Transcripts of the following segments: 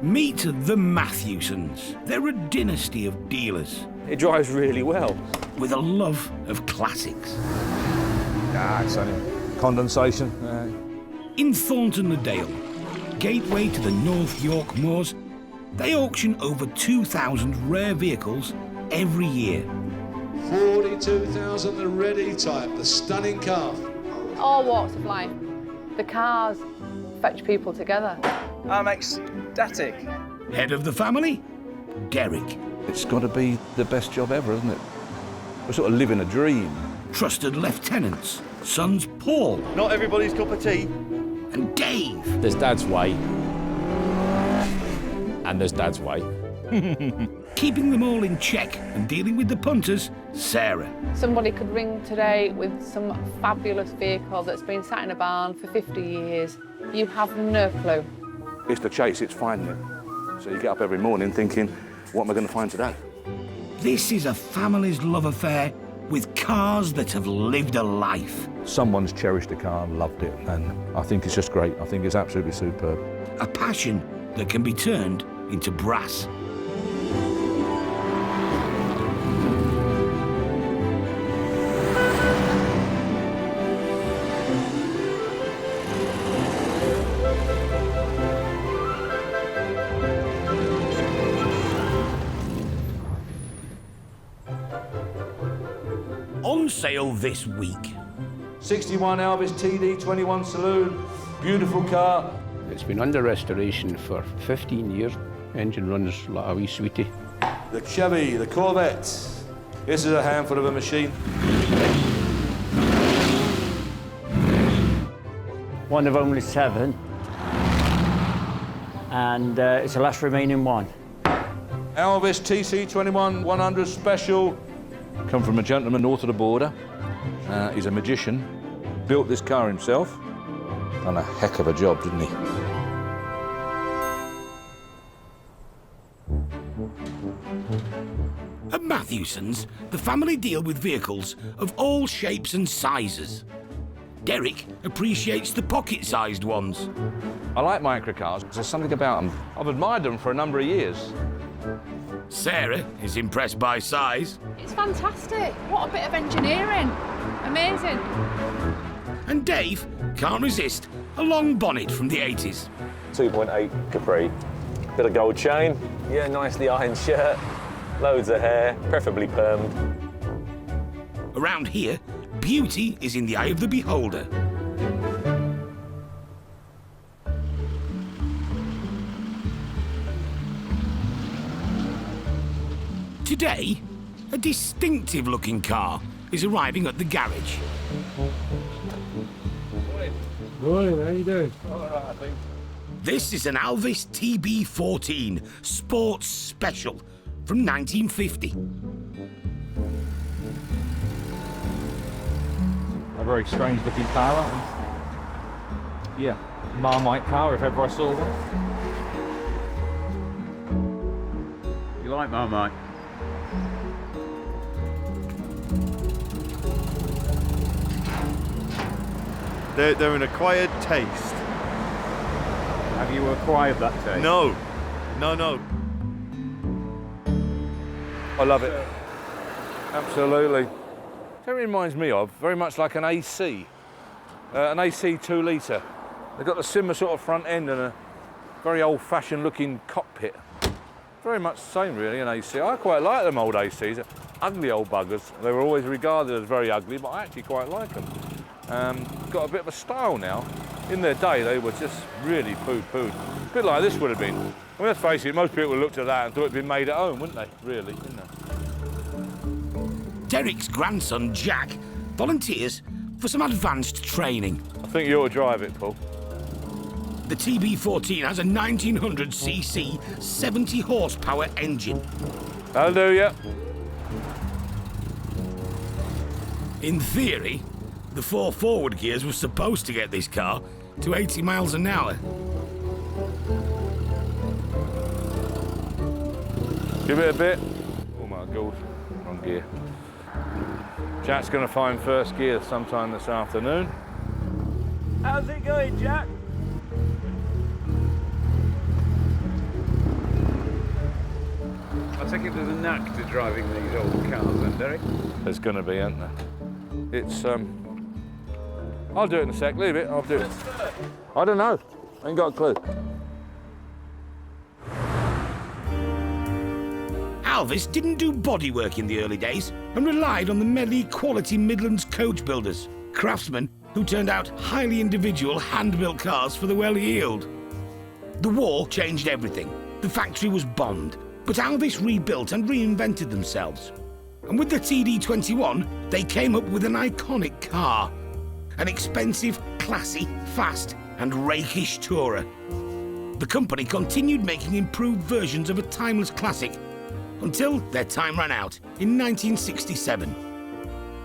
Meet the Matthewsons. They're a dynasty of dealers. It drives really well. With a love of classics. It's only condensation. In Thorntondale, gateway to the North York Moors, they auction over 2,000 rare vehicles every year. 42,000, the red E-Type, the stunning car. All walks of life. The cars fetch people together. I'm ecstatic. Head of the family, Derek. It's got to be the best job ever, isn't it? We're sort of living a dream. Trusted lieutenants, sons Paul. Not everybody's cup of tea. And Dave. There's Dad's way. And there's Dad's way. Keeping them all in check and dealing with the punters, Sarah. Somebody could ring today with some fabulous vehicle that's been sat in a barn for 50 years. You have no clue. It's the chase, it's finding it. So you get up every morning thinking, what am I going to find today? This is a family's love affair with cars that have lived a life. Someone's cherished a car and loved it, and I think it's just great. I think it's absolutely superb. A passion that can be turned into brass. On sale this week. 61 Alvis TD21 saloon, beautiful car. It's been under restoration for 15 years. Engine runs like a wee sweetie. The Chevy, the Corvette. This is a handful of a machine. One of only 7. And it's the last remaining one. Alvis TC21 100 Special. Come from a gentleman north of the border. He's a magician. Built this car himself. Done a heck of a job, didn't he? At Matthewson's, the family deal with vehicles of all shapes and sizes. Derek appreciates the pocket-sized ones. I like microcars. There's something about them. I've admired them for a number of years. Sarah is impressed by size. It's fantastic. What a bit of engineering. Amazing. And Dave can't resist a long bonnet from the 80s. 2.8 Capri. Bit of gold chain. Yeah, nicely ironed shirt. Loads of hair, preferably permed. Around here, beauty is in the eye of the beholder. Today, a distinctive-looking car is arriving at the garage. Morning, how you doing? All right, I think. This is an Alvis TB14 Sports Special from 1950. A very strange looking car. Yeah, Marmite car if ever I saw one. You like Marmite? They're an acquired taste. Have you acquired that taste? No. I love it. Absolutely. It reminds me of very much like an AC. An AC 2 litre. They've got the similar sort of front end and a very old-fashioned looking cockpit. Very much the same, really, an AC. I quite like them old ACs. Ugly old buggers. They were always regarded as very ugly, but I actually quite like them. Got a bit of a style now. In their day, they were just really poo-pooed. A bit like this would have been. I mean, let's face it, most people would looked at that and thought it'd been made at home, wouldn't they? Really, didn't they? Derek's grandson, Jack, volunteers for some advanced training. I think you ought to drive it, Paul. The TB14 has a 1900cc 70 horsepower engine. That'll do, yeah. In theory, the 4 forward gears were supposed to get this car to 80 miles an hour. Give it a bit. Oh my God, wrong gear. Jack's going to find first gear sometime this afternoon. How's it going, Jack? I think there's a knack to driving these old cars, then, Derek? There's going to be, isn't there? It's, I'll do it in a sec, leave it, I'll do it. I don't know, ain't got a clue. Alvis didn't do bodywork in the early days and relied on the many quality Midlands coach builders, craftsmen who turned out highly individual hand-built cars for the well-heeled. The war changed everything. The factory was bombed, but Alvis rebuilt and reinvented themselves. And with the TD21, they came up with an iconic car. An expensive, classy, fast and rakish tourer. The company continued making improved versions of a timeless classic until their time ran out in 1967.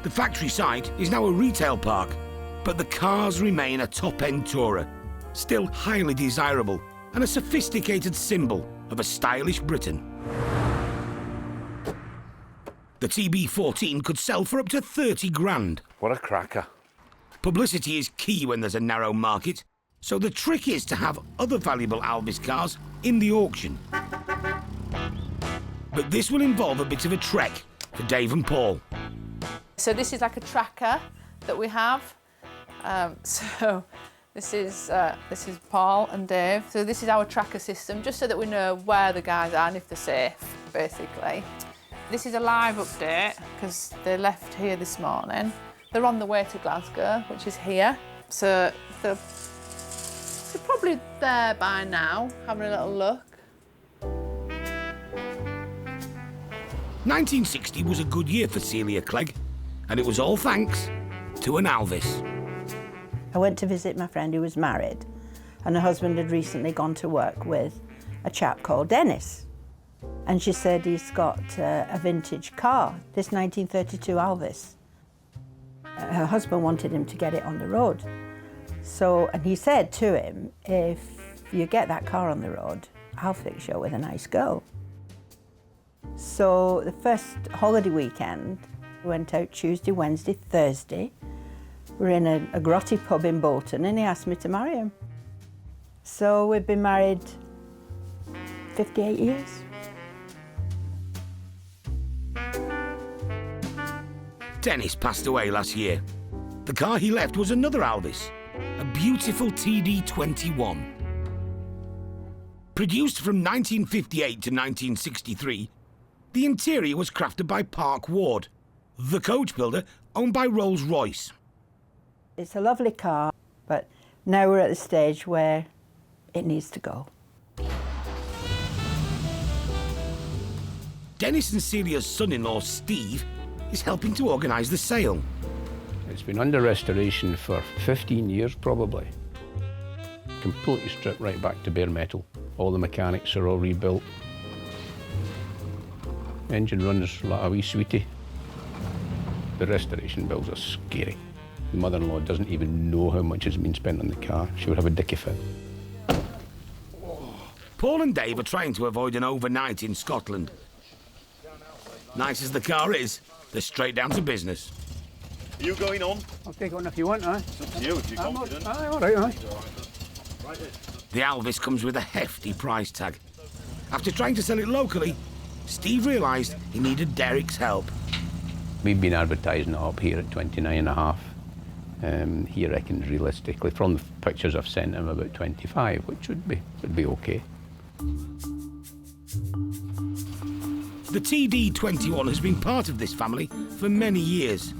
The factory site is now a retail park, but the cars remain a top-end tourer, still highly desirable and a sophisticated symbol of a stylish Britain. The TB14 could sell for up to 30 grand. What a cracker. Publicity is key when there's a narrow market, so the trick is to have other valuable Alvis cars in the auction. But this will involve a bit of a trek for Dave and Paul. So this is like a tracker that we have. So this is Paul and Dave. So this is our tracker system, just so that we know where the guys are and if they're safe, basically. This is a live update because they left here this morning. They're on the way to Glasgow, which is here. So they're probably there by now, having a little look. 1960 was a good year for Celia Clegg, and it was all thanks to an Alvis. I went to visit my friend who was married, and her husband had recently gone to work with a chap called Dennis. And she said he's got a vintage car, this 1932 Alvis. Her husband wanted him to get it on the road. So, and he said to him, if you get that car on the road, I'll fix you with a nice girl. So the first holiday weekend, we went out Tuesday, Wednesday, Thursday. We're in a grotty pub in Bolton, and he asked me to marry him. So we've been married 58 years. Dennis passed away last year. The car he left was another Alvis, a beautiful TD21. Produced from 1958 to 1963, the interior was crafted by Park Ward, the coach builder owned by Rolls-Royce. It's a lovely car, but now we're at the stage where it needs to go. Dennis and Celia's son-in-law, Steve, is helping to organise the sale. It's been under restoration for 15 years, probably. Completely stripped right back to bare metal. All the mechanics are all rebuilt. Engine runs like a wee sweetie. The restoration bills are scary. The mother-in-law doesn't even know how much has been spent on the car. She would have a dicky fit. Paul and Dave are trying to avoid an overnight in Scotland. Nice as the car is, they're straight down to business. Are you going on? I'll take one if you want, aye. It's up to you if you're confident. Aye, all right, aye. The Alvis comes with a hefty price tag. After trying to sell it locally, Steve realised he needed Derek's help. We've been advertising it up here at 29.5. He reckons realistically, from the pictures I've sent him, about 25, which would be okay. The TD21 has been part of this family for many years,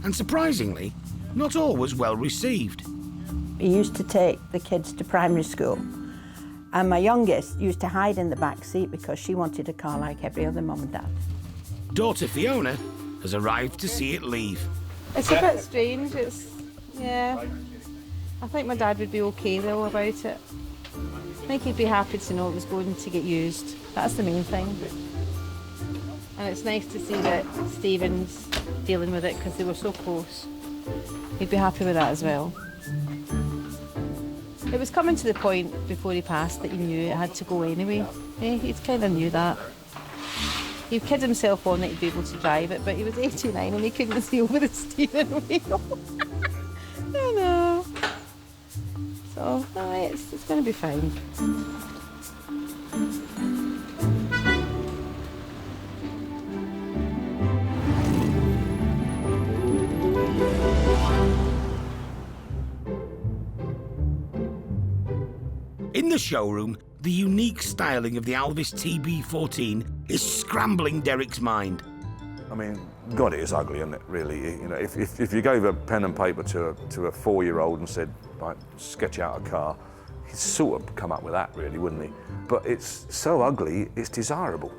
and surprisingly, not always well received. He used to take the kids to primary school, and my youngest used to hide in the back seat because she wanted a car like every other mum and dad. Daughter Fiona has arrived to see it leave. It's a bit strange, yeah. I think my dad would be okay though about it. I think he'd be happy to know it was going to get used. That's the main thing. And it's nice to see that Stephen's dealing with it because they were so close. He'd be happy with that as well. It was coming to the point before he passed that he knew it had to go anyway. Yeah, he kind of knew that. He'd kid himself on that he'd be able to drive it, but he was 89 and he couldn't see over the steering wheel. I know. So, it's going to be fine. the showroom, the unique styling of the Alvis TB14 is scrambling Derek's mind. I mean, God, it is ugly, isn't it, really? You know, if you gave a pen and paper to a 4-year-old and said, right, sketch out a car, he'd sort of come up with that, really, wouldn't he? But it's so ugly, it's desirable.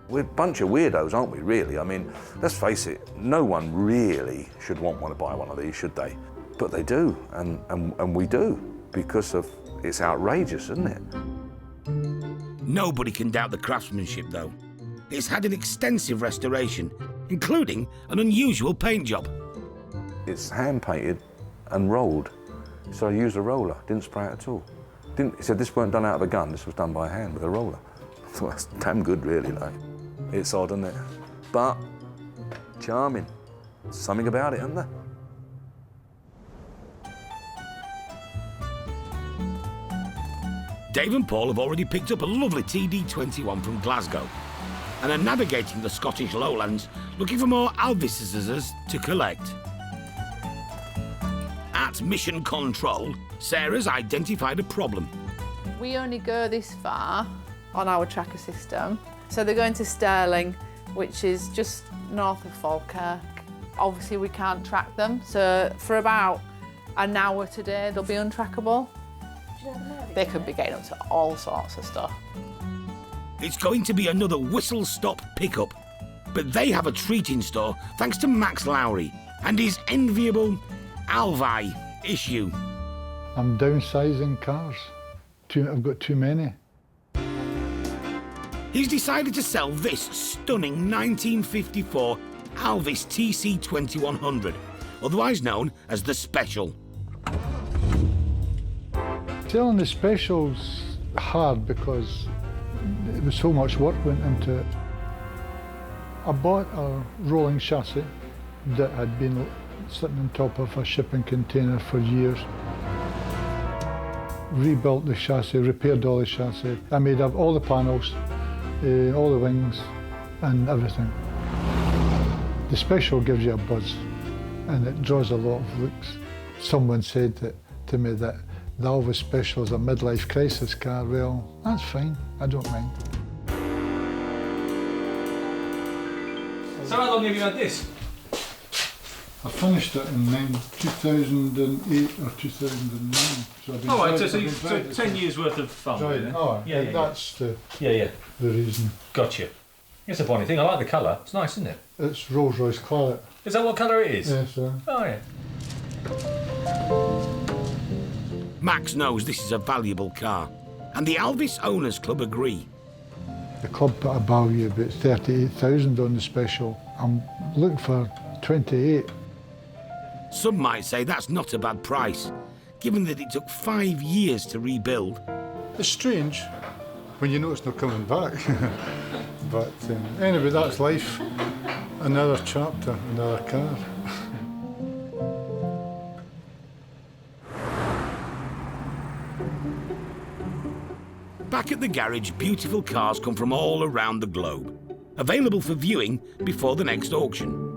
We're a bunch of weirdos, aren't we, really? I mean, let's face it, no one really should want to buy one of these, should they? But they do, and we do, because of it's outrageous, isn't it? Nobody can doubt the craftsmanship, though. It's had an extensive restoration, including an unusual paint job. It's hand-painted and rolled, so I used a roller, didn't spray it at all. He said this weren't done out of a gun, this was done by hand with a roller. I thought, that's damn good, really, like. It's odd, isn't it? But charming. Something about it, isn't there? Dave and Paul have already picked up a lovely TD21 from Glasgow and are navigating the Scottish lowlands looking for more Alvises to collect. At Mission Control, Sarah's identified a problem. We only go this far on our tracker system. So they're going to Stirling, which is just north of Falkirk. Obviously we can't track them, so for about an hour today they'll be untrackable. They could be getting up to all sorts of stuff. It's going to be another whistle-stop pickup, but they have a treat in store thanks to Max Lowry and his enviable Alvi issue. I'm downsizing cars. I've got too many. He's decided to sell this stunning 1954 Alvis TC2100, otherwise known as the Special. Selling the Special's hard because it was so much work went into it. I bought a rolling chassis that had been sitting on top of a shipping container for years. Rebuilt the chassis, repaired all the chassis. I made up all the panels, all the wings and everything. The Special gives you a buzz and it draws a lot of looks. Someone said to me that the Alvis Special is a midlife crisis car. Well, that's fine, I don't mind. So how long have you had this? I finished it in 2008 or 2009. So I've been Right, so 10 years worth of fun. driving. Oh, Yeah. that's the reason. Gotcha. It's a funny thing. I like the colour. It's nice, isn't it? It's Rolls-Royce Claret. Is that what colour it is? Yeah, sir. Oh, yeah. Max knows this is a valuable car, and the Alvis Owners Club agree. The club put a value about 38,000 on the Special. I'm looking for 28. Some might say that's not a bad price, given that it took 5 years to rebuild. It's strange when you know it's not coming back. But anyway, that's life. Another chapter, another car. Back at the garage, beautiful cars come from all around the globe, available for viewing before the next auction.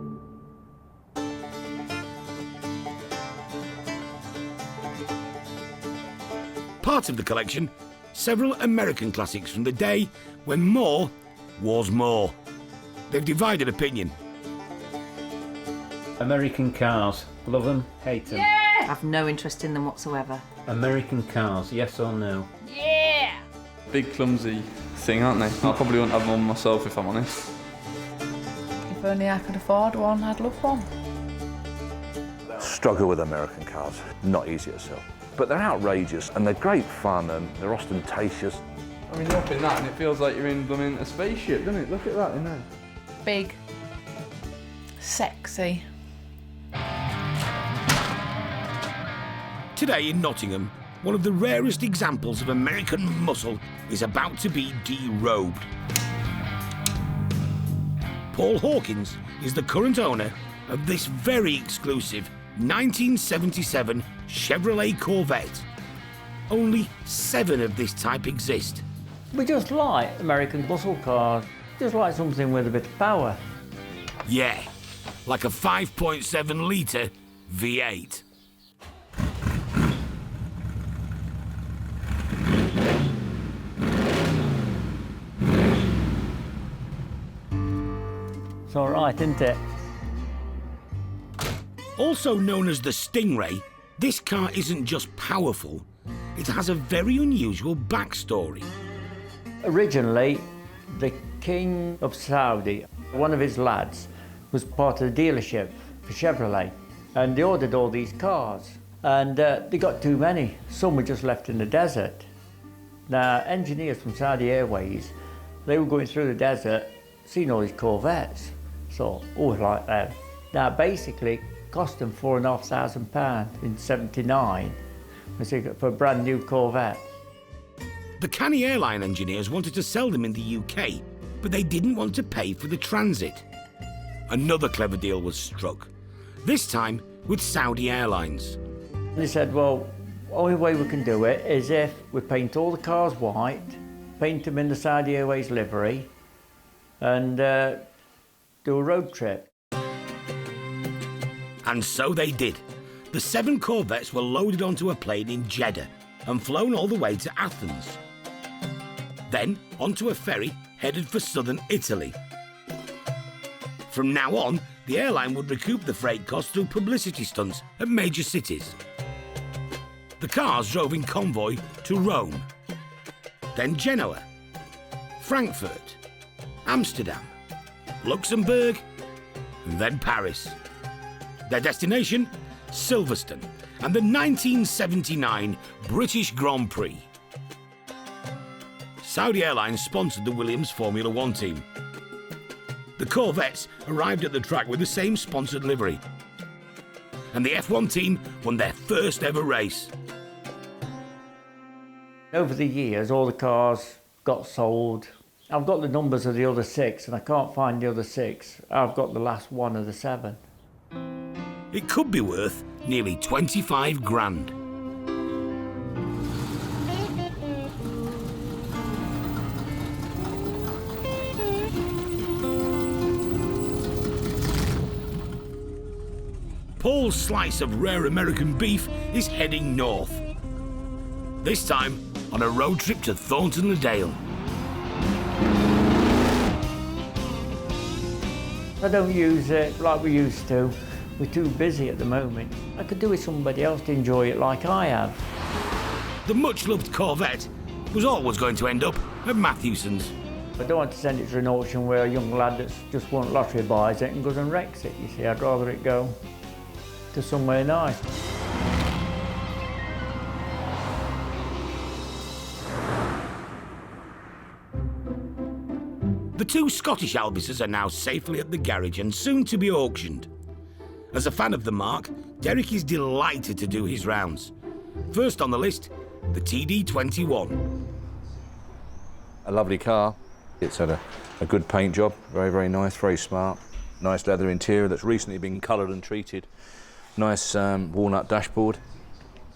Part of the collection, several American classics from the day when more was more. They've divided opinion. American cars, love them, hate them. I have no interest in them whatsoever. American cars, yes or no? Yeah! Big clumsy thing, aren't they? I probably wouldn't have one myself if I'm honest. If only I could afford one, I'd love one. Struggle with American cars, not easy to sell. But they're outrageous and they're great fun and they're ostentatious. I mean, you're up in that and it feels like you're in blooming a spaceship, doesn't it? Look at that in there. Big. Sexy. Today in Nottingham, one of the rarest examples of American muscle is about to be derobed. Paul Hawkins is the current owner of this very exclusive 1977 Chevrolet Corvette. Only 7 of this type exist. We just like American muscle cars. Just like something with a bit of power. Yeah, like a 5.7 litre V8. all right, isn't it? Also known as the Stingray, this car isn't just powerful, it has a very unusual backstory. Originally, the King of Saudi, one of his lads, was part of the dealership for Chevrolet, and they ordered all these cars, and they got too many. Some were just left in the desert. Now, engineers from Saudi Airways, they were going through the desert, seeing all these Corvettes. So, like that. Now, basically, cost them £4,500 in '79 for a brand new Corvette. The canny airline engineers wanted to sell them in the UK, but they didn't want to pay for the transit. Another clever deal was struck, this time with Saudi Airlines. They said, well, the only way we can do it is if we paint all the cars white, paint them in the Saudi Airways livery, and do a road trip. And so they did. The 7 Corvettes were loaded onto a plane in Jeddah and flown all the way to Athens. Then onto a ferry headed for southern Italy. From now on, the airline would recoup the freight costs through publicity stunts at major cities. The cars drove in convoy to Rome, then Genoa, Frankfurt, Amsterdam, Luxembourg, and then Paris. Their destination, Silverstone, and the 1979 British Grand Prix. Saudi Airlines sponsored the Williams Formula One team. The Corvettes arrived at the track with the same sponsored livery. And the F1 team won their first ever race. Over the years, all the cars got sold. I've got the numbers of the other 6, and I can't find the other 6. I've got the last one of the 7. It could be worth nearly 25 grand. Paul's slice of rare American beef is heading north. This time on a road trip to Thorntondale. I don't use it like we used to. We're too busy at the moment. I could do with somebody else to enjoy it like I have. The much-loved Corvette was always going to end up at Matthewson's. I don't want to send it to an auction where a young lad that's just won lottery buys it and goes and wrecks it, you see. I'd rather it go to somewhere nice. The 2 Scottish Alvises are now safely at the garage and soon to be auctioned. As a fan of the marque, Derek is delighted to do his rounds. First on the list, the TD21. A lovely car. It's had a good paint job, very, very nice, very smart. Nice leather interior that's recently been coloured and treated. Nice walnut dashboard.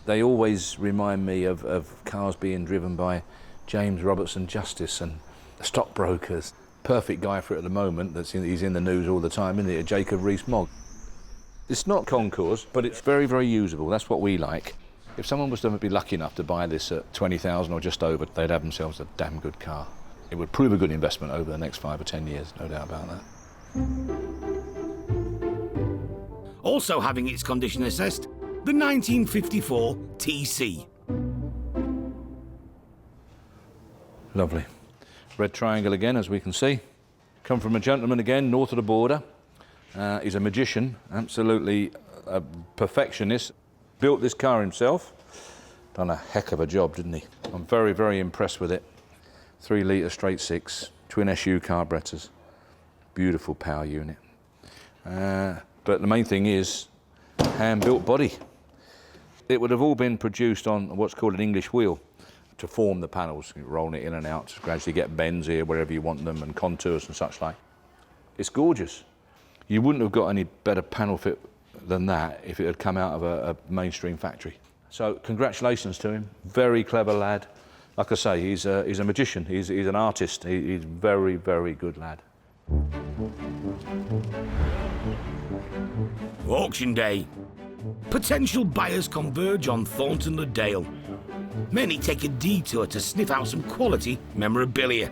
They always remind me of cars being driven by James Robertson Justice and stockbrokers. Perfect guy for it at the moment. He's in the news all the time, isn't he? Jacob Rees-Mogg. It's not concours, but it's very, very usable. That's what we like. If someone was to be lucky enough to buy this at 20,000 or just over, they'd have themselves a damn good car. It would prove a good investment over the next 5 or 10 years, no doubt about that. Also having its condition assessed, the 1954 TC. Lovely. Red triangle again, as we can see. Come from a gentleman again, north of the border. He's a magician, absolutely a perfectionist. Built this car himself. Done a heck of a job, didn't he? I'm very, very impressed with it. 3 litre straight 6, twin SU carburetors. Beautiful power unit. But the main thing is, hand-built body. It would have all been produced on what's called an English wheel to form the panels, rolling it in and out, to gradually get bends here, wherever you want them, and contours and such like. It's gorgeous. You wouldn't have got any better panel fit than that if it had come out of a mainstream factory. So congratulations to him, very clever lad. Like I say, he's a magician, he's an artist, he's very, very good lad. Auction day. Potential buyers converge on Thorntondale. Many take a detour to sniff out some quality memorabilia.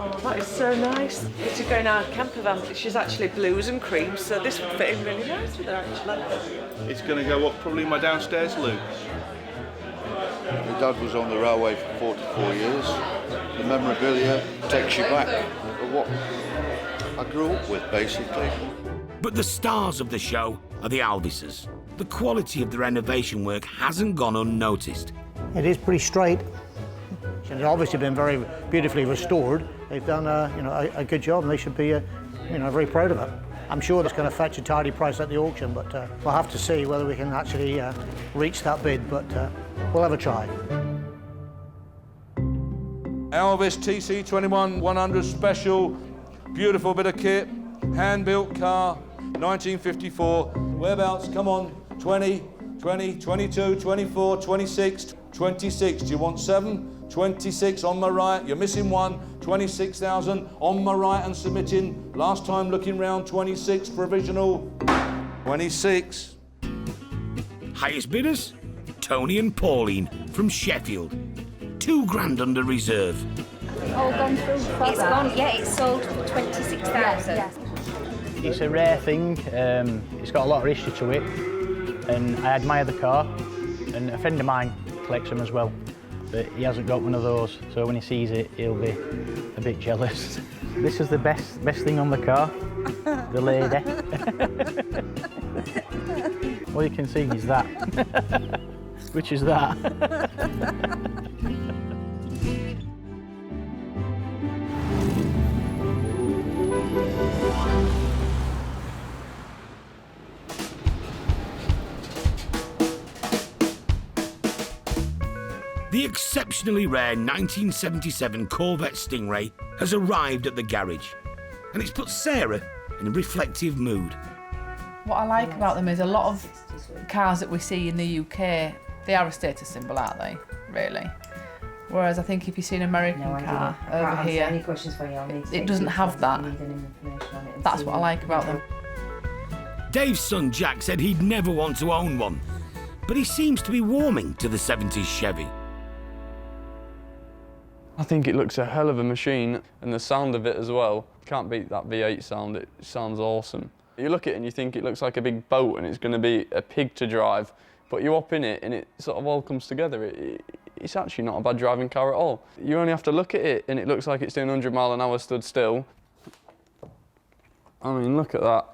Oh, that is so nice. To go in our camper van, she's actually blues and creams, so this would fit in really nice with her, actually. It's going to go up probably in my downstairs loo. My dad was on the railway for 44 years. The memorabilia takes you back to what I grew up with, basically. But the stars of the show are the Alvises. The quality of the renovation work hasn't gone unnoticed. It is pretty straight. It's obviously been very beautifully restored. They've done a good job, and they should be very proud of it. I'm sure that's going to fetch a tidy price at the auction, but we'll have to see whether we can actually reach that bid, but we'll have a try. Alvis TC21 100 special, beautiful bit of kit, hand-built car, 1954. Whereabouts? Come on, 20, 20, 22, 24, 26, 26. Do you want 7? 26 on my right, you're missing 1, 26,000 on my right and submitting. Last time looking round, 26, provisional, 26. Highest bidders? Tony and Pauline from Sheffield. £2,000 under reserve. All gone through? It's gone, yeah, it's sold for 26,000. Yeah. It's a rare thing, it's got a lot of history to it, and I admire the car, and a friend of mine collects them as well. But he hasn't got one of those, so when he sees it, he'll be a bit jealous. This is the best thing on the car, the lady. All you can see is that, which is that. The exceptionally rare 1977 Corvette Stingray has arrived at the garage, and it's put Sarah in a reflective mood. What I like about them is a lot of cars that we see in the UK, they are a status symbol, aren't they, really? Whereas I think if you see an American car over here, it doesn't have that. That's what I like about them. Dave's son Jack said he'd never want to own one, but he seems to be warming to the 70s Chevy. I think it looks a hell of a machine, and the sound of it as well. Can't beat that V8 sound, it sounds awesome. You look at it and you think it looks like a big boat and it's going to be a pig to drive, but you hop in it and it sort of all comes together. It's actually not a bad driving car at all. You only have to look at it and it looks like it's doing 100 mile an hour stood still. I mean, look at that.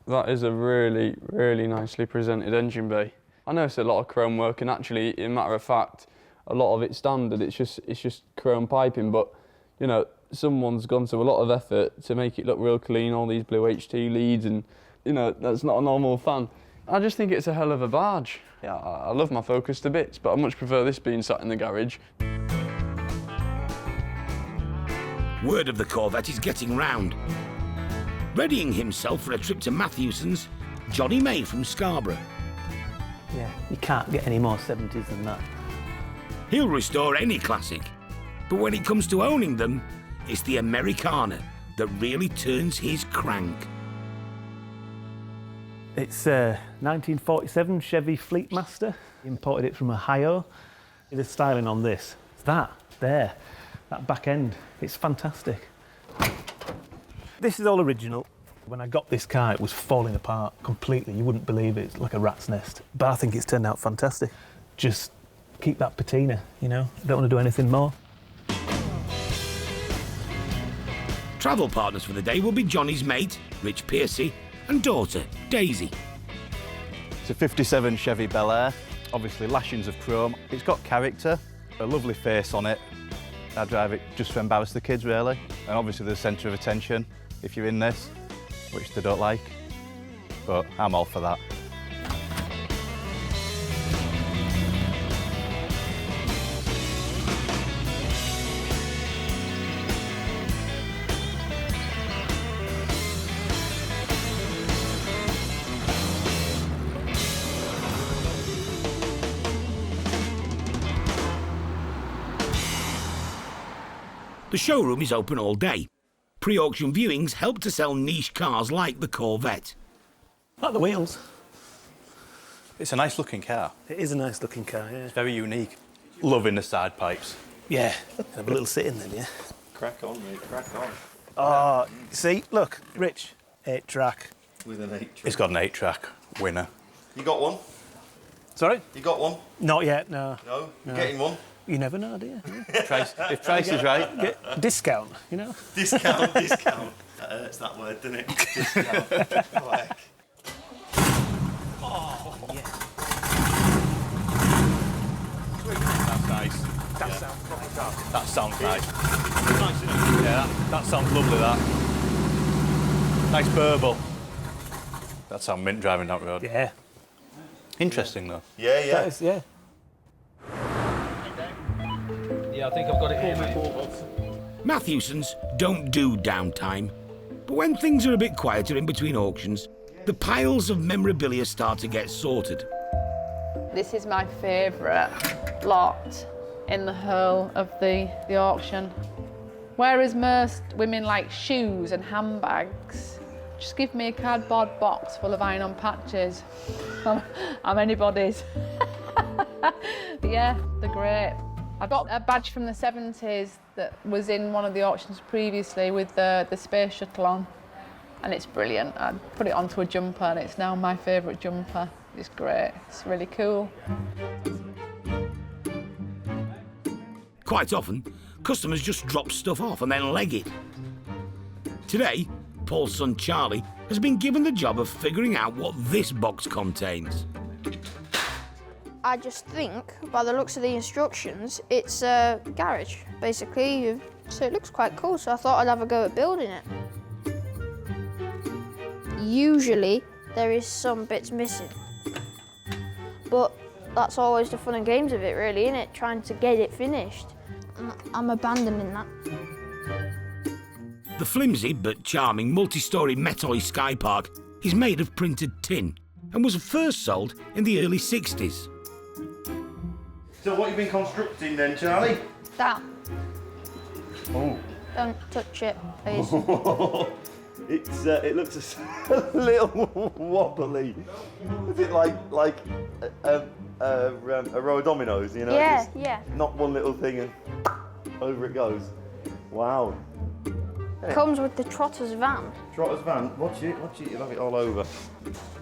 That is a really, really nicely presented engine bay. I know it's a lot of chrome work, and actually, in matter of fact, a lot of it's standard. It's just chrome piping, but you know, someone's gone to a lot of effort to make it look real clean. All these blue HT leads, and you know, that's not a normal fan. I just think it's a hell of a barge. Yeah, I love my Focus to bits, but I much prefer this being sat in the garage. Word of the Corvette is getting round. Readying himself for a trip to Matthewson's, Johnny May from Scarborough. Yeah, you can't get any more 70s than that. He'll restore any classic, but when it comes to owning them, it's the Americana that really turns his crank. It's a 1947 Chevy Fleetmaster. Imported it from Ohio. The styling on this, that back end, it's fantastic. This is all original. When I got this car, it was falling apart completely. You wouldn't believe it. It's like a rat's nest. But I think it's turned out fantastic. Just keep that patina, you know? Don't want to do anything more. Travel partners for the day will be Johnny's mate, Rich Piercy, and daughter, Daisy. It's a 57 Chevy Bel Air. Obviously lashings of chrome. It's got character, a lovely face on it. I drive it just to embarrass the kids, really. And obviously the centre of attention if you're in this, which they don't like. But I'm all for that. The showroom is open all day. Pre-auction viewings help to sell niche cars like the Corvette. Like the wheels. It's a nice looking car. It is a nice looking car, yeah. It's very unique. Loving the side pipes. Yeah, have a little sit in then, yeah. Crack on, mate, crack on. Oh, see, look, Rich, 8-track. With an 8-track. It's got an 8-track winner. You got one? Sorry? You got one? Not yet, no. No? You're getting one? You never know, do you? If price is right. Get discount, you know? Discount, discount. That hurts, that word, doesn't it? Discount. Like. Oh, yeah. That's nice. That sounds proper car. That sounds nice. Nice, isn't it? Yeah, that sounds lovely, that. Nice burble. That sounds mint driving that road. Yeah. Interesting, though. Yeah, yeah. That is, yeah. Yeah, I think I've got it here, mate. Matthewsons don't do downtime, but when things are a bit quieter in between auctions, the piles of memorabilia start to get sorted. This is my favourite lot in the whole of the auction. Whereas most women like shoes and handbags, just give me a cardboard box full of iron-on patches. I'm anybody's. Yeah, they're great. I got a badge from the 70s that was in one of the auctions previously with the space shuttle on, and it's brilliant. I put it onto a jumper and it's now my favourite jumper. It's great, it's really cool. Quite often, customers just drop stuff off and then leg it. Today, Paul's son Charlie has been given the job of figuring out what this box contains. I just think, by the looks of the instructions, it's a garage, basically. So it looks quite cool, so I thought I'd have a go at building it. Usually, there is some bits missing. But that's always the fun and games of it, really, isn't it? Trying to get it finished. I'm abandoning that. The flimsy but charming multi-storey Metoy Sky Park is made of printed tin and was first sold in the early 60s. So what have you been constructing then, Charlie? That. Oh. Don't touch it, please. It looks a little wobbly. Is it like a row of dominoes, you know? Yeah, Just yeah. Not one little thing and over it goes. Wow. Comes with the Trotter's van. Trotter's van. Watch it. You'll have it all over.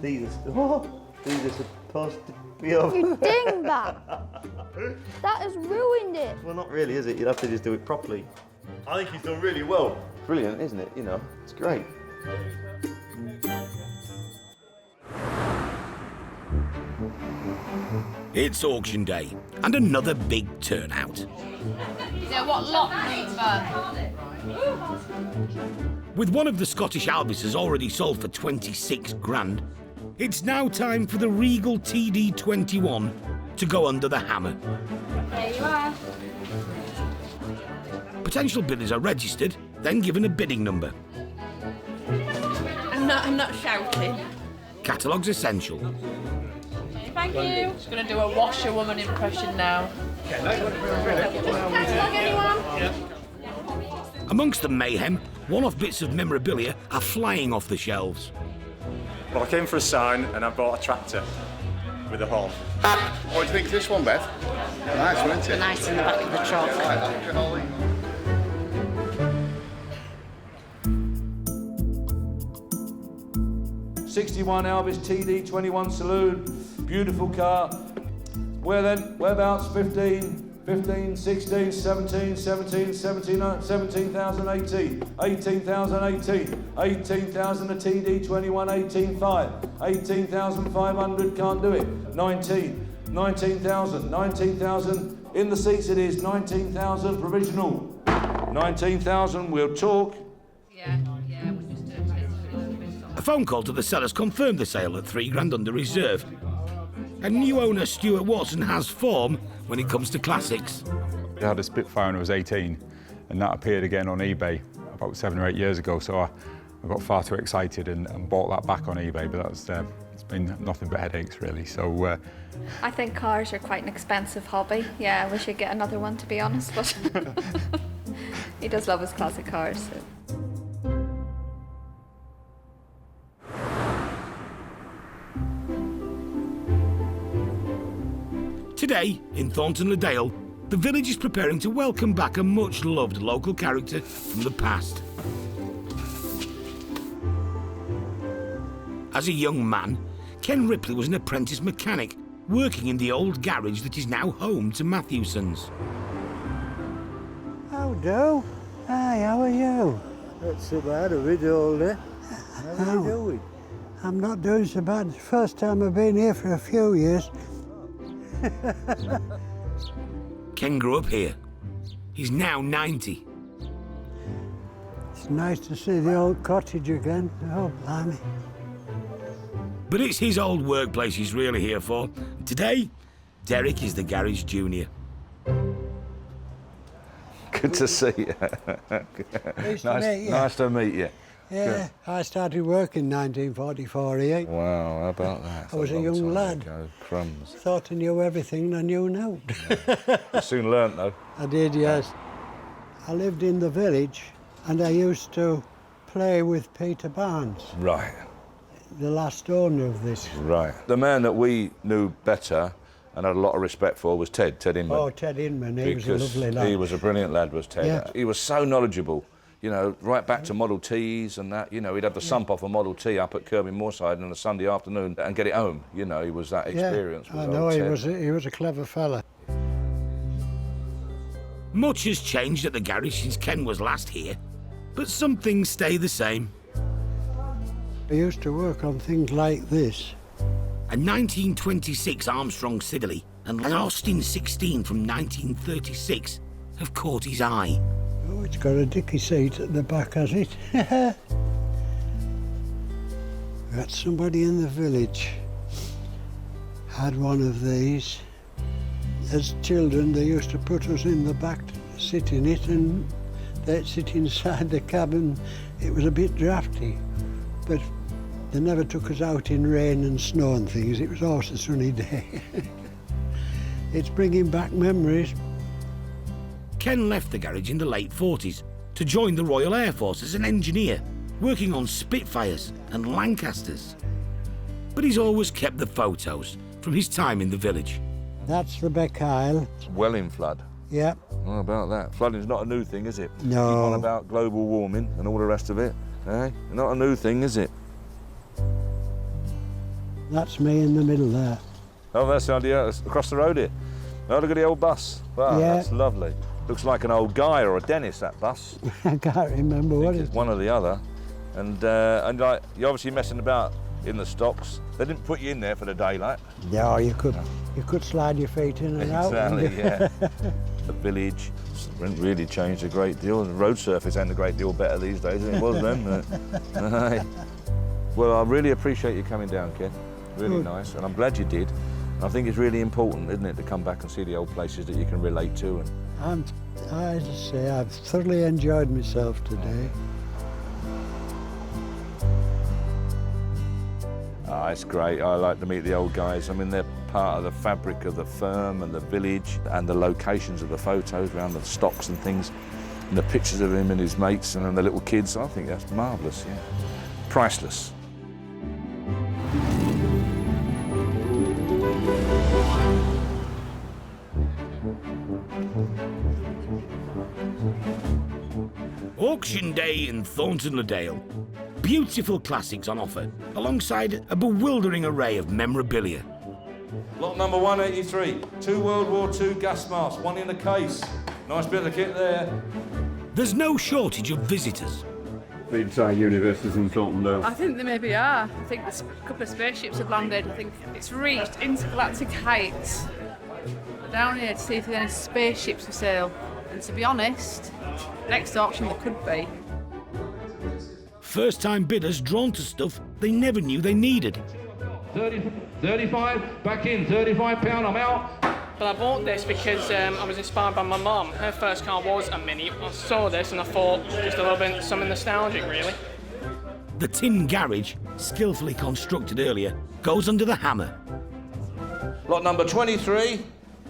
These are supposed to be over. You dingbat! That has ruined it. Well, not really, is it? You'd have to just do it properly. I think he's done really well. Brilliant, isn't it? You know, it's great. It's auction day and another big turnout. Yeah, what lot number? With one of the Scottish Alvises already sold for 26 grand, it's now time for the Regal TD21 to go under the hammer. There you are. Potential bidders are registered, then given a bidding number. I'm not shouting. Catalogue's essential. Thank you. Just going to do a washerwoman impression now. Catalogue, anyone? Amongst the mayhem, one-off bits of memorabilia are flying off the shelves. Well, I came for a sign and I bought a tractor with a horn. What do you think of this one, Beth? Nice one, isn't it? Nice in the back of the truck. 61 Alvis TD21 saloon, beautiful car. Where then? Whereabouts? 15, 16, 17, 17, 17, 17,000, 18, 18,000, 18,000 a TD21, 18,500, 18,500, can't do it, 19,000, 19,000, in the seats it is, 19,000 provisional, 19,000, we'll talk. A phone call to the sellers confirmed the sale at 3 grand under reserve. And new owner Stuart Watson has form when it comes to classics. I had a Spitfire when I was 18, and that appeared again on eBay about 7 or 8 years ago, so I got far too excited and bought that back on eBay, but that's it's been nothing but headaches, really. So I think cars are quite an expensive hobby. Yeah, I wish I'd get another one, to be honest, but he does love his classic cars. So. Today, in Thorntondale, the village is preparing to welcome back a much-loved local character from the past. As a young man, Ken Ripley was an apprentice mechanic working in the old garage that is now home to Matthewson's. How do? Hi, how are you? Not so bad, a bit older. How are you doing? I'm not doing so bad. It's the first time I've been here for a few years. Ken grew up here. He's now 90. It's nice to see the old cottage again. Oh, blimey. But it's his old workplace he's really here for. Today, Derek is the garage junior. Good to see you. Nice to meet you. Nice to meet you. Yeah, Good. I started work in 1944 here. Wow, how about that? I was a young lad. Ago. Crumbs. Thought I knew everything I knew now. You soon learnt though. I did, yes. I lived in the village and I used to play with Peter Barnes, Right, the last owner of this. right. The man that we knew better and had a lot of respect for was Ted Inman. Oh, Ted Inman, he was a lovely lad. He was a brilliant lad, was Ted. Yeah. He was so knowledgeable, you know, right back to Model Ts and that. You know, he'd have the sump off a Model T up at Kirby Moorside on a Sunday afternoon and get it home. You know, he was that experienced. Yeah, I know, he was a clever fella. Much has changed at the garage since Ken was last here, but some things stay the same. I used to work on things like this. A 1926 Armstrong Siddeley and an Austin 16 from 1936 have caught his eye. Oh, it's got a dicky seat at the back, has it? Got somebody in the village had one of these. As children, they used to put us in the back to sit in it, and they'd sit inside the cabin. It was a bit drafty, but they never took us out in rain and snow and things. It was always a sunny day. It's bringing back memories. Ken left the garage in the late 40s to join the Royal Air Force as an engineer, working on Spitfires and Lancasters. But he's always kept the photos from his time in the village. That's the Beck Isle. It's well in flood. Yep. How about that? Flooding's not a new thing, is it? No. Keep on about global warming and all the rest of it, eh? Not a new thing, is it? That's me in the middle there. Oh, that's the idea. It's across the road here. Oh, look at the old bus. Wow, Yeah. That's lovely. Looks like an old Guy or a Dennis, that bus. I can't remember what It's it's. one or the other. And like, you're obviously messing about in the stocks. They didn't put you in there for the daylight. No, you could slide your feet in and out. Exactly, couldn't you? yeah. The village hasn't really changed a great deal. The road surface ain't a great deal better these days than it was then. Aye. Well, I really appreciate you coming down, Ken. Really Good. nice, and I'm glad you did. I think it's really important, isn't it, to come back and see the old places that you can relate to. And I just say I've thoroughly enjoyed myself today. It's great. I like to meet the old guys. I mean, they're part of the fabric of the firm and the village and the locations of the photos around the stocks and things, and the pictures of him and his mates and the little kids. I think that's marvellous, yeah. Priceless. Auction day in Thorntondale. Beautiful classics on offer, alongside a bewildering array of memorabilia. Lot number 183, 2 World War II gas masks, one in the case. Nice bit of kit there. There's no shortage of visitors. The entire universe is in Thorntondale. I think they maybe are. I think there's a couple of spaceships have landed. I think it's reached intergalactic heights. We're down here to see if there's any spaceships for sale. And to be honest, next auction there could be. First-time bidders drawn to stuff they never knew they needed. 35, back in, £35, I'm out. But I bought this because I was inspired by my mum. Her first car was a Mini. I saw this and I thought just a little bit something nostalgic, really. The tin garage, skillfully constructed earlier, goes under the hammer. Lot number 23.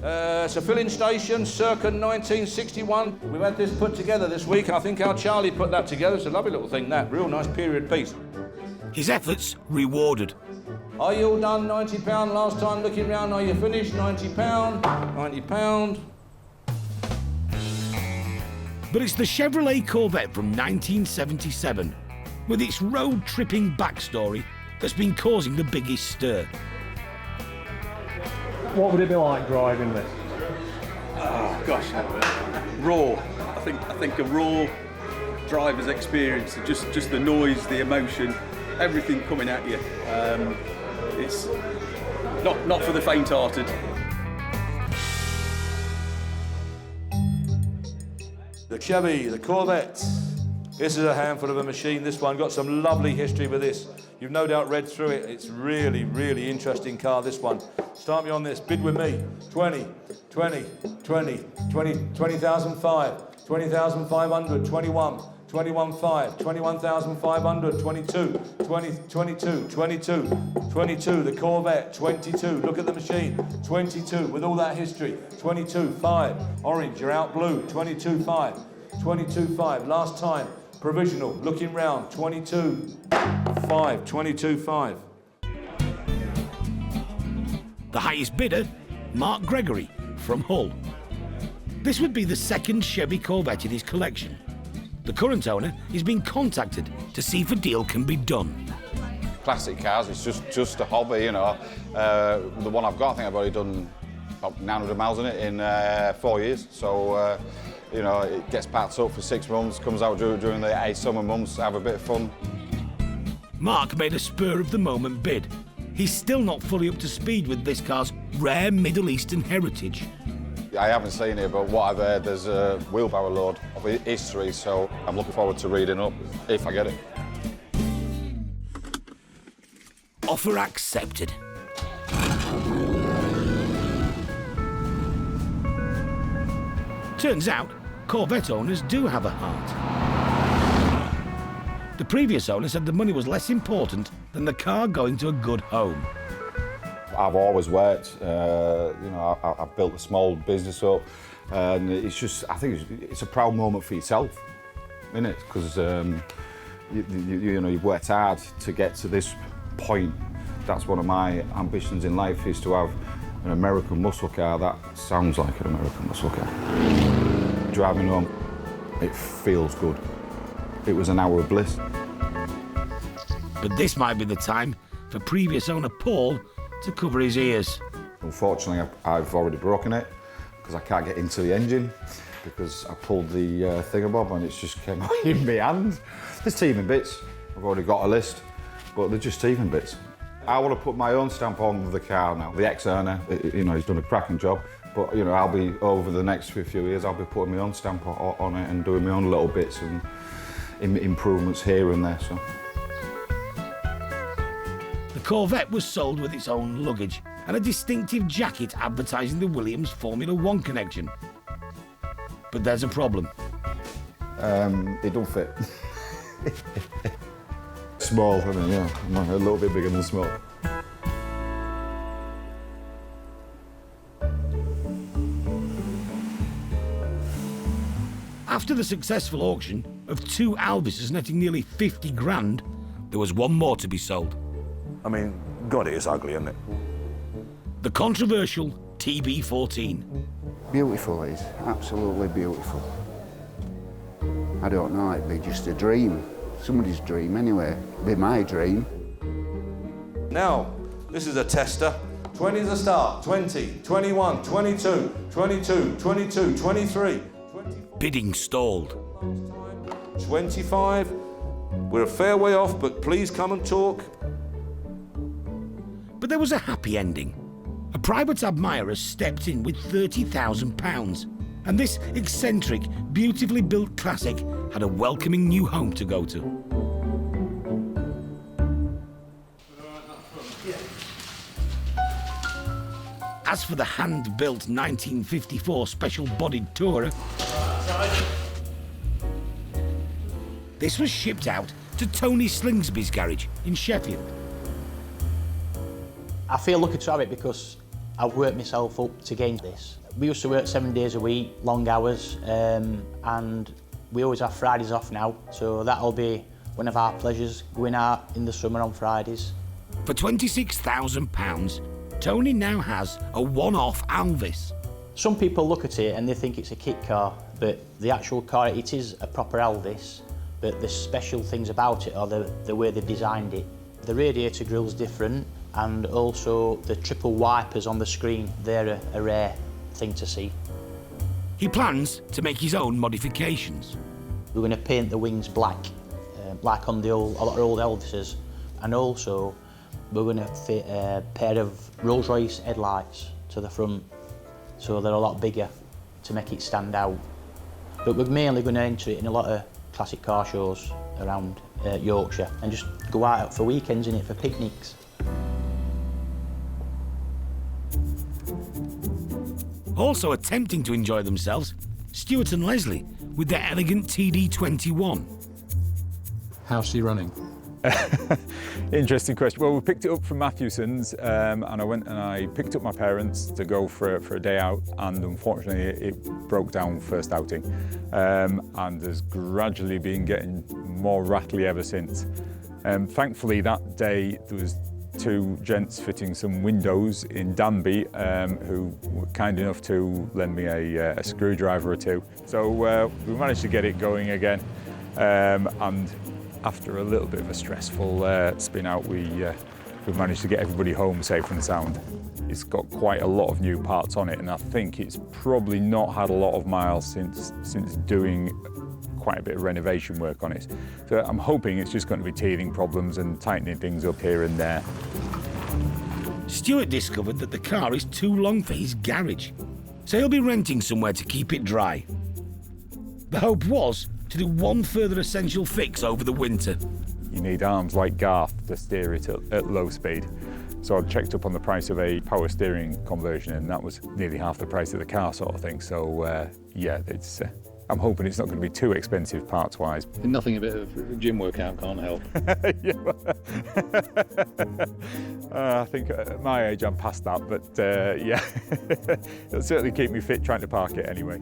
It's a filling station, circa 1961. We've had this put together this week. I think our Charlie put that together. It's a lovely little thing, that. Real nice period piece. His efforts rewarded. Are you all done? £90 last time looking round. Are you finished? £90. £90. But it's the Chevrolet Corvette from 1977, with its road-tripping backstory, that's been causing the biggest stir. What would it be like driving this? Oh gosh, raw. I think a raw driver's experience, just the noise, the emotion, everything coming at you. It's not for the faint-hearted. The Chevy, the Corvette. This is a handful of a machine. This one got some lovely history with this. You've no doubt read through it. It's really, really interesting car, this one. Start me on this. Bid with me. 20, 20, 20, 20, 20,005, 20,500, 21, 21,500, 21,500, 22, 20, 22, 22, 22, the Corvette, 22, look at the machine, 22, with all that history, 22,5, orange, you're out blue, 22,5, 22,5, last time, provisional, looking round, 22,5, 22,5. The highest bidder, Mark Gregory from Hull. This would be the second Chevy Corvette in his collection. The current owner is being contacted to see if a deal can be done. Classic cars, it's just a hobby, you know. The one I've got, I think I've already done about 900 miles in it in 4 years. So, you know, it gets packed up for 6 months, comes out during the 8 summer months, have a bit of fun. Mark made a spur-of-the-moment bid. He's still not fully up to speed with this car's rare Middle Eastern heritage. I haven't seen it, but what I've heard, there's a wheelbarrow load of history, so I'm looking forward to reading up, if I get it. Offer accepted. Turns out, Corvette owners do have a heart. The previous owner said the money was less important than the car going to a good home. I've always worked, you know, I've built a small business up, and it's just, I think it's a proud moment for yourself, isn't it? Because, you know, you've worked hard to get to this point. That's one of my ambitions in life, is to have an American muscle car that sounds like an American muscle car. Driving home, it feels good. It was an hour of bliss. But this might be the time for previous owner Paul to cover his ears. Unfortunately, I've already broken it because I can't get into the engine because I pulled the thingamabob and it's just came out in my hand. There's teething bits. I've already got a list, but they're just teething bits. I want to put my own stamp on the car now. The ex-owner, you know, he's done a cracking job, but you know, I'll be, over the next few years, I'll be putting my own stamp on it and doing my own little bits and improvements here and there. So. The Corvette was sold with its own luggage and a distinctive jacket advertising the Williams Formula One connection. But there's a problem. It don't fit. Small, I mean, yeah, a little bit bigger than small. After the successful auction of 2 Alvises netting nearly 50 grand, there was one more to be sold. I mean, God, it is ugly, isn't it? The controversial TB14. Beautiful, it is. Absolutely beautiful. I don't know, it'd be just a dream. Somebody's dream anyway. It'd be my dream. Now, this is a tester. 20 is a start. 20, 21, 22, 22, 22, 23. 24. Bidding stalled. 25. We're a fair way off, but please come and talk. But there was a happy ending. A private admirer stepped in with £30,000, and this eccentric, beautifully built classic had a welcoming new home to go to. As for the hand-built 1954 special-bodied Tourer, this was shipped out to Tony Slingsby's garage in Sheffield. I feel lucky to have it because I've worked myself up to gain this. We used to work 7 days a week, long hours, and we always have Fridays off now, so that'll be one of our pleasures, going out in the summer on Fridays. For £26,000, Tony now has a one-off Alvis. Some people look at it and they think it's a kit car, But the actual car, it is a proper Alvis, but the special things about it are the way they've designed it. The radiator grille's different, and also the triple wipers on the screen, they're a rare thing to see. He plans to make his own modifications. We're going to paint the wings black, like on a lot of old Elvises, and also we're going to fit a pair of Rolls-Royce headlights to the front, so they're a lot bigger to make it stand out. But we're mainly going to enter it in a lot of classic car shows around Yorkshire and just go out for weekends in it for picnics. Also attempting to enjoy themselves, Stuart and Leslie with their elegant TD21. How's she running? Interesting question. Well, we picked it up from Matthewson's and I went and I picked up my parents to go for a day out, and unfortunately it broke down first outing and has gradually been getting more rattly ever since. Thankfully that day there was two gents fitting some windows in Danby who were kind enough to lend me a screwdriver or two. So we managed to get it going again, and after a little bit of a stressful spin out, we managed to get everybody home safe and sound. It's got quite a lot of new parts on it, and I think it's probably not had a lot of miles since doing quite a bit of renovation work on it. So I'm hoping it's just going to be teething problems and tightening things up here and there. Stuart discovered that the car is too long for his garage, so he'll be renting somewhere to keep it dry. The hope was to do one further essential fix over the winter. You need arms like Garth to steer it at low speed. So I checked up on the price of a power steering conversion, and that was nearly half the price of the car, sort of thing. So yeah, I'm hoping it's not going to be too expensive parts-wise. Nothing a bit of gym workout can't help. I think at my age I'm past that, but yeah, it'll certainly keep me fit trying to park it anyway.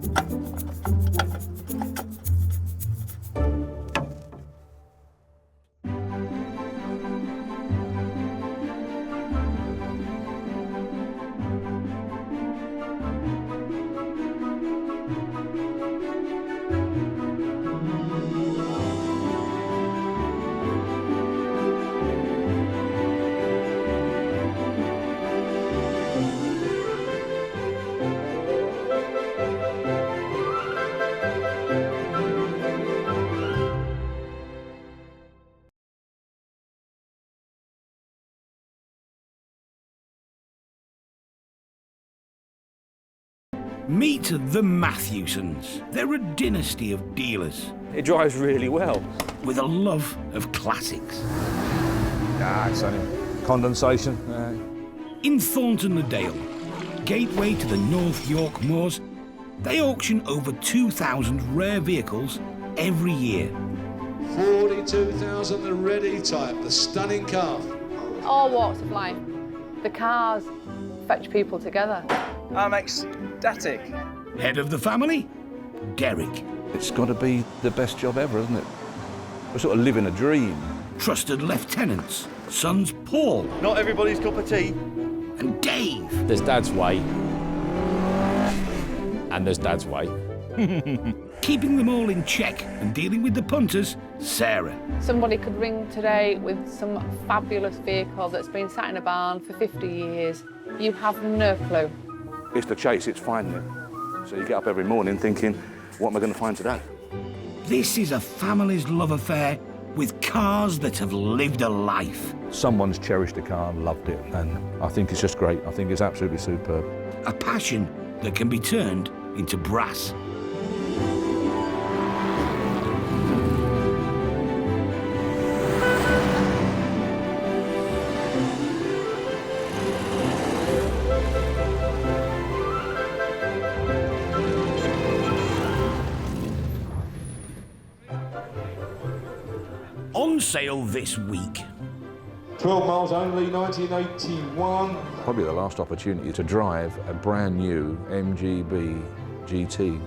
Meet the Matthewsons. They're a dynasty of dealers. It drives really well. With a love of classics. It's only condensation. In Thorntondale, gateway to the North York Moors, they auction over 2,000 rare vehicles every year. 42,000, the ready type, the stunning car. All walks of life. The cars fetch people together. I'm ecstatic. Head of the family, Derek. It's got to be the best job ever, isn't it? We're sort of living a dream. Trusted lieutenants, sons Paul. Not everybody's cup of tea. And Dave. There's Dad's way. And there's Dad's way. Keeping them all in check and dealing with the punters, Sarah. Somebody could ring today with some fabulous vehicle that's been sat in a barn for 50 years. You have no clue. It's the chase, it's finding it. So you get up every morning thinking, what am I going to find today? This is a family's love affair with cars that have lived a life. Someone's cherished a car and loved it, and I think it's just great. I think it's absolutely superb. A passion that can be turned into brass. On sale this week. 12 miles only, 1981. Probably the last opportunity to drive a brand new MGB GT.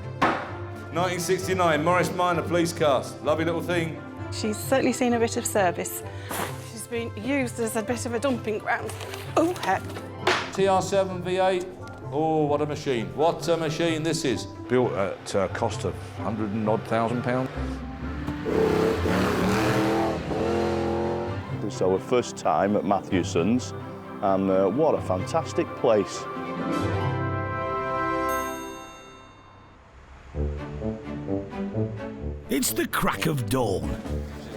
1969, Morris Minor police cars. Lovely little thing. She's certainly seen a bit of service. been used as a bit of a dumping ground. Oh, heck. TR7 V8, Oh, what a machine. What a machine this is. Built at a cost of £100,000. It's our first time at Matthewson's, and what a fantastic place. It's the crack of dawn.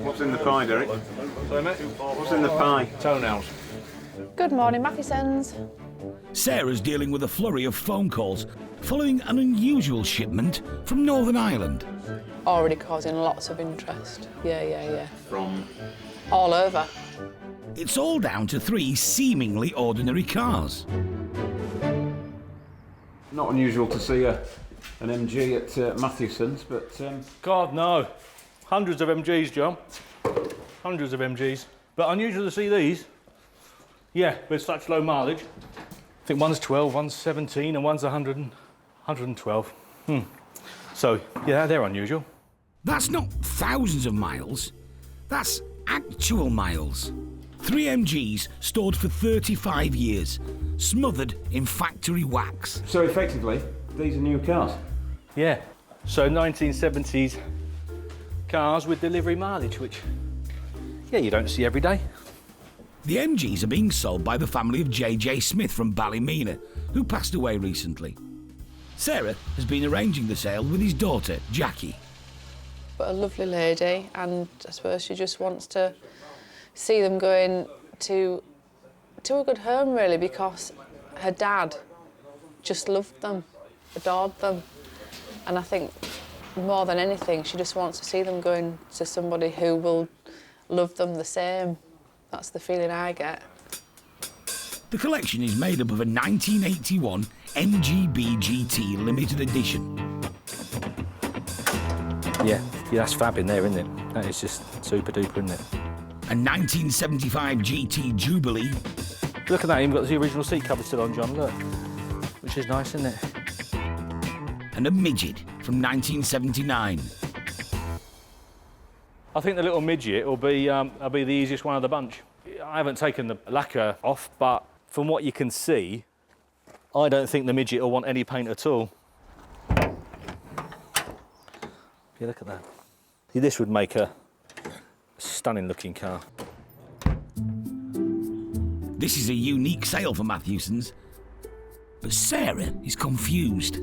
What's in the pie, Derek? Sorry, mate? What's in the pie? Toenails. Good morning, Matthewson's. Sarah's dealing with a flurry of phone calls following an unusual shipment from Northern Ireland. Already causing lots of interest. Yeah. From? All over. It's all down to 3 seemingly ordinary cars. Not unusual to see an MG at Matthewson's, but... God, no. Hundreds of MGs, John. Hundreds of MGs. But unusual to see these. Yeah, with such low mileage. I think one's 12, one's 17, and one's 112. So, yeah, they're unusual. That's not thousands of miles. That's actual miles. 3 MGs stored for 35 years, smothered in factory wax. So effectively, these are new cars? Yeah. So 1970s cars with delivery mileage, which, yeah, you don't see every day. The MGs are being sold by the family of J.J. Smith from Ballymena, who passed away recently. Sarah has been arranging the sale with his daughter, Jackie. But a lovely lady, and I suppose she just wants to see them going to a good home, really, because her dad just loved them, adored them. And I think more than anything, she just wants to see them going to somebody who will love them the same. That's the feeling I get. The collection is made up of a 1981 MGB GT limited edition. Yeah, that's fab in there, isn't it? That is just super duper, isn't it? A 1975 GT Jubilee. Look at that, even got the original seat cover still on, John, look. Which is nice, isn't it? And a midget from 1979. I think the little midget will be the easiest one of the bunch. I haven't taken the lacquer off, but from what you can see, I don't think the midget will want any paint at all. Yeah, look at that. This would make a stunning looking car. This is a unique sale for Matthewson's, but Sarah is confused.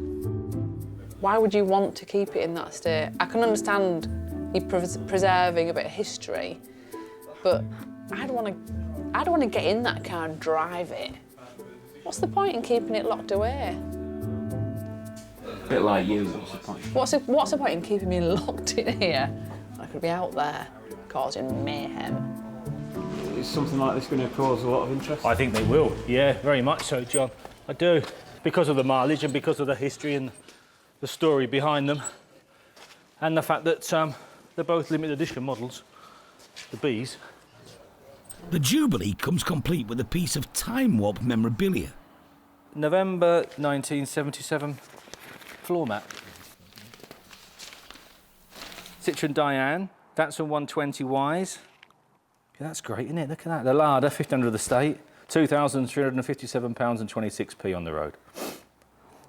Why would you want to keep it in that state? I can understand you preserving a bit of history, but I'd want to get in that car and drive it. What's the point in keeping it locked away? A bit like you, what's the point? What's the point in keeping me locked in here? I could be out there causing mayhem. Is something like this going to cause a lot of interest? I think they will, yeah, very much so, John. I do. Because of the mileage and because of the history and the story behind them, and the fact that they're both limited edition models, the Bs. The Jubilee comes complete with a piece of time warp memorabilia. November 1977 floor mat. Citroen Diane, Datsun 120Ys. Yeah, that's great, isn't it? Look at that. The Lada, 1500 estate, £2,357.26 on the road.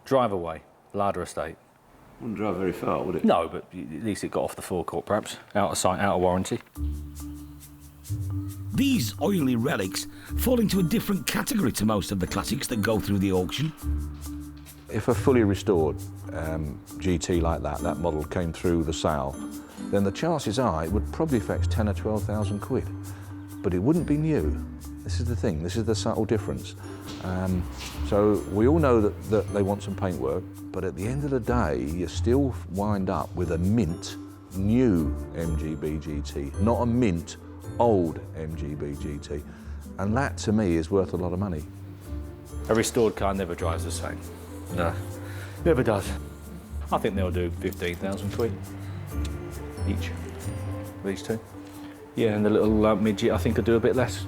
Drive away, Lada estate. Wouldn't drive very far, would it? No, but at least it got off the forecourt, perhaps. Out of sight, out of warranty. These oily relics fall into a different category to most of the classics that go through the auction. If a fully restored GT like that model came through the sale, then the chances are it would probably fetch 10 or 12,000 quid. But it wouldn't be new. This is the thing, this is the subtle difference. So we all know that they want some paintwork, but at the end of the day, you still wind up with a mint new MGB GT, not a mint old MGB GT. And that, to me, is worth a lot of money. A restored car never drives the same. No, never does. I think they'll do 15,000 quid each, these two. Yeah, and the little midget, I think, will do a bit less.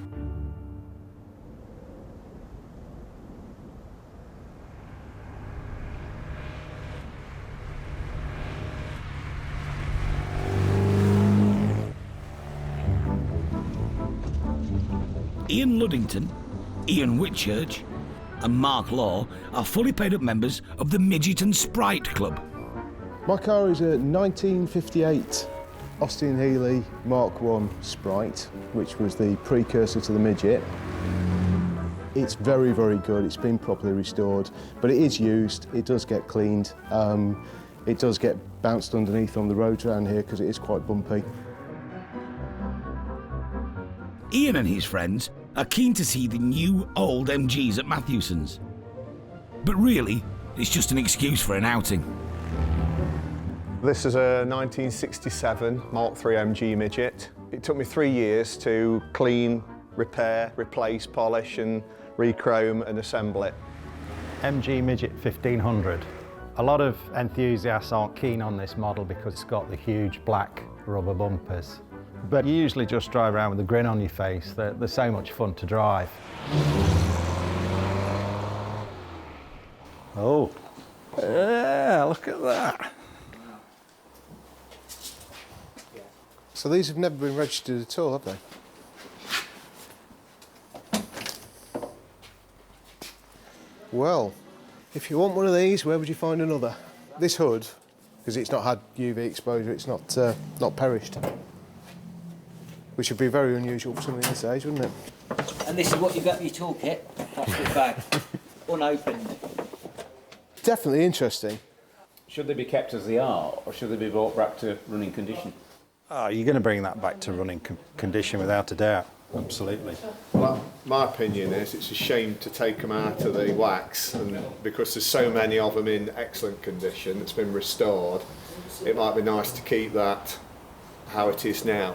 Ian Luddington, Ian Whitchurch, and Mark Law are fully paid up members of the Midget and Sprite Club. My car is a 1958 Austin Healey Mark I Sprite, which was the precursor to the Midget. It's very, very good. It's been properly restored, but it is used. It does get cleaned. It does get bounced underneath on the roads around here because it is quite bumpy. Ian and his friends are keen to see the new old MGs at Matthewson's. But really, it's just an excuse for an outing. This is a 1967 Mark III MG Midget. It took me 3 years to clean, repair, replace, polish and re-chrome and assemble it. MG Midget 1500. A lot of enthusiasts aren't keen on this model because it's got the huge black rubber bumpers. But you usually just drive around with a grin on your face. They're so much fun to drive. Oh, yeah, look at that. So these have never been registered at all, have they? Well, if you want one of these, where would you find another? This hood, because it's not had UV exposure, it's not perished. Which would be very unusual for something this age, wouldn't it? And this is what you got in your toolkit, plastic bag, unopened. Definitely interesting. Should they be kept as they are, or should they be brought back to running condition? Oh, you're going to bring that back to running condition without a doubt. Absolutely. Well, my opinion is it's a shame to take them out of the wax, and because there's so many of them in excellent condition that's been restored, it might be nice to keep that how it is now.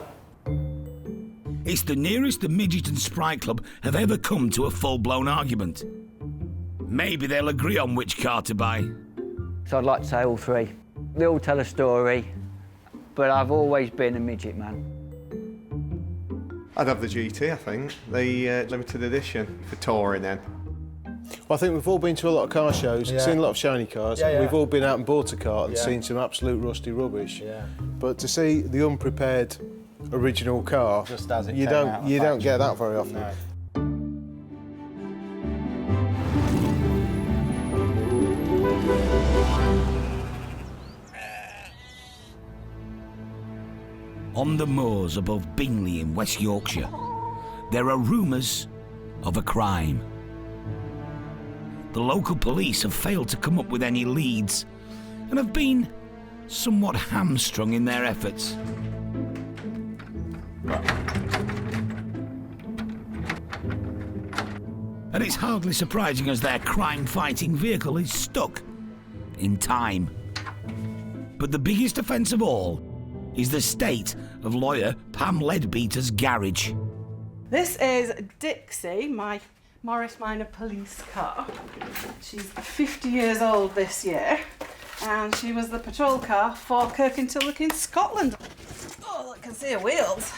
It's the nearest the Midget and Sprite Club have ever come to a full-blown argument. Maybe they'll agree on which car to buy. So I'd like to say all three. They all tell a story, but I've always been a midget man. I'd have the GT, I think, the limited edition for touring then. Well, I think we've all been to a lot of car shows, seen a lot of shiny cars. Yeah, yeah. We've all been out and bought a car and seen some absolute rusty rubbish. Yeah. But to see the unprepared original car, Just as it you came out of don't get factory. that very often. No. On the moors above Bingley in West Yorkshire, there are rumours of a crime. The local police have failed to come up with any leads and have been somewhat hamstrung in their efforts. And it's hardly surprising as their crime-fighting vehicle is stuck in time. But the biggest offence of all is the state of lawyer Pam Leadbeater's garage. This is Dixie, my Morris Minor police car. She's 50 years old this year, and she was the patrol car for Kirkintilloch in Scotland. Oh, I can see her wheels.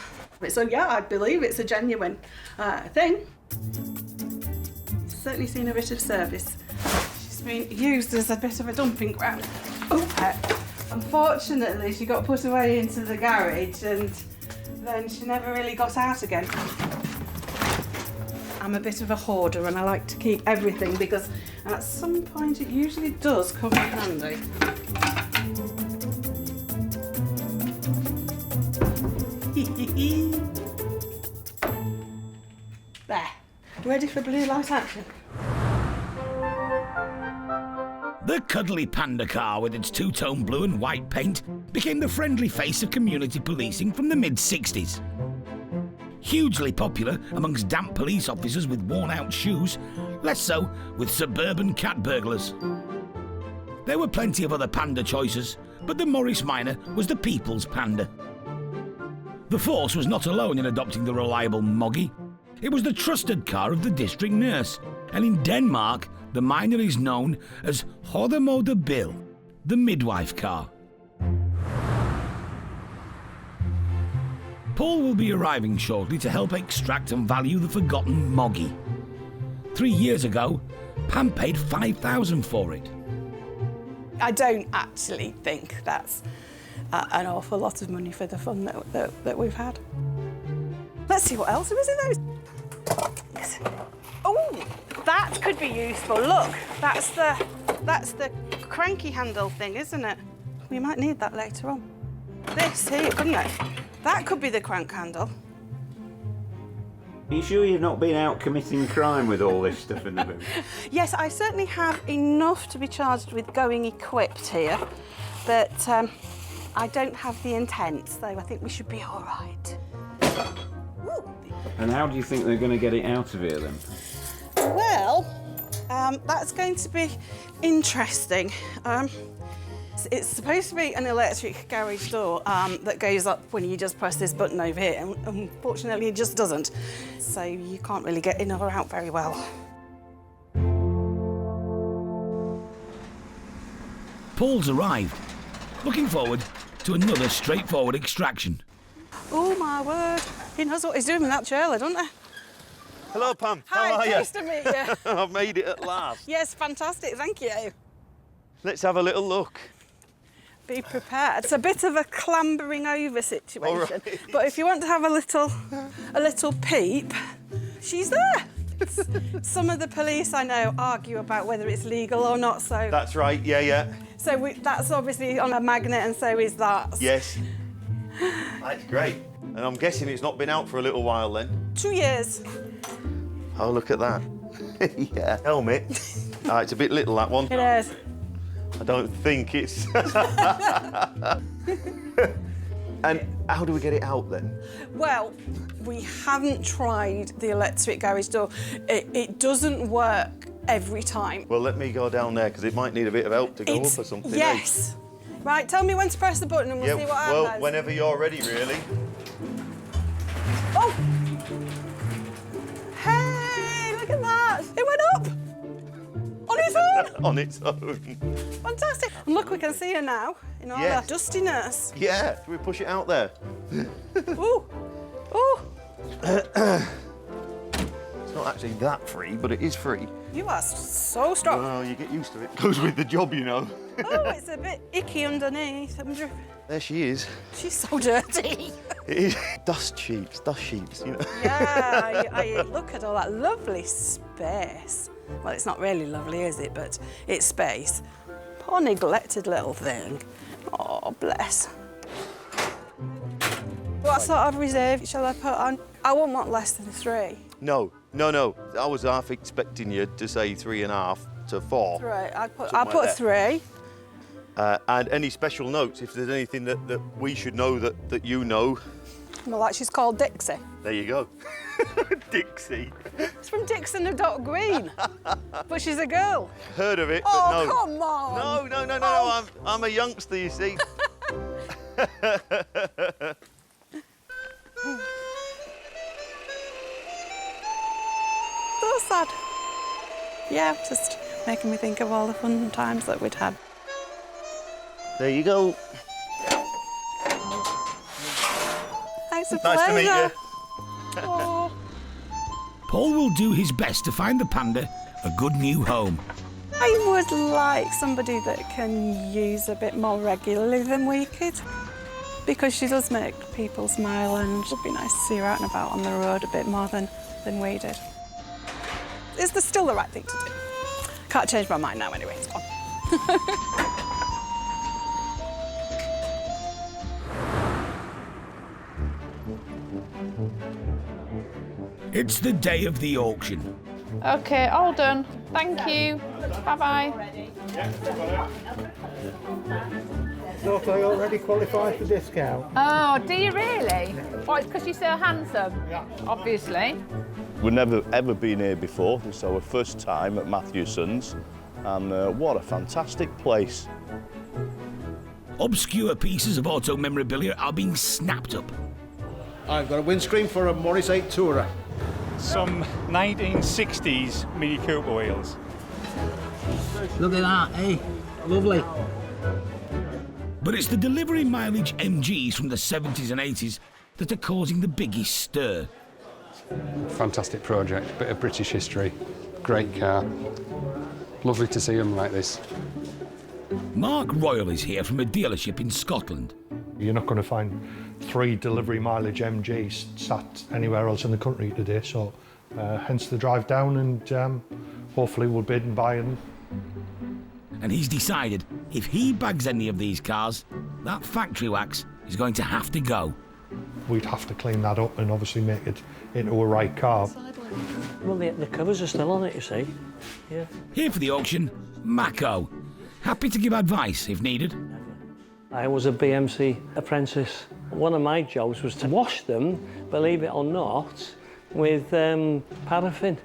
So yeah, I believe it's a genuine thing. Certainly seen a bit of service. She's been used as a bit of a dumping ground. Unfortunately, she got put away into the garage and then she never really got out again. I'm a bit of a hoarder and I like to keep everything because at some point it usually does come in handy. There, ready for blue light action. The cuddly panda car with its two-tone blue and white paint became the friendly face of community policing from the mid-60s. Hugely popular amongst damp police officers with worn-out shoes, less so with suburban cat burglars. There were plenty of other panda choices, but the Morris Minor was the people's panda. The force was not alone in adopting the reliable Moggy. It was the trusted car of the district nurse, and in Denmark, the Minor is known as Automotive, the midwife car. Paul will be arriving shortly to help extract and value the forgotten Moggy. 3 years ago, Pam paid $5,000 for it. I don't actually think that's an awful lot of money for the fun that we've had. Let's see what else there is in those. Yes. Oh, that could be useful. Look, that's the cranky handle thing, isn't it? We might need that later on. This here, couldn't it? That could be the crank handle. Are you sure you've not been out committing crime with all this stuff in the boot? Yes, I certainly have enough to be charged with going equipped here, but I don't have the intent, so I think we should be all right. And how do you think they're going to get it out of here then? Well, that's going to be interesting. It's supposed to be an electric garage door that goes up when you just press this button over here, and unfortunately it just doesn't. So you can't really get in or out very well. Paul's arrived, looking forward to another straightforward extraction. Oh my word, he knows what he's doing with that trailer, doesn't he? Hello, Pam. Hi, How are you? nice to meet you. I've made it at last. Yes, fantastic, thank you. Let's have a little look. Be prepared. It's a bit of a clambering over situation, right. but if you want to have a little peep, she's there. Some of the police I know argue about whether it's legal or not, so... That's right, yeah. So that's obviously on a magnet, and so is that. Yes. That's great. And I'm guessing it's not been out for a little while then? 2 years. Oh, look at that. Yeah. Helmet. It's a bit little, that one. It is. I don't think it's... And how do we get it out then? Well, we haven't tried the electric garage door. It doesn't work every time. Well, let me go down there, because it might need a bit of help to go up or something. Yes. Right, tell me when to press the button and we'll see what happens. Well, whenever you're ready, really. Oh! Hey, look at that! It went up! On its own! On its own. Fantastic. And look, we can see her now in all Yes. that dustiness. Yeah, do we push it out there? Ooh! Ooh! It's not actually that free, but it is free. You are so strong. Well, you get used to it. Goes with the job, you know. Oh, it's a bit icky underneath. There she is. She's so dirty. It is. Dust sheets, you know. Yeah, I look at all that lovely space. Well, it's not really lovely, is it? But it's space. Poor neglected little thing. Oh, bless. What sort of reserve shall I put on? I won't want less than 3. No. I was half expecting you to say 3.5 to 4. Right, I'll put 3. And any special notes, if there's anything that we should know that you know. Well, like she's called Dixie. There you go. Dixie. It's from Dixon and Dot Green. But she's a girl. Heard of it, but oh, no. Come on. No. Oh. I'm a youngster, you see. So sad. Yeah, just making me think of all the fun times that we'd had. There you go. Thanks a Nice to meet you. Oh. Paul will do his best to find the panda a good new home. I would like somebody that can use a bit more regularly than we could, because she does make people smile, and it would be nice to see her out and about on the road a bit more than we did. Is this still the right thing to do? Can't change my mind now anyway, it's gone. It's the day of the auction. Okay, all done. Thank you. Bye-bye. Thought I already qualified for discount. Oh, do you really? What, it's because you're so handsome? Yeah. Obviously. We've never ever been here before. It's our first time at Matthewson's, and what a fantastic place. Obscure pieces of auto memorabilia are being snapped up. I've got a windscreen for a Morris 8 Tourer. Some 1960s Mini Cooper wheels. Look at that, eh? Lovely. But it's the delivery mileage MGs from the 70s and 80s that are causing the biggest stir. Fantastic project, bit of British history, great car. Lovely to see them like this. Mark Royal is here from a dealership in Scotland. You're not going to find 3 delivery mileage MGs sat anywhere else in the country today, so hence the drive down, and hopefully we'll bid and buy them. And he's decided if he bags any of these cars, that factory wax is going to have to go. We'd have to clean that up and obviously make it into a right car. Well, the covers are still on it, you see. Yeah. Here for the auction, Mako. Happy to give advice if needed. I was a BMC apprentice. One of my jobs was to wash them, believe it or not, with paraffin.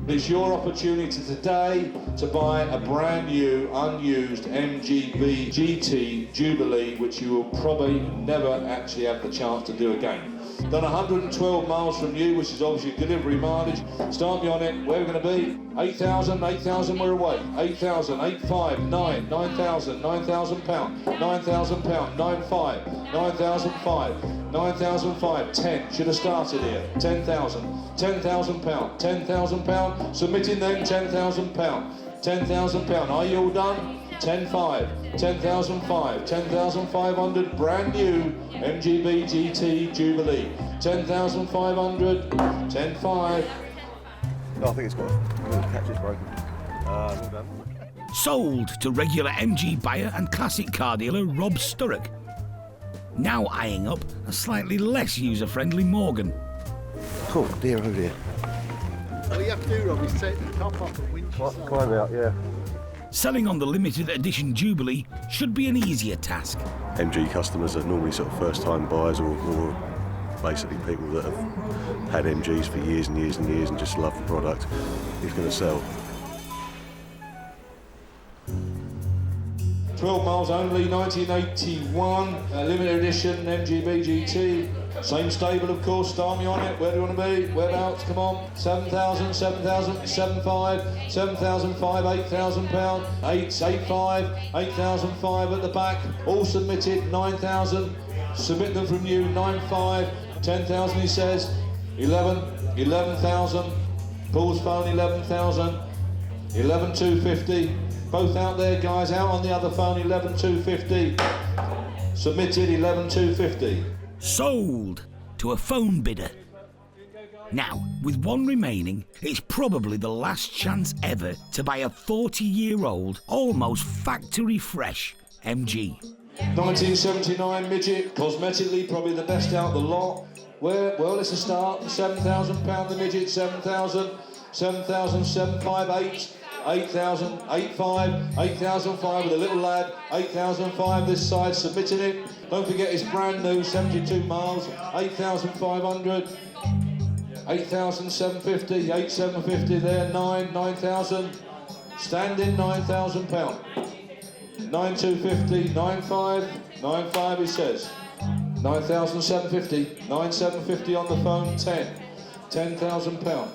It's your opportunity today to buy a brand new, unused MGB GT Jubilee, which you will probably never actually have the chance to do again. Done 112 miles from you, which is obviously delivery mileage. Start me on it. Where are we going to be? 8,000, 8,000, we're away. 8,000, 8,5, 9, 9,000, 9,000 pound, 9,000 pound, 9,5, 9,005, 9,005, 10. Should have started here. 10,000, 10,000 pound, 10,000 pound. Submitting then 10,000 pound, 10,000 pound. Are you all done? 10,5, 10,005, 10,500, brand new MGB GT Jubilee. 10,500, 10,5. I think it's got a catch, it's broken. Well done. Sold to regular MG buyer and classic car dealer Rob Sturrock. Now eyeing up a slightly less user-friendly Morgan. Oh dear, oh dear. All you have to do, Rob, is take the top off the windshield. Climb out, yeah. Selling on the limited edition Jubilee should be an easier task. MG customers are normally sort of first-time buyers or basically people that have had MGs for years and years and years and just love the product. He's going to sell. 12 miles only, 1981, limited edition MGB GT. Same stable, of course. Start me on it. Where do you want to be? Whereabouts? Come on. 7,000, 7,000, 7,500, 7,500, 8,000 pound, 8,500, 8,500 at the back. All submitted. 9,000. Submit them from you. 9,500, 10,000. He says. 11,000. Paul's phone. 11,000. 11,250. Both out there, guys. Out on the other phone. 11,250. Submitted. 11,250. Sold to a phone bidder. Now, with one remaining, it's probably the last chance ever to buy a 40-year-old, almost factory fresh MG. 1979 midget, cosmetically probably the best out of the lot. Well, it's a start. £7,000 the midget, 7,000, 7,000, 758. 8,000, 8,500, 8,500 with a little lad, 8,500 this side, submitting it. Don't forget it's brand new, 72 miles, 8,500, 8,750, 8,750 there, 9,000, standing £9,000. 9,250, 9,500, 9,500 he says. 9,750, 9,750 on the phone, 10,000 pound.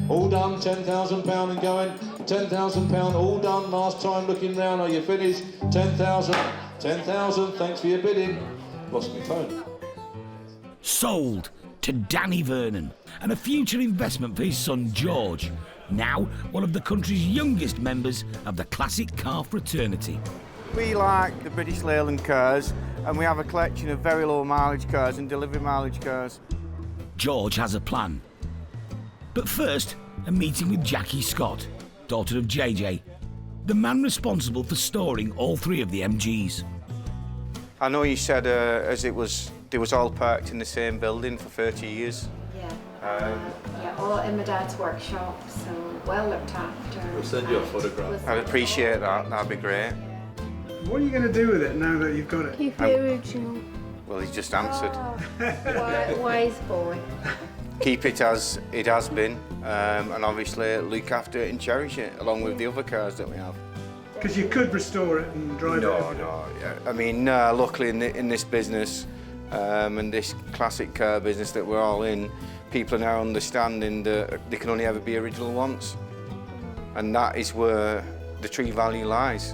All done, £10,000 and going, £10,000 all done, last time looking round, are you finished? 10,000, 10,000, thanks for your bidding. Lost my phone. Sold to Danny Vernon and a future investment for his son George, now one of the country's youngest members of the classic car fraternity. We like the British Leyland cars, and we have a collection of very low mileage cars and delivery mileage cars. George has a plan. But first, a meeting with Jackie Scott, daughter of JJ, the man responsible for storing all three of the MGs. I know you said they was all parked in the same building for 30 years. Yeah. Yeah, all in my dad's workshop, so well looked after. We'll send you a photograph. I'd appreciate that, that'd be great. What are you going to do with it now that you've got it? Keep it original. Well, he's just answered. Oh, wise boy. Keep it as it has been, and obviously look after it and cherish it, along with the other cars that we have. Because you could restore it and drive it. No. Yeah. I mean, luckily in this business and this classic car business that we're all in, people are now understanding that they can only ever be original once, and that is where the true value lies.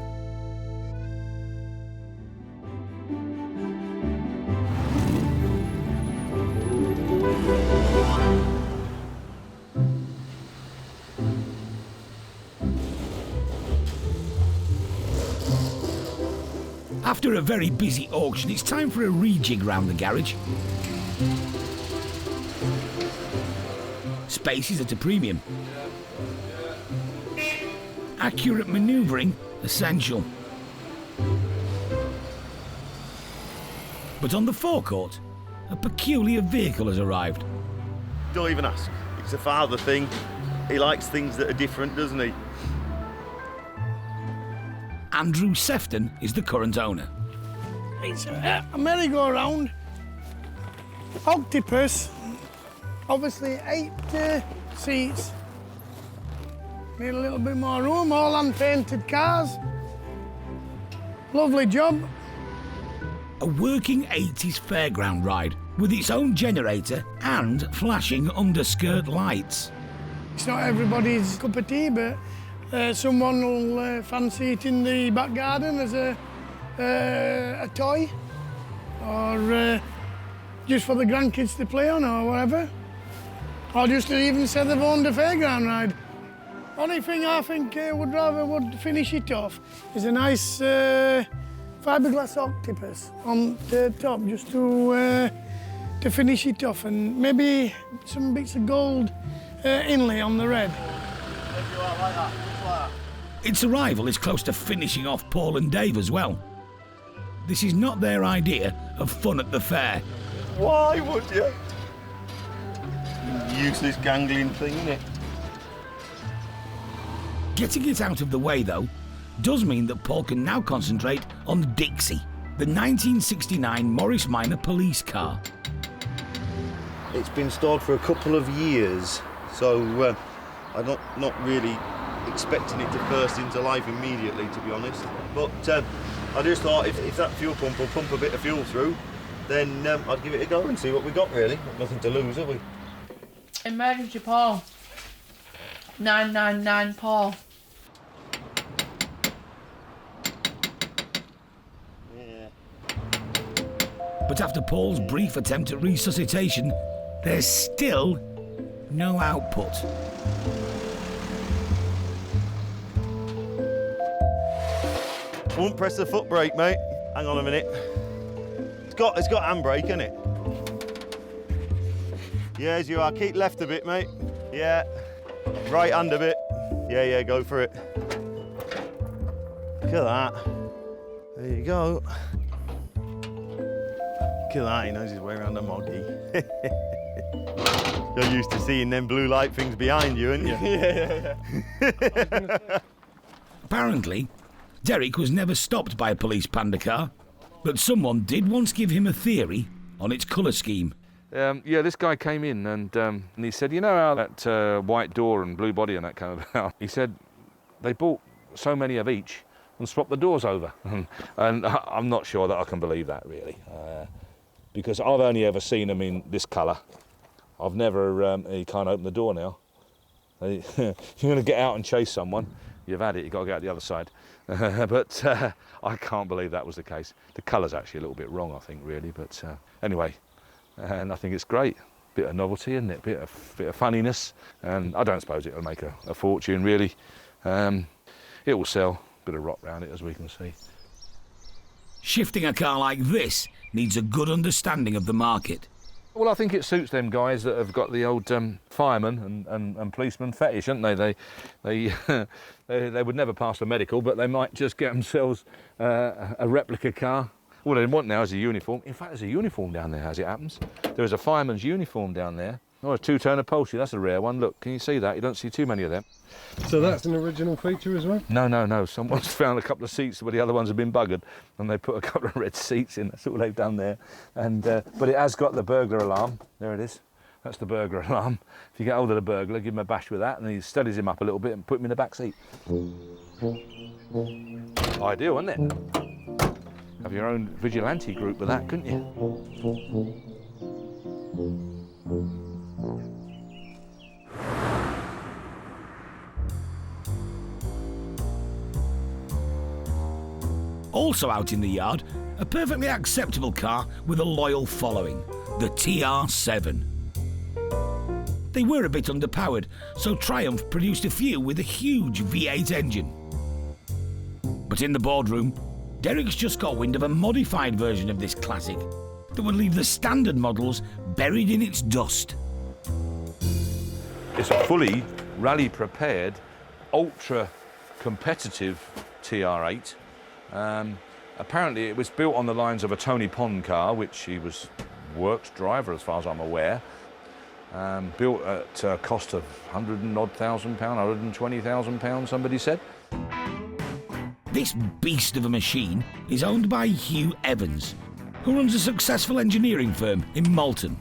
After a very busy auction, it's time for a rejig round the garage. space is at a premium. Accurate manoeuvring, essential. But on the forecourt, a peculiar vehicle has arrived. Don't even ask. It's a father thing. He likes things that are different, doesn't he? Andrew Sefton is the current owner. It's a merry-go-round, octopus, obviously 8 seats. Need a little bit more room, all hand-painted cars. Lovely job. A working 80s fairground ride with its own generator and flashing underskirt lights. It's not everybody's cup of tea, but someone will fancy it in the back garden as a toy, or just for the grandkids to play on, or whatever. Or just to even say they've owned a fairground ride. Only thing I think would finish it off is a nice fiberglass octopus on the top, just to finish it off, and maybe some bits of gold inlay on the red. Its arrival is close to finishing off Paul and Dave as well. This is not their idea of fun at the fair. Why would you? Useless gangling thing, isn't it? Getting it out of the way, though, does mean that Paul can now concentrate on Dixie, the 1969 Morris Minor police car. It's been stored for a couple of years, so I'm not really expecting it to burst into life immediately, to be honest. But I just thought if that fuel pump will pump a bit of fuel through, then I'd give it a go and see what we got, really. Nothing to lose, have we? Emergency Paul. 999 Paul. But after Paul's brief attempt at resuscitation, there's still no output. Won't press the foot brake, mate. Hang on a minute. It's got handbrake, hasn't it? Yeah, as you are. Keep left a bit, mate. Yeah. Right hand a bit. Yeah, go for it. Look at that. There you go. Look at that, he knows his way around the moggy. You're used to seeing them blue light things behind you, aren't you? Yeah. Apparently, Derek was never stopped by a police panda car, but someone did once give him a theory on its colour scheme. Yeah, this guy came in and he said, you know how that white door and blue body and that kind of... He said they bought so many of each and swapped the doors over. And I'm not sure that I can believe that, really. Because I've only ever seen them in this colour. I've never... you can't open the door now. You're going to get out and chase someone. You've had it, you've got to go out the other side. But I can't believe that was the case. The colour's actually a little bit wrong, I think, really. But anyway, and I think it's great. Bit of novelty, isn't it? Bit of funniness. And I don't suppose it'll make a fortune, really. It will sell. Bit of rot round it, as we can see. Shifting a car like this needs a good understanding of the market. Well, I think it suits them guys that have got the old fireman and policeman fetish, haven't they? They would never pass the medical, but they might just get themselves a replica car. All they want now is a uniform. In fact, there's a uniform down there, as it happens. There is a fireman's uniform down there. Oh, a two-tone upholstery, that's a rare one. Look, can you see that? You don't see too many of them. So that's an original feature as well? No. Someone's found a couple of seats where the other ones have been buggered, and they put a couple of red seats in. That's all they've done there. And but it has got the burglar alarm. There it is. That's the burglar alarm. If you get hold of the burglar, give him a bash with that, and he steadies him up a little bit and put him in the back seat. Ideal, isn't it? Have your own vigilante group with that, couldn't you? Also out in the yard, a perfectly acceptable car with a loyal following, the TR7. They were a bit underpowered, so Triumph produced a few with a huge V8 engine. But in the boardroom, Derek's just got wind of a modified version of this classic that would leave the standard models buried in its dust. It's a fully rally-prepared, ultra-competitive TR8. Apparently, it was built on the lines of a Tony Pond car, which he was works driver, as far as I'm aware. Built at a cost of £100,000, £120,000, somebody said. This beast of a machine is owned by Hugh Evans, who runs a successful engineering firm in Malton.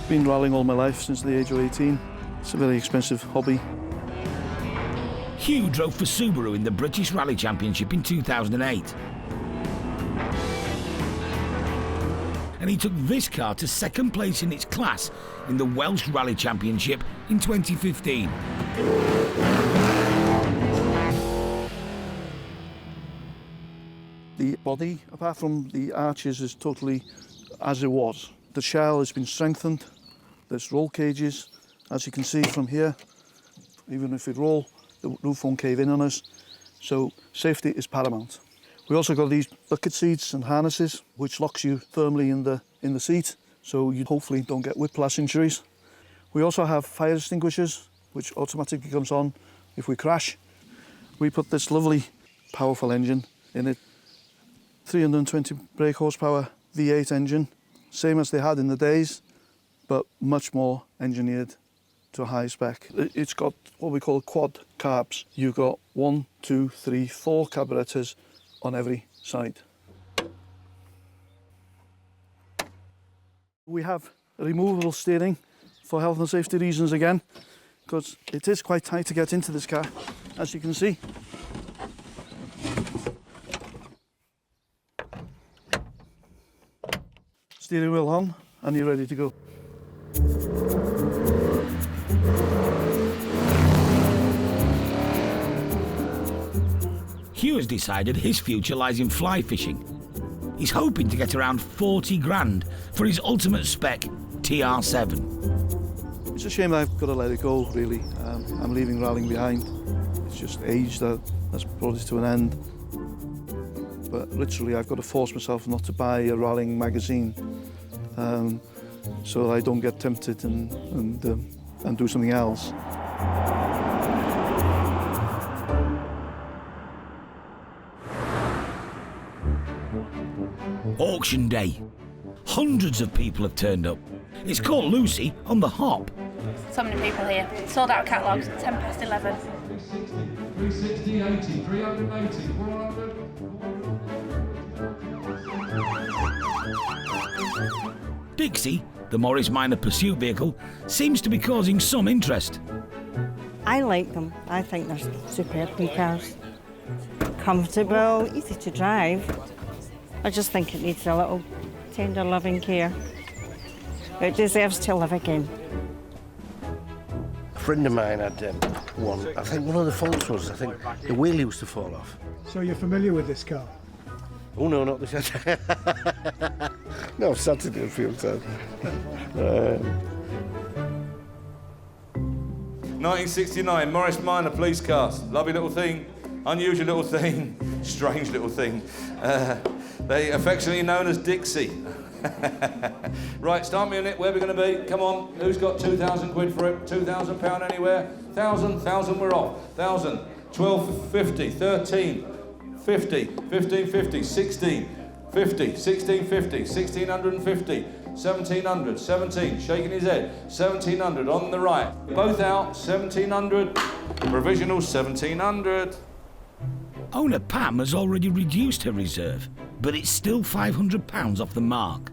Been rallying all my life since the age of 18. It's a very expensive hobby. Hugh drove for Subaru in the British Rally Championship in 2008. And he took this car to second place in its class in the Welsh Rally Championship in 2015. The body, apart from the arches, is totally as it was. The shell has been strengthened. There's roll cages, as you can see from here. Even if we roll, the roof won't cave in on us. So safety is paramount. We also got these bucket seats and harnesses, which locks you firmly in the seat, so you hopefully don't get whiplash injuries. We also have fire extinguishers, which automatically comes on if we crash. We put this lovely, powerful engine in it. 320 brake horsepower V8 engine, same as they had in the days, but much more engineered to a high spec. It's got what we call quad carbs. You've got 1, 2, 3, 4 carburetors on every side. We have a removable steering for health and safety reasons again, because it is quite tight to get into this car, as you can see. Steering wheel on, and you're ready to go. Hugh has decided his future lies in fly fishing. He's hoping to get around 40 grand for his ultimate spec TR7. It's a shame that I've got to let it go, really. I'm leaving rallying behind. It's just age that's brought it to an end. But literally, I've got to force myself not to buy a rallying magazine so that I don't get tempted and do something else. Auction day. Hundreds of people have turned up. It's called Lucy on the hop. So many people here. Sold out catalogues at 10 past 11. 360, 80, 380, 400. Dixie, the Morris Minor pursuit vehicle, seems to be causing some interest. I like them. I think they're superb cars. Comfortable, easy to drive. I just think it needs a little tender loving care. It deserves to live again. A friend of mine had one. I think one of the faults was, I think the wheel used to fall off. So you're familiar with this car? Oh no, not this. No, I've sat in it a few times. 1969, Morris Minor police cars. Lovely little thing, unusual little thing, strange little thing. They affectionately known as Dixie. Right, start me on it. Where are we going to be? Come on, who's got 2,000 quid for it? £2,000 anywhere? 1,000, we're off. 1,000, 12.50, 13, 50, 15.50, 16, 50, 16.50, 1,650, 1,700, 17, shaking his head, 1,700 on the right. Both out, 1,700, provisional 1,700. Owner Pam has already reduced her reserve, but it's still £500 off the mark.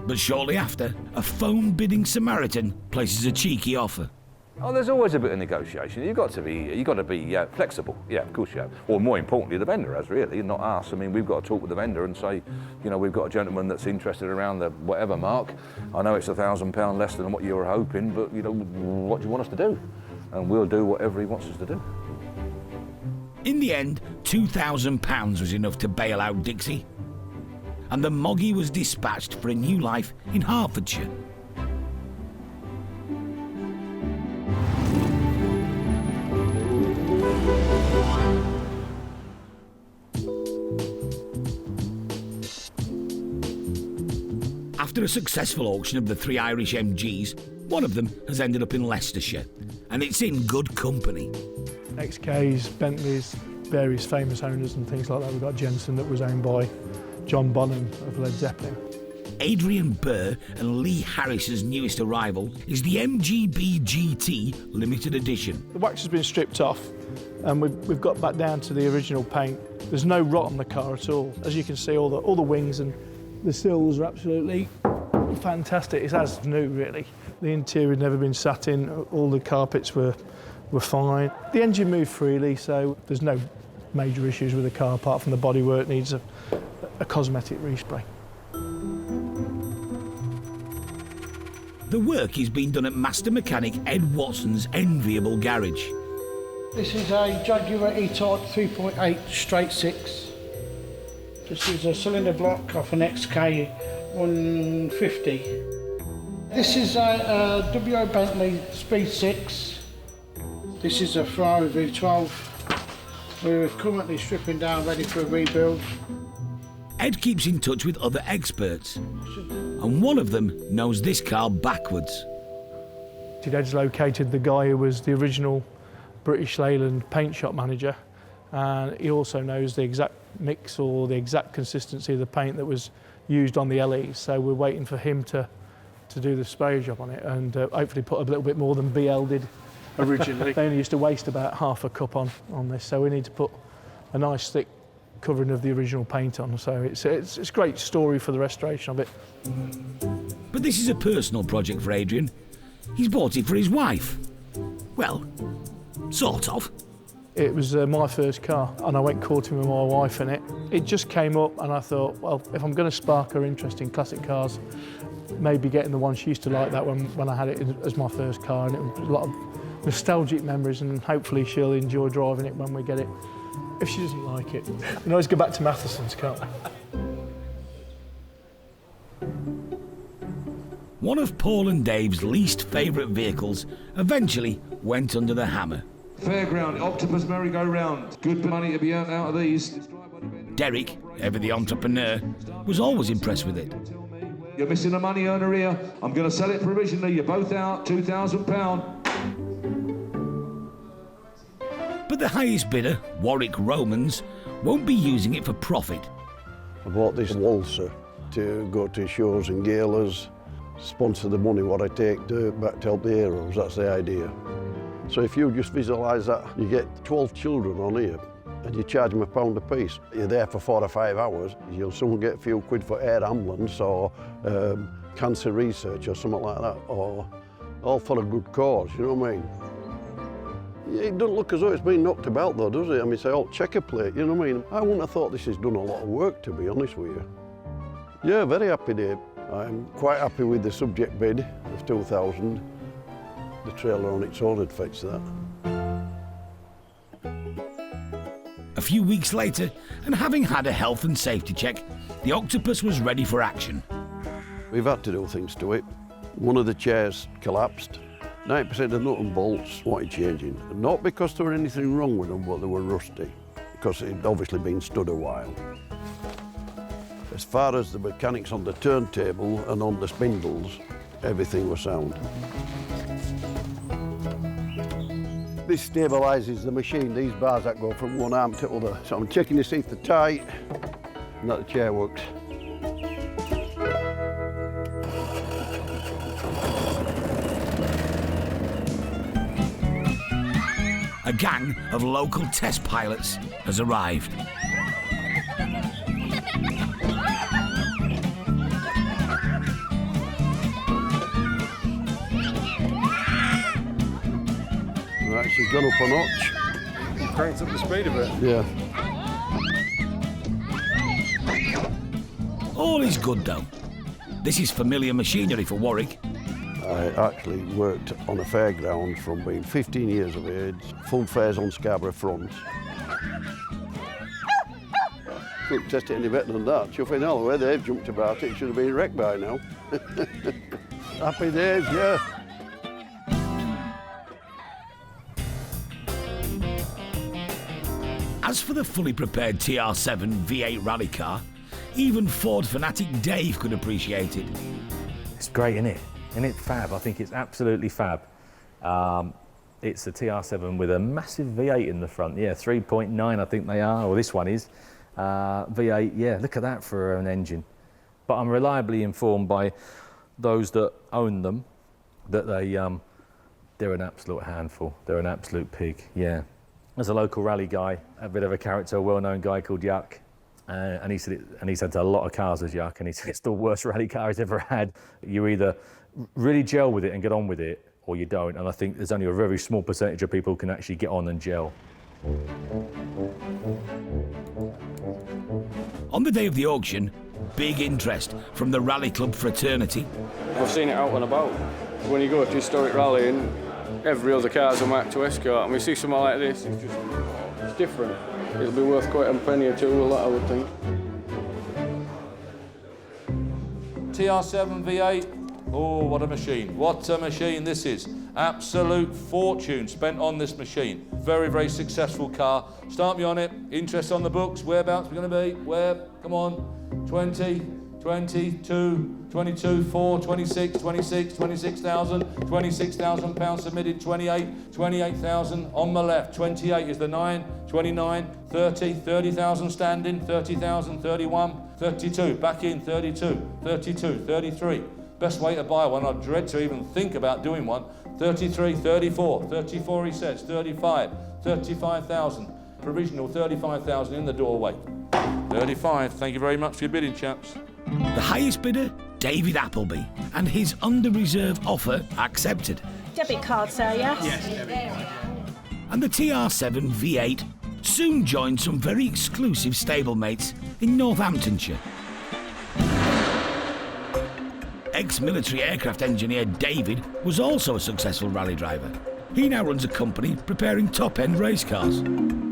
But shortly after, a phone bidding Samaritan places a cheeky offer. Oh, there's always a bit of negotiation. You've got to be flexible. Yeah, of course you have. Or more importantly, the vendor has, really, not us. I mean, we've got to talk with the vendor and say, you know, we've got a gentleman that's interested around the whatever mark. I know it's £1,000 less than what you were hoping, but, you know, what do you want us to do? And we'll do whatever he wants us to do. In the end, £2,000 was enough to bail out Dixie. And the Moggy was dispatched for a new life in Hertfordshire. After a successful auction of the 3 Irish MGs, one of them has ended up in Leicestershire, and it's in good company. XKs, Bentleys, various famous owners and things like that. We've got Jensen that was owned by John Bonham of Led Zeppelin. Adrian Burr and Lee Harris's newest arrival is the MGB GT Limited Edition. The wax has been stripped off and we've got back down to the original paint. There's no rot on the car at all. As you can see, all the wings and the sills are absolutely fantastic. It's as new, really. The interior had never been sat in. All the carpets were fine. The engine moved freely, so there's no major issues with the car apart from the bodywork needs a cosmetic respray. The work is being done at master mechanic Ed Watson's enviable garage. This is a Jaguar E-Type 3.8 straight 6. This is a cylinder block off an XK 150. This is a WO Bentley Speed 6. This is a Ferrari V12. We're currently stripping down, ready for a rebuild. Ed keeps in touch with other experts, and one of them knows this car backwards. Ed's located the guy who was the original British Leyland paint shop manager, and he also knows the exact mix or the exact consistency of the paint that was used on the LEs, so we're waiting for him to do the spray job on it and hopefully put a little bit more than BL did originally. They only used to waste about half a cup on this, so we need to put a nice thick covering of the original paint on, so it's a great story for the restoration of it. But this is a personal project for Adrian. He's bought it for his wife. Well, sort of. It was my first car, and I went courting with my wife in it. It just came up, and I thought, well, if I'm going to spark her interest in classic cars, maybe getting the one she used to like that when I had it as my first car, and it was a lot of nostalgic memories, and hopefully she'll enjoy driving it when we get it. If she doesn't like it, we can always go back to Matheson's, can't we? One of Paul and Dave's least favourite vehicles eventually went under the hammer. Fairground, Octopus merry-go-round. Good money to be earned out of these. Derek, ever the entrepreneur, was always impressed with it. You're missing a money earner here. I'm going to sell it provisionally. You're both out, £2,000. But the highest bidder, Warwick Romans, won't be using it for profit. I bought this waltzer to go to shows and galas, sponsor the money what I take back to help the heroes. That's the idea. So if you just visualise that, you get 12 children on here and you charge them £1 a piece. You're there for 4 or 5 hours. You'll soon get a few quid for air ambulance or cancer research or something like that, or all for a good cause, you know what I mean? It doesn't look as though it's been knocked about though, does it? I mean, it's an old checker plate, you know what I mean? I wouldn't have thought this has done a lot of work, to be honest with you. Yeah, very happy, Dave. I'm quite happy with the subject bid of 2,000. The trailer on its own had fetched that. A few weeks later, and having had a health and safety check, the Octopus was ready for action. We've had to do things to it. One of the chairs collapsed. 90% of the nut and bolts wanted changing. Not because there were anything wrong with them, but they were rusty, because it had obviously been stood a while. As far as the mechanics on the turntable and on the spindles, everything was sound. This stabilises the machine, these bars that go from one arm to the other. So I'm checking to see if they're tight and that the chair works. A gang of local test pilots has arrived. Right, she's gone up a notch. Cranked up the speed a bit. Yeah. All is good though. This is familiar machinery for Warwick. I actually worked on a fairground from being 15 years of age, full fairs on Scarborough front. Couldn't test it any better than that. Chuffing hell, the way they've jumped about it should have been wrecked by now. Happy days, yeah. As for the fully prepared TR7 V8 rally car, Even Ford fanatic Dave could appreciate it. It's great, isn't it? Isn't it fab? I think it's absolutely fab. It's a TR7 with a massive V8 in the front. Yeah, 3.9 I think they are, or this one is. V8, yeah, look at that for an engine. But I'm reliably informed by those that own them that they're an absolute handful. They're an absolute pig, yeah. There's a local rally guy, a bit of a character, a well-known guy called Yuck. And he said and he's had a lot of cars as Yuck, and he said it's the worst rally car he's ever had. You either really gel with it and get on with it, or you don't. And I think there's only a very small percentage of people who can actually get on and gel. On the day of the auction, big interest from the Rally Club fraternity. I've seen it out and about. When you go to historic rallying, every other car's a Mark II Escort, and we see something like this, it's different. It'll be worth quite a penny or two, that I would think. TR7 V8, oh, what a machine. What a machine this is. Absolute fortune spent on this machine. Very, very successful car. Start me on it. Interest on the books. Whereabouts we're going to be? Where? Come on. 20, 22, 22, 4, 26, 26, 26,000. £26,000 submitted. 28, 28,000 on my left. 28 is the 9, 29, 30, 30,000 standing, 30,000, 31, 32, back in, 32, 32, 33. Best way to buy one, I dread to even think about doing one. 33, 34, 34 he says, 35, 35,000. Provisional 35,000 in the doorway. 35, thank you very much for your bidding, chaps. The highest bidder, David Appleby, and his under-reserve offer accepted. Debit card, sir, yes? Yes, debit card. And the TR7 V8 soon joined some very exclusive stablemates in Northamptonshire. Ex-military aircraft engineer David was also a successful rally driver. He now runs a company preparing top-end race cars.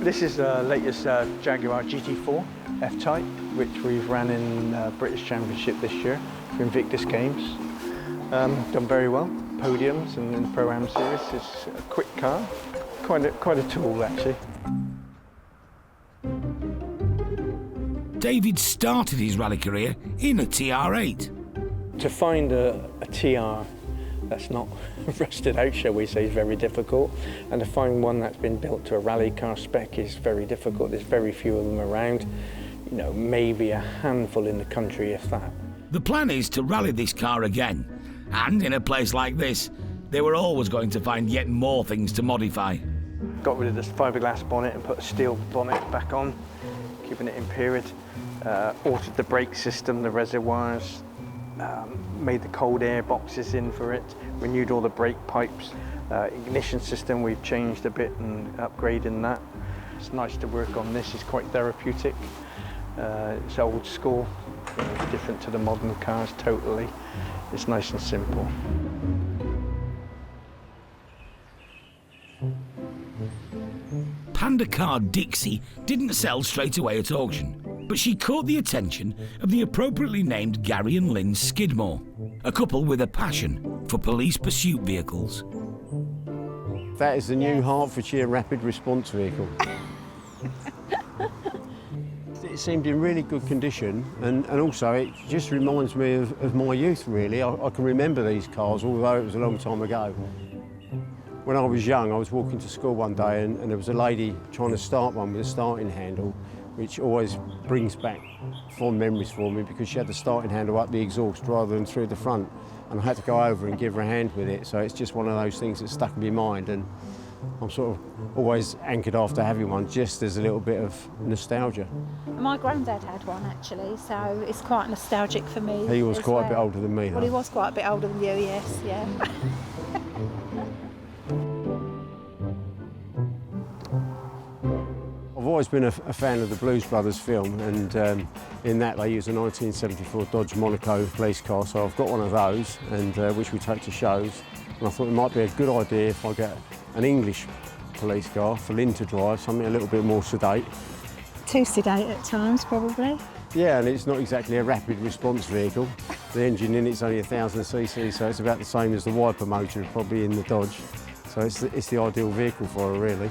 This is the latest Jaguar GT4 F-Type, which we've ran in British Championship this year for Invictus Games. Done very well, podiums and in the Pro-Am series. It's a quick car, quite a tool actually. David started his rally career in a TR8. To find a TR that's not rusted out, shall we say, is very difficult. And to find one that's been built to a rally car spec is very difficult. There's very few of them around. You know, maybe a handful in the country, if that. The plan is to rally this car again. And in a place like this, they were always going to find yet more things to modify. Got rid of this fiberglass bonnet and put a steel bonnet back on, keeping it in period. Altered the brake system, the reservoirs, made the cold air boxes in for it, renewed all the brake pipes. Ignition system we've changed a bit and upgrading that. It's nice to work on this, it's quite therapeutic. It's old school, different to the modern cars totally. It's nice and simple. Panda car Dixie didn't sell straight away at auction, but she caught the attention of the appropriately named Gary and Lynn Skidmore, a couple with a passion for police pursuit vehicles. That is the new Hertfordshire Rapid Response Vehicle. It seemed in really good condition, and also it just reminds me of my youth, really. I can remember these cars, although it was a long time ago. When I was young, I was walking to school one day and there was a lady trying to start one with a starting handle, which always brings back fond memories for me because she had the starting handle up the exhaust rather than through the front, and I had to go over and give her a hand with it, so it's just one of those things that stuck in my mind, and I'm sort of always anchored after having one, just as a little bit of nostalgia. My granddad had one actually, so it's quite nostalgic for me. He was quite a bit older than me, though. Well, he was quite a bit older than you, yes, yeah. I've always been a fan of the Blues Brothers film, and in that they use a 1974 Dodge Monaco police car, so I've got one of those, and which we take to shows. And I thought it might be a good idea if I get an English police car for Lynn to drive, something a little bit more sedate. Too sedate at times, probably. Yeah, and it's not exactly a rapid response vehicle. The engine in it's only 1,000cc, so it's about the same as the wiper motor probably in the Dodge. So it's the ideal vehicle for her, really.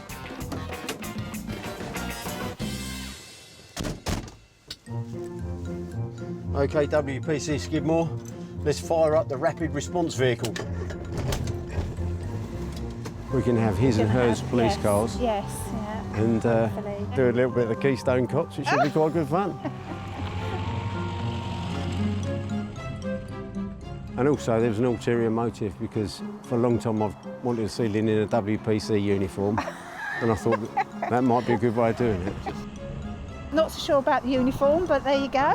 OK, WPC Skidmore, let's fire up the rapid response vehicle. We can have his and hers police cars. Yes, yeah. And do a little bit of the Keystone Cops. It should be quite good fun. And also there was an ulterior motive because for a long time I've wanted to see Lynn in a WPC uniform and I thought that might be a good way of doing it. Not so sure about the uniform, but there you go.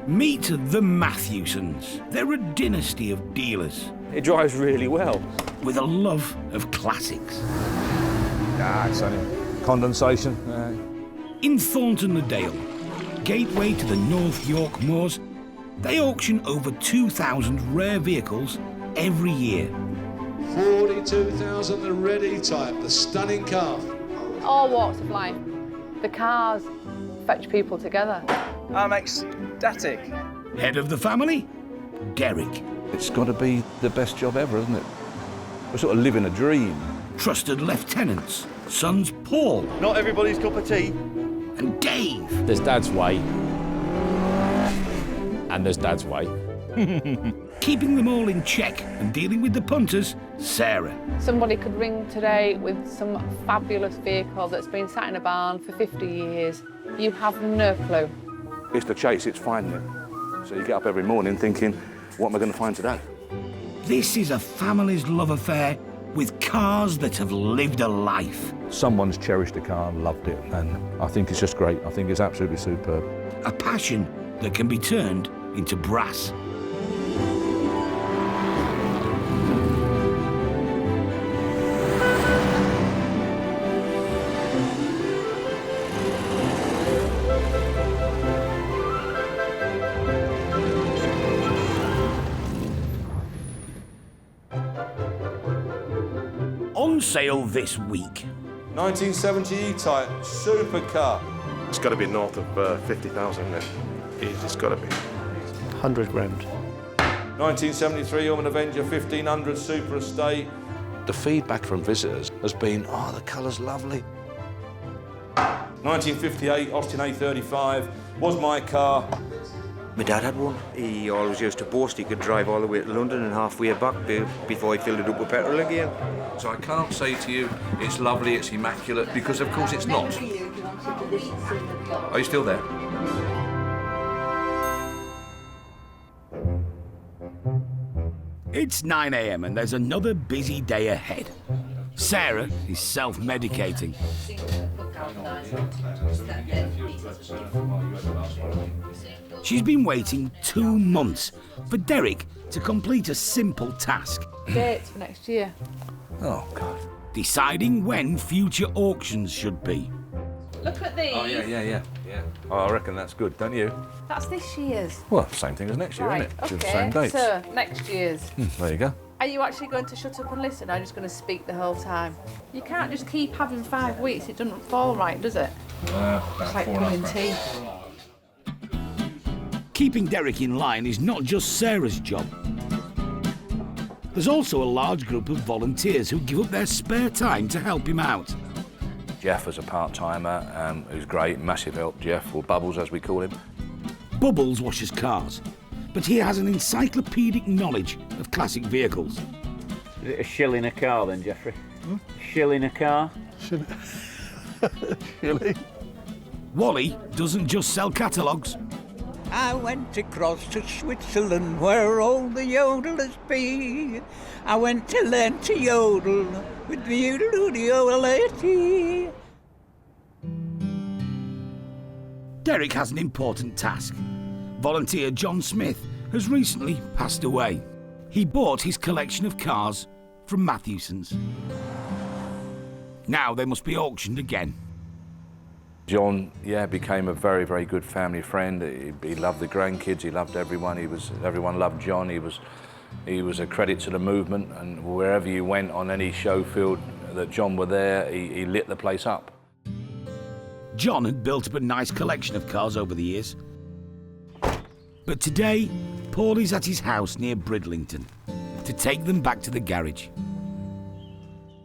Meet the Matthewsons. They're a dynasty of dealers. It drives really well. With a love of classics. It's only condensation. In Thorntondale, gateway to the North York Moors, they auction over 2,000 rare vehicles every year. 42,000, the ready type, the stunning car. All walks of life. The cars fetch people together. I'm ecstatic. Head of the family, Derek. It's got to be the best job ever, isn't it? We're sort of living a dream. Trusted lieutenants, sons Paul. Not everybody's cup of tea. And Dave. There's Dad's way. And there's Dad's way. Keeping them all in check and dealing with the punters, Sarah. Somebody could ring today with some fabulous vehicle that's been sat in a barn for 50 years. You have no clue. It's the chase, it's finding it. So you get up every morning thinking, what am I going to find today? This is a family's love affair with cars that have lived a life. Someone's cherished a car and loved it, and I think it's just great. I think it's absolutely superb. A passion that can be turned into brass. On sale this week. 1970 E-Type supercar. It's got to be north of 50,000, isn't it? It's got to be. 100 grand. 1973 Orman Avenger 1500 Super Estate. The feedback from visitors has been, oh, the colour's lovely. 1958 Austin A35 was my car. My dad had one. He always used to boast he could drive all the way to London and halfway back before he filled it up with petrol again. So I can't say to you, it's lovely, it's immaculate, because of course it's not. Are you still there? It's 9 a.m. and there's another busy day ahead. Sarah is self-medicating. She's been waiting 2 months for Derek to complete a simple task. Dates for next year. Oh, God. Deciding when future auctions should be. Look at these. Oh, yeah. Oh, I reckon that's good, don't you? That's this year's. Well, same thing as next year, Right, isn't it? It's okay, the same dates. so next year's. There you go. Are you actually going to shut up and listen, or are you just going to speak the whole time? You can't just keep having 5 weeks, it doesn't fall right, does it? It's like pulling teeth. Keeping Derek in line is not just Sarah's job. There's also a large group of volunteers who give up their spare time to help him out. Jeff is a part-timer who's great, massive help, Jeff, or Bubbles as we call him. Bubbles washes cars, but he has an encyclopedic knowledge of classic vehicles. Is it a shilling a car then, Jeffrey? Shilling a car? Shilling. Wally doesn't just sell catalogues. I went across to Switzerland where all the yodelers be. I went to learn to yodel with the yodelity. Derek has an important task. Volunteer John Smith has recently passed away. He bought his collection of cars from Matthewson's. Now they must be auctioned again. John, yeah, became a very, very good family friend. He loved the grandkids, he loved everyone. Everyone loved John. He was a credit to the movement, and wherever you went on any show field that John were there, he lit the place up. John had built up a nice collection of cars over the years. But today, Paul is at his house near Bridlington to take them back to the garage.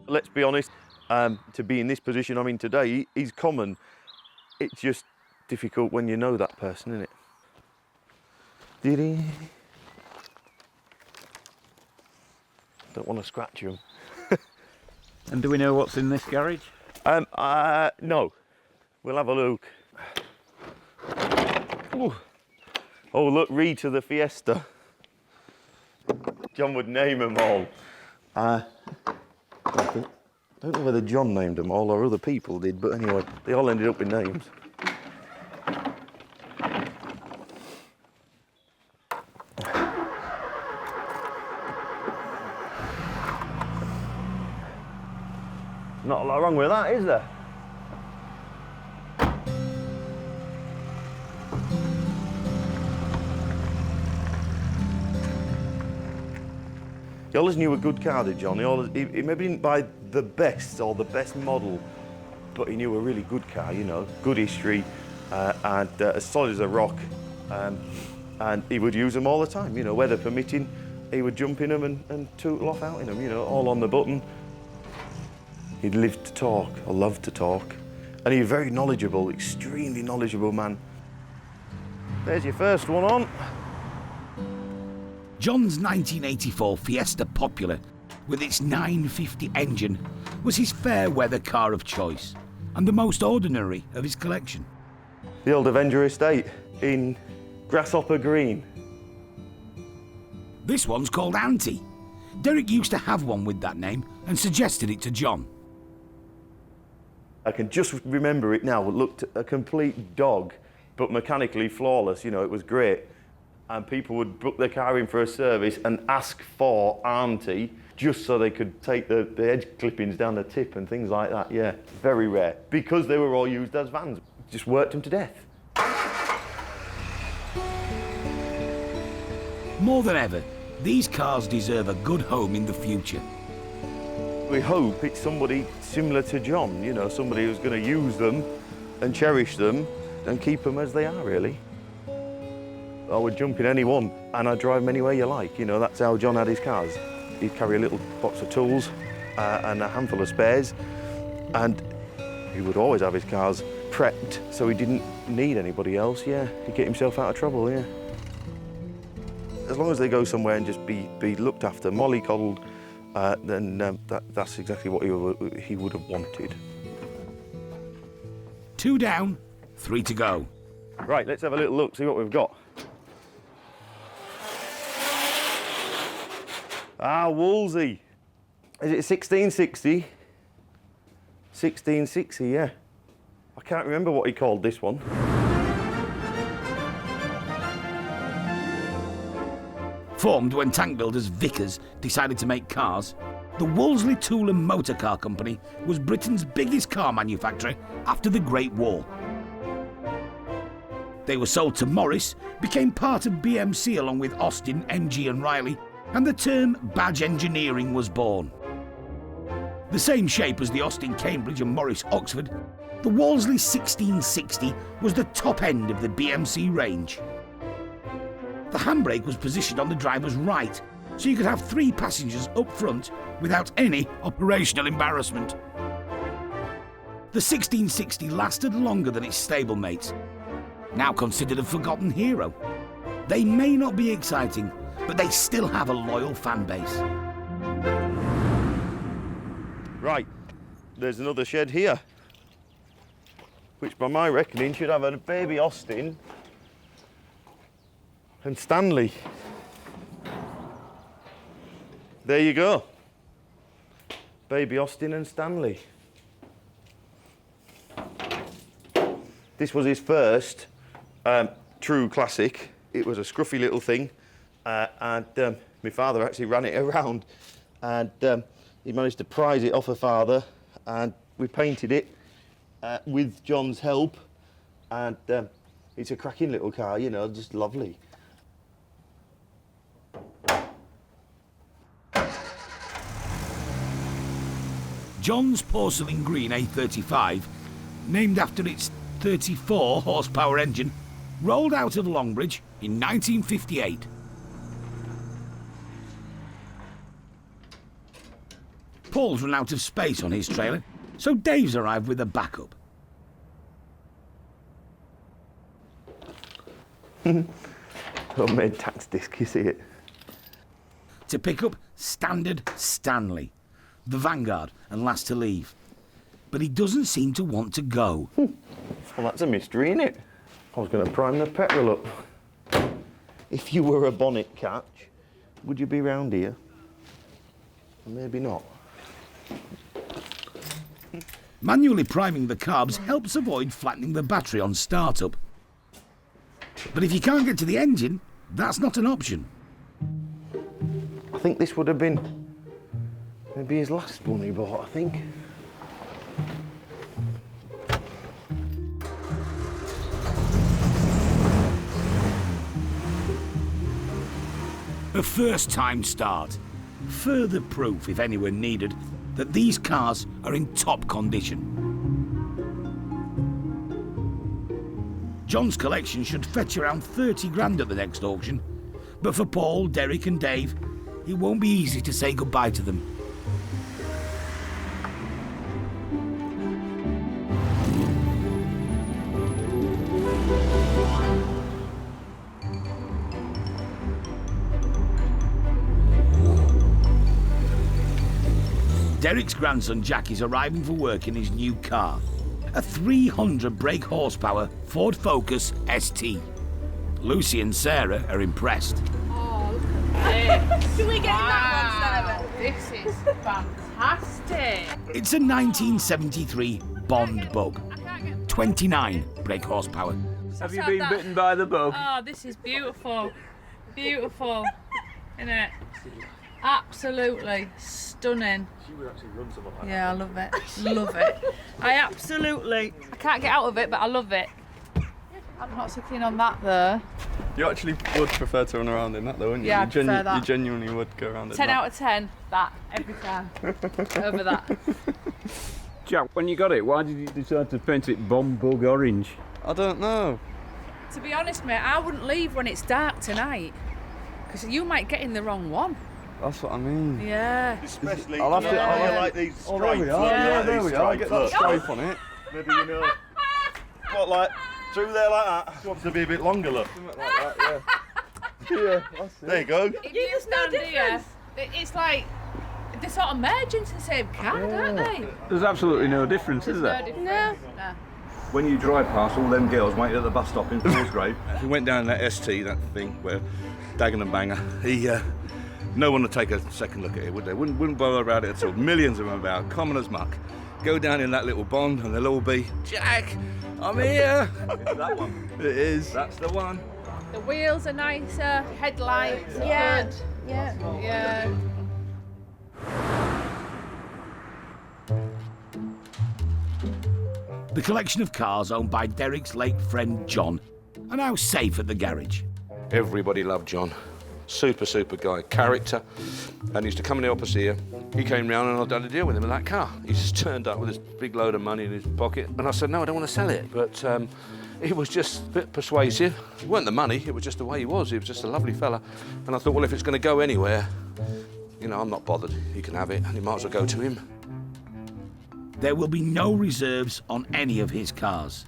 Let's be honest, to be in this position I'm in today is common. It's just difficult when you know that person, isn't it? Did he? Don't want to scratch him. And do we know what's in this garage? No. We'll have a look. Ooh. Oh, look, Reed to the Fiesta. John would name them all. I don't know whether John named them all or other people did, but anyway, they all ended up with names. Not a lot wrong with that, is there? He always knew a good car, did John. He maybe didn't buy the best or the best model, but he knew a really good car, you know, good history, and as solid as a rock. And he would use them all the time, you know, weather permitting. He would jump in them and tootle off out in them, you know, all on the button. He lived to talk, or loved to talk. And he was very knowledgeable, extremely knowledgeable man. There's your first one on. John's 1984 Fiesta Popular, with its 950 engine, was his fair weather car of choice, and the most ordinary of his collection. The old Avenger estate in Grasshopper Green. This one's called Auntie. Derek used to have one with that name and suggested it to John. I can just remember it now. It looked a complete dog, but mechanically flawless, you know, it was great. And people would book their car in for a service and ask for Auntie just so they could take the edge clippings down the tip and things like that, yeah. Very rare, because they were all used as vans. Just worked them to death. More than ever, these cars deserve a good home in the future. We hope it's somebody similar to John, you know, somebody who's going to use them and cherish them and keep them as they are, really. I would jump in any one and I'd drive them anywhere you like, you know, that's how John had his cars. He'd carry a little box of tools and a handful of spares, and he would always have his cars prepped so he didn't need anybody else, yeah. He'd get himself out of trouble, yeah. As long as they go somewhere and just be looked after, mollycoddled, then that's exactly what he would have wanted. 2 down, 3 to go. Right, let's have a little look, see what we've got. Ah, Wolsey. Is it 1660? 1660, yeah. I can't remember what he called this one. Formed when tank builders Vickers decided to make cars, the Wolseley Tool and Motor Car Company was Britain's biggest car manufacturer after the Great War. They were sold to Morris, became part of BMC along with Austin, MG and Riley, and the term badge engineering was born. The same shape as the Austin Cambridge and Morris Oxford, the Wolseley 1660 was the top end of the BMC range. The handbrake was positioned on the driver's right, so you could have 3 passengers up front without any operational embarrassment. The 1660 lasted longer than its stablemates, now considered a forgotten hero. They may not be exciting, but they still have a loyal fan base. Right, there's another shed here, which by my reckoning should have a baby Austin and Stanley. There you go. Baby Austin and Stanley. This was his first true classic. It was a scruffy little thing, and my father actually ran it around, and he managed to prise it off her father, and we painted it with John's help, and it's a cracking little car, you know, just lovely. John's porcelain green A35, named after its 34 horsepower engine, rolled out of Longbridge in 1958. Paul's run out of space on his trailer, so Dave's arrived with a backup. Homemade tax disc, you see it? To pick up standard Stanley, the Vanguard and last to leave. But he doesn't seem to want to go. Well, that's a mystery, isn't it? I was going to prime the petrol up. If you were a bonnet catch, would you be round here? Maybe not. Manually priming the carbs helps avoid flattening the battery on startup. But if you can't get to the engine, that's not an option. I think this would have been maybe his last one he bought, I think. A first-time start. Further proof, if any were needed, that these cars are in top condition. John's collection should fetch around 30 grand at the next auction, but for Paul, Derek and Dave, it won't be easy to say goodbye to them. Derek's grandson Jack is arriving for work in his new car, a 300 brake horsepower Ford Focus ST. Lucy and Sarah are impressed. Oh, look at this. Can we get that one, Sarah? This is fantastic. It's a 1973 Bond bug, 29 brake horsepower. Have you been bitten by the bug? Oh, this is beautiful. Beautiful. Isn't it? Absolutely stunning. Yeah, I love it. Love it. I can't get out of it, but I love it. I'm not so keen on that though. You actually would prefer to run around in that though, wouldn't you? Yeah, I prefer that. You genuinely would go around in 10 that. out of 10, that, every time. Over that. Jack, when you got it, why did you decide to paint it bomb bug orange? I don't know. To be honest, mate, I wouldn't leave when it's dark tonight, because you might get in the wrong one. That's what I mean. Yeah. Especially, I'll have to. I like these stripes. Oh, there we are. Yeah, there we are. I get that stripe on it. Maybe, you know, what, like, through there like that. It wants to be a bit longer, look. Like that, yeah. Yeah, that's it. There you go. If you stand here, it's like, they sort of merge into the same car, don't they? There's absolutely no difference, is there? No. When you drive past all them girls waiting at the bus stop in Fallsgrave. We went down that ST, that thing where Dagon and Banger. No one would take a second look at it, would they? Wouldn't bother about it at all. Millions of them about, common as muck. Go down in that little Bond and they'll all be, Jack, I'm here. It's that one. It is. That's the one. The wheels are nicer, headlights are good. Yeah. The collection of cars owned by Derek's late friend John are now safe at the garage. Everybody loved John. Super guy, character. And he used to come in the office here. He came round and I'd done a deal with him in that car. He just turned up with this big load of money in his pocket. And I said, no, I don't want to sell it. But he was just a bit persuasive. It weren't the money, it was just the way he was. He was just a lovely fella. And I thought, well, if it's going to go anywhere, you know, I'm not bothered. He can have it and it might as well go to him. There will be no reserves on any of his cars.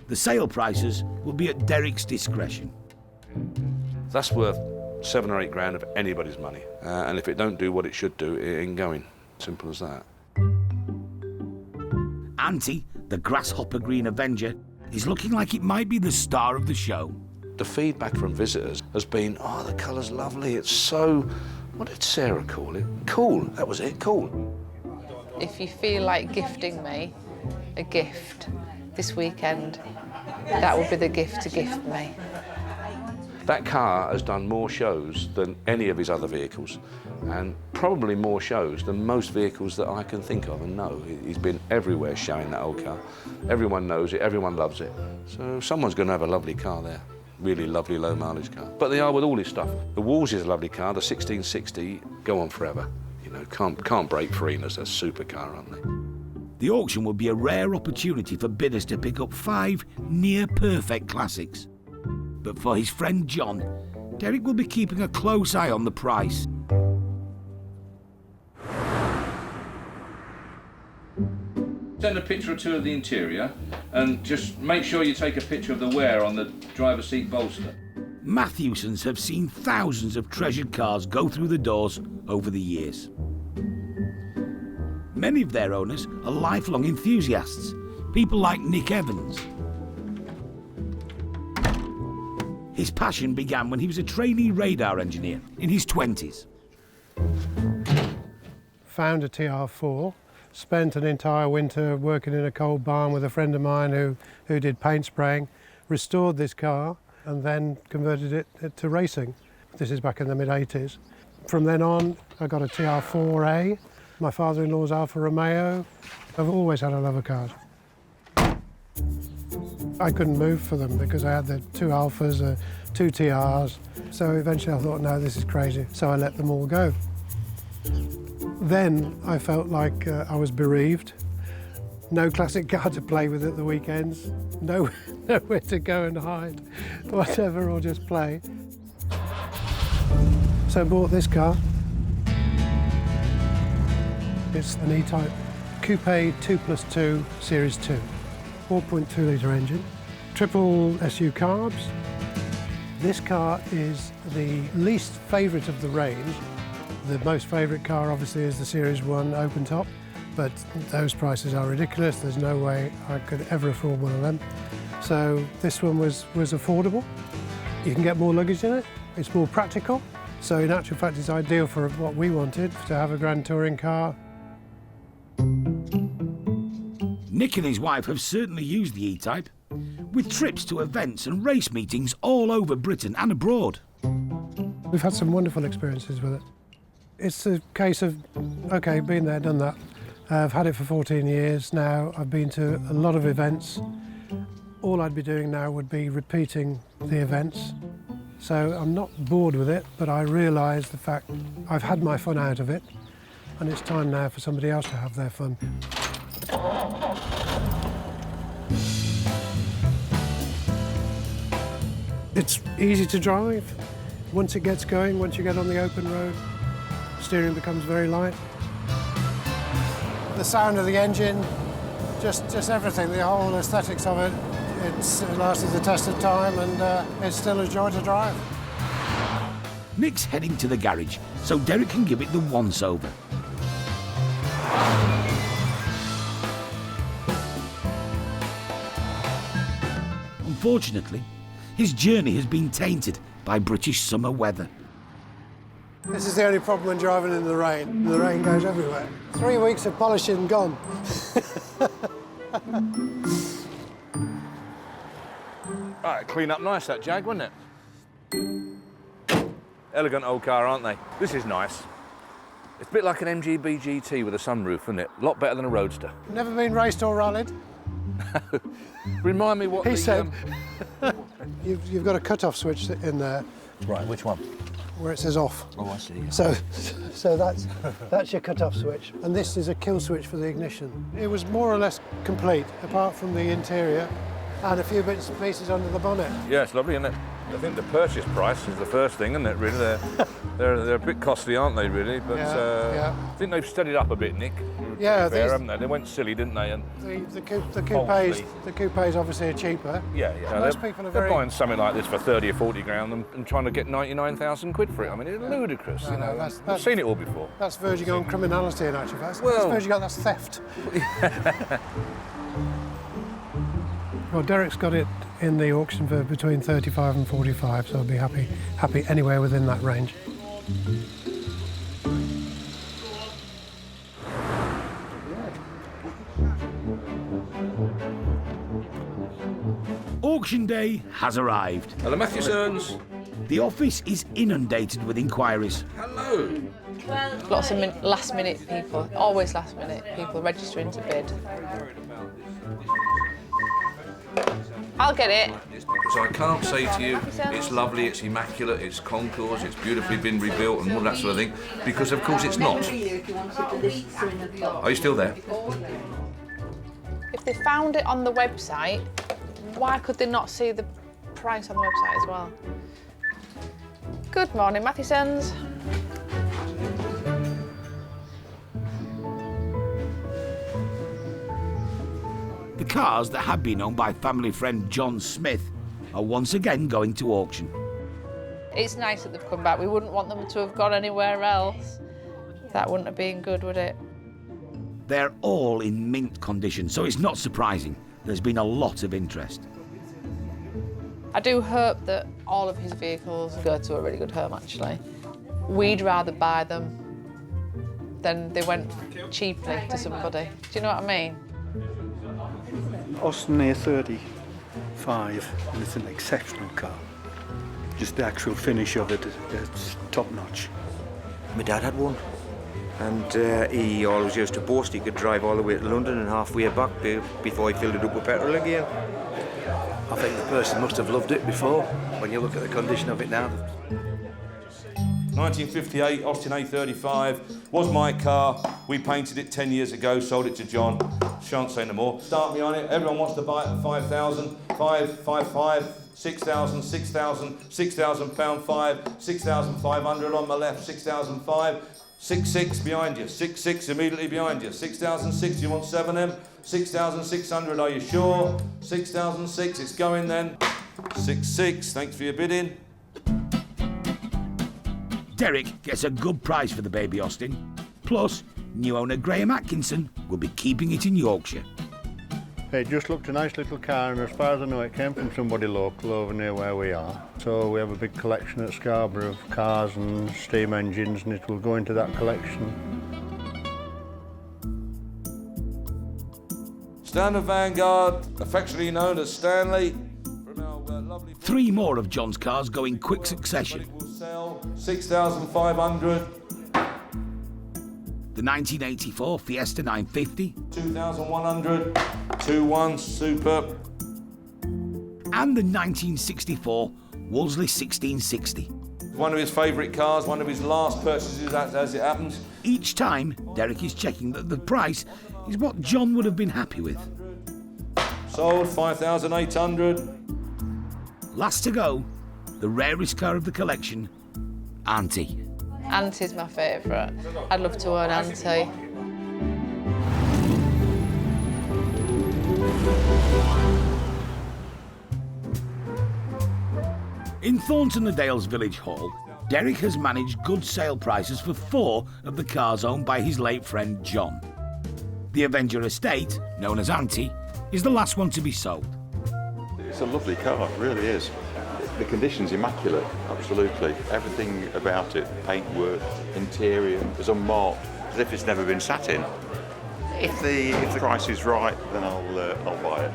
The sale prices will be at Derek's discretion. That's worth 7 or 8 grand of anybody's money. And if it don't do what it should do, it ain't going. Simple as that. Auntie, the grasshopper green Avenger, is looking like it might be the star of the show. The feedback from visitors has been, oh, the colour's lovely. It's so, what did Sarah call it? Cool, that was it, cool. If you feel like gifting me a gift this weekend, that would be the gift to gift me. That car has done more shows than any of his other vehicles, and probably more shows than most vehicles that I can think of and know. He's been everywhere showing that old car. Everyone knows it, everyone loves it. So someone's going to have a lovely car there. Really lovely low mileage car. But they are with all his stuff. The Wolves is a lovely car, the 1660, go on forever. You know, can't break Farinas, a supercar, aren't they? The auction will be a rare opportunity for bidders to pick up 5 near-perfect classics. But for his friend John, Derek will be keeping a close eye on the price. Send a picture or two of the interior and just make sure you take a picture of the wear on the driver's seat bolster. Matthewsons have seen thousands of treasured cars go through the doors over the years. Many of their owners are lifelong enthusiasts, people like Nick Evans. His passion began when he was a trainee radar engineer in his 20s. Found a TR4, spent an entire winter working in a coal barn with a friend of mine who did paint spraying, restored this car and then converted it to racing. This is back in the mid-80s. From then on, I got a TR4A, my father-in-law's Alfa Romeo. I've always had a love of cars. I couldn't move for them because I had the 2 Alfas, 2 TRs. So eventually I thought, no, this is crazy. So I let them all go. Then I felt like I was bereaved. No classic car to play with at the weekends. Nowhere to go and hide, whatever, or just play. So I bought this car. It's an E-Type Coupe 2+2 Series 2. 4.2 litre engine, triple SU carbs. This car is the least favourite of the range. The most favourite car obviously is the Series 1 open top, but those prices are ridiculous. There's no way I could ever afford one of them. So this one was affordable. You can get more luggage in it, it's more practical. So in actual fact it's ideal for what we wanted, to have a grand touring car. Nick and his wife have certainly used the E-Type, with trips to events and race meetings all over Britain and abroad. We've had some wonderful experiences with it. It's a case of, OK, been there, done that. I've had it for 14 years now. I've been to a lot of events. All I'd be doing now would be repeating the events. So I'm not bored with it, but I realise the fact I've had my fun out of it, and it's time now for somebody else to have their fun. It's easy to drive. Once it gets going, once you get on the open road, steering becomes very light. The sound of the engine, just everything, the whole aesthetics of it, it lasted the test of time and it's still a joy to drive. Nick's heading to the garage so Derek can give it the once-over. Unfortunately, his journey has been tainted by British summer weather. This is the only problem when driving in the rain. The rain goes everywhere. 3 weeks of polishing gone. Right, clean up nice, that Jag, wouldn't it? Elegant old car, aren't they? This is nice. It's a bit like an MGB GT with a sunroof, isn't it? A lot better than a Roadster. Never been raced or rallied? Remind me what he said. You've got a cut-off switch in there. Right, which one? Where it says off. Oh, I see. So that's your cut-off switch. And this is a kill switch for the ignition. It was more or less complete, apart from the interior and a few bits and pieces under the bonnet. Yeah, it's lovely, isn't it? I think the purchase price is the first thing, isn't it, really? They're a bit costly, aren't they, really? But yeah. I think they've steadied up a bit, Nick. Yeah, fair, haven't they? They went silly, didn't they? And the coupes obviously are cheaper. Yeah. Most people are they're very... buying something like this for 30 or 40 grand and trying to get 99,000 quid for it. I mean, it's ludicrous, you know. I've seen it all before. That's verging on criminality in actual fact. Well, that's verging on, that's theft. Well, Derek's got it in the auction for between 35 and 45, so I'll be happy anywhere within that range. Auction day has arrived. Hello, Matthewsons. The office is inundated with inquiries. Hello. Lots of last-minute people, always last-minute people registering to bid. I'll get it. So I can't say to you, it's lovely, it's immaculate, it's concours, it's beautifully been rebuilt and all that sort of thing, because of course it's not. Are you still there? If they found it on the website, why could they not see the price on the website as well? Good morning, Mathesons. The cars that had been owned by family friend John Smith are once again going to auction. It's nice that they've come back. We wouldn't want them to have gone anywhere else. That wouldn't have been good, would it? They're all in mint condition, so it's not surprising. There's been a lot of interest. I do hope that all of his vehicles go to a really good home, actually. We'd rather buy them than they went cheaply to somebody. Do you know what I mean? Austin A35, and it's an exceptional car. Just the actual finish of it, it's top notch. My dad had one, and he always used to boast he could drive all the way to London and halfway back before he filled it up with petrol again. I think the person must have loved it before, when you look at the condition of it now. 1958 Austin A35 was my car. We painted it 10 years ago, sold it to John. Shan't say no more. Start me on it. Everyone wants to buy it at 5,000, 5, 6,000, 6,000, £6,000 5, 6,500 on my left, 6,005, 6,600 behind you, 6,600 immediately behind you, 6,006. You want 7M? 6,600. Are you sure? 6,006. It's going then. 6,600. Thanks for your bidding. Derek gets a good price for the baby Austin. Plus, new owner Graham Atkinson will be keeping it in Yorkshire. It just looked a nice little car, and as far as I know, it came from somebody local over near where we are. So we have a big collection at Scarborough of cars and steam engines, and it will go into that collection. Standard Vanguard, affectionately known as Stanley. 3 more of John's cars go in quick succession. 6,500. The 1984 Fiesta 950. 2,100. 2-1, superb. And the 1964 Wolseley 1660. One of his favourite cars, one of his last purchases as it happens. Each time, Derek is checking that the price is what John would have been happy with. Sold 5,800. Last to go, the rarest car of the collection, Auntie. Auntie's my favourite. I'd love to own Auntie. In Thorntondale's village hall, Derek has managed good sale prices for 4 of the cars owned by his late friend John. The Avenger estate, known as Auntie, is the last one to be sold. It's a lovely car, it really is. The condition's immaculate, absolutely. Everything about it, paintwork, interior, is unmarked, as if it's never been sat in. If the price is right, then I'll buy it.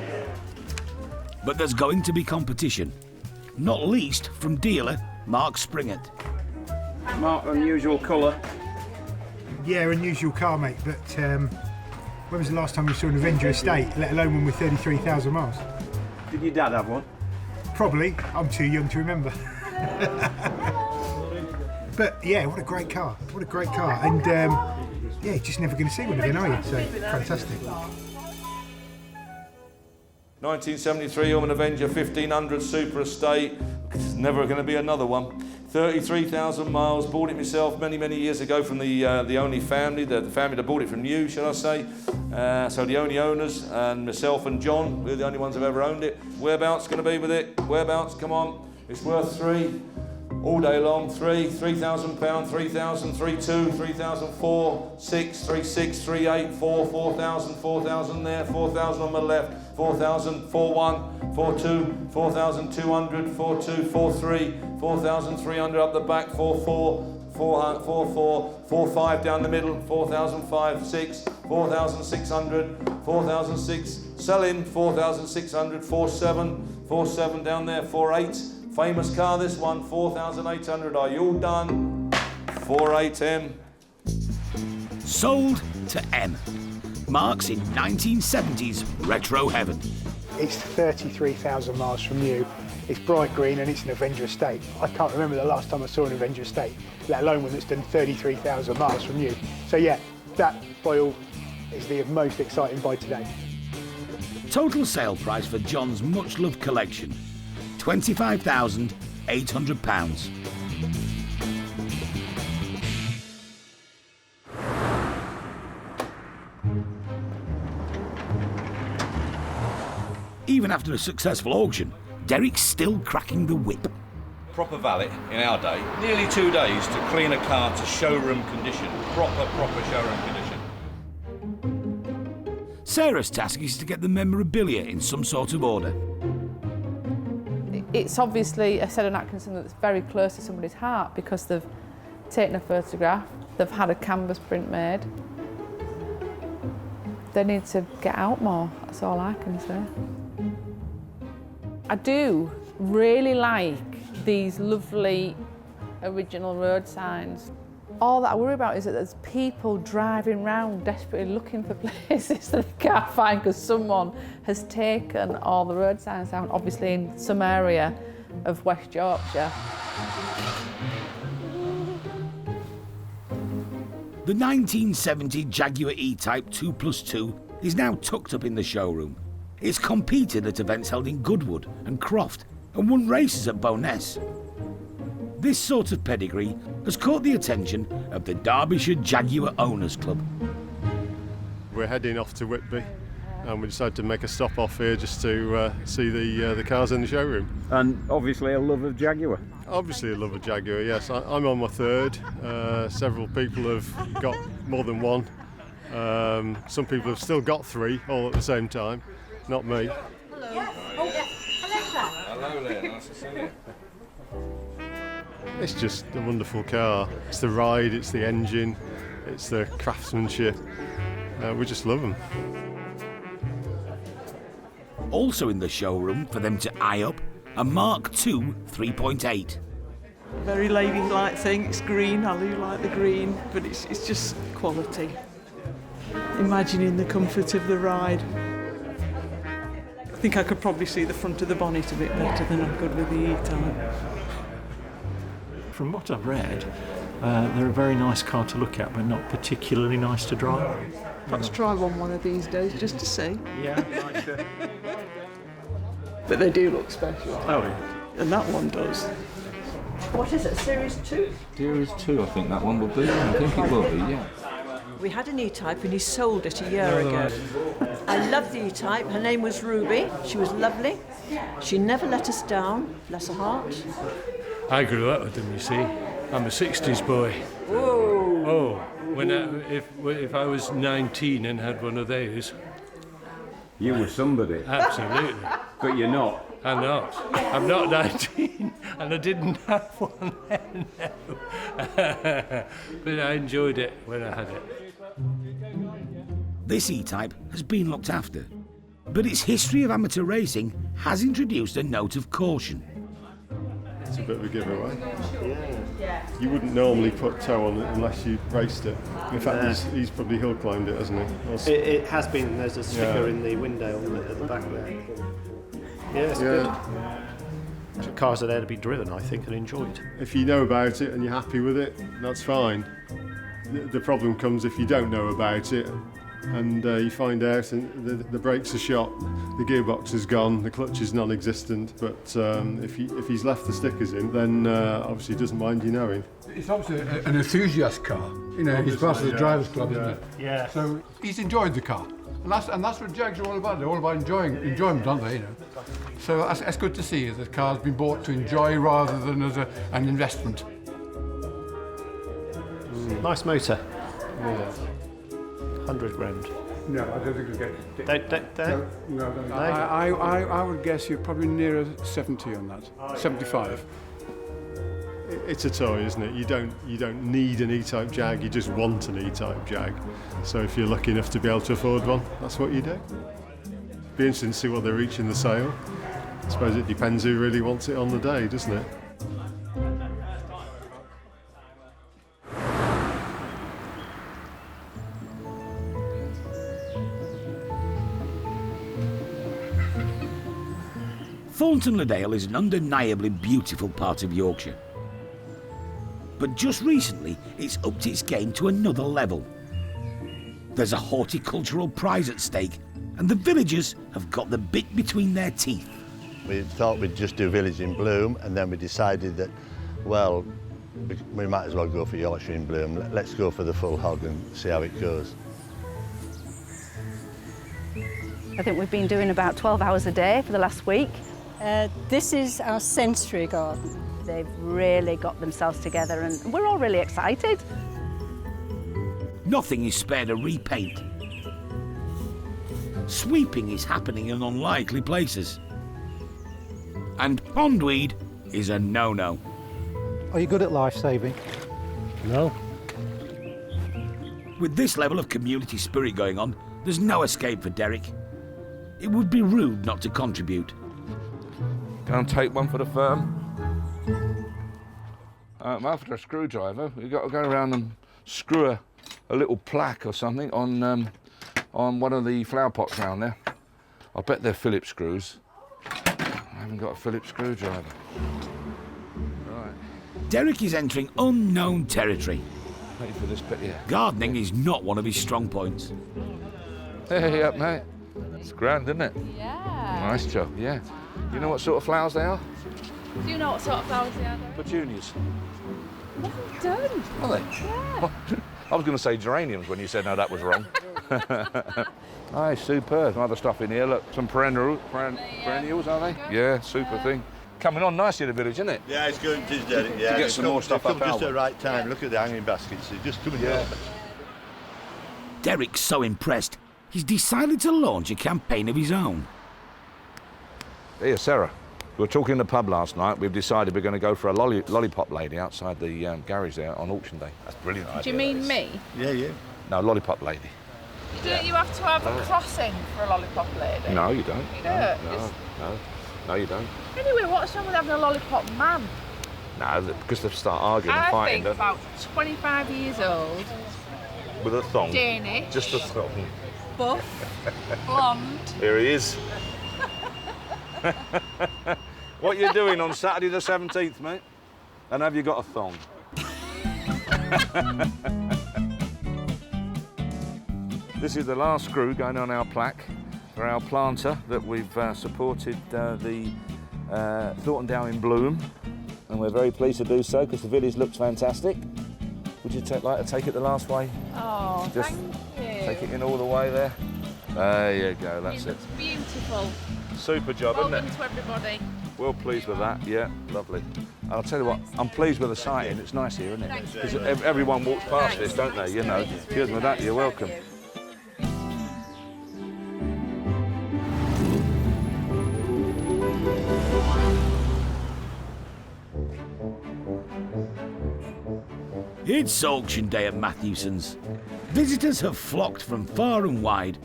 But there's going to be competition, not least from dealer Mark Springett. Mark, unusual colour. Yeah, unusual car, mate, but when was the last time you saw an Avenger estate, let alone one with 33,000 miles? Did your dad have one? Probably. I'm too young to remember. But yeah, what a great car. What a great car. And yeah, just never going to see one again, are you? So, fantastic. 1973 Orman Avenger 1500 Super Estate. There's never going to be another one. 33,000 miles. Bought it myself many, many years ago from the only family, the family that bought it from new, shall I say. So the only owners, and myself and John, we're the only ones who've ever owned it. Whereabouts going to be with it? Whereabouts? Come on. It's worth 3. All day long, 3, £3,000, 3,000, 3,2, 3,004, 6, 3,6, 3,8, 4, 4,000, 4,000 there, 4,000 on my left, 4,000, 4,1, 4,2, 4,200, 4,2, 4,3, 4,300 up the back, 4,4, 4,4, 4,5 down the middle, 4,005, 6, 4,600, 4,006, selling, 4,600, 4,7, 4,7 down there, 4,8, Famous car, this one, 4,800. Are you all done? 4.8M. Sold to M. Marks in 1970s retro heaven. It's 33,000 miles from new. It's bright green and it's an Avenger estate. I can't remember the last time I saw an Avenger estate, let alone one that's done 33,000 miles from new. So yeah, that by all is the most exciting buy today. Total sale price for John's much-loved collection, £25,800. Even after a successful auction, Derek's still cracking the whip. Proper valet in our day, nearly 2 days to clean a car to showroom condition. Proper showroom condition. Sarah's task is to get the memorabilia in some sort of order. It's obviously a Seddon Atkinson that's very close to somebody's heart because they've taken a photograph, they've had a canvas print made. They need to get out more, that's all I can say. I do really like these lovely original road signs. All that I worry about is that there's people driving around desperately looking for places that they can't find because someone has taken all the road signs down, obviously in some area of West Yorkshire. The 1970 Jaguar E-Type 2+2 is now tucked up in the showroom. It's competed at events held in Goodwood and Croft and won races at Bowness. This sort of pedigree has caught the attention of the Derbyshire Jaguar Owners Club. We're heading off to Whitby and we decided to make a stop off here just to see the cars in the showroom. And obviously a love of Jaguar. Obviously a love of Jaguar, yes. I'm on my third. Several people have got more than one. Some people have still got three all at the same time. Not me. Hello there, nice to see you. It's just a wonderful car. It's the ride, it's the engine, it's the craftsmanship. We just love them. Also in the showroom for them to eye up, a Mark II 3.8. Very ladylike thing. It's green. I do like the green, but it's just quality. Imagining the comfort of the ride. I think I could probably see the front of the bonnet a bit better than I could with the E-Type. From what I've read, they're a very nice car to look at, but not particularly nice to drive. Perhaps try one of these days just to see. Yeah, nice. But they do look special. Oh, yeah. And that one does. What is it, Series 2? Series 2, I think that one will be. I think it will be, yeah. We had an E-Type and he sold it a year ago. I love the E-Type. Her name was Ruby. She was lovely. She never let us down, bless her heart. I grew up with them, you see. I'm a 60s boy. Whoa! Oh, if I was 19 and had one of those. You were somebody. Absolutely. But you're not. I'm not. I'm not 19 and I didn't have one then. But I enjoyed it when I had it. This E-Type has been looked after, but its history of amateur racing has introduced a note of caution. It's a bit of a giveaway. You wouldn't normally put tow on it unless you raced it. In fact, he's probably hill climbed it, hasn't he? It has been. There's a sticker in the window at the back there. Yeah, it's good. Cars are there to be driven, I think, and enjoyed. If you know about it and you're happy with it, that's fine. The problem comes if you don't know about it and you find out and the brakes are shot, the gearbox is gone, the clutch is non-existent, but if he's left the stickers in, then obviously he doesn't mind you knowing. It's obviously an enthusiast car. You know, he's part of the drivers' club, isn't it? Yeah. So he's enjoyed the car. And that's what Jags are all about. They're all about enjoyment, aren't they, you know? So that's good to see that the car's been bought to enjoy rather than as an investment. Nice motor. Yeah. 100 grand. No, I don't think you'll get it. No. I would guess you're probably nearer 70 on that. 75. It's a toy, isn't it? You don't need an E-Type Jag, you just want an E-Type Jag. So if you're lucky enough to be able to afford one, that's what you do. Be interesting to see what they reach in the sale. I suppose it depends who really wants it on the day, doesn't it? Thorntondale is an undeniably beautiful part of Yorkshire. But just recently, it's upped its game to another level. There's a horticultural prize at stake, and the villagers have got the bit between their teeth. We thought we'd just do Village in Bloom, and then we decided that, well, we might as well go for Yorkshire in Bloom. Let's go for the full hog and see how it goes. I think we've been doing about 12 hours a day for the last week. This is our sensory garden. They've really got themselves together and we're all really excited. Nothing is spared a repaint. Sweeping is happening in unlikely places. And pondweed is a no-no. Are you good at life-saving? No. With this level of community spirit going on, there's no escape for Derek. It would be rude not to contribute. Go and take one for the firm. After a screwdriver, you've got to go around and screw a little plaque or something on one of the flower pots round there. I bet they're Phillips screws. I haven't got a Phillips screwdriver. Right. Derek is entering unknown territory. Ready for this bit here. Gardening is not one of his strong points. Hey, up, mate. It's grand, isn't it? Yeah. Nice job, yeah. You know what sort of flowers they are? Do you know what sort of flowers they are? Petunias. Well done. Are they? Yeah. I was going to say geraniums when you said no, that was wrong. Nice, superb. Some other stuff in here. Look, some perennials, are they? Yeah, super thing. Coming on nicely, the village, isn't it? Yeah, it's good, it is, Derek. Yeah, to get some more stuff up just at the right time. Look at the hanging baskets. They're just coming out. Derek's so impressed, he's decided to launch a campaign of his own. Here, Sarah. We were talking in the pub last night. We've decided we're going to go for a lollipop lady outside the garage there on auction day. That's brilliant idea. Do you mean me? Yeah, yeah. No, lollipop lady. Don't you have to have a crossing for a lollipop lady? No, you don't. You don't? No, you don't. Anyway, what's wrong with having a lollipop man? No, because they start arguing and I fighting. think about 25 years old. With a thong. Danish. Just a thong. Buff. Blonde. Here he is. What are you doing on Saturday the 17th, mate? And have you got a thong? This is the last screw going on our plaque for our planter that we've supported the Thorntondale in Bloom, and we're very pleased to do so because the village looks fantastic. Would you like to take it the last way? Oh, Just thank you. take it in all the way there. There you go, that's it. It's beautiful. Super job, Well isn't done it? to everybody. Well pleased with that, yeah, lovely. And I'll tell you what, I'm pleased with the sighting. It's nice here, isn't it? Because everyone walks past this, don't they? You know. Cheers with that, you're welcome. It's auction day at Matthewson's. Visitors have flocked from far and wide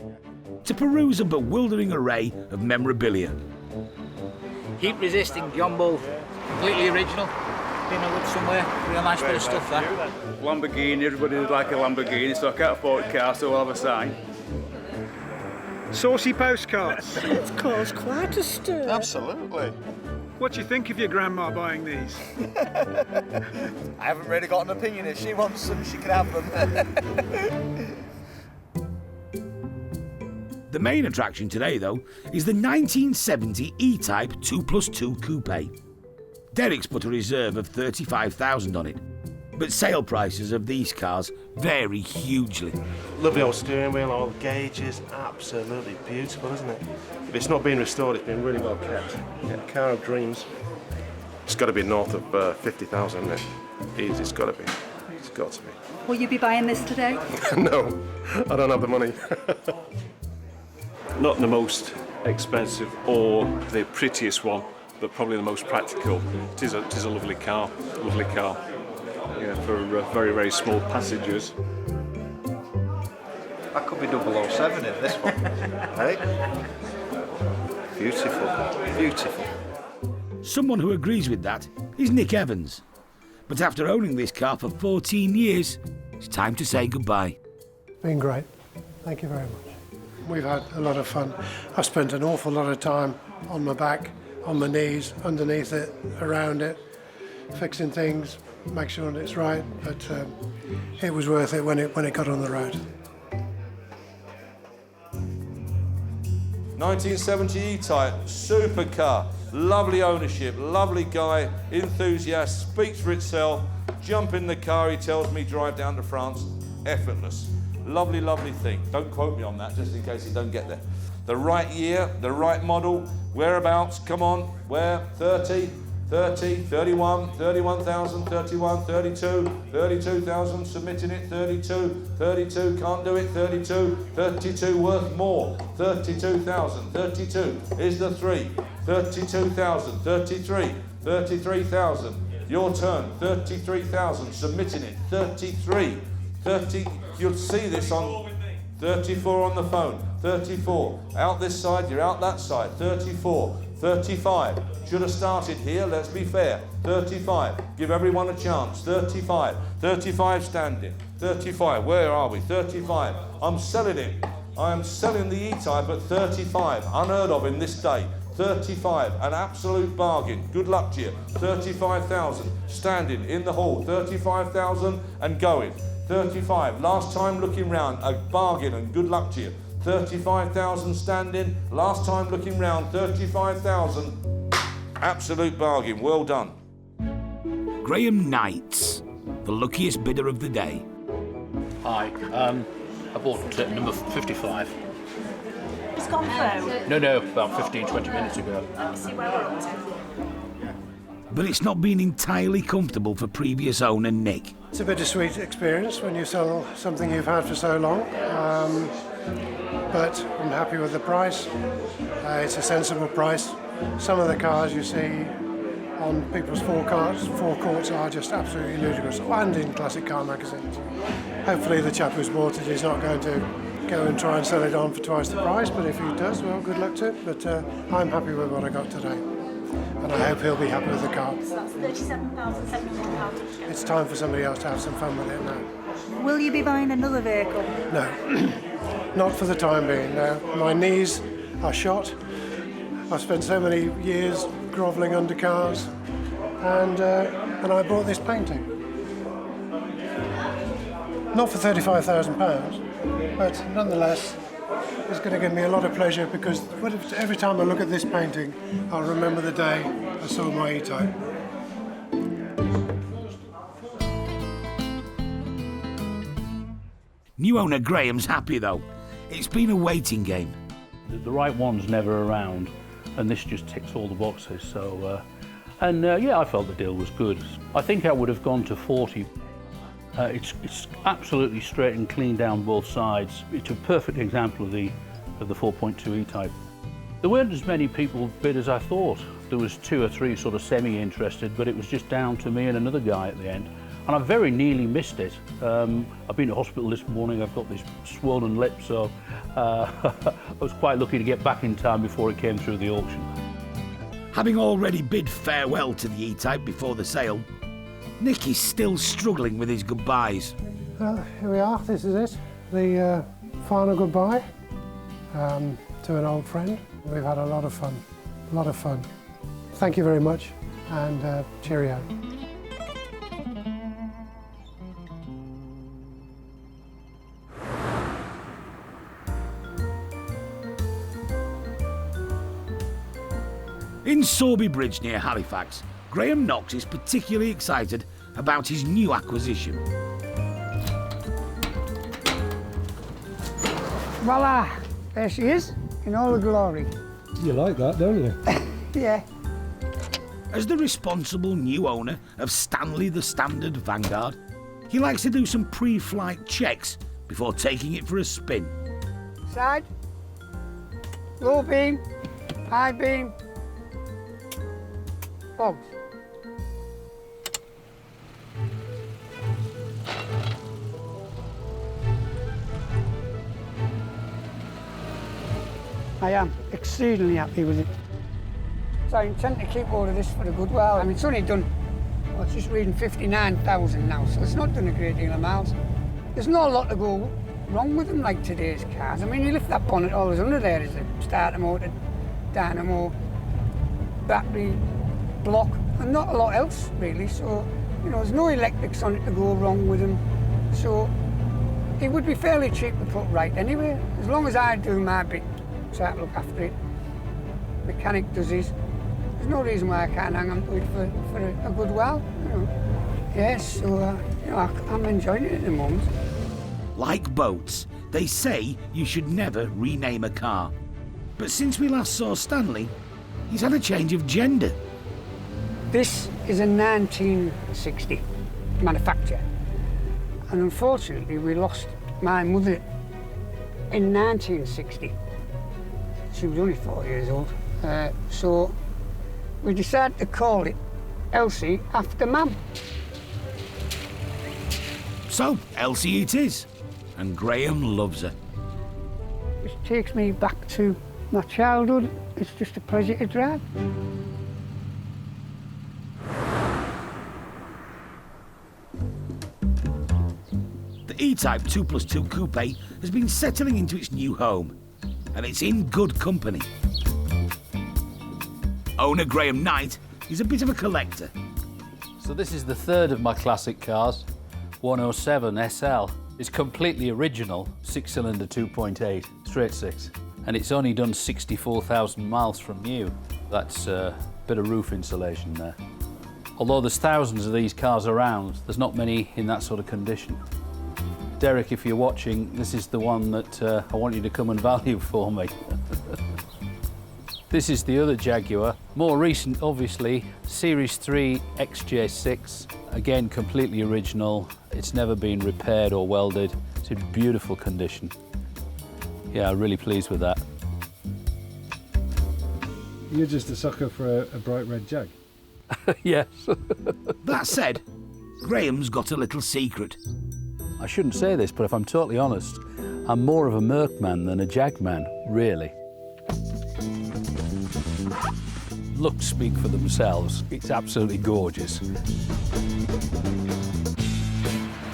to peruse a bewildering array of memorabilia. Heat resisting John Bull, completely original. Been a wood somewhere, real nice bit of stuff there. Lamborghini, everybody would like a Lamborghini, so I can't afford a car, so we'll have a sign. Saucy postcards. It's caused quite a stir. Absolutely. What do you think of your grandma buying these? I haven't really got an opinion. If she wants them, she can have them. The main attraction today, though, is the 1970 E-Type 2+2 Coupe. Derek's put a reserve of $35,000 on it, but sale prices of these cars vary hugely. Lovely old steering wheel, all the gauges, absolutely beautiful, isn't it? If it's not been restored, it's been really well kept. Yeah, car of dreams. It's got to be north of 50,000, isn't it? Easy, it's got to be. It's got to be. Will you be buying this today? No, I don't have the money. Not the most expensive or the prettiest one, but probably the most practical. It is a lovely car, yeah, for very, very small passengers. That could be 007 in this one. Hey? beautiful, beautiful. Someone who agrees with that is Nick Evans. But after owning this car for 14 years, it's time to say goodbye. Been great. Thank you very much. We've had a lot of fun. I've spent an awful lot of time on my back, on my knees, underneath it, around it, fixing things, make sure that it's right, but it was worth it when it got on the road. 1970 E-Type, supercar, lovely ownership, lovely guy, enthusiast, speaks for itself. Jump in the car, he tells me, drive down to France, effortless. Lovely, lovely thing. Don't quote me on that, just in case you don't get there. The right year, the right model, whereabouts, come on, where? 30, 31, 31,000, 31, 32, 32,000, submitting it, 32, 32, can't do it, 32, 32, worth more, 32,000, 32, is the 3, 32,000, 33, 33,000, your turn, 33,000, submitting it, 33, 30, you'll see this on 34 on the phone, 34, out this side, you're out that side, 34, 35, should have started here, let's be fair, 35, give everyone a chance, 35, 35 standing, 35, where are we, 35, I'm selling it, I am selling the E-Type at 35, unheard of in this day, 35, an absolute bargain, good luck to you, 35,000, standing in the hall, 35,000 and going, 35, last time looking round, a bargain and good luck to you. 35,000 standing, last time looking round, 35,000. Absolute bargain, well done. Graham Knights, the luckiest bidder of the day. Hi, I bought number 55. It's gone through. No, about 15, 20 minutes ago. Let me see where we're up to. But it's not been entirely comfortable for previous owner Nick. It's a bittersweet experience when you sell something you've had for so long, but I'm happy with the price. It's a sensible price. Some of the cars you see on people's forecourts are just absolutely ludicrous, and in classic car magazines. Hopefully the chap who's bought it is not going to go and try and sell it on for twice the price, but if he does, well, good luck to it. But I'm happy with what I got today. And I hope he'll be happy with the car. So that's £37,700. It's time for somebody else to have some fun with it now. Will you be buying another vehicle? No, not for the time being, no. My knees are shot. I've spent so many years grovelling under cars, and I bought this painting. Not for £35,000, but nonetheless, it's going to give me a lot of pleasure because every time I look at this painting, I'll remember the day I saw my E-Type. New owner Graham's happy though. It's been a waiting game. The right one's never around, and this just ticks all the boxes. So, yeah, I felt the deal was good. I think I would have gone to 40. It's absolutely straight and clean down both sides. It's a perfect example of the 4.2 E-Type. There weren't as many people bid as I thought. There was 2 or 3 sort of semi-interested, but it was just down to me and another guy at the end. And I very nearly missed it. I've been to hospital this morning, I've got this swollen lip, so I was quite lucky to get back in time before it came through the auction. Having already bid farewell to the E-Type before the sale, Nick is still struggling with his goodbyes. Here we are, this is it. The final goodbye to an old friend. We've had a lot of fun, Thank you very much, and cheerio. In Sorby Bridge near Halifax, Graham Knox is particularly excited about his new acquisition. Voila! There she is, in all her glory. You like that, don't you? Yeah. As the responsible new owner of Stanley the Standard Vanguard, he likes to do some pre-flight checks before taking it for a spin. Side, low beam, high beam, bogs. I am exceedingly happy with it. So I intend to keep hold of this for a good while. I mean, it's only done, I was just reading 59,000 now, so it's not done a great deal of miles. There's not a lot to go wrong with them like today's cars. I mean, you lift that bonnet, all that's under there is a starter motor, dynamo, battery, block, and not a lot else really. So, you know, there's no electrics on it to go wrong with them. So it would be fairly cheap to put right anyway, as long as I do my bit, try to look after it. Mechanic does his. There's no reason why I can't hang on to it for a good while, you know. Yes, so you know, I'm enjoying it at the moment. Like boats, they say you should never rename a car. But since we last saw Stanley, he's had a change of gender. This is a 1960 manufacture. And unfortunately, we lost my mother in 1960. She was only 4 years old. So we decided to call it Elsie after Mum. So, Elsie it is. And Graham loves her. It takes me back to my childhood. It's just a pleasure to drive. The E-Type 2+2 Coupe has been settling into its new home, and it's in good company. Owner Graham Knight is a bit of a collector. So this is the third of my classic cars, 107 SL. It's completely original, 6-cylinder 2.8, straight six. And it's only done 64,000 miles from new. That's a bit of roof insulation there. Although there's thousands of these cars around, there's not many in that sort of condition. Derek, if you're watching, this is the one that I want you to come and value for me. This is the other Jaguar, more recent obviously, Series 3 XJ6, again completely original, it's never been repaired or welded, it's in beautiful condition. Yeah, I'm really pleased with that. You're just a sucker for a bright red Jag. Yes. That said, Graham's got a little secret. I shouldn't say this, but if I'm totally honest, I'm more of a Merc man than a Jag man, really. Looks speak for themselves. It's absolutely gorgeous.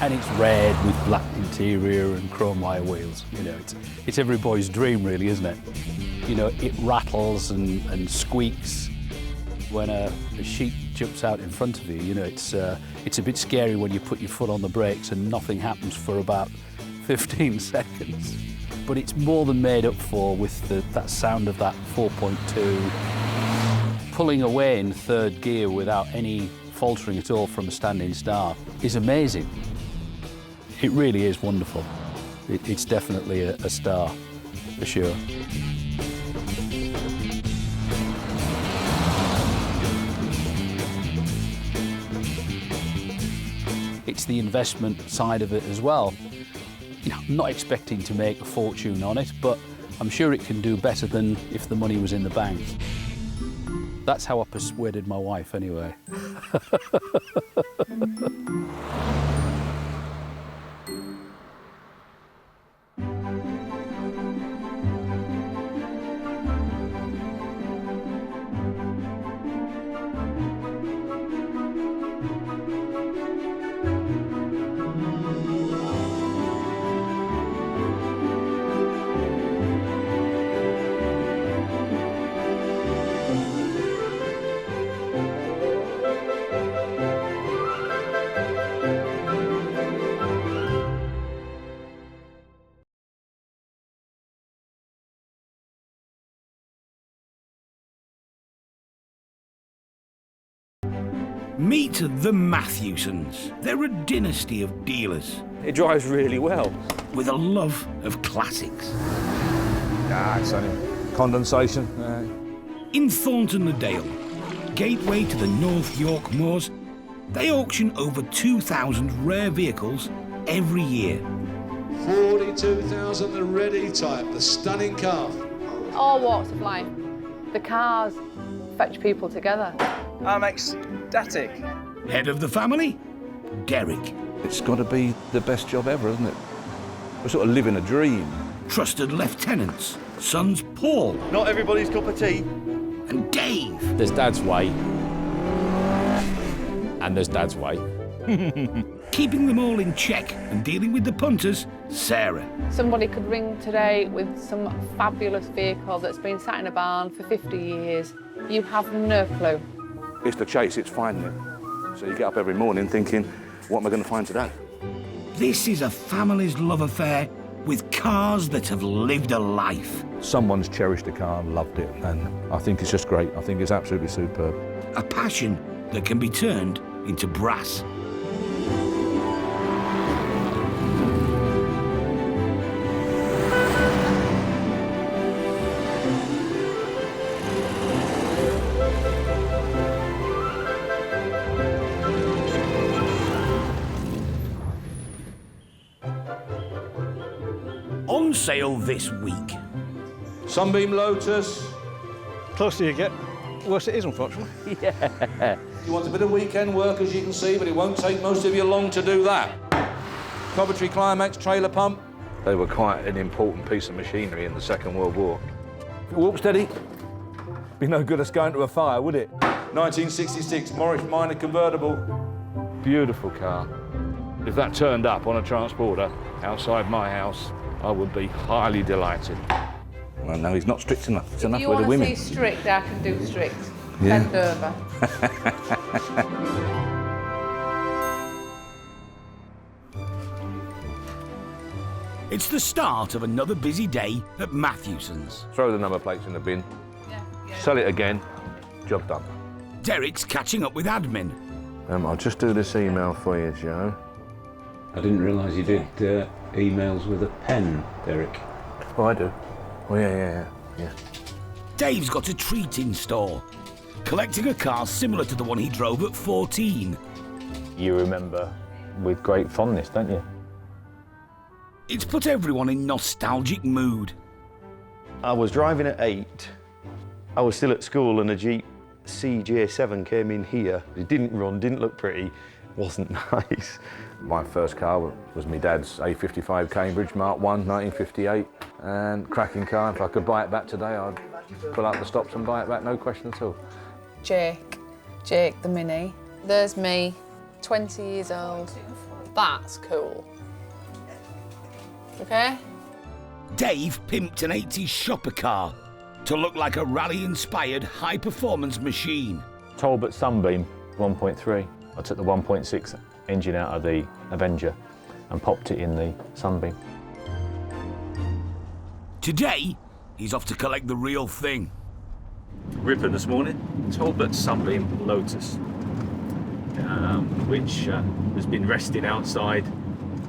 And it's red with black interior and chrome wire wheels. You know, it's every boy's dream, really, isn't it? You know, it rattles and squeaks when a sheep jumps out in front of you. You know, it's a bit scary when you put your foot on the brakes and nothing happens for about 15 seconds. But it's more than made up for with that sound of that 4.2. Pulling away in third gear without any faltering at all from a standing start is amazing. It really is wonderful. It's definitely a star, for sure. It's the investment side of it as well. You know, I'm not expecting to make a fortune on it, but I'm sure it can do better than if the money was in the bank. That's how I persuaded my wife, anyway. Meet the Matthewsons. They're a dynasty of dealers. It drives really well. With a love of classics. Ah, it's only condensation. In Thorntondale, gateway to the North York Moors, they auction over 2,000 rare vehicles every year. 42,000, the red E-Type, the stunning car. All walks of life. The cars fetch people together. I'm ecstatic. Head of the family, Derek. It's got to be the best job ever, isn't it? We're sort of living a dream. Trusted lieutenants, sons Paul. Not everybody's cup of tea. And Dave. There's Dad's way. And there's Dad's way. Keeping them all in check and dealing with the punters, Sarah. Somebody could ring today with some fabulous vehicle that's been sat in a barn for 50 years. You have no clue. It's the chase, it's finding it. So you get up every morning thinking, what am I going to find today? This is a family's love affair with cars that have lived a life. Someone's cherished a car and loved it, and I think it's just great. I think it's absolutely superb. A passion that can be turned into brass. On sale this week. Sunbeam Lotus. Closer you get, worse it is, unfortunately. Yeah. You want a bit of weekend work, as you can see, but it won't take most of you long to do that. Coventry Climax trailer pump. They were quite an important piece of machinery in the Second World War. Walk steady. Be no good us going to a fire, would it? 1966 Morris Minor convertible. Beautiful car. If that turned up on a transporter outside my house, I would be highly delighted. Well, no, he's not strict enough. It's enough You with the want women. to see strict, I can do strict. Yeah. Bend over. It's the start of another busy day at Matthewson's. Throw the number plates in the bin. Sell it again. Job done. Derek's catching up with admin. I'll just do this email for you, Joe. I didn't realise you did emails with a pen, Derek. Oh, I do. Oh, yeah. Dave's got a treat in store. Collecting a car similar to the one he drove at 14. You remember with great fondness, don't you? It's put everyone in nostalgic mood. I was driving at 8. I was still at school and a Jeep CJ7 came in here. It didn't run, didn't look pretty, wasn't nice. My first car was my dad's A55 Cambridge Mark 1, 1958, and cracking car. If I could buy it back today, I'd pull out the stops and buy it back, no question at all. Jake the Mini. There's me, 20 years old. That's cool. Okay? Dave pimped an 80s shopper car to look like a rally-inspired high-performance machine. Talbot Sunbeam 1.3. I took the 1.6 engine out of the Avenger and popped it in the Sunbeam. Today, he's off to collect the real thing. Ripper this morning, Talbot Sunbeam Lotus, which has been resting outside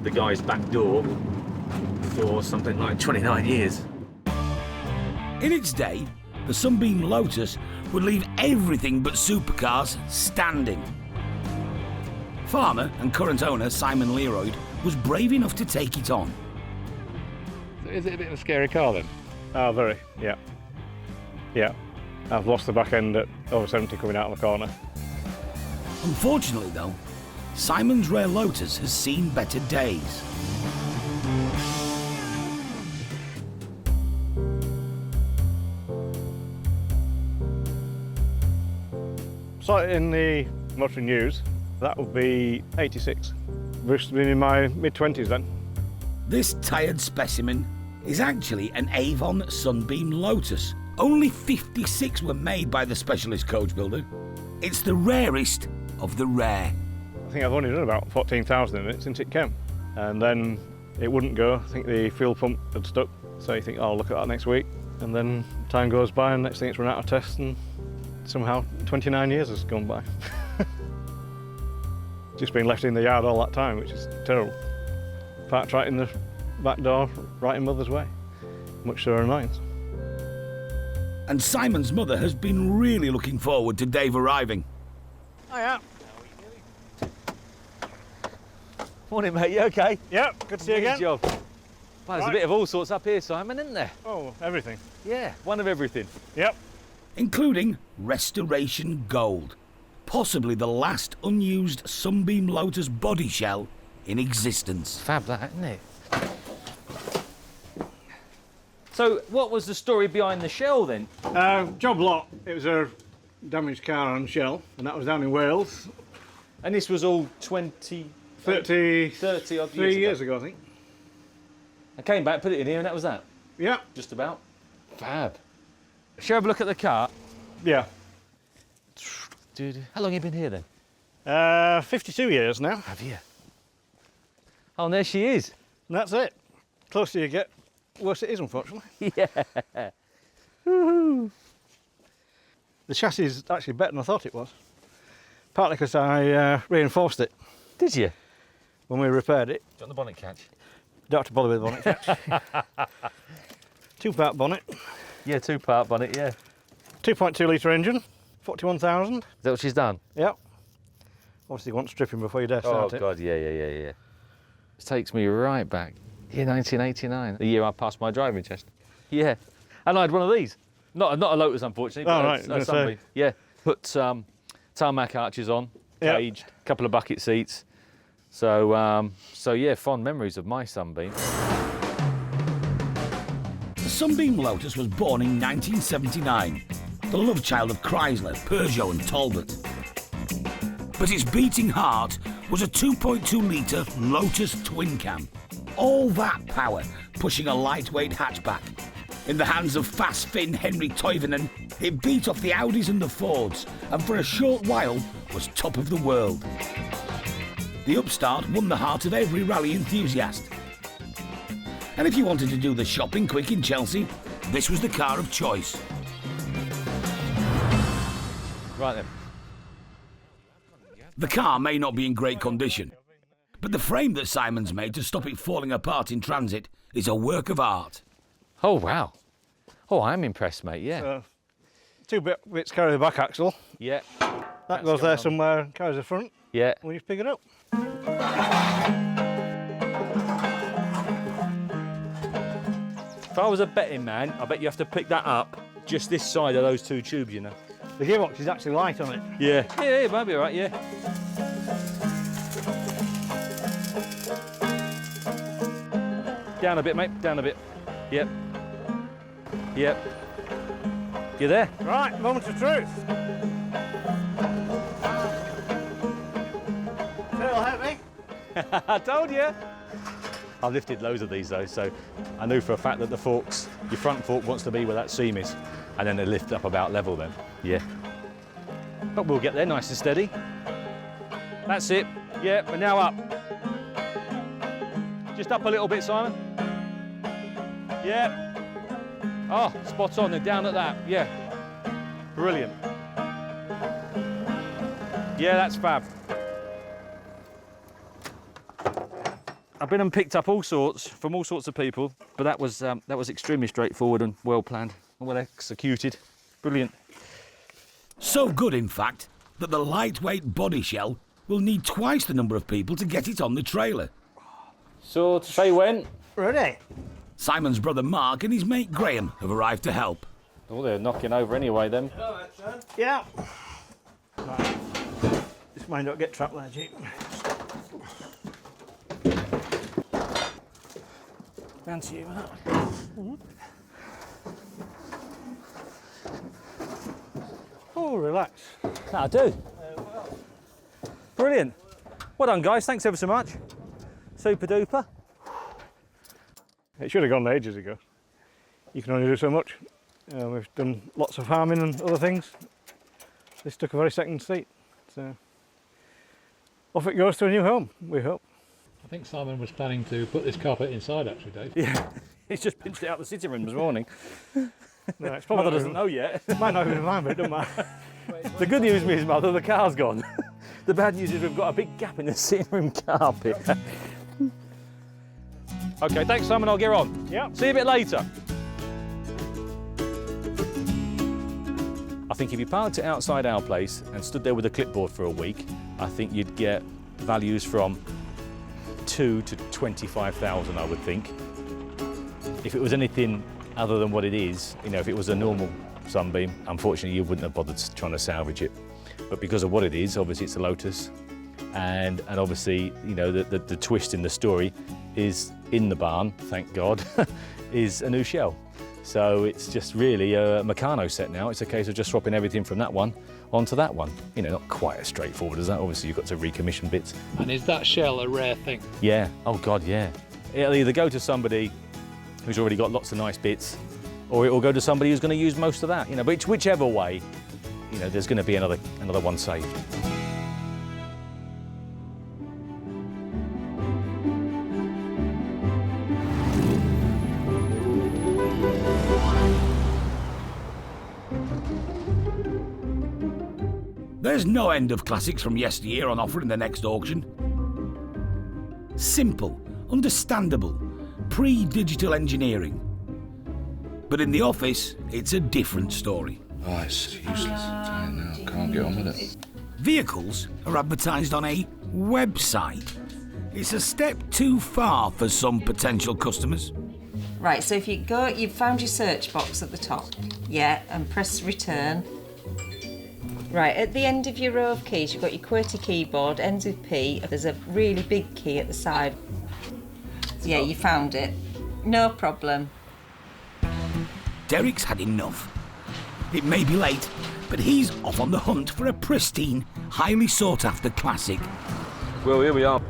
the guy's back door for something like 29 years. In its day, the Sunbeam Lotus would leave everything but supercars standing. Farmer and current owner Simon Leroyd was brave enough to take it on. Is it a bit of a scary car then? Oh, very, yeah. Yeah. I've lost the back end at over 70 coming out of the corner. Unfortunately, though, Simon's rare Lotus has seen better days. Saw it in the Motoring News. That would be 86. Must have been in my mid-20s then. This tired specimen is actually an Avon Sunbeam Lotus. Only 56 were made by the specialist coach builder. It's the rarest of the rare. I think I've only done about 14,000 in it since it came. And then it wouldn't go. I think the fuel pump had stuck. So you think, oh, I'll look at that next week. And then time goes by and next thing it's run out of tests and somehow 29 years has gone by. Just been left in the yard all that time, which is terrible. Parked right in the back door, right in Mother's way, much to her annoyance. And Simon's mother has been really looking forward to Dave arriving. Hiya. Morning, mate. You okay? Yep. Good to see you again. Job. Well, there's a bit of all sorts up here, Simon, isn't there? Oh, everything. Yeah, one of everything. Yep. Including restoration gold. Possibly the last unused Sunbeam Lotus body shell in existence. Fab that, isn't it? So what was the story behind the shell then? Job lot. It was a damaged car on Shell, and that was down in Wales. And this was all 30 odd years ago, I think. I came back, put it in here, and that was that? Yeah. Just about. Fab. Shall we have a look at the car? Yeah. How long have you been here then? 52 years now. Have you? Oh, and there she is. And that's it. Closer you get, worse it is, unfortunately. Yeah. Woohoo. The chassis is actually better than I thought it was. Partly because I reinforced it. Did you? When we repaired it. Got the bonnet catch? Don't have to bother with the bonnet catch. 2-part bonnet. Yeah, 2-part bonnet, yeah. 2.2 litre engine, 41,000. Is that what she's done? Yep. Obviously you want stripping before you dare start it. Oh God, yeah. This takes me right back. Yeah, 1989, the year I passed my driving test. Yeah, and I had one of these. Not a Lotus, unfortunately, but right, a Sunbeam. Yeah, put tarmac arches on, caged, couple of bucket seats. So yeah, fond memories of my Sunbeam. The Sunbeam Lotus was born in 1979, the love child of Chrysler, Peugeot and Talbot. But its beating heart was a 2.2 litre Lotus twin cam. All that power pushing a lightweight hatchback. In the hands of fast Finn Henry Toivonen, it beat off the Audis and the Fords, and for a short while was top of the world. The upstart won the heart of every rally enthusiast. And if you wanted to do the shopping quick in Chelsea, this was the car of choice. Right then. The car may not be in great condition, but the frame that Simon's made to stop it falling apart in transit is a work of art. Oh, wow. Oh, I'm impressed, mate, yeah. 2 bits carry the back axle. Yeah. That goes there somewhere and carries the front. Yeah. We just pick it up. If I was a betting man, I bet you have to pick that up just this side of those 2 tubes, you know. The gearbox is actually light on it. Yeah. Yeah, it might be all right, yeah. Down a bit, mate, down a bit. Yep. Yep. You there? Right, moment of truth. Still heavy. I told you. I've lifted loads of these though, so I knew for a fact that the forks, your front fork wants to be where that seam is, and then they lift up about level then. Yeah. But we'll get there nice and steady. That's it. Yeah, we're now up. Just up a little bit, Simon. Yeah. Oh, spot on, they're down at that. Yeah. Brilliant. Yeah, that's fab. I've been and picked up all sorts from all sorts of people, but that was extremely straightforward and well planned and well executed. Brilliant. So good, in fact, that the lightweight body shell will need twice the number of people to get it on the trailer. So, to say when? Ready. Simon's brother Mark and his mate Graham have arrived to help. Oh, they're knocking over anyway, then. Yeah. Right. Just mind don't get trapped there, Jeep. Fancy you with that one. Oh, relax. That'll do. Brilliant. Well done, guys. Thanks ever so much. Super duper. It should have gone ages ago. You can only do so much. We've done lots of farming and other things. This took a very second seat. So off it goes to a new home, we hope. I think Simon was planning to put this carpet inside, actually, Dave. Yeah, he's just pinched it out the sitting room this morning. No, it's probably Mother doesn't know yet. Might not even mind, but it don't matter. The good news is, Mother, the car's gone. The bad news is we've got a big gap in the sitting room carpet. Okay, thanks, Simon. I'll get on. Yeah. See you a bit later. I think if you parked it outside our place and stood there with a clipboard for a week, I think you'd get values from 2 to 25,000, I would think. If it was anything other than what it is, you know, if it was a normal Sunbeam, unfortunately you wouldn't have bothered trying to salvage it. But because of what it is, obviously it's a Lotus, and obviously, you know, the twist in the story is in the barn, thank God, is a new shell. So it's just really a Meccano set now. It's a case of just swapping everything from that one onto that one. You know, not quite as straightforward as that. Obviously, you've got to recommission bits. And is that shell a rare thing? Yeah. Oh, God, yeah. It'll either go to somebody who's already got lots of nice bits, or it will go to somebody who's going to use most of that. You know, whichever way, you know, there's going to be another one saved. There's no end of classics from yesteryear on offer in the next auction. Simple, understandable, pre-digital engineering. But in the office, it's a different story. Oh, it's useless. I know, can't get on with it. Vehicles are advertised on a website. It's a step too far for some potential customers. Right, so if you go, you've found your search box at the top, yeah, and press return. Right, at the end of your row of keys, you've got your QWERTY keyboard, ends with P. There's a really big key at the side. Yeah, you found it. No problem. Derek's had enough. It may be late, but he's off on the hunt for a pristine, highly sought-after classic. Well, here we are,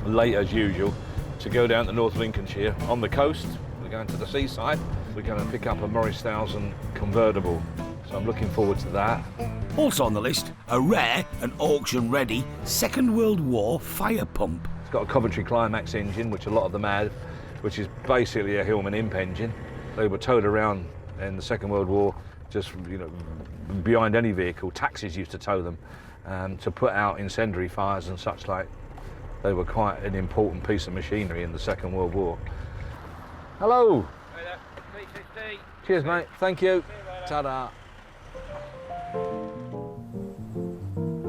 late as usual, to go down to North Lincolnshire on the coast. We're going to the seaside. We're going to pick up a Morris 1000 convertible. So I'm looking forward to that. Also on the list, a rare and auction-ready Second World War fire pump. It's got a Coventry Climax engine, which a lot of them had, which is basically a Hillman imp engine. They were towed around in the Second World War, just, you know, behind any vehicle. Taxis used to tow them to put out incendiary fires and such like. They were quite an important piece of machinery in the Second World War. Hello. Hey there, P50. Cheers, mate. Thank you. Ta-da.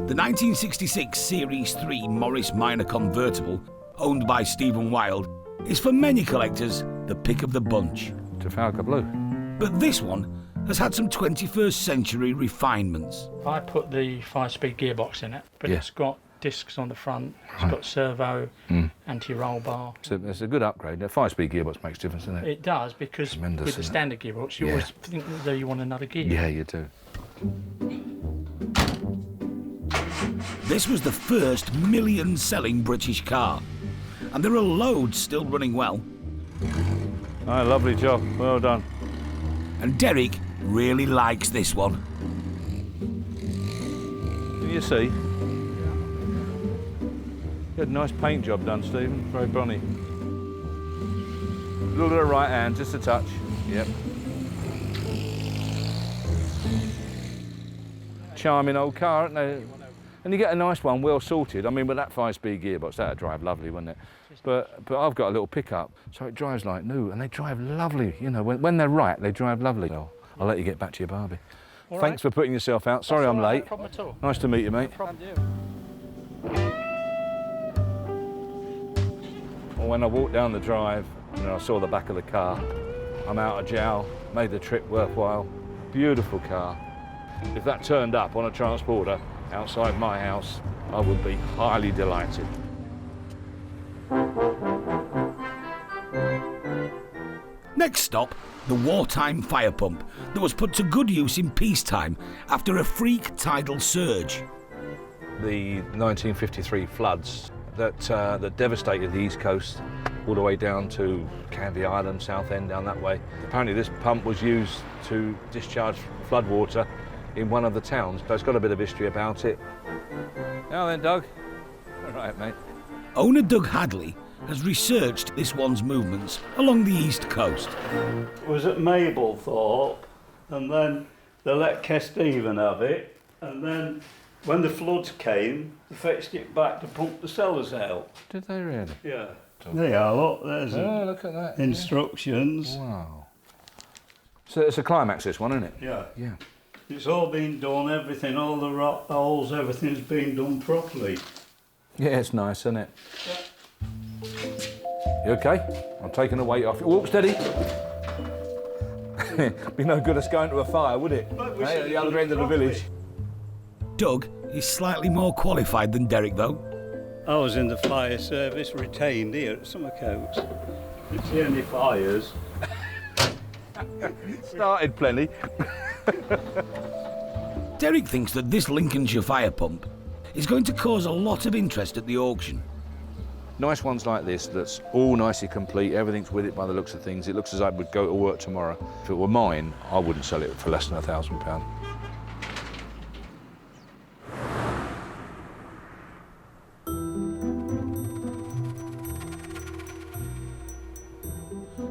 The 1966 Series 3 Morris Minor convertible, owned by Stephen Wilde, is for many collectors the pick of the bunch. Trafalgar Blue. But this one has had some 21st century refinements. I put the 5-speed gearbox in it, but Yeah. it's got discs on the front, it's got servo, anti-roll bar. So it's a good upgrade. A 5-speed gearbox makes a difference, doesn't it? It does, because Tremendous, with the isn't it? standard gearbox, you Yeah. always think that you want another gear. Yeah, you do. This was the first million-selling British car, and there are loads still running well. Oh, lovely job. Well done. And Derek really likes this one. Can you see? You had a nice paint job done, Stephen. Very bronny. A little bit of right hand, just a touch. Yep. Charming old car, aren't they? And you get a nice one, well sorted. I mean, with that 5-speed gearbox, that'd drive lovely, wouldn't it? But I've got a little pickup, so it drives like new, and they drive lovely. You know, when they're right, they drive lovely. Well, I'll let you get back to your Barbie. All Thanks for putting yourself out. Sorry I'm late. No problem at all. Nice to meet you, mate. No problem. Well, when I walked down the drive and I saw the back of the car, I'm out of jowl, made the trip worthwhile. Beautiful car. If that turned up on a transporter outside my house, I would be highly delighted. Next stop, the wartime fire pump that was put to good use in peacetime after a freak tidal surge. The 1953 floods that devastated the East Coast all the way down to Canvey Island, Southend, down that way. Apparently this pump was used to discharge floodwater in one of the towns, so it's got a bit of history about it. Now then, Doug. All right, mate. Owner Doug Hadley has researched this one's movements along the East Coast. It was at Mablethorpe, and then they let Kesteven have it, and then when the floods came, they fetched it back to pump the cellars out. Did they really? Yeah. There you are, look, there's look at that. instructions. Wow. So it's a Climax, this one, isn't it? Yeah. Yeah. It's all been done, everything, all the rock holes, everything's been done properly. Yeah, it's nice, isn't it? You okay? I'm taking the weight off. Walk steady. Be no good us going to a fire, would it? Hey, at the other end of the village. Doug is slightly more qualified than Derek, though. I was in the fire service, retained here at Summercoats. If you see any fires, Started plenty. Derek thinks that this Lincolnshire fire pump is going to cause a lot of interest at the auction. Nice ones like this, that's all nicely complete, everything's with it by the looks of things. It looks as though it would go to work tomorrow. If it were mine, I wouldn't sell it for less than £1,000.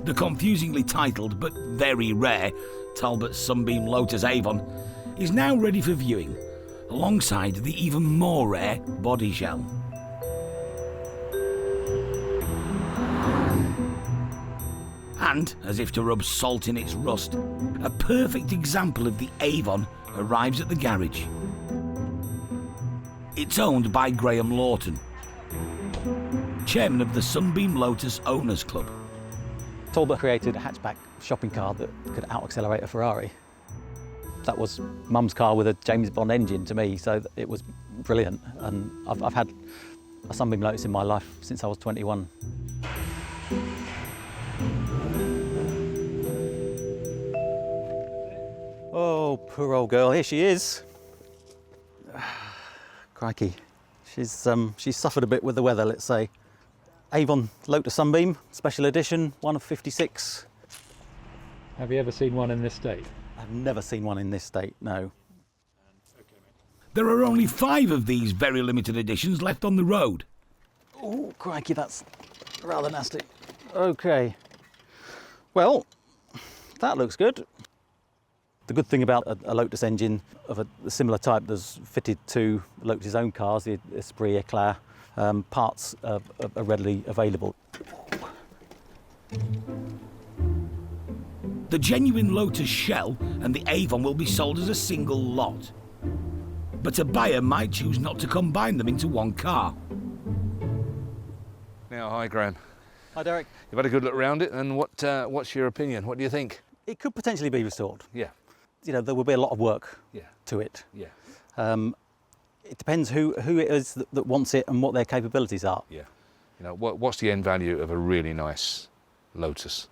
The confusingly titled but very rare Talbot Sunbeam Lotus Avon is now ready for viewing, alongside the even more rare body shell. And, as if to rub salt in its rust, a perfect example of the Avon arrives at the garage. It's owned by Graham Lawton, chairman of the Sunbeam Lotus Owners Club. Talbot created a hatchback shopping car that could out-accelerate a Ferrari. That was Mum's car with a James Bond engine to me, so it was brilliant. And I've had a Sunbeam Lotus in my life since I was 21. Oh, poor old girl, here she is. Crikey, she's suffered a bit with the weather, let's say. Avon Lotus Sunbeam, special edition, one of 56. Have you ever seen one in this state? I've never seen one in this state, no. There are only 5 of these very limited editions left on the road. Oh, crikey, that's rather nasty. Okay. Well, that looks good. The good thing about a Lotus engine of a similar type that's fitted to Lotus's own cars, the Esprit Eclair, parts are readily available. The genuine Lotus shell and the Avon will be sold as a single lot. But a buyer might choose not to combine them into one car. Now, hi Graham. Hi Derek. You've had a good look around it, and what's your opinion? What do you think? It could potentially be restored. Yeah. You know, there will be a lot of work to it. Yeah. It depends who it is that wants it and what their capabilities are. Yeah. You know, what's the end value of a really nice Lotus?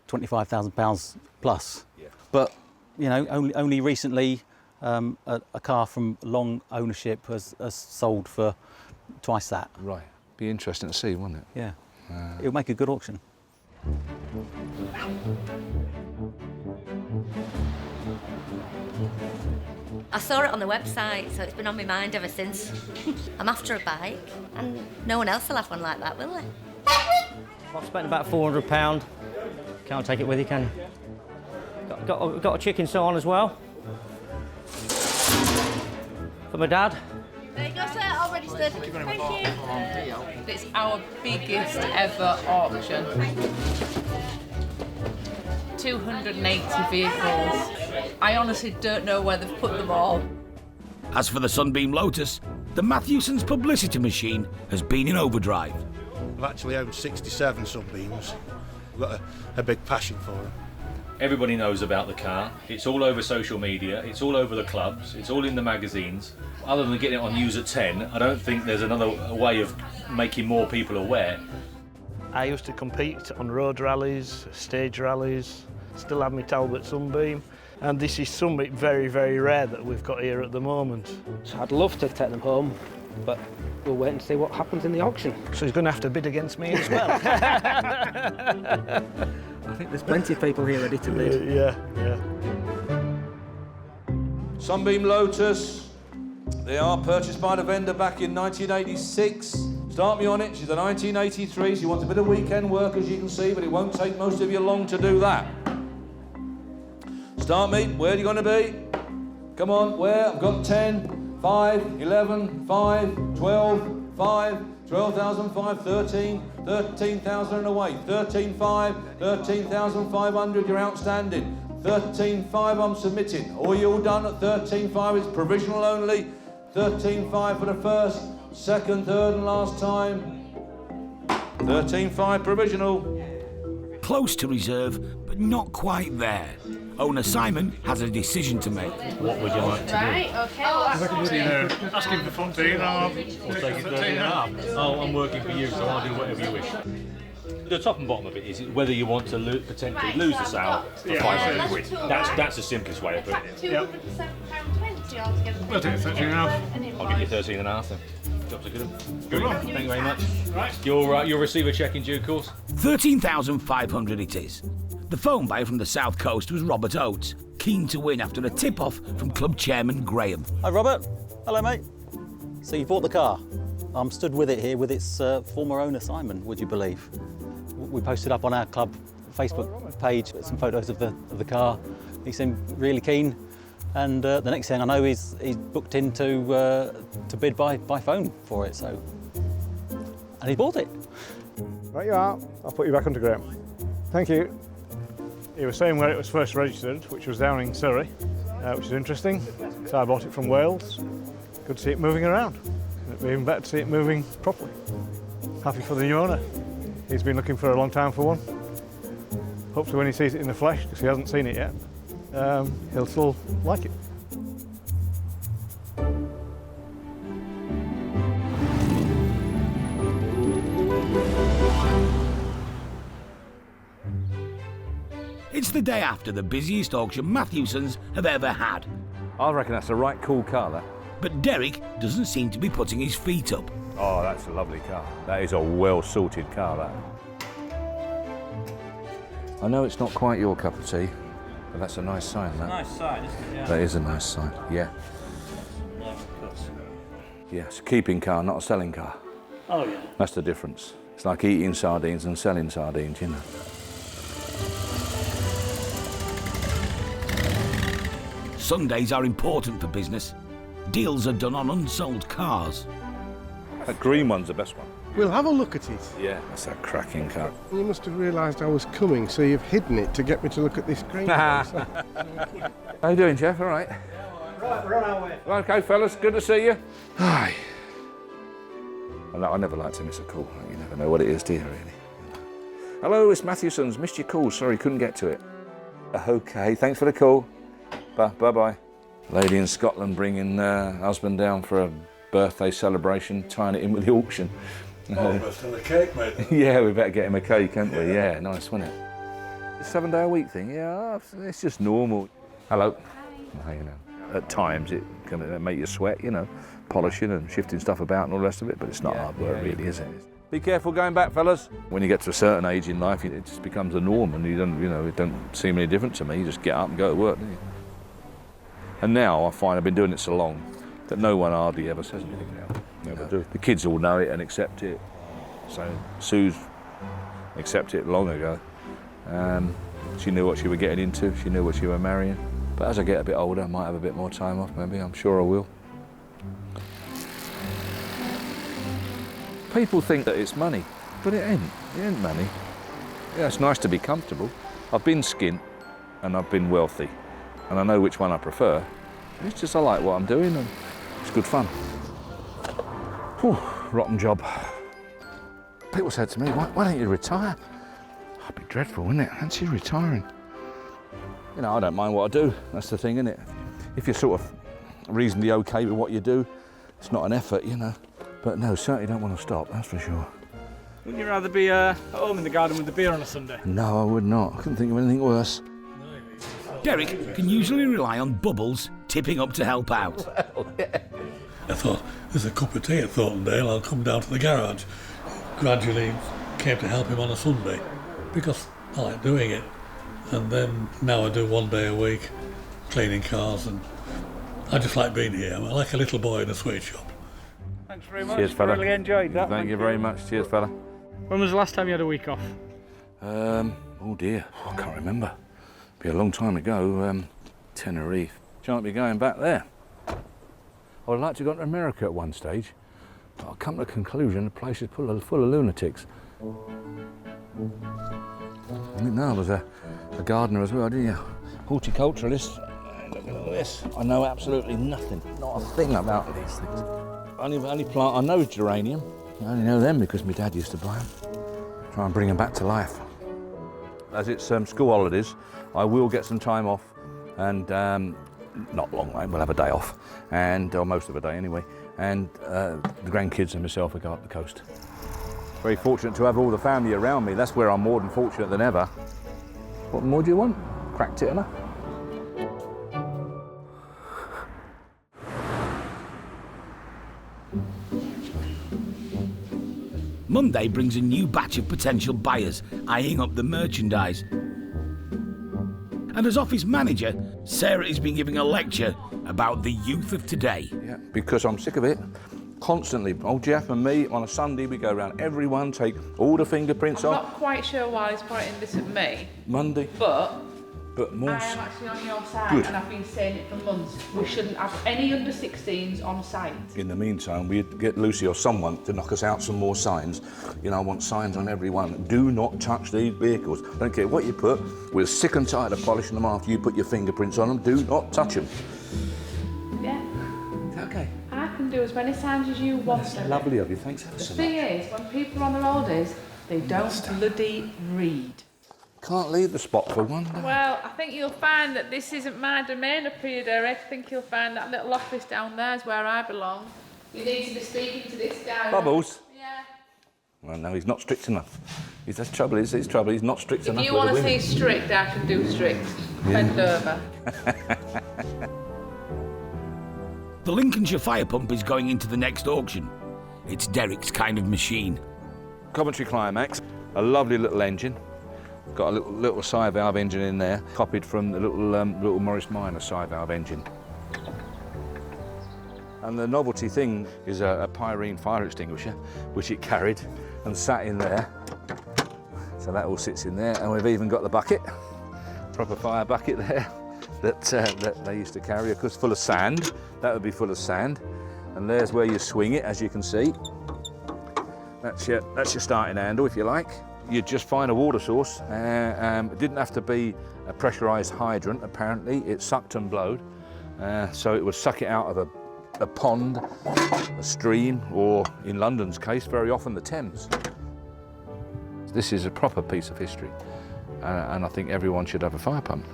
£25,000 plus. Yeah. But, you know, only recently a car from long ownership has sold for twice that. Right. Be interesting to see, wouldn't it? Yeah. It'll make a good auction. I saw it on the website, so it's been on my mind ever since. I'm after a bike, and no one else will have one like that, will they? I've spent about £400. Can't take it with you, can you? Got a chicken sew on as well. For my dad. There you go, sir. All registered. Thank you very much. Thank you. It's our biggest ever auction. 280 vehicles. I honestly don't know where they've put them all. As for the Sunbeam Lotus, the Matthewson's publicity machine has been in overdrive. I've actually owned 67 Sunbeams. I've got a big passion for them. Everybody knows about the car. It's all over social media, it's all over the clubs, it's all in the magazines. Other than getting it on News at 10, I don't think there's another way of making more people aware. I used to compete on road rallies, stage rallies, still have my Talbot Sunbeam, and this is something very, very rare that we've got here at the moment. So I'd love to take them home, but we'll wait and see what happens in the auction. So he's going to have to bid against me as well. I think there's plenty of people here ready to bid. Yeah. Sunbeam Lotus. They are purchased by the vendor back in 1986. Start me on it. She's a 1983. She wants a bit of weekend work, as you can see, but it won't take most of you long to do that. Start me. Where are you going to be? Come on, where? I've got 10, 5, 11, 5, 12, 5, 12,005, 13, 13,000 and away. 13,500, 13,500, you're outstanding. 13,500, I'm submitting. All you all done at 13,500, it's provisional only. 13,500 for the first, second, third and last time. 13,500 provisional. Close to reserve, but not quite there. Owner Simon has a decision to make. What would you like to do? Right, okay, well, that's asking for 14 or We'll take it 13 and a half. Oh, I'm working for you, so I'll do whatever you wish. The top and bottom of it is whether you want to potentially lose the sale for £500. That's the simplest way of putting it. £207.20 altogether. We'll take 13.5. I'll give you 13.5 then. Job's a good one. Good one. Thank you very much. Right. You'll receive a cheque in due course. 13,500 it is. The phone buyer from the south coast was Robert Oates, keen to win after a tip-off from club chairman Graham. Hi Robert. Hello mate. So you bought the car. I'm stood with it here with its former owner Simon, would you believe? We posted up on our club Facebook page some photos of the car. He seemed really keen, and the next thing I know he's booked in to bid by phone for it. So, and he bought it. Right you are. I'll put you back onto Graham. Thank you. He was saying where it was first registered, which was down in Surrey, which is interesting. So I bought it from Wales. Good to see it moving around. It'd be even better to see it moving properly. Happy for the new owner. He's been looking for a long time for one. Hopefully when he sees it in the flesh, because he hasn't seen it yet, he'll still like it. It's the day after the busiest auction Matthewson's have ever had. I reckon that's a right cool car, that. But Derek doesn't seem to be putting his feet up. Oh, that's a lovely car. That is a well-sorted car, that. I know it's not quite your cup of tea, but that's a nice sign, that. Nice sign, isn't it? Yeah. That is a nice sign, yeah. Yeah, of course. Yeah, it's a keeping car, not a selling car. Oh, yeah. That's the difference. It's like eating sardines and selling sardines, you know. Sundays are important for business. Deals are done on unsold cars. That green one's the best one. We'll have a look at it. Yeah, that's a cracking car. You must have realised I was coming, so you've hidden it to get me to look at this green one. How you doing, Jeff? All right? Right, we're on our way. Okay, fellas, good to see you. Hi. I never like to miss a call. You never know what it is, do you, really? Hello, it's Matthewson's. Missed your call. Sorry, couldn't get to it. Okay, thanks for the call. Bye-bye. Lady in Scotland bringing husband down for a birthday celebration, tying it in with the auction. Oh, we must have a cake, mate. Yeah, we better get him a cake, can't we? Yeah, nice, wasn't it? The 7-day-a-week thing, yeah, it's just normal. Hello. Hi. You know, at times it can make you sweat, you know, polishing and shifting stuff about and all the rest of it, but it's not hard work, really, is it? Be careful going back, fellas. When you get to a certain age in life, it just becomes a norm, and it don't seem any different to me. You just get up and go to work, don't you? And now I find I've been doing it so long that no one hardly ever says anything now. Never do. The kids all know it and accept it. So Sue's accepted it long ago. She knew what she was getting into. She knew what she was marrying. But as I get a bit older, I might have a bit more time off, maybe. I'm sure I will. People think that it's money, but it ain't. It ain't money. Yeah, it's nice to be comfortable. I've been skint and I've been wealthy. And I know which one I prefer. It's just I like what I'm doing and it's good fun. Whew, rotten job. People said to me, why don't you retire? That'd be dreadful, wouldn't it? Fancy retiring. You know, I don't mind what I do. That's the thing, isn't it? If you're sort of reasonably okay with what you do, it's not an effort, you know. But no, certainly don't want to stop, that's for sure. Wouldn't you rather be at home in the garden with the beer on a Sunday? No, I would not. I couldn't think of anything worse. Derek can usually rely on Bubbles tipping up to help out. Well, yeah. I thought, there's a cup of tea at Thorntondale, I'll come down to the garage. Gradually came to help him on a Sunday, because I like doing it. And then now I do 1 day a week, cleaning cars, and I just like being here. I'm like a little boy in a sweet shop. Thanks very much. Cheers, fella. Really enjoyed that. Thank you very much. Cheers, fella. When was the last time you had a week off? Oh dear, I can't remember. Be a long time ago. Tenerife. Shan't be going back there. I would like to go to America at one stage, but I've come to the conclusion the place is full of lunatics. I didn't know I was a gardener as well, didn't you? Horticulturalist. Look at all this. I know absolutely nothing, not a thing about these things. Only plant I know is geranium. I only know them because my dad used to buy them. Try and bring them back to life. As it's school holidays, I will get some time off, and not long, mate. We'll have a day off, or most of a day anyway. And the grandkids and myself will go up the coast. Very fortunate to have all the family around me. That's where I'm more than fortunate than ever. What more do you want? Cracked it, enough. Monday brings a new batch of potential buyers eyeing up the merchandise. And as office manager, Sarah has been giving a lecture about the youth of today. Yeah, because I'm sick of it. Constantly, old Jeff and me, on a Sunday, we go around everyone, take all the fingerprints I'm off. not quite sure why he's pointing this at me. Monday. But more. I am actually on your side, Good. and I've been saying it for months. We shouldn't have any under 16s on site. In the meantime, we'd get Lucy or someone to knock us out some more signs. You know, I want signs on every one. Do not touch these vehicles. Don't care what you put. We're sick and tired of polishing them after you put your fingerprints on them. Do not touch them. Yeah. Is that okay? I can do as many signs as you want. That's lovely of you. Thanks ever The so thing much. is, when people are on their holidays, they don't bloody read. Can't leave the spot for one day. Well, I think you'll find that this isn't my domain up here, Derek. I think you'll find that little office down there is where I belong. You need to be speaking to this guy. Bubbles? Yeah. Well, no, he's not strict enough. That's trouble. His trouble. He's not strict enough. If you with want the to see women. strict, I can do strict. Bend over. The Lincolnshire fire pump is going into the next auction. It's Derek's kind of machine. Coventry Climax, a lovely little engine. Got a little side valve engine in there, copied from the little Morris Minor side valve engine. And the novelty thing is a Pyrene fire extinguisher, which it carried and sat in there. So that all sits in there, and we've even got the bucket, proper fire bucket there, that they used to carry, of course, full of sand. That would be full of sand. And there's where you swing it, as you can see. That's your starting handle, if you like. You'd just find a water source. It didn't have to be a pressurised hydrant, apparently. It sucked and blowed. So it would suck it out of a pond, a stream, or in London's case, very often the Thames. This is a proper piece of history. And I think everyone should have a fire pump.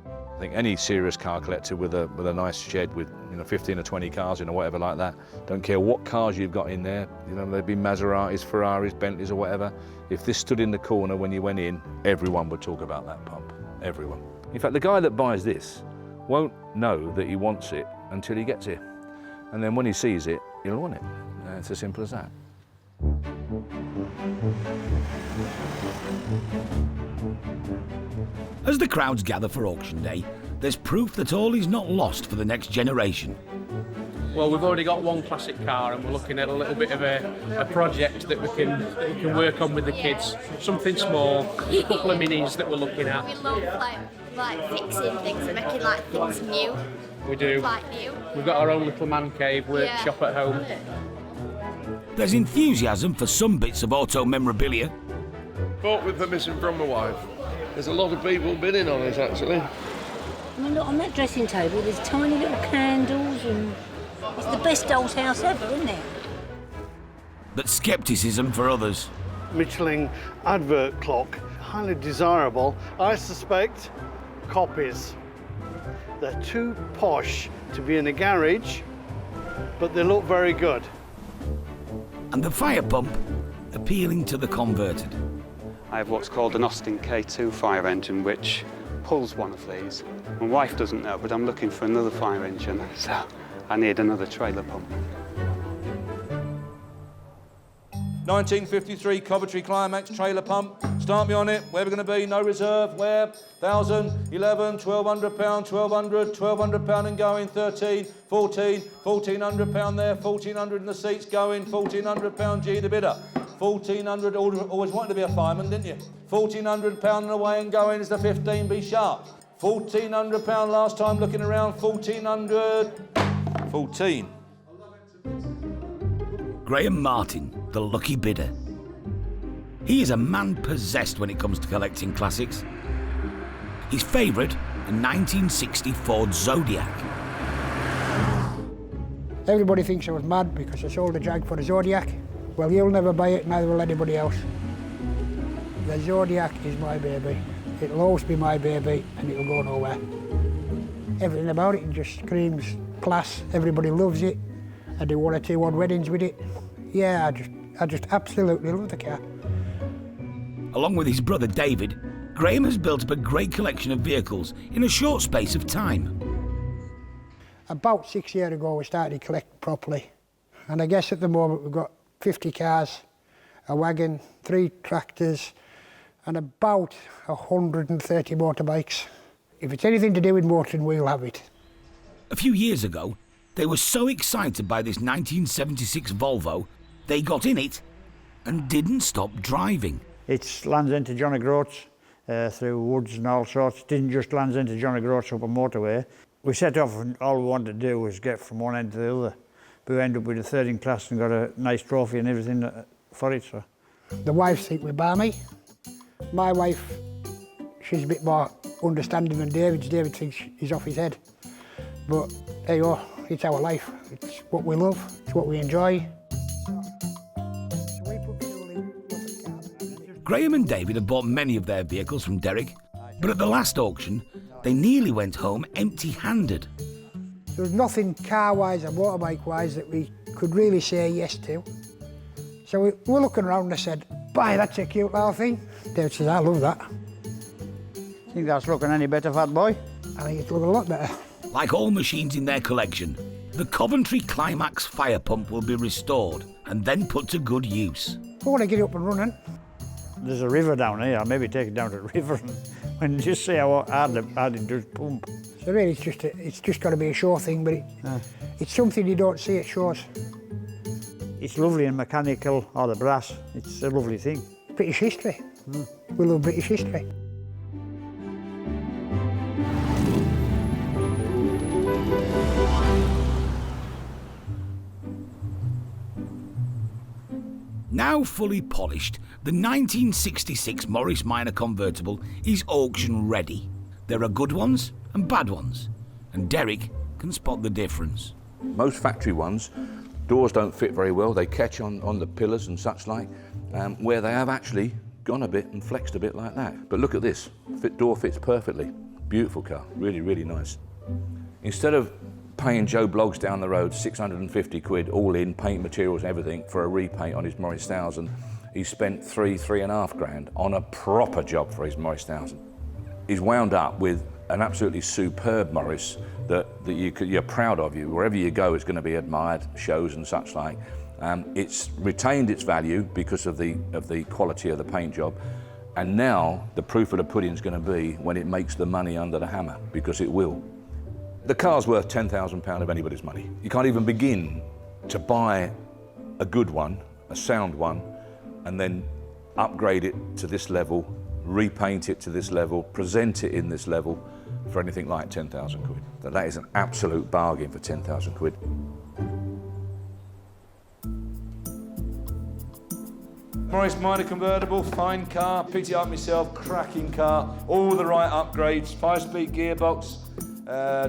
I think any serious car collector with a nice shed with 15 or 20 cars in or whatever like that, don't care what cars you've got in there, they'd be Maseratis, Ferraris, Bentleys or whatever. If this stood in the corner when you went in, everyone would talk about that pump. Everyone. In fact, the guy that buys this won't know that he wants it until he gets here. And then when he sees it, he'll want it. It's as simple as that. As the crowds gather for auction day, there's proof that all is not lost for the next generation. Well, we've already got one classic car and we're looking at a little bit of a project that we can work on with the kids. Something small, a couple of minis that we're looking at. We love like fixing things and making like things new. We do. Like new. We've got our own little man cave workshop at home. There's enthusiasm for some bits of auto memorabilia. Bought with permission from my wife. There's a lot of people bidding on it, actually. I mean, look, on that dressing table, there's tiny little candles, and it's the best doll's house ever, isn't it? But scepticism for others. Michelin advert clock, highly desirable. I suspect copies. They're too posh to be in a garage, but they look very good. And the fire pump appealing to the converted. I have what's called an Austin K2 fire engine, which pulls one of these. My wife doesn't know, but I'm looking for another fire engine, so I need another trailer pump. 1953 Coventry Climax trailer pump. Start me on it. Where we're going to be? No reserve. Where? 1,000, 11, 1,200 pound, 1,200, 1,200 pound and going. 13, 14, 1,400 pound there. 1,400 in the seats going. 1,400 pound G the bidder. 1,400. Always wanted to be a fireman, didn't you? 1,400 pound and away and going is the 15. Be sharp. 1,400 pound last time looking around. 1,400. 14. Graham Martin, the lucky bidder. He is a man possessed when it comes to collecting classics. His favourite, a 1960 Ford Zodiac. Everybody thinks I was mad because I sold a Jag for a Zodiac. Well, you'll never buy it, neither will anybody else. The Zodiac is my baby. It'll always be my baby and it'll go nowhere. Everything about it just screams class. Everybody loves it. I do 1 or 2 odd weddings with it. Yeah, I just absolutely love the car. Along with his brother David, Graham has built up a great collection of vehicles in a short space of time. About 6 years ago we started to collect properly, and I guess at the moment we've got 50 cars, a wagon, 3 tractors and about 130 motorbikes. If it's anything to do with motoring, we'll have it. A few years ago, they were so excited by this 1976 Volvo, they got in it and didn't stop driving. It lands into John O'Groats through woods and all sorts. It didn't just land into John O'Groats up a motorway. We set off and all we wanted to do was get from one end to the other. We ended up with a third in class and got a nice trophy and everything for it. So. The wives think we're balmy. My wife, she's a bit more understanding than David's. David thinks he's off his head. But there you go, it's our life. It's what we love, it's what we enjoy. Graham and David have bought many of their vehicles from Derek, but at the last auction, they nearly went home empty-handed. There was nothing car-wise or motorbike-wise that we could really say yes to. So we were looking around and I said, "Bye, that's a cute little thing." David says, "I love that." Think that's looking any better, fat boy? I think it's looking a lot better. Like all machines in their collection, the Coventry Climax fire pump will be restored and then put to good use. I want to get it up and running. There's a river down here. I'll maybe take it down to the river and just see how hard it does pump. So really it's just got to be a show thing, but it's something you don't see at shows. It's lovely and mechanical, or the brass. It's a lovely thing. British history. We love British history. Now fully polished, the 1966 Morris Minor convertible is auction ready. There are good ones and bad ones, and Derek can spot the difference. Most factory ones, doors don't fit very well. They catch on the pillars and such like, where they have actually gone a bit and flexed a bit like that. But look at this, door fits perfectly. Beautiful car, really, really nice. Instead of paying Joe Bloggs down the road 650 quid all in, paint materials and everything for a repaint on his Morris 1000, he spent $3.5 grand on a proper job for his Morris 1000. He's wound up with an absolutely superb Morris that you're proud of. You wherever you go, it's going to be admired, shows and such like. It's retained its value because of the quality of the paint job, and now the proof of the pudding is going to be when it makes the money under the hammer, because it will. The car's worth £10,000 of anybody's money. You can't even begin to buy a good one, a sound one, and then upgrade it to this level, repaint it to this level, present it in this level for anything like 10,000 quid. So that is an absolute bargain for 10,000 quid. Morris Minor convertible, fine car, picked it up myself, cracking car, all the right upgrades, 5-speed gearbox,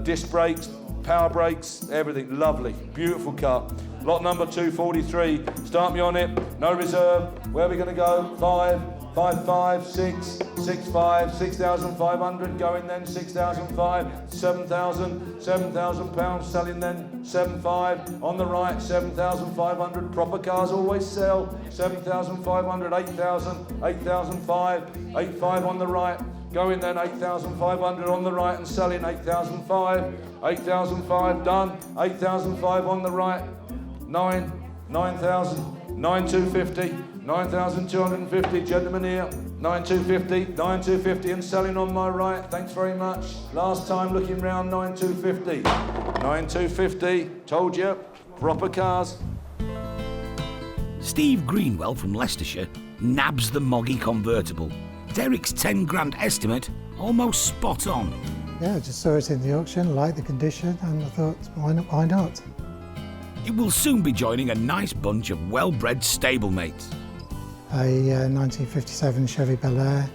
disc brakes, power brakes, everything, lovely, beautiful car. Lot number 243, start me on it, no reserve, where are we going to go? 5, 5, 5, 6, 6, 5, 6,500, going then, 6,005, 7,000, 7,000 pounds, selling then, 7,500, on the right, 7,500, proper cars always sell, 7,500, 8,000, 8,005, 8,500 on the right, going then, 8,500 on the right and selling, 8,005, 8,005 done, 8,005 on the right, 9,000, 9,250, 9,250, gentlemen here, 9,250, 9,250 and selling on my right, thanks very much. Last time looking round, 9,250, 9,250, told you, proper cars. Steve Greenwell from Leicestershire nabs the Moggy convertible. Derek's 10 grand estimate, almost spot on. Yeah, I just saw it in the auction, liked the condition, and I thought, why not? It will soon be joining a nice bunch of well-bred stablemates. A 1957 Chevy Bel Air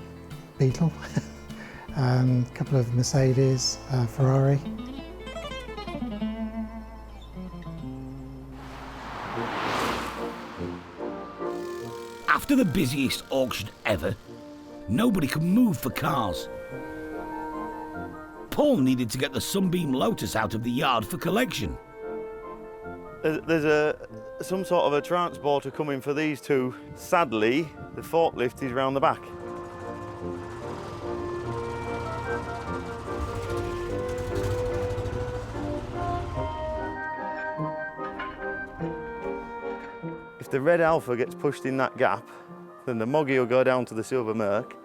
Beetle, a couple of Mercedes, Ferrari. After the busiest auction ever, nobody could move for cars. Paul needed to get the Sunbeam Lotus out of the yard for collection. There's a some sort of a transporter coming for these two. Sadly, the forklift is round the back. If the red Alfa gets pushed in that gap, then the Moggy will go down to the silver Merc.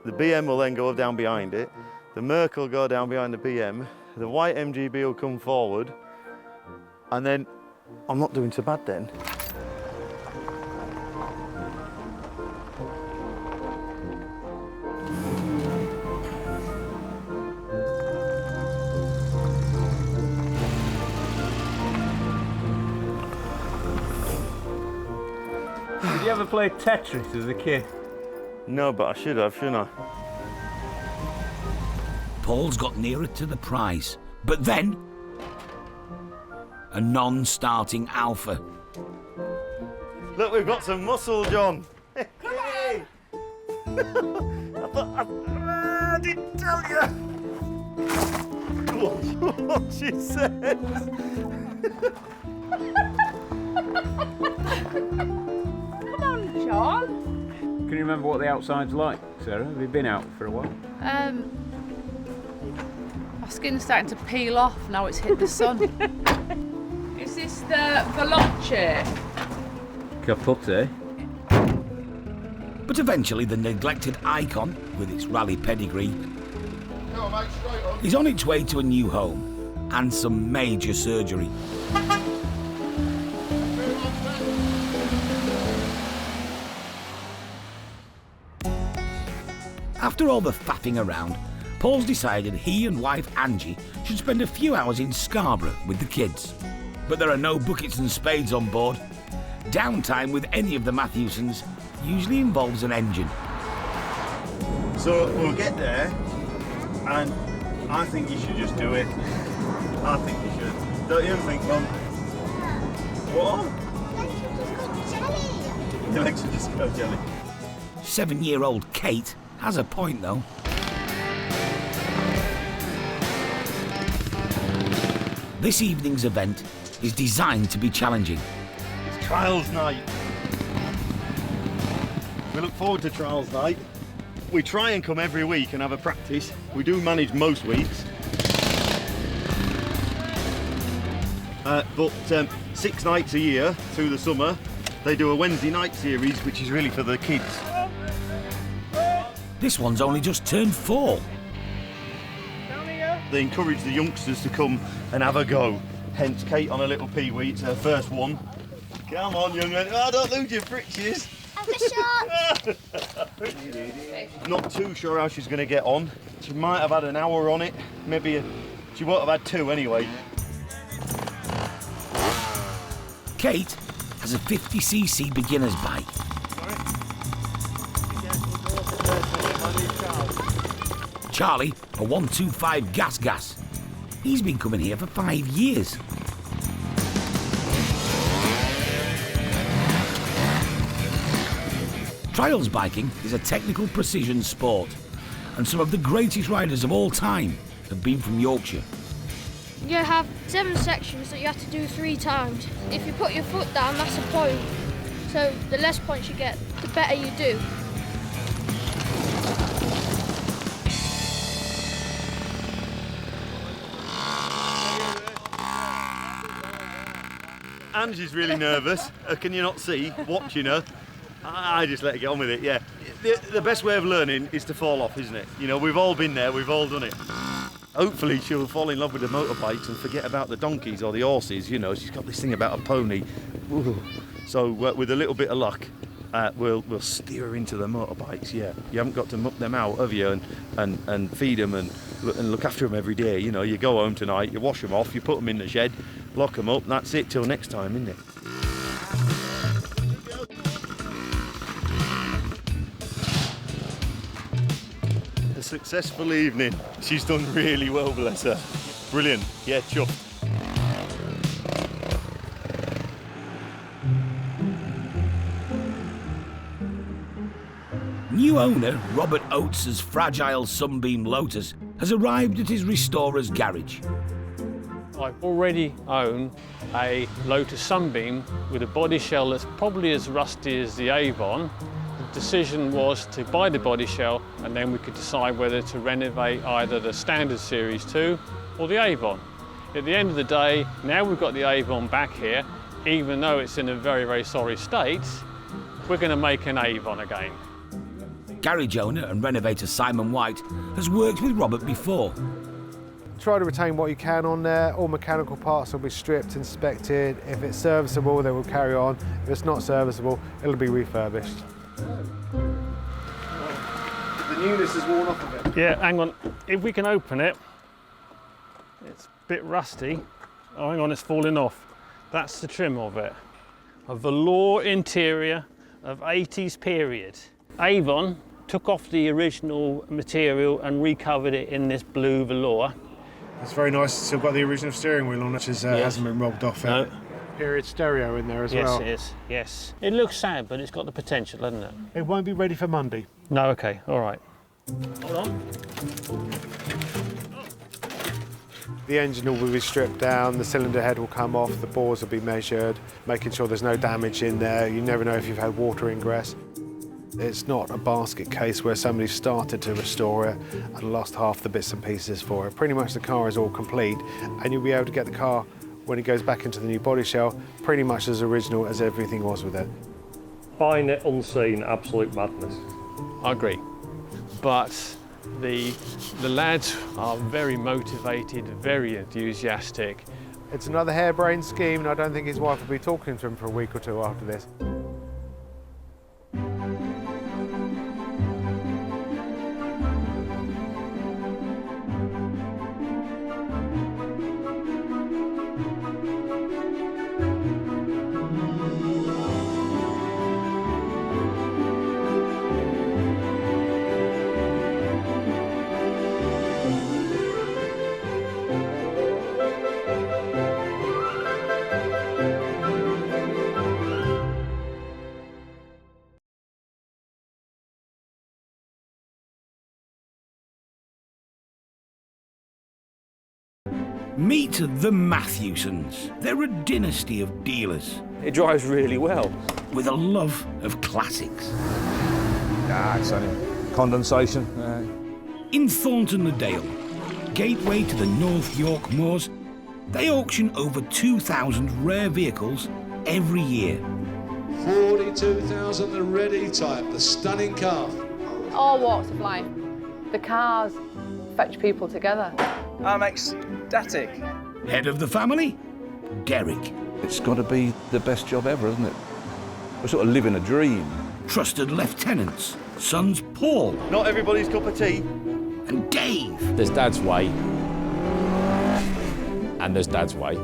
The BM will then go down behind it. The Merc will go down behind the BM. The white MGB will come forward. And then, I'm not doing so bad then. Did you ever play Tetris as a kid? No, but I should have, shouldn't I? Paul's got nearer to the prize, but then a non-starting Alfa. Look, we've got some muscle, John. Hey! I didn't tell you. What she said. Come on, John. Can you remember what the outside's like, Sarah? Have you been out for a while? My skin's starting to peel off now it's hit the sun. Is this the Veloce? Capote. But eventually the neglected Icon, with its rally pedigree, is on its way to a new home and some major surgery. After all the faffing around, Paul's decided he and wife Angie should spend a few hours in Scarborough with the kids. But there are no buckets and spades on board. Downtime with any of the Matthewsons usually involves an engine. So we'll get there, and I think you should just do it. I think you should. Don't you think, Mum? What? Your legs should just go jelly. 7-year-old Kate has a point, though. This evening's event is designed to be challenging. It's trials night. We look forward to trials night. We try and come every week and have a practice. We do manage most weeks. But 6 nights a year through the summer, they do a Wednesday night series, which is really for the kids. This one's only just turned 4. They encourage the youngsters to come and have a go. Hence Kate on a little peewee, it's her first one. Come on, young man. Oh, don't lose your britches. Have a shot. Not too sure how she's going to get on. She might have had an hour on it. Maybe she won't have had 2 anyway. Kate has a 50cc beginner's bike. Charlie, a 125 gas. He's been coming here for 5 years. Trials biking is a technical precision sport, and some of the greatest riders of all time have been from Yorkshire. You have 7 sections that you have to do 3 times. If you put your foot down, that's a point. So the less points you get, the better you do. Angie's really nervous. Can you not see? Watching her. I just let her get on with it, yeah. The best way of learning is to fall off, isn't it? You know, we've all been there, we've all done it. Hopefully she'll fall in love with the motorbikes and forget about the donkeys or the horses, you know. She's got this thing about a pony. Ooh. So with a little bit of luck, we'll steer her into the motorbikes, yeah. You haven't got to muck them out, have you? And feed them and look after them every day, you know. You go home tonight, you wash them off, you put them in the shed, lock them up, and that's it till next time, isn't it? A successful evening. She's done really well, bless her. Brilliant. Yeah, chuffed. New owner Robert Oates's fragile Sunbeam Lotus has arrived at his restorer's garage. I already own a Lotus Sunbeam with a body shell that's probably as rusty as the Avon. The decision was to buy the body shell and then we could decide whether to renovate either the standard Series 2 or the Avon. At the end of the day, now we've got the Avon back here, even though it's in a very, very sorry state, we're going to make an Avon again. Garage owner and renovator Simon White has worked with Robert before. Try to retain what you can on there. All mechanical parts will be stripped, inspected. If it's serviceable, they will carry on. If it's not serviceable, it'll be refurbished. The newness is worn off a bit. Yeah, hang on. If we can open it, it's a bit rusty. Oh, hang on, it's falling off. That's the trim of it. A velour interior of 80s period. Avon took off the original material and recovered it in this blue velour. It's very nice. It's still got the original steering wheel on, which hasn't been robbed off. No. Period stereo in there as well. Yes, it is. Yes. It looks sad, but it's got the potential, hasn't it? It won't be ready for Monday. No, okay, all right. Hold on. The engine will be stripped down, the cylinder head will come off, the bores will be measured, making sure there's no damage in there. You never know if you've had water ingress. It's not a basket case where somebody started to restore it and lost half the bits and pieces for it. Pretty much the car is all complete and you'll be able to get the car, when it goes back into the new body shell, pretty much as original as everything was with it. Buying it unseen, absolute madness. I agree. But the lads are very motivated, very enthusiastic. It's another harebrained scheme and I don't think his wife will be talking to him for a week or two after this. Meet the Matthewsons. They're a dynasty of dealers. It drives really well. With a love of classics. Ah, it's only condensation. In Thorntondale, gateway to the North York Moors, they auction over 2,000 rare vehicles every year. 42,000, the red E-Type, the stunning car. All walks of life. The cars fetch people together. I'm ecstatic. Head of the family, Derek. It's got to be the best job ever, isn't it? We're sort of living a dream. Trusted lieutenants, sons Paul. Not everybody's cup of tea. And Dave. There's Dad's way. And there's Dad's way.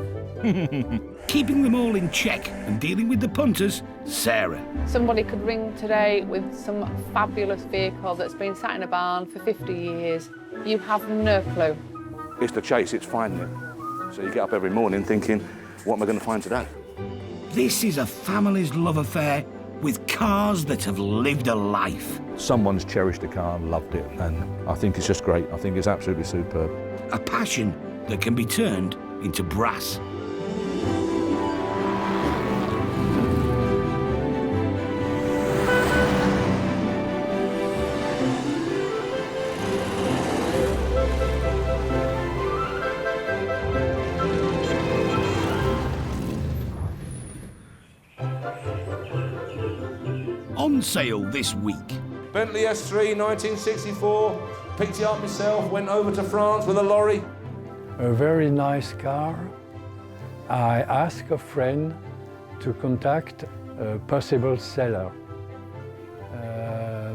Keeping them all in check and dealing with the punters, Sarah. Somebody could ring today with some fabulous vehicle that's been sat in a barn for 50 years. You have no clue. It's the chase, it's finding it. So you get up every morning thinking, what am I going to find today? This is a family's love affair with cars that have lived a life. Someone's cherished a car and loved it, and I think it's just great. I think it's absolutely superb. A passion that can be turned into brass. On sale this week. Bentley S3, 1964. Picked it up myself, went over to France with a lorry. A very nice car. I asked a friend to contact a possible seller.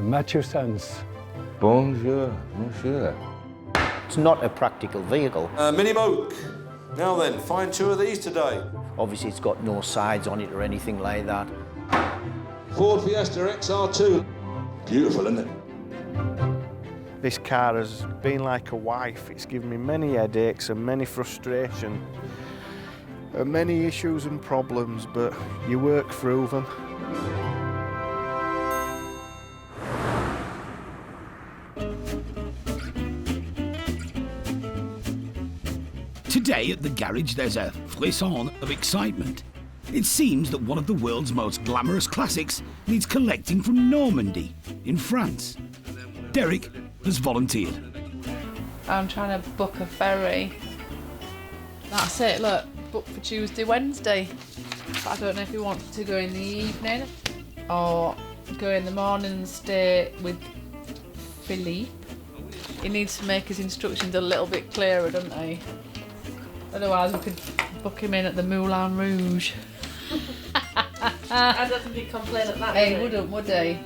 Matthewson's. Bonjour, monsieur. It's not a practical vehicle. Mini Moke. Now then, find 2 of these today. Obviously, it's got no sides on it or anything like that. Ford Fiesta XR2. Beautiful, isn't it? This car has been like a wife. It's given me many headaches and many frustration, and many issues and problems, but you work through them. Today at the garage there's a frisson of excitement. It seems that one of the world's most glamorous classics needs collecting from Normandy in France. Derek has volunteered. I'm trying to book a ferry. That's it, look, booked for Tuesday, Wednesday. But I don't know if he wants to go in the evening or go in the morning and stay with Philippe. He needs to make his instructions a little bit clearer, doesn't he? Otherwise we could book him in at the Moulin Rouge. I don't think he'd complain at that. He wouldn't, would he?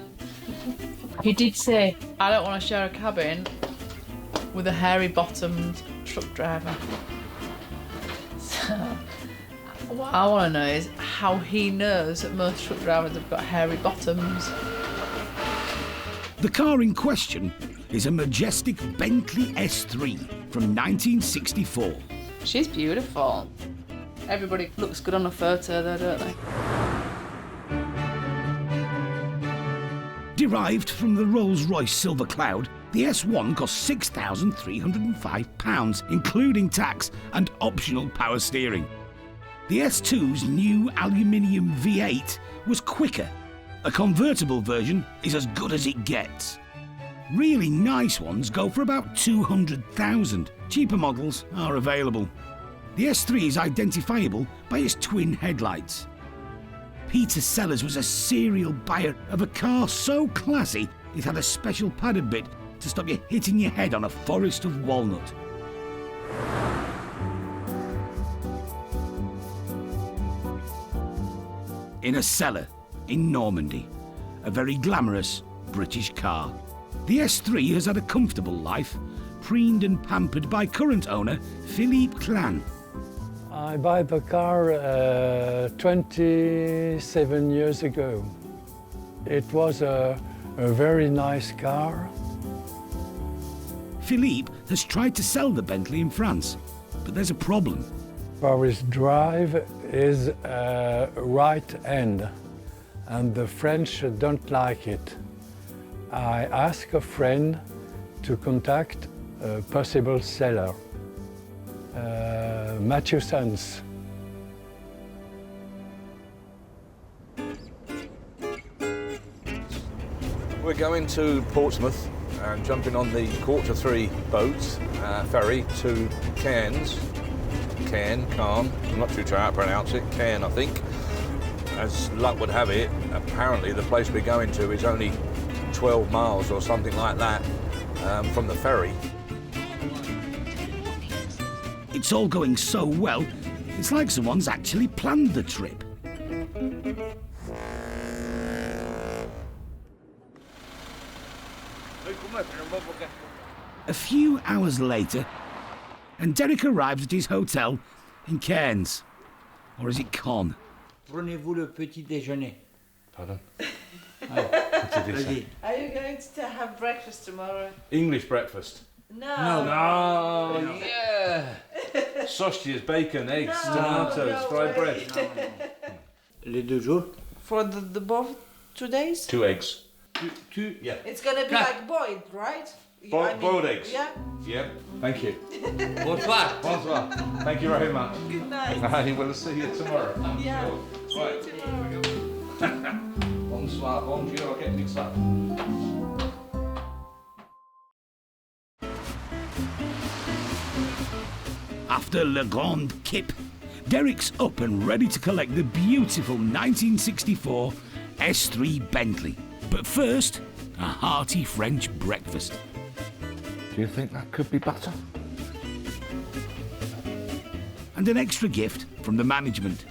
He did say, I don't want to share a cabin with a hairy-bottomed truck driver. So, what I want to know is how he knows that most truck drivers have got hairy bottoms. The car in question is a majestic Bentley S3 from 1964. She's beautiful. Everybody looks good on a photo though, don't they? Derived from the Rolls-Royce Silver Cloud, the S1 cost £6,305, including tax and optional power steering. The S2's new aluminium V8 was quicker. A convertible version is as good as it gets. Really nice ones go for about £200,000. Cheaper models are available. The S3 is identifiable by its twin headlights. Peter Sellers was a serial buyer of a car so classy it had a special padded bit to stop you hitting your head on a forest of walnut. In a cellar in Normandy, a very glamorous British car. The S3 has had a comfortable life, preened and pampered by current owner Philippe Clan. I bought the car 27 years ago. It was a very nice car. Philippe has tried to sell the Bentley in France, but there's a problem. Paris drive is right hand, and the French don't like it. I asked a friend to contact a possible seller, Matthew Sons. We're going to Portsmouth and jumping on the Q3 boat, ferry to Cairns. Cairn, I'm not too sure how to pronounce it, Cairn I think. As luck would have it, apparently the place we're going to is only 12 miles or something like that from the ferry. It's all going so well, it's like someone's actually planned the trip. A few hours later, and Derek arrives at his hotel in Cairns. Or is it Con? Prenez-vous le petit déjeuner. Pardon? Vas-y. Are you going to have breakfast tomorrow? English breakfast. No. No, yeah. Sausages, bacon, eggs, tomatoes, fried bread. Les 2 jours? For the both 2 days? 2 eggs. Two, yeah. It's gonna be like boiled, right? Boiled eggs? Yeah. Yeah, thank you. Bonsoir. Bonsoir. Thank you very much. Good night. I will see you tomorrow. Yeah. Right. Bonsoir, bonjour, get mixed up. After Le Grand Kip, Derek's up and ready to collect the beautiful 1964 S3 Bentley. But first, a hearty French breakfast. Do you think that could be butter? And an extra gift from the management.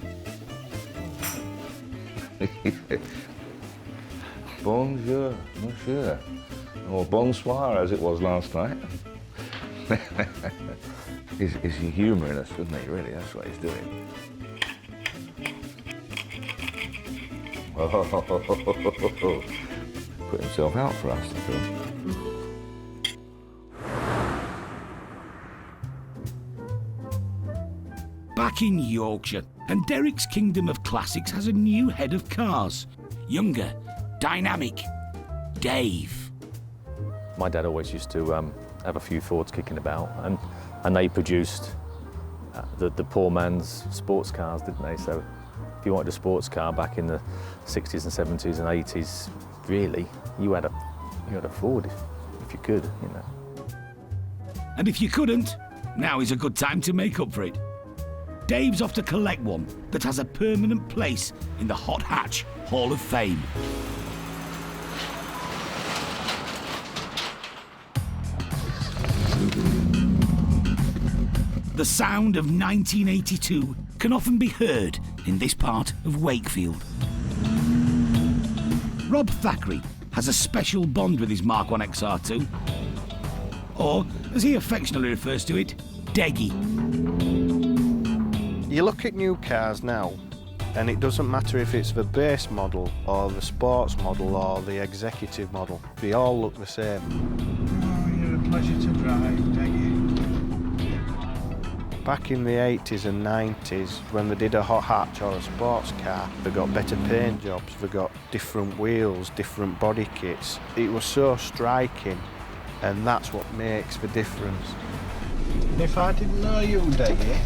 Bonjour, monsieur. Or bonsoir, as it was last night. He's humouring us, isn't he, really? That's what he's doing. Oh, put himself out for us, I feel. Back in Yorkshire, and Derek's Kingdom of Classics has a new head of cars. Younger, dynamic, Dave. My dad always used to have a few Fords kicking about, and they produced the poor man's sports cars, didn't they? So if you wanted a sports car back in the 60s and 70s and 80s, really, you had a Ford if you could, you know. And if you couldn't, now is a good time to make up for it. Dave's off to collect one that has a permanent place in the Hot Hatch Hall of Fame. The sound of 1982 can often be heard in this part of Wakefield. Rob Thackeray has a special bond with his Mark 1 XR2, or as he affectionately refers to it, Deggy. You look at new cars now, and it doesn't matter if it's the base model or the sports model or the executive model, they all look the same. Oh, you're a pleasure to drive, Deggy. Back in the 80s and 90s, when they did a hot hatch or a sports car, they got better paint jobs, they got different wheels, different body kits. It was so striking, and that's what makes the difference. If I didn't know you, Deggy,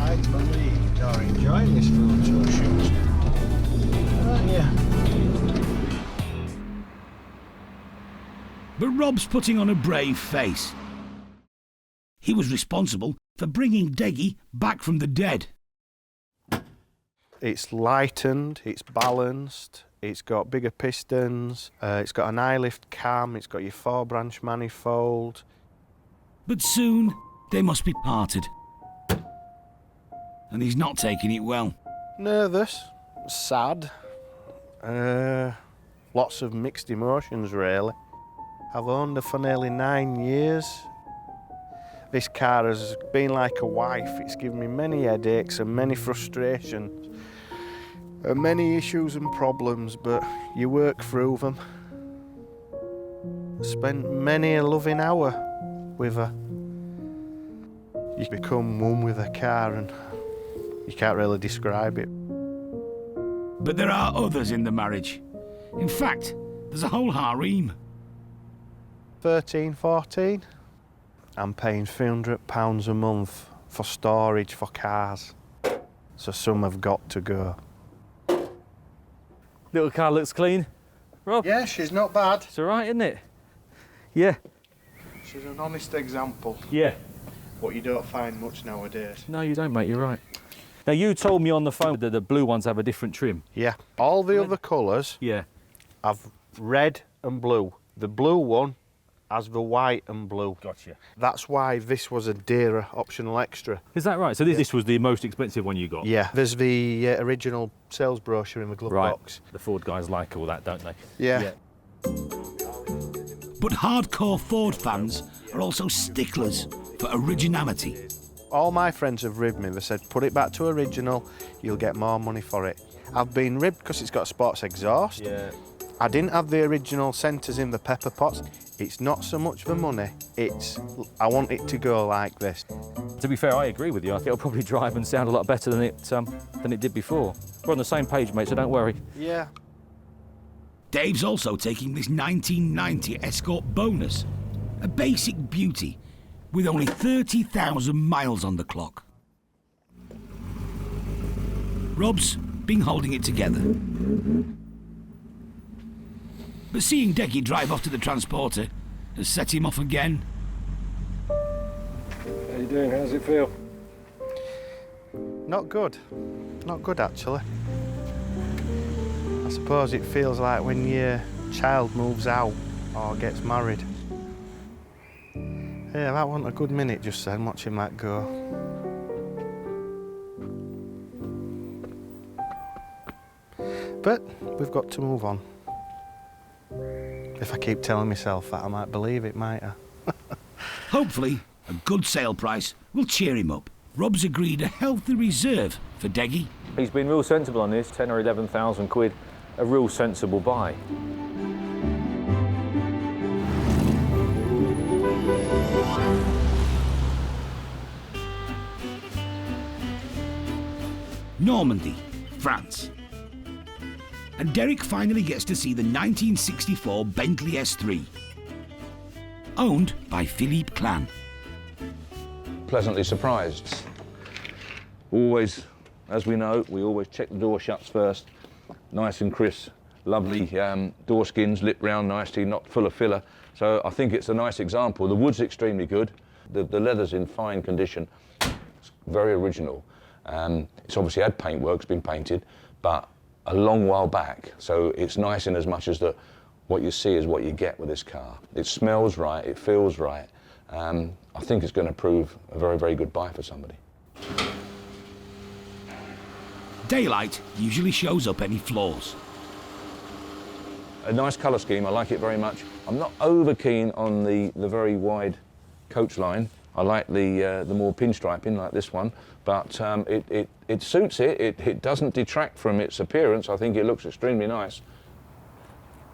I'd believe you're enjoying this photo shoot. Aren't you? But Rob's putting on a brave face. He was responsible for bringing Deggy back from the dead. It's lightened, it's balanced, it's got bigger pistons, it's got an eye-lift cam, it's got your 4-branch manifold. But soon they must be parted. And he's not taking it well. Nervous, sad, lots of mixed emotions really. I've owned it for nearly 9 years. This car has been like a wife. It's given me many headaches and many frustrations and many issues and problems, but you work through them. Spent many a loving hour with her. You become one with a car and you can't really describe it. But there are others in the marriage. In fact, there's a whole harem. 13, 14. I'm paying £300 a month for storage for cars. So some have got to go. Little car looks clean. Rob? Yeah, she's not bad. It's all right, isn't it? Yeah. She's an honest example. Yeah. What you don't find much nowadays. No, you don't, mate, you're right. Now, you told me on the phone that the blue ones have a different trim. Yeah. All the other colours have red and blue. The blue one has the white and blue. Gotcha. That's why this was a dearer optional extra. Is that right? So this was the most expensive one you got? Yeah. There's the original sales brochure in the glove box. The Ford guys like all that, don't they? Yeah. But hardcore Ford fans are also sticklers for originality. All my friends have ribbed me. They said, put it back to original, you'll get more money for it. I've been ribbed because it's got a sports exhaust. Yeah. I didn't have the original centres in the pepper pots. It's not so much the money, it's I want it to go like this. To be fair, I agree with you. I think it'll probably drive and sound a lot better than it did before. We're on the same page, mate, so don't worry. Yeah. Dave's also taking this 1990 Escort bonus, a basic beauty with only 30,000 miles on the clock. Rob's been holding it together. But seeing Deggy drive off to the transporter has set him off again. How you doing? How's it feel? Not good. Not good, actually. I suppose it feels like when your child moves out or gets married. Yeah, that wasn't a good minute just then, watching that go. But we've got to move on. If I keep telling myself that, I might believe it, might I? Hopefully, a good sale price will cheer him up. Rob's agreed a healthy reserve for Deggy. He's been real sensible on this, 10 or 11,000 quid, a real sensible buy. Normandy, France. And Derek finally gets to see the 1964 Bentley S3, owned by Philippe Clan. Pleasantly surprised. Always, as we know, we always check the door shuts first. Nice and crisp, lovely door skins, lit round nicely, not full of filler. So I think it's a nice example. The wood's extremely good. The leather's in fine condition. It's very original. It's obviously had paintwork, it's been painted, but a long while back. So it's nice in as much as that what you see is what you get with this car. It smells right, it feels right. I think it's going to prove a very, very good buy for somebody. Daylight usually shows up any flaws. A nice colour scheme, I like it very much. I'm not over keen on the very wide coach line. I like the more pinstriping like this one, but it suits it. It doesn't detract from its appearance. I think it looks extremely nice.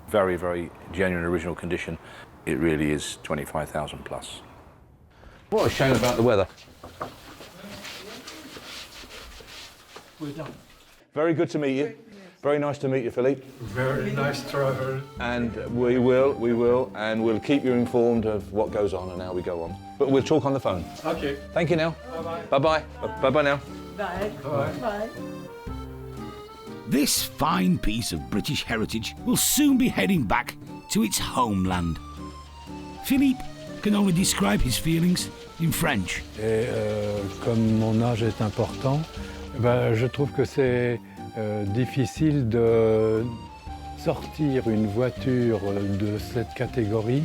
Very, very genuine original condition. It really is 25,000 plus. What a shame about the weather. We're done. Very good to meet you. Very nice to meet you, Philippe. Very nice travel. And we will, and we'll keep you informed of what goes on and how we go on. But we'll talk on the phone. Okay. Thank you now. Bye-bye. Bye-bye. Bye-bye now. Bye. Bye. Bye. This fine piece of British heritage will soon be heading back to its homeland. Philippe can only describe his feelings in French. Et comme mon âge est important, je trouve que c'est difficile de sortir une voiture de cette catégorie.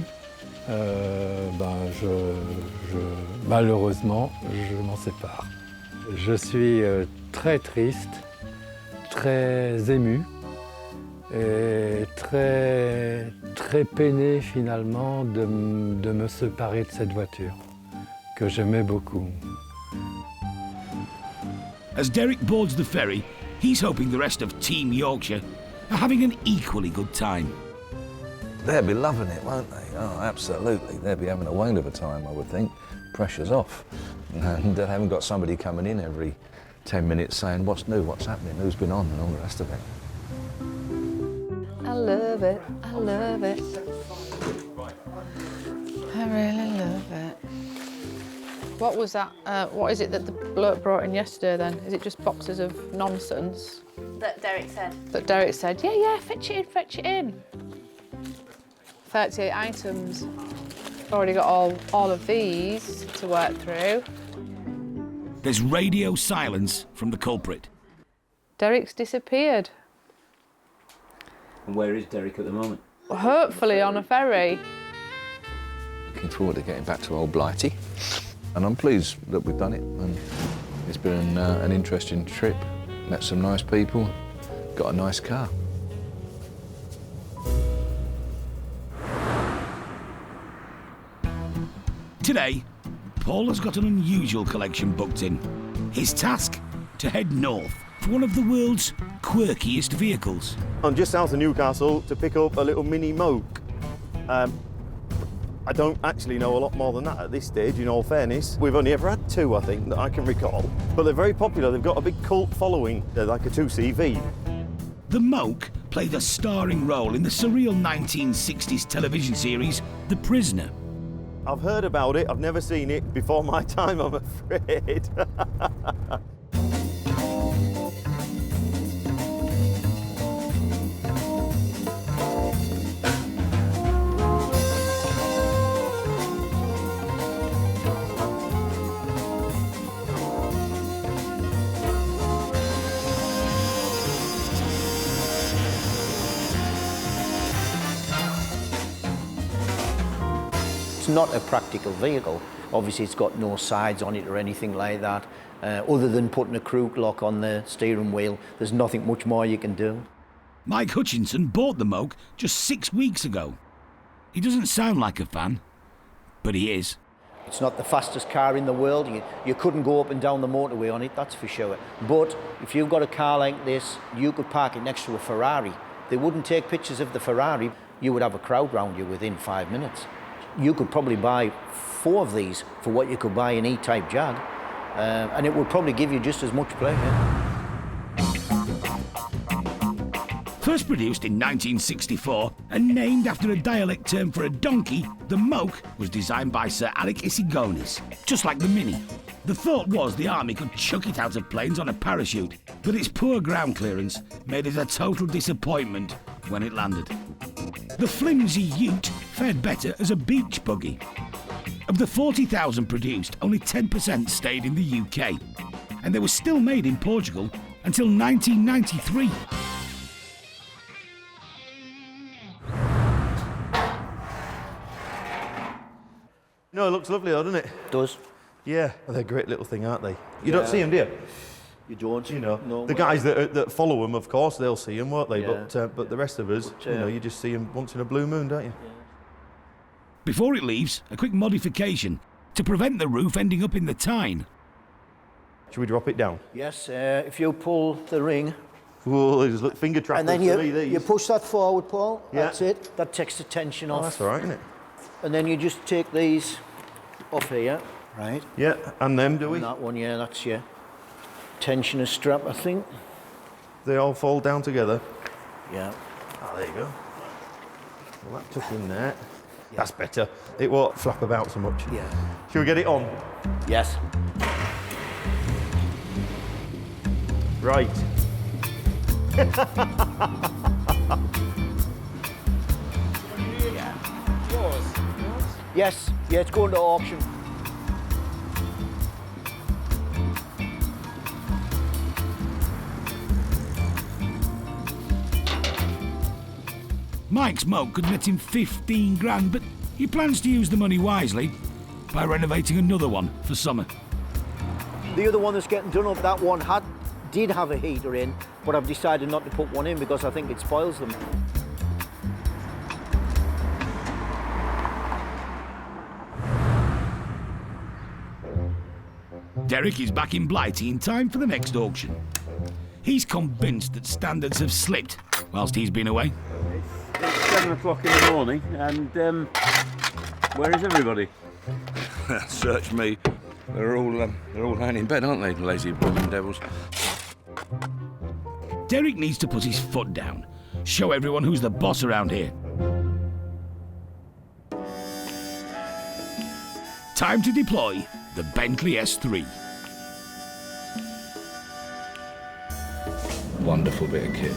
Malheureusement, je m'en sépare. Je suis très triste, très ému et très peiné finalement de me séparer de cette voiture que j'aimais beaucoup. As Derek boards the ferry, he's hoping the rest of Team Yorkshire are having an equally good time. They'll be loving it, won't they? Oh, absolutely. They'll be having a whale of a time, I would think. Pressure's off. And they haven't got somebody coming in every 10 minutes saying, what's new, what's happening, who's been on, and all the rest of it. I love it, I love it. I really love it. What was that, what is it that the bloke brought in yesterday then? Is it just boxes of nonsense? That Derek said. That Derek said, yeah, fetch it in. 38 items. Already got all of these to work through. There's radio silence from the culprit. Derek's disappeared. And where is Derek at the moment? Hopefully on a ferry. Looking forward to getting back to old Blighty. And I'm pleased that we've done it. And it's been an interesting trip. Met some nice people, got a nice car. Today, Paul has got an unusual collection booked in. His task? To head north for one of the world's quirkiest vehicles. I'm just south of Newcastle to pick up a little mini moke. I don't actually know a lot more than that at this stage, in all fairness. We've only ever had two, I think, that I can recall. But they're very popular. They've got a big cult following. They're like a 2CV. The moke played a starring role in the surreal 1960s television series, The Prisoner. I've heard about it. I've never seen it before my time, I'm afraid. It's not a practical vehicle. Obviously it's got no sides on it or anything like that. Other than putting a crook lock on the steering wheel, there's nothing much more you can do. Mike Hutchinson bought the moke just 6 weeks ago. He doesn't sound like a fan, but he is. It's not the fastest car in the world. You couldn't go up and down the motorway on it, that's for sure. But if you've got a car like this, you could park it next to a Ferrari. They wouldn't take pictures of the Ferrari. You would have a crowd round you within 5 minutes. You could probably buy 4 of these for what you could buy an E-Type Jag, and it would probably give you just as much pleasure. First produced in 1964 and named after a dialect term for a donkey, the moke was designed by Sir Alec Isigonis, just like the Mini. The thought was the army could chuck it out of planes on a parachute, but its poor ground clearance made it a total disappointment when it landed. The flimsy ute fared better as a beach buggy. Of the 40,000 produced, only 10% stayed in the UK, and they were still made in Portugal until 1993. No, it looks lovely though, doesn't it? It does. Yeah, they're a great little thing, aren't they? You don't see them, do you? You don't. You know, no, the guys that follow them, of course, they'll see them, won't they? Yeah. But the rest of us, you know, you just see them once in a blue moon, don't you? Yeah. Before it leaves, a quick modification to prevent the roof ending up in the Tyne. Should we drop it down? Yes, if you pull the ring. Whoa, there's look, finger trappers and then you push that forward, Paul. Yeah. That's it. That takes the tension off. That's all right, isn't it? And then you just take these off here, right? Yeah, and them, do we? And that one, yeah, that's your tensioner strap, I think. They all fall down together. Yeah. Oh, there you go. Well, that took in there. Yeah. That's better. It won't flap about so much. Yeah. Shall we get it on? Yes. Right. Yes, yeah, it's going to auction. Mike's Moke could net him 15 grand, but he plans to use the money wisely by renovating another one for summer. The other one that's getting done up, that one did have a heater in, but I've decided not to put one in because I think it spoils them. Derek is back in Blighty in time for the next auction. He's convinced that standards have slipped whilst he's been away. It's 7 o'clock in the morning, and where is everybody? Search me. They're all laying in bed, aren't they, the lazy blooming devils? Derek needs to put his foot down, show everyone who's the boss around here. Time to deploy the Bentley S3. Wonderful bit of kit.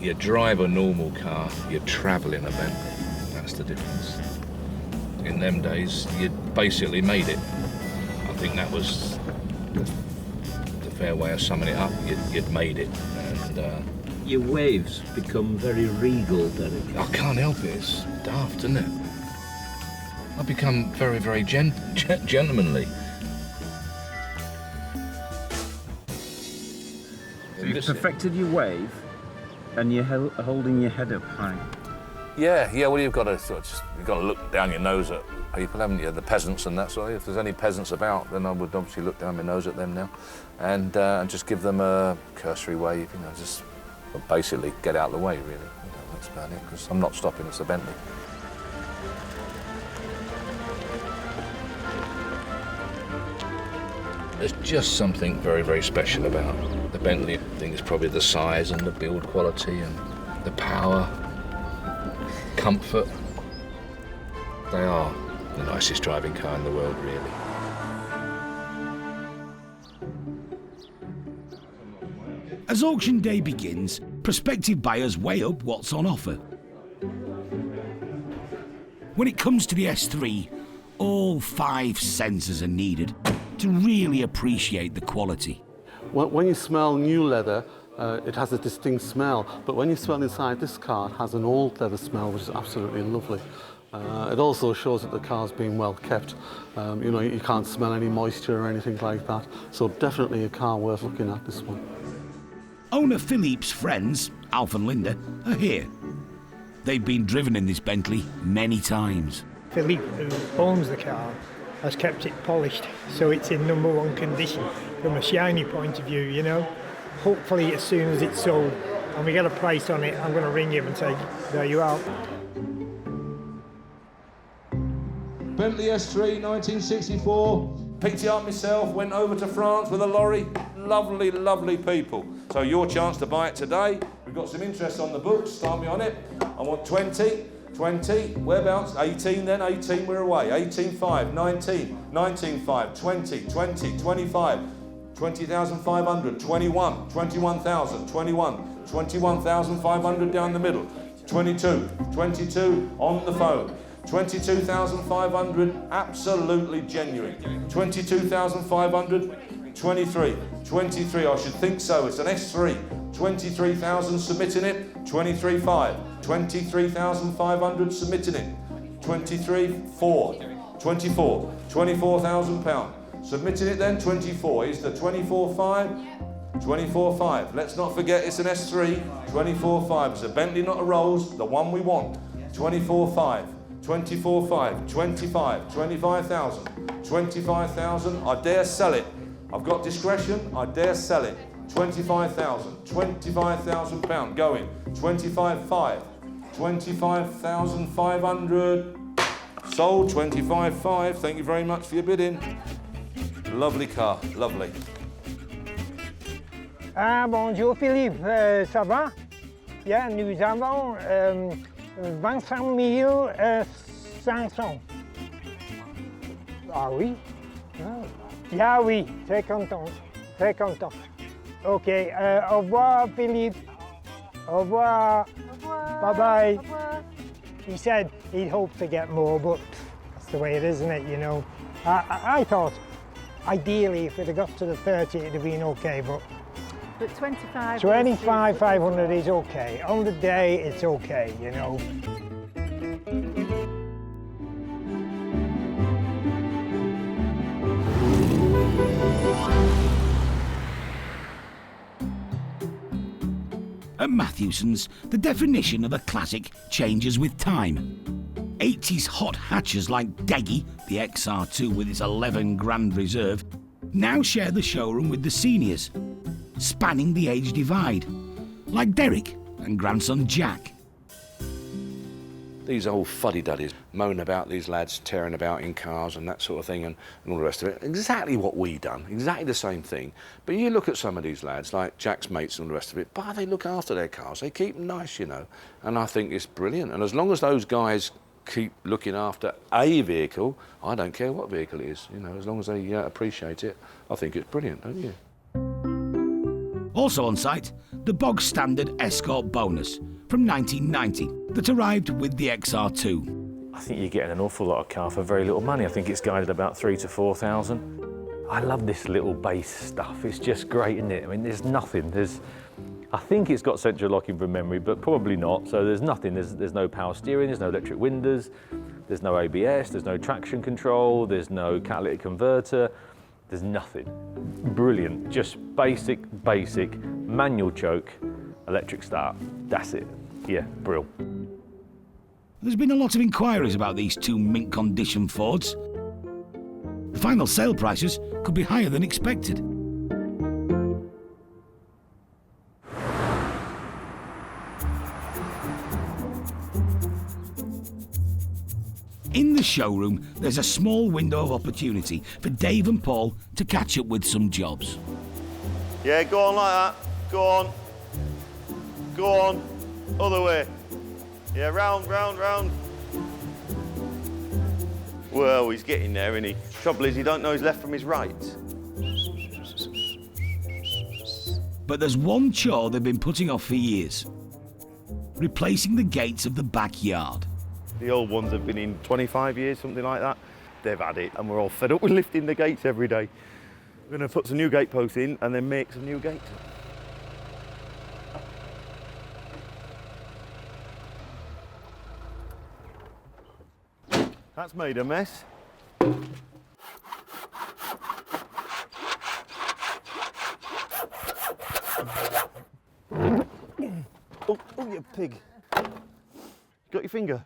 You drive a normal car, you travel in a Bentley. That's the difference. In them days, you basically made it. I think that was the fair way of summing it up. You'd made it. And Your waves become very regal, Derek. I can't help it. It's daft, isn't it? I've become very, very gentlemanly. So you've perfected your wave, and you're holding your head up high. Yeah. Well, you've got to look down your nose at people, haven't you? The peasants and that sort of. If there's any peasants about, then I would obviously look down my nose at them now, and just give them a cursory wave. You know, just basically get out of the way, really. You know, that's about it. Because I'm not stopping. It's a Bentley. There's just something very, very special about the Bentley. I think it's probably the size and the build quality and the power, comfort. They are the nicest driving car in the world, really. As auction day begins, prospective buyers weigh up what's on offer. When it comes to the S3, all 5 senses are needed to really appreciate the quality. When you smell new leather, it has a distinct smell, but when you smell inside this car, it has an old leather smell, which is absolutely lovely. It also shows that the car's been well kept. You know, you can't smell any moisture or anything like that, so definitely a car worth looking at, this one. Owner Philippe's friends, Alf and Linda, are here. They've been driven in this Bentley many times. Philippe, who owns the car, has kept it polished, so it's in #1 condition from a shiny point of view, you know. Hopefully as soon as it's sold and we get a price on it, I'm going to ring him and say, there you are. Bentley S3, 1964. Picked it up myself, went over to France with a lorry. Lovely, lovely people. So your chance to buy it today. We've got some interest on the books, start me on it. I want 20. 20, whereabouts? 18 then, 18, we're away. 18.5, 19, 19.5, 20, 20, 25, 20,500, 21, 21,000, 21, 21,500 down the middle, 22, 22 on the phone, 22,500, absolutely genuine, 22,500, 23, 23, I should think so, it's an S3, 23,000 submitting it, 23.5, 23,500 submitting it, 23.4, 24, 24,000 pounds. Submitting it then, 24, is the 24.5, 24.5. Let's not forget it's an S3, 24.5. It's a Bentley, not a Rolls, the one we want. 24.5, 24.5, 25, 25,000, 25,000. I dare sell it. I've got discretion, I dare sell it. 25,000, 25,000 pound going. 25.5, 25,500. Sold, 25.5. Thank you very much for your bidding. Lovely car, lovely. Ah, bonjour Philippe, ça va? Yeah, nous avons 25 500. Ah oui? Ah oui, très content, très content. Ok, au revoir Philippe. Au revoir. Bye-bye. He said he'd hoped to get more, but that's the way it is, isn't it, you know? I thought, ideally, if it had got to the 30, it'd have been okay, but 25,500 is okay. On the day, it's okay, you know. At Matthewson's, the definition of a classic changes with time. 80s hot hatches like Deggy, the XR2 with its 11 grand reserve, now share the showroom with the seniors, spanning the age divide, like Derek and grandson Jack. These old fuddy-duddies moan about these lads tearing about in cars and that sort of thing and all the rest of it. Exactly what we done, exactly the same thing. But you look at some of these lads, like Jack's mates and all the rest of it, but they look after their cars, they keep them nice, you know. And I think it's brilliant. And as long as those guys keep looking after a vehicle, I don't care what vehicle it is, you know, as long as they appreciate it, I think it's brilliant, don't you? Also on site, the bog standard Escort bonus from 1990 that arrived with the XR2. I think you're getting an awful lot of car for very little money. I think it's guided about 3,000 to 4,000. I love this little base stuff. It's just great, isn't it? I mean, there's nothing. I think it's got central locking from memory, but probably not. So there's nothing. There's no power steering, there's no electric windows, there's no ABS, there's no traction control, there's no catalytic converter. There's nothing. Brilliant. Just basic manual choke, electric start. That's it. Yeah, brill. There's been a lot of inquiries about these two mint condition Fords. The final sale prices could be higher than expected. In the showroom, there's a small window of opportunity for Dave and Paul to catch up with some jobs. Yeah, go on like that. Go on. Go on. Other way. Yeah, round, round, round. Well, he's getting there, isn't he? Trouble is, he don't know his left from his right. But there's one chore they've been putting off for years. Replacing the gates of the backyard. The old ones have been in 25 years, something like that. They've had it, and we're all fed up with lifting the gates every day. We're going to put some new gate posts in and then make some new gates. That's made a mess. Oh, you pig. Got your finger?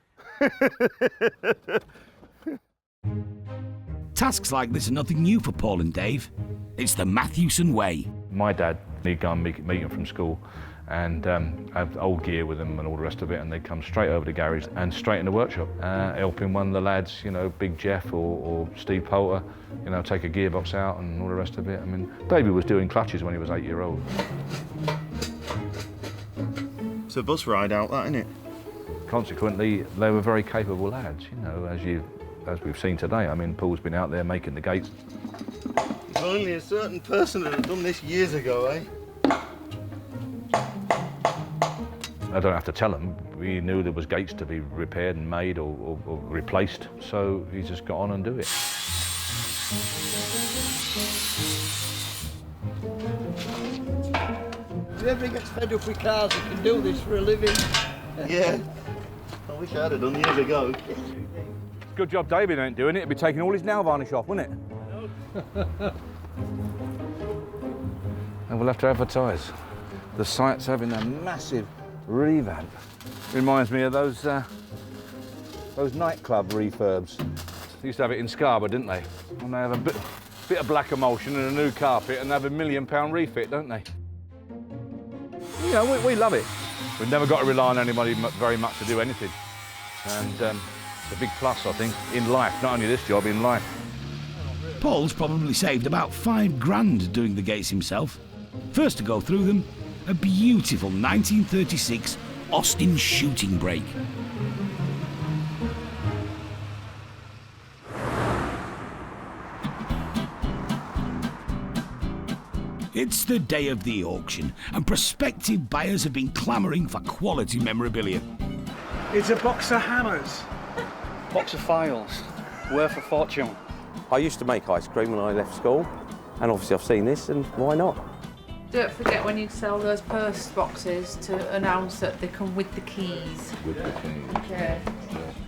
Tasks like this are nothing new for Paul and Dave. It's the Matthewson way. My dad, he'd go and meet them from school and have old gear with them and all the rest of it, and they'd come straight over to the garage and straight in the workshop, helping one of the lads, you know, Big Jeff or Steve Poulter, you know, take a gearbox out and all the rest of it. I mean, David was doing clutches when he was 8-year-old. It's a bus ride out, that, isn't it? consequently, they were very capable lads, you know, as we've seen today. I mean, Paul's been out there making the gates. If only a certain person had done this years ago, eh? I don't have to tell him. We knew there was gates to be repaired and made or replaced, so he just got on and do it. If everybody gets fed up with cars, you can do this for a living. Yeah. I wish I'd have done years ago. Good job David ain't doing it. He'd be taking all his nail varnish off, wouldn't it? And we'll have to advertise. The site's having a massive revamp. Reminds me of those nightclub refurbs. They used to have it in Scarborough, didn't they? And they have a bit of black emulsion and a new carpet and they have a £1 million refit, don't they? You know, we love it. We've never got to rely on anybody very much to do anything. And it's a big plus, I think, in life, not only this job, in life. Paul's probably saved about £5 grand doing the gates himself. First to go through them, a beautiful 1936 Austin shooting brake. It's the day of the auction, and prospective buyers have been clamouring for quality memorabilia. It's a box of hammers. Box of files, worth a fortune. I used to make ice cream when I left school, and obviously I've seen this, and why not? Don't forget when you sell those post boxes to announce that they come with the keys. With the keys. Okay.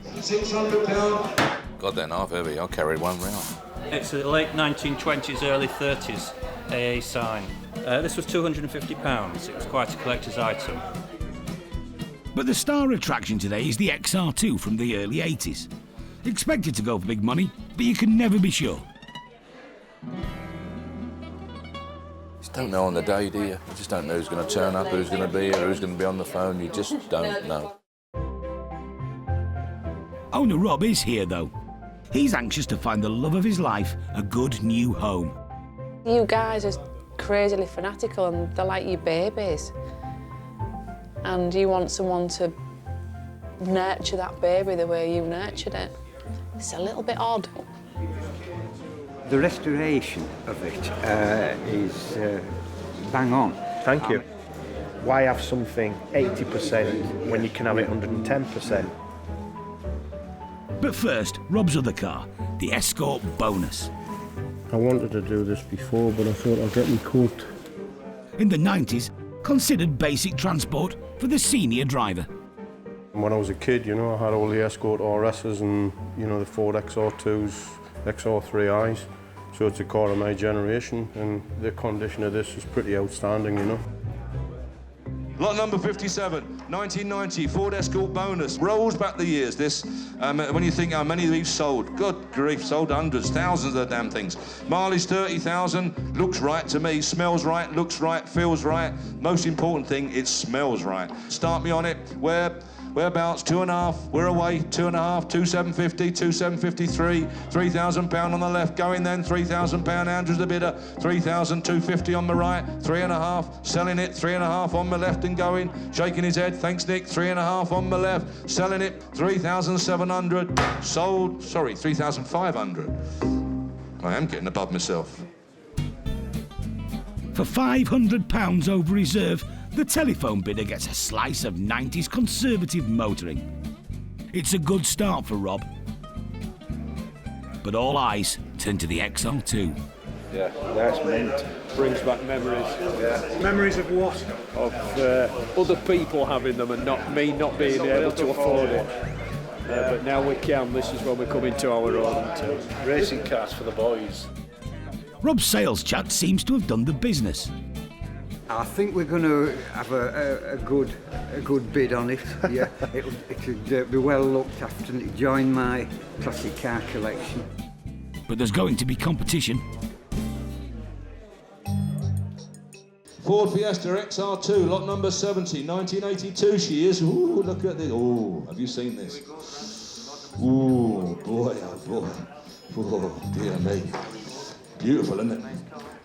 £600. God, they're not heavy. I carried one round. It's a late 1920s, early 30s AA sign. This was £250. It was quite a collector's item. But the star attraction today is the XR2 from the early 80s. Expected to go for big money, but you can never be sure. Just don't know on the day, do you? You just don't know who's going to turn up, who's going to be here, who's going to be on the phone. You just don't know. Owner Rob is here, though. He's anxious to find the love of his life a good new home. You guys are crazily fanatical and they're like your babies. And you want someone to nurture that baby the way you nurtured it. It's a little bit odd. The restoration of it is bang on. Thank you. Why have something 80% when you can have it 110%? But first, Rob's other car, the Escort Bonus. I wanted to do this before, but I thought I'd get me caught. In the 90s, considered basic transport for the senior driver. When I was a kid, you know, I had all the Escort RSs and, you know, the Ford XR2s, XR3Is. So it's a car of my generation, and the condition of this is pretty outstanding, you know. Lot number 57, 1990, Ford Escort Bonus. Rolls back the years, this. When you think how many we've sold, good grief, sold hundreds, thousands of the damn things. Mileage 30,000, looks right to me, smells right, looks right, feels right. Most important thing, it smells right. Start me on it, whereabouts, 2.5, we're away, 2.5, 2,750, 2,753, £3,000 on the left, going then, £3,000, Andrew's the bidder, 3,250 on the right, 3.5, selling it, 3.5 on the left and going, shaking his head, thanks Nick, 3.5 on the left, selling it, 3,700, sold, sorry, 3,500. I am getting above myself. For £500 over reserve, the telephone bidder gets a slice of 90s conservative motoring. It's a good start for Rob. But all eyes turn to the XR2. Yeah, that's mint. Brings back memories. Yeah. Memories of what? Of other people having them and not me not being able to afford it. But now we can. This is when we come into our own. Racing cars for the boys. Rob's sales chat seems to have done the business. I think we're going to have a good bid on it. Yeah, it'll be well looked after and it'll join my classic car collection. But there's going to be competition. Ford Fiesta XR2, lot number 70, 1982 she is. Ooh, look at this. Ooh, have you seen this? Ooh, boy, oh boy. Oh, dear me. Beautiful, isn't it?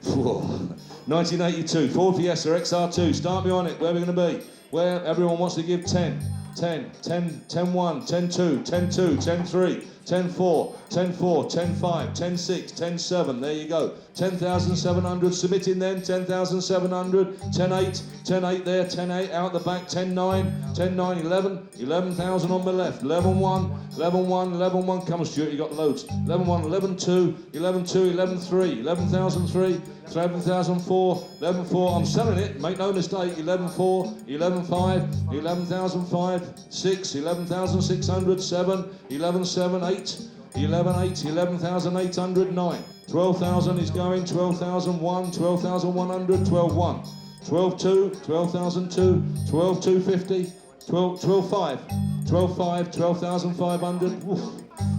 Ooh. 1982, Ford Fiesta XR2, start me on it, where are we going to be? Where everyone wants to give 10. 10, 10, 10 1, 10 2, 10 2, 10 3, 10 4, 10 4, 10 5, 10 6, 10 7, there you go. 10,700, submitting then, 10,700, 10 8, 10 8 there, 10 8 out the back, 10 9, 10 9, 11, 11,000 on the left, 11 1, 11 1, 11 1, come on Stuart, you got loads, 11 1, 11 2, 11 2, 11 3, 11,003, 11,004, 11 4, I'm selling it, make no mistake, 11 4, 11 5, 11,005, 6, 11,600, 7, 11 7, 8, 11 8, 11,800, 9, 12,000 is going, 12,001, 12,100, 12 1, 12 2, 12,002, 12 250, 12 5, 12 5, 12,500,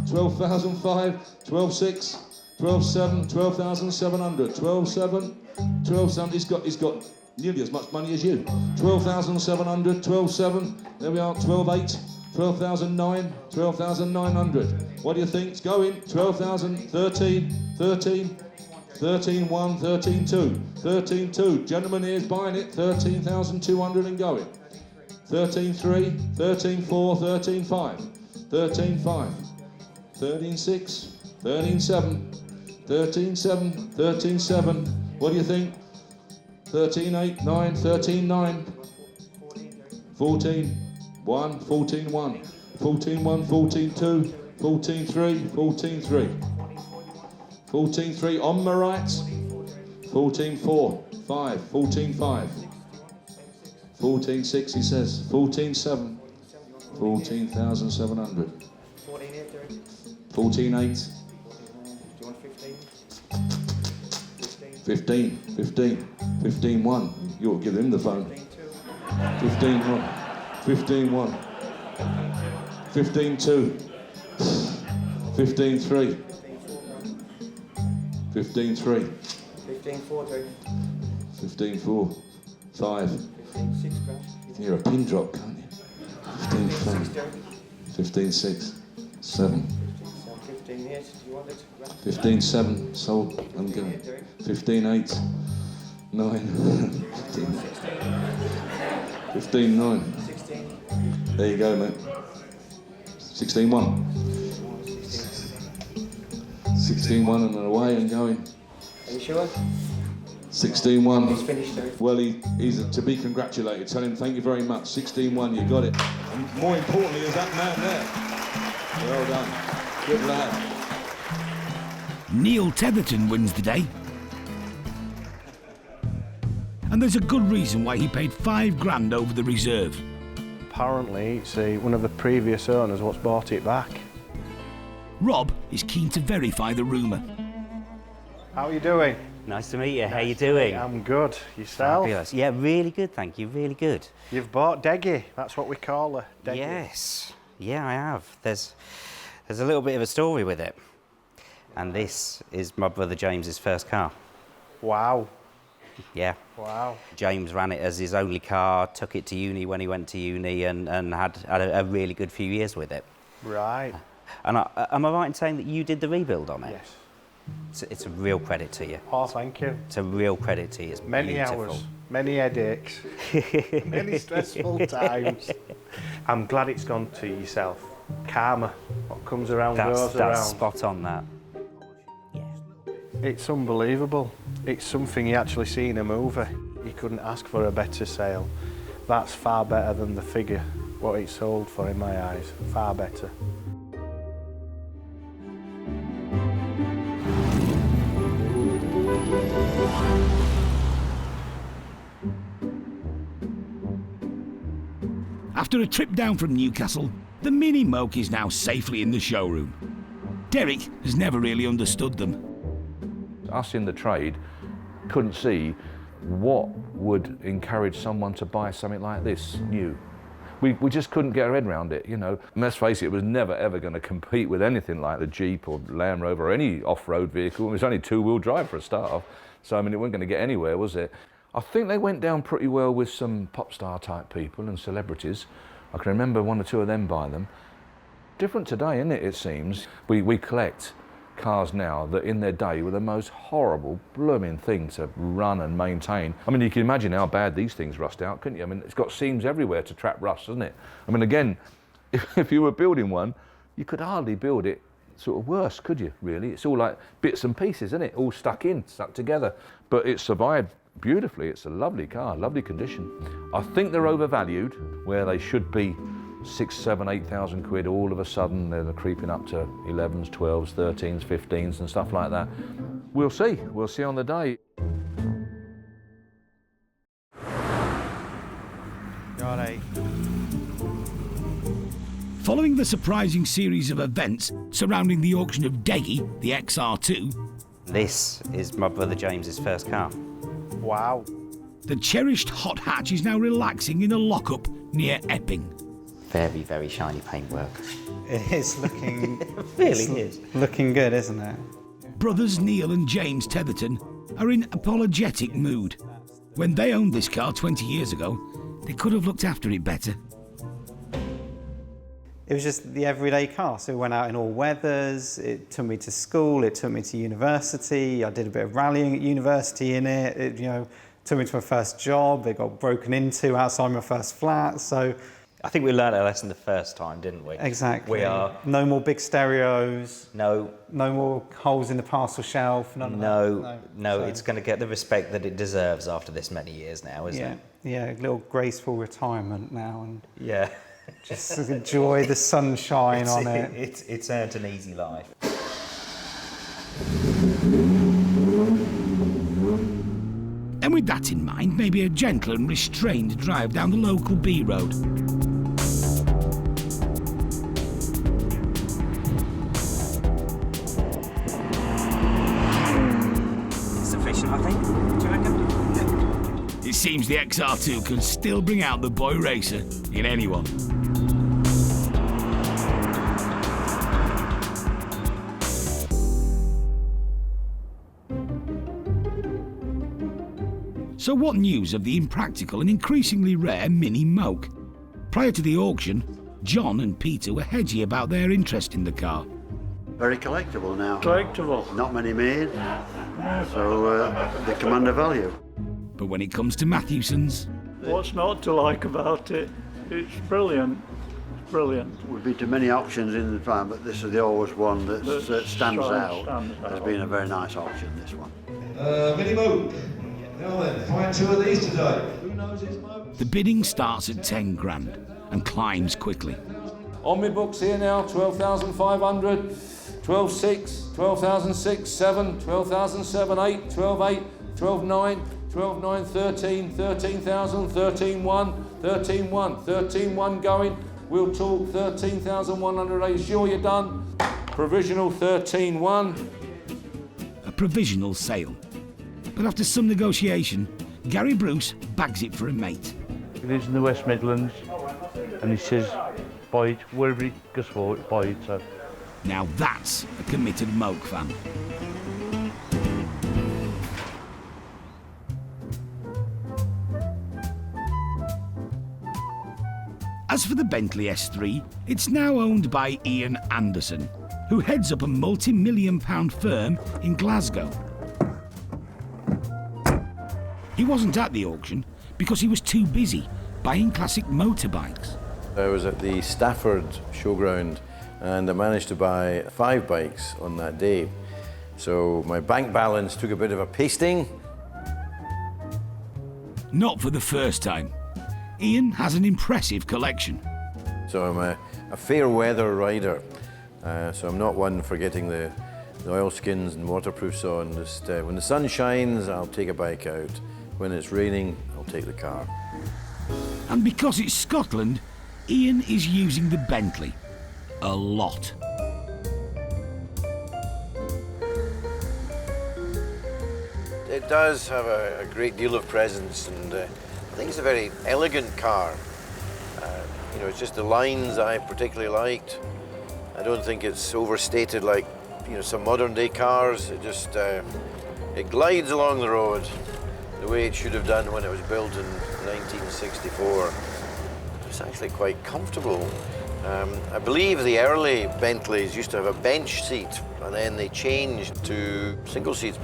12,005, 12 6, 12 7, 12,700, 12 7, 12 7, he's got nearly as much money as you. 12,700, 12 7, there we are, 12 8, 12,009, 12,900. What do you think? It's going. 12,000, 13, 13, 13 1, 13 2, 13 2. Gentleman here is buying it. 13,200 and going. 13 3, 13 4, 13 5, 13 5, 13 6, 13 7, 13 7, 13 7. What do you think? 13 8, 9, 13 9, 14 1, 14 1, 14 1, 14 2, 14 3, 14 3, 14 3 on my right, 14 4, 5, 14 5, 14 6 he says, 14 7, 14,700, 14 8, 15, 15, 15 1, you'll give him the phone, 15 1. 15 1, 15 2, 15 3, 15 3, 15 4, 15 4, 5. 15 6 grand. You're a pin drop, can't you? 15 5, 15 6, 7. 15 8, do you want it? 15 7, sold and going. 15 8, 9, 15 9. There you go, mate. 16 1. 16 1 and away and going. Are you sure? 16 1. He's finished, though. Well, he's to be congratulated. Tell him thank you very much. 16 1, you got it. And more importantly is that man there. Well done. Good lad. Neil Tetherton wins the day. And there's a good reason why he paid £5 over the reserve. Apparently, it's one of the previous owners what's bought it back. Rob is keen to verify the rumour. How are you doing? Nice to meet you. How you doing? I'm good. Yourself? Fabulous. Yeah, really good, thank you. Really good. You've bought Deggy. That's what we call her. Deggy. Yes. Yeah, I have. There's a little bit of a story with it. And this is my brother James's first car. Wow. Yeah. Wow. James ran it as his only car, took it to uni when he went to uni and had a really good few years with it. Right. And am I right in saying that you did the rebuild on it? Yes. It's a real credit to you. Oh, thank you. It's a real credit to you. It's many beautiful. hours, many headaches, many stressful times. I'm glad it's gone to yourself. Karma, what comes around goes around. That's spot on, that. It's unbelievable. It's something you actually see in a movie. You couldn't ask for a better sale. That's far better than the figure, what it sold for in my eyes. Far better. After a trip down from Newcastle, the Mini Moke is now safely in the showroom. Derek has never really understood them. Us in the trade couldn't see what would encourage someone to buy something like this new. We just couldn't get our head around it, you know. And let's face it, it was never ever going to compete with anything like the Jeep or Land Rover or any off-road vehicle. It was only two-wheel drive for a start off. So, I mean, it wasn't going to get anywhere, was it? I think they went down pretty well with some pop star type people and celebrities. I can remember one or two of them buy them. Different today, isn't it, it seems? We collect cars now that in their day were the most horrible blooming thing to run and maintain. I mean, you can imagine how bad these things rust out, couldn't you? I mean, it's got seams everywhere to trap rust, hasn't it? I mean, again, if you were building one, you could hardly build it sort of worse, could you, really? It's all like bits and pieces, isn't it? All stuck together. But it survived beautifully. It's a lovely car, lovely condition. I think they're overvalued, where they should be 6,000, 7,000, 8,000 quid. All of a sudden they're creeping up to 11s, 12s, 13s, 15s and stuff like that. We'll see on the day. Righto. Following the surprising series of events surrounding the auction of Deggy, the XR2, This is my brother James's first car. Wow. the cherished hot hatch is now relaxing in a lockup near Epping. Very, very shiny paintwork. It is looking... It really is. Looking good, isn't it? Brothers Neil and James Tetherton are in apologetic mood. When they owned this car 20 years ago, they could have looked after it better. It was just the everyday car, so we went out in all weathers, it took me to school, it took me to university, I did a bit of rallying at university in it, took me to my first job, it got broken into outside my first flat, so... I think we learned our lesson the first time, didn't we? Exactly. We are... No more big stereos. No. No more holes in the parcel shelf, none of that. No, it's going to get the respect that it deserves after this many years now, isn't it? Yeah, a little graceful retirement now, and... Yeah. Just enjoy the sunshine on it. It's earned an easy life. And with that in mind, maybe a gentle and restrained drive down the local B road. Sufficient, I think. Do you reckon? It seems the XR2 can still bring out the boy racer in anyone. So what news of the impractical and increasingly rare Mini Moke? Prior to the auction, John and Peter were hedgy about their interest in the car. Very collectible now. Collectible. Not many made, so they command a value. But when it comes to Matthewson's... What's not to like about it? It's brilliant. It's brilliant. We've been to many auctions in the time, but this is the always one that stands out. It's been a very nice auction, this one. Mini Moke. Now then, find two of these today. Who knows his Moke? The bidding starts at 10 grand and climbs quickly. On my books here now, 12,500, 12,600, 12,600, 7, 12,700, 8, 12,800, 12,900, 12,900, 13, 13,000, 13,100, 13,100, 13,100 going. We'll talk 13,100. Are you sure you're done? Provisional 13,100. A provisional sale. But after some negotiation, Gary Bruce bags it for a mate. He lives in the West Midlands, and he says, buy it, wherever he goes for it, buy it. So. Now that's a committed Moke fan. As for the Bentley S3, it's now owned by Ian Anderson, who heads up a multi-million-pound firm in Glasgow. He wasn't at the auction because he was too busy buying classic motorbikes. I was at the Stafford showground and I managed to buy 5 bikes on that day. So my bank balance took a bit of a pasting. Not for the first time. Ian has an impressive collection. So I'm a fair weather rider. So I'm not one for getting the oilskins and waterproofs on. Just, when the sun shines, I'll take a bike out. When it's raining, I'll take the car. And because it's Scotland, Ian is using the Bentley. A lot. It does have a great deal of presence, and I think it's a very elegant car. It's just the lines I particularly liked. I don't think it's overstated like some modern day cars. It just it glides along the road the way it should have done when it was built in 1964. It's actually quite comfortable. I believe the early Bentleys used to have a bench seat, and then they changed to single seats.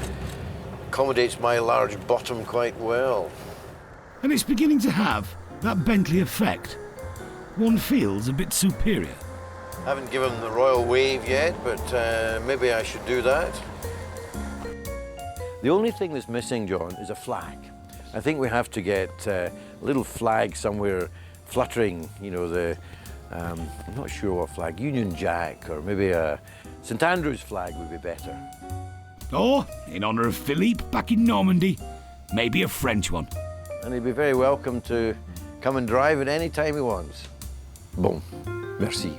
Accommodates my large bottom quite well. And it's beginning to have that Bentley effect. One feels a bit superior. Haven't given the royal wave yet, but maybe I should do that. The only thing that's missing, John, is a flag. I think we have to get a little flag somewhere fluttering, you know, I'm not sure what flag, Union Jack, or maybe a St Andrew's flag would be better. Or, in honour of Philippe back in Normandy, maybe a French one. And he'd be very welcome to come and drive it any time he wants. Bon, merci.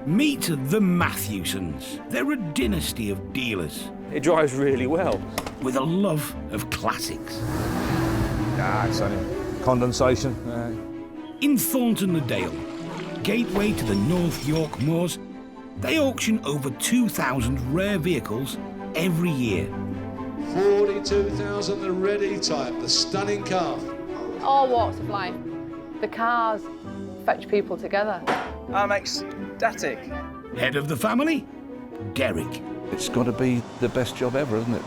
Meet the Matthewsons. They're a dynasty of dealers. It drives really well. With a love of classics. It's only condensation. In Thorntondale, gateway to the North York Moors, they auction over 2,000 rare vehicles every year. 42,000, the red E-Type, the stunning car. All walks of life. The cars fetch people together. I'm ecstatic. Head of the family, Derek. It's got to be the best job ever, isn't it?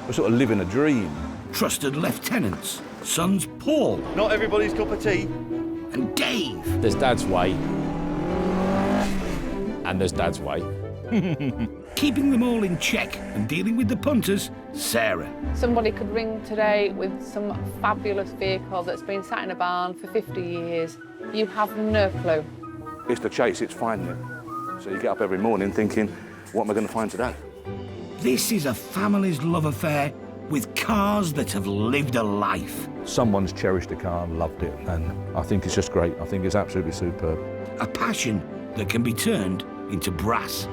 We're sort of living a dream. Trusted lieutenants, sons Paul. Not everybody's cup of tea. And Dave. There's Dad's way. And there's Dad's way. Keeping them all in check and dealing with the punters, Sarah. Somebody could ring today with some fabulous vehicle that's been sat in a barn for 50 years. You have no clue. It's the chase, it's finding it. So you get up every morning thinking, what am I going to find today? This is a family's love affair with cars that have lived a life. Someone's cherished a car and loved it, and I think it's just great. I think it's absolutely superb. A passion that can be turned into brass.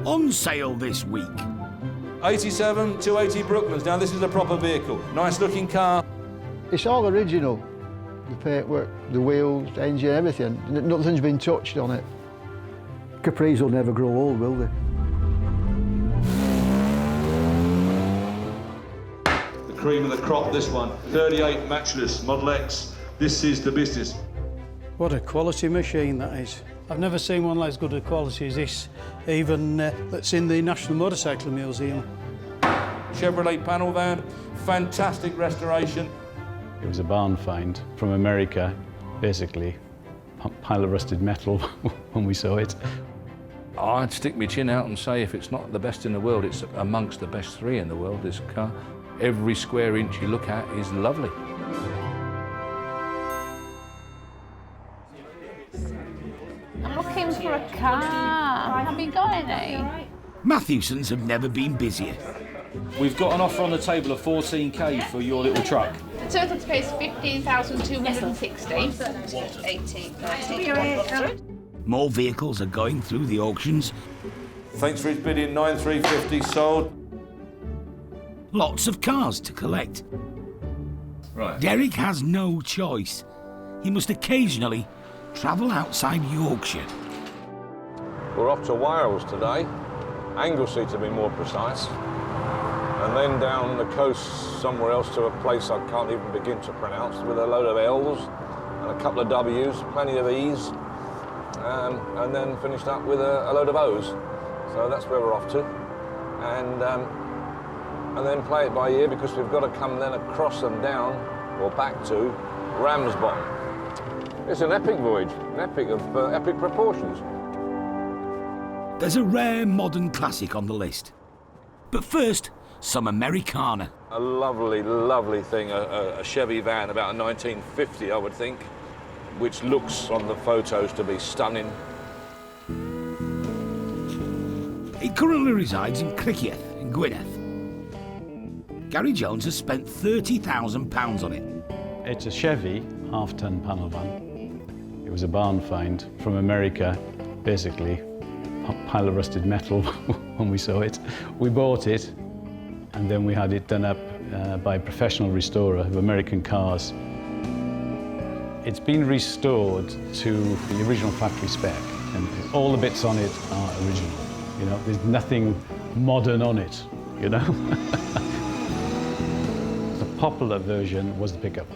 On sale this week. 87 280 Brooklands. Now this is a proper vehicle. Nice looking car. It's all original. The paintwork, the wheels, the engine, everything. Nothing's been touched on it. Capris will never grow old, will they? The cream of the crop, this one. 38 matchless, Model X. This is the business. What a quality machine that is. I've never seen one as good a quality as this, even that's in the National Motorcycle Museum. Chevrolet panel van, fantastic restoration. It was a barn find from America, basically. A pile of rusted metal when we saw it. I'd stick my chin out and say if it's not the best in the world, it's amongst the best 3 in the world, this car. Every square inch you look at is lovely. I'm looking for a car. Have you got any? Matthewsons have never been busier. We've got an offer on the table of 14k for your little truck. The total to pay is 15,260. 18. More vehicles are going through the auctions. Thanks for his bidding, 9,350 sold. Lots of cars to collect. Right. Derek has no choice. He must occasionally travel outside Yorkshire. We're off to Wales today, Anglesey to be more precise, and then down the coast somewhere else to a place I can't even begin to pronounce, with a load of L's and a couple of W's, plenty of E's, and then finished up with a load of O's. So that's where we're off to, and then play it by ear, because we've got to come then across and down, or back to, Ramsbottom. It's an epic voyage, an epic of epic proportions. There's a rare modern classic on the list. But first, some Americana. A lovely, lovely thing, a Chevy van, about a 1950, I would think, which looks on the photos to be stunning. It currently resides in Criccieth, in Gwynedd. Gary Jones has spent £30,000 on it. It's a Chevy half-ton panel van. It was a barn find from America, basically a pile of rusted metal when we saw it. We bought it, and then we had it done up by a professional restorer of American cars. It's been restored to the original factory spec, and all the bits on it are original. You know, there's nothing modern on it, you know? The popular version was the pickup.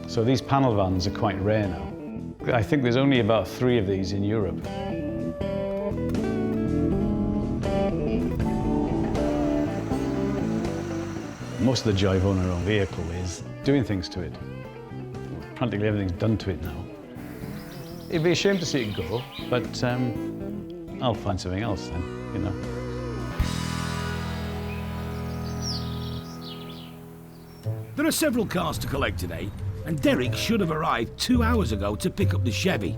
So these panel vans are quite rare now. I think there's only about 3 of these in Europe. Most of the joy of owning our own vehicle is doing things to it. Practically everything's done to it now. It'd be a shame to see it go, but I'll find something else then, you know. There are several cars to collect today, and Derek should have arrived 2 hours ago to pick up the Chevy.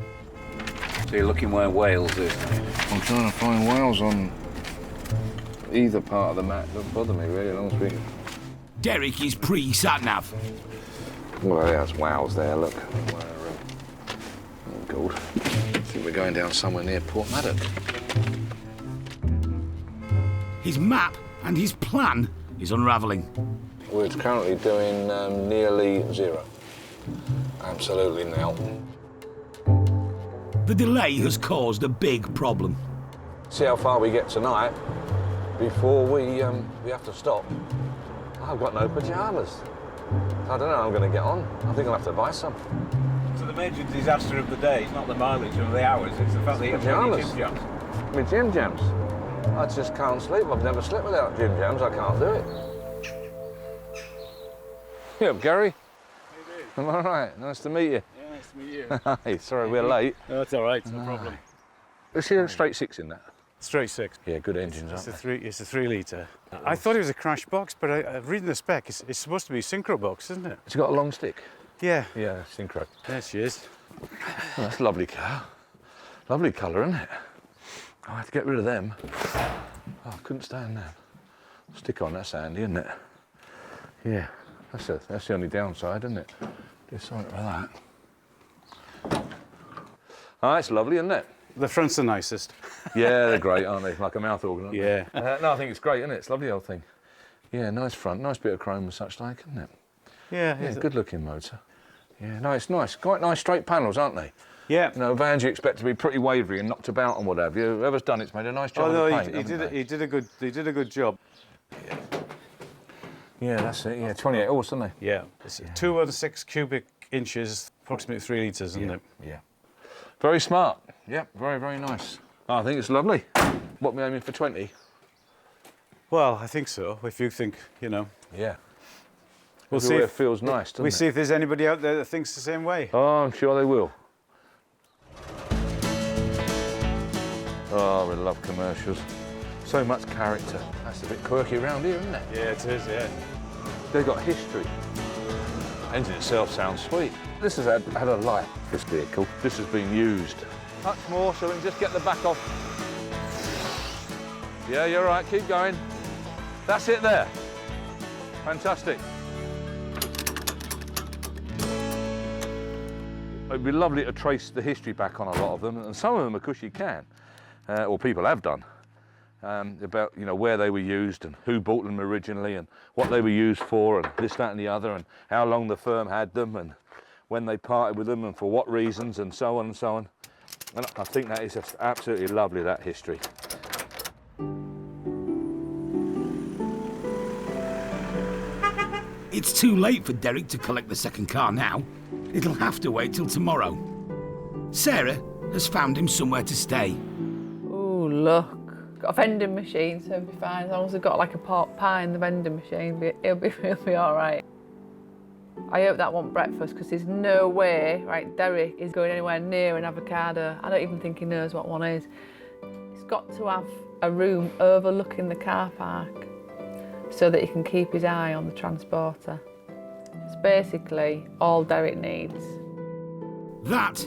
So you're looking where Wales is. I'm trying to find Wales on either part of the map. Doesn't bother me really, long speaking. Derek is pre-sat-nav. Well, there's Wales there, look. Oh, God. I think we're going down somewhere near Port Maddox. His map and his plan is unravelling. We're currently doing nearly 0. Absolutely nil. The delay has caused a big problem. See how far we get tonight before we have to stop. I've got no pyjamas. I don't know how I'm going to get on. I think I'll have to buy some. So the major disaster of the day is not the mileage or the hours, it's the fact that you have any gym jams. My gym jams. I just can't sleep. I've never slept without gym jams. I can't do it. Yeah, Gary. I'm all right. Nice to meet you. Yeah, nice to meet you. Hey, sorry we're late. No, it's all right. No problem. Is he a straight 6 in that? Straight 6. Yeah, good engines, aren't they? It's a 3 litre. I thought it was a crash box, but reading the spec, it's supposed to be a synchro box, isn't it? It's got a long stick. Yeah. Yeah, synchro. There she is. Oh, that's a lovely car. Lovely colour, isn't it? I had to get rid of them. Oh, I couldn't stand that. Stick on, that's handy, isn't it? Yeah, that's the only downside, isn't it? Do something with that. Oh, that's lovely, isn't it? The front's the nicest. Yeah, they're great, aren't they? Like a mouth organ, aren't Yeah. they? No, I think it's great, isn't it? It's a lovely old thing. Yeah, nice front, nice bit of chrome and such like, isn't it? Yeah. Yeah, good looking motor. Yeah, no, it's nice. Quite nice straight panels, aren't they? Yeah. You know, vans you expect to be pretty wavery and knocked about and whatever. Whoever's done it's made a nice job Oh no, of the paint, he did a good job. Yeah, that's it. Yeah, 28 horse, isn't they? Yeah. It's 216 cubic inches, approximately 3 litres, isn't it? Yeah. Very smart. Yep, very, very nice. Oh, I think it's lovely. What, we aiming for 20? Well, I think so, if you think, you know. Yeah. We'll see Everywhere if feels nice, doesn't we it? see if there's anybody out there that thinks the same way. Oh, I'm sure they will. Oh, we love commercials. So much character. That's a bit quirky around here, isn't it? Yeah, it is, yeah. They've got history. The engine itself sounds sweet. This has had a life, this vehicle. This has been used. Much more, so we can just get the back off. Yeah, you're right, keep going. That's it there. Fantastic. It'd be lovely to trace the history back on a lot of them, and some of them, of course, you can, or people have done, about, you know, where they were used and who bought them originally and what they were used for and this, that and the other and how long the firm had them and when they parted with them and for what reasons and so on and so on. And I think that is just absolutely lovely, that history. It's too late for Derek to collect the second car now. It'll have to wait till tomorrow. Sarah has found him somewhere to stay. Oh, look. Got a vending machine, so it'll be fine. As long as we've got like a pot pie in the vending machine, he'll be all right. I hope that wasn't breakfast, because there's no way, right, Derek is going anywhere near an avocado. I don't even think he knows what one is. He's got to have a room overlooking the car park so that he can keep his eye on the transporter. It's basically all Derek needs. That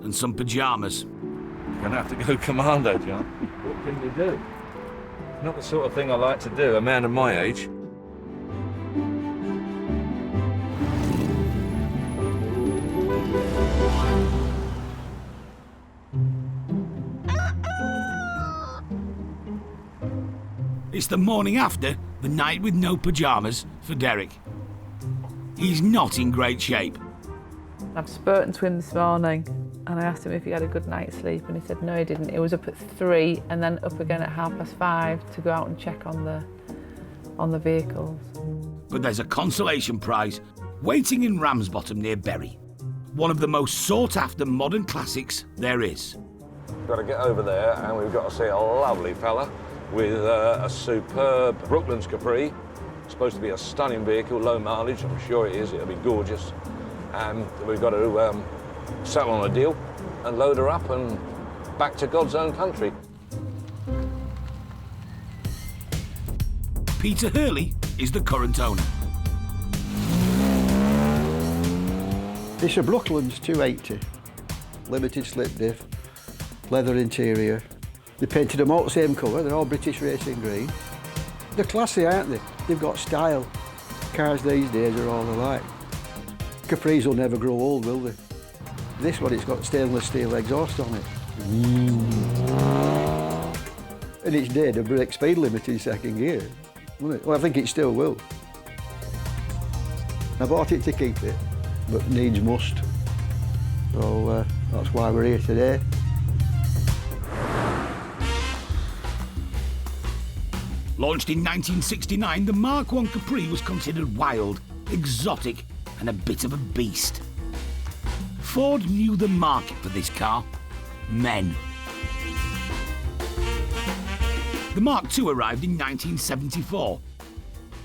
and some pyjamas. You're gonna have to go commando, John. What can you do? Not the sort of thing I like to do, a man of my age. It's the morning after the night with no pyjamas for Derek. He's not in great shape. I've spoken to him this morning and I asked him if he had a good night's sleep, and he said no, he didn't. He was up at 3 and then up again at 5:30 to go out and check on the vehicles. But there's a consolation prize waiting in Ramsbottom near Bury. One of the most sought-after modern classics there is. Got to get over there and we've got to see a lovely fella with a superb Brooklands Capri. Supposed to be a stunning vehicle, low mileage, I'm sure it is, it'll be gorgeous. And we've got to settle on a deal and load her up and back to God's own country. Peter Hurley is the current owner. It's a Brooklands 280, limited slip diff, leather interior. They painted them all the same colour, they're all British racing green. They're classy, aren't they? They've got style. Cars these days are all alike. Capris will never grow old, will they? This one, it's got stainless steel exhaust on it. And it's did a break speed limit in second gear, wouldn't it? Well, I think it still will. I bought it to keep it, but needs must. So that's why we're here today. Launched in 1969, the Mark I Capri was considered wild, exotic, and a bit of a beast. Ford knew the market for this car: men. The Mark II arrived in 1974.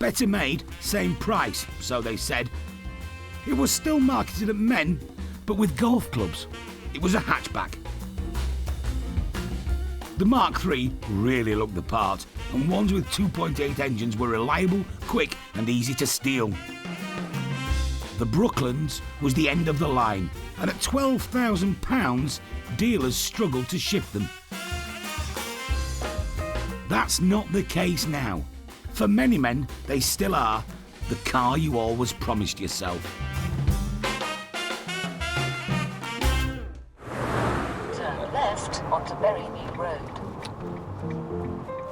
Better made, same price, so they said. It was still marketed at men, but with golf clubs. It was a hatchback. The Mark III really looked the part, and ones with 2.8 engines were reliable, quick, and easy to steal. The Brooklands was the end of the line, and at £12,000, dealers struggled to ship them. That's not the case now. For many men, they still are the car you always promised yourself. Turn left onto Bury New Road.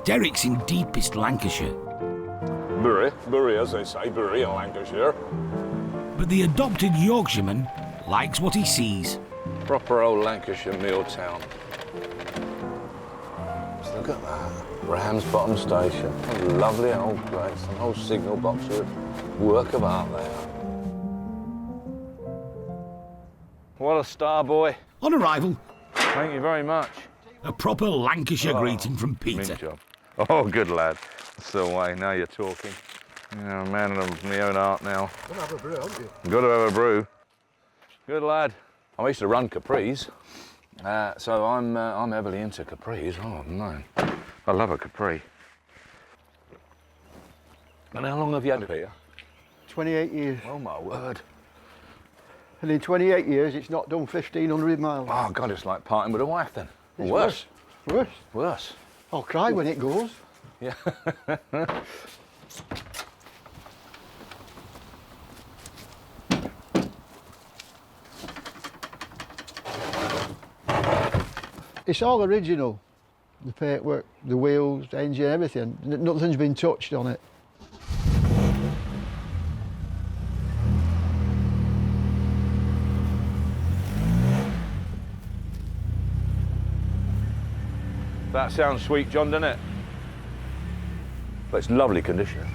Derek's in deepest Lancashire. Bury, as they say, Bury in Lancashire. But the adopted Yorkshireman likes what he sees. Proper old Lancashire mill town. Just look at that. Ramsbottom Station. A lovely old place. An old signal box with work of art there. What a star, boy. On arrival, thank you very much. A proper Lancashire greeting from Peter. Mint job. Oh, good lad. That's the way. Now you're talking. Yeah, a man of my own art now. Got to have a brew, haven't you? Got to have a brew. Good lad. I used to run Capris, so I'm heavily into Capris. Oh no, I love a Capri. And how long have you had it here? 28 years. Oh my word. And in 28 years, it's not done 1,500 miles. Oh God, it's like parting with a wife then. It's worse. Worse. Worse. I'll cry when it goes. Yeah. It's all original. The paintwork, the wheels, the engine, everything. Nothing's been touched on it. That sounds sweet, John, doesn't it? But it's lovely condition.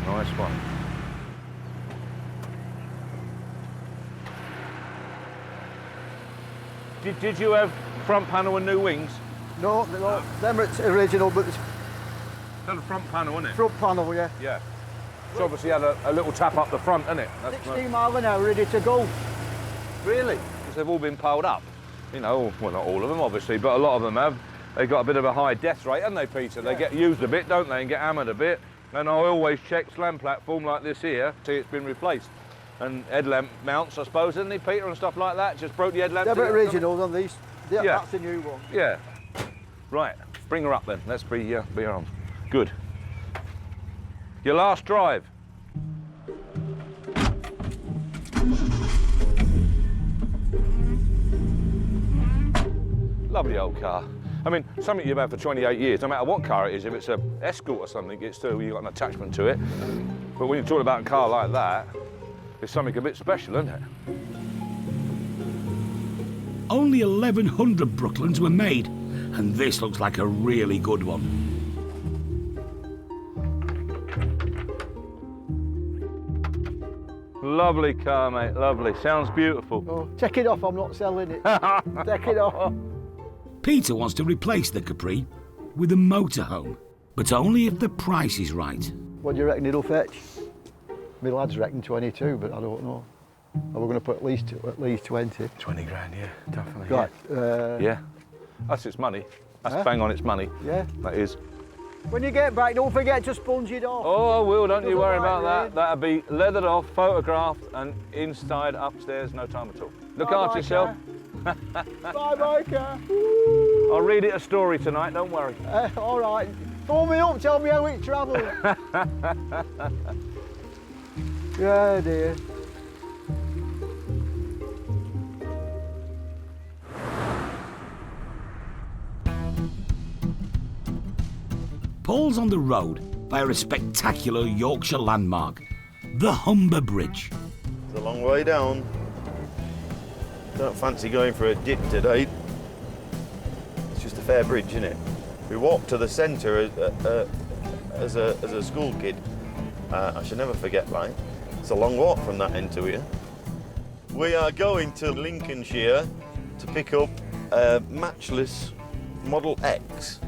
Nice one. Did you have front panel and new wings? No, them are original, but it's the front panel, isn't it? front panel, yeah. Yeah. It's obviously had a little tap up the front, hasn't it? 16 mile an hour, ready to go. Really? Because they've all been piled up. You know, well, not all of them, obviously, but a lot of them have. They've got a bit of a high death rate, haven't they, Peter? They get used a bit, don't they, and get hammered a bit. And I always check slam platform like this here, see it's been replaced. And headlamp mounts, I suppose, isn't he, Peter, and stuff like that? Just broke the headlamp. They're originals on these. Yeah, Yeah. that's the new one. Yeah. Right, bring her up then. Let's be on. Good. Your last drive. Lovely old car. I mean, something you've had for 28 years, no matter what car it is, if it's an Escort or something, it's still, you've got an attachment to it. But when you're talking about a car like that, it's something a bit special, isn't it? Only 1,100 Brooklands were made, and this looks like a really good one. Lovely car, mate, lovely. Sounds beautiful. Oh, take it off, I'm not selling it. Take it off. Peter wants to replace the Capri with a motorhome, but only if the price is right. What do you reckon it'll fetch? My lads reckon 22, but I don't know. We're going to put at least 20. 20 grand, yeah, definitely. Right. Yeah. That's its money. That's Huh? bang on its money. Yeah. That is. When you get back, don't forget to sponge it off. Oh, I will, don't you Doesn't worry like about that. rain. That'll be leathered off, photographed, and inside, upstairs, no time at all. Look Bye-bye, after yourself. Bye-bye, car. I'll read it a story tonight, don't worry. All right. Phone me up, tell me how it travelled. Yeah, dear. Paul's on the road via a spectacular Yorkshire landmark, the Humber Bridge. It's a long way down. Don't fancy going for a dip today. It's just a fair bridge, isn't it? We walked to the centre as a school kid. I should never forget, like. It's a long walk from that end to here. We are going to Lincolnshire to pick up a matchless Model X.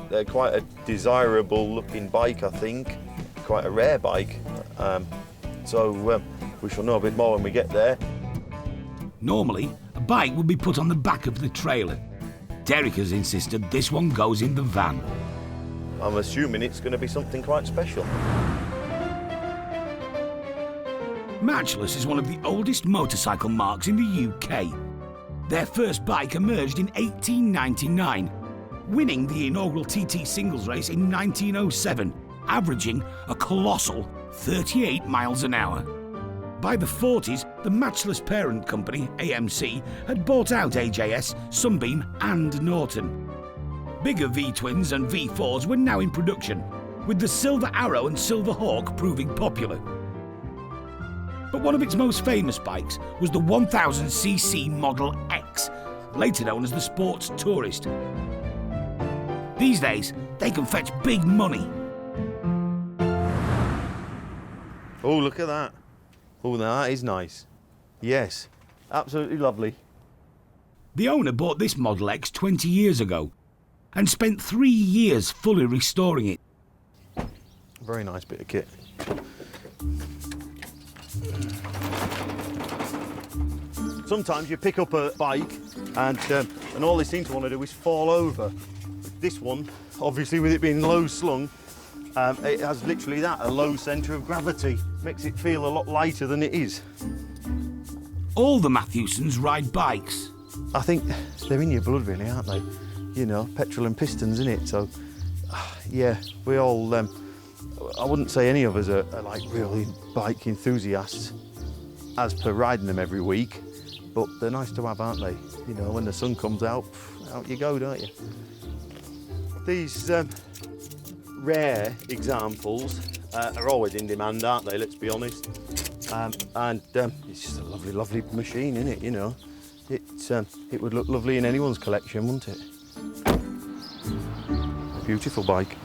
They're quite a desirable looking bike, I think. Quite a rare bike. So we shall know a bit more when we get there. Normally, a bike would be put on the back of the trailer. Derek has insisted this one goes in the van. I'm assuming it's going to be something quite special. Matchless is one of the oldest motorcycle marques in the UK. Their first bike emerged in 1899, winning the inaugural TT singles race in 1907, averaging a colossal 38 miles an hour. By the 40s, the Matchless parent company, AMC, had bought out AJS, Sunbeam and Norton. Bigger V-twins and V4s were now in production, with the Silver Arrow and Silver Hawk proving popular. But one of its most famous bikes was the 1000cc Model X, later known as the Sports Tourist. These days, they can fetch big money. Oh, look at that. Oh, that is nice. Yes, absolutely lovely. The owner bought this Model X 20 years ago and spent 3 years fully restoring it. Very nice bit of kit. Sometimes you pick up a bike and all they seem to want to do is fall over. This one, obviously with it being low slung, it has literally that, a low centre of gravity. Makes it feel a lot lighter than it is. All the Matthewsons ride bikes. I think they're in your blood really, aren't they? You know, petrol and pistons, innit? So, yeah, we all, I wouldn't say any of us are like really bike enthusiasts as per riding them every week, but they're nice to have, aren't they? You know, when the sun comes out you go, don't you? These rare examples are always in demand, aren't they? Let's be honest. And it's just a lovely, lovely machine, isn't it? You know, it would look lovely in anyone's collection, wouldn't it? A beautiful bike.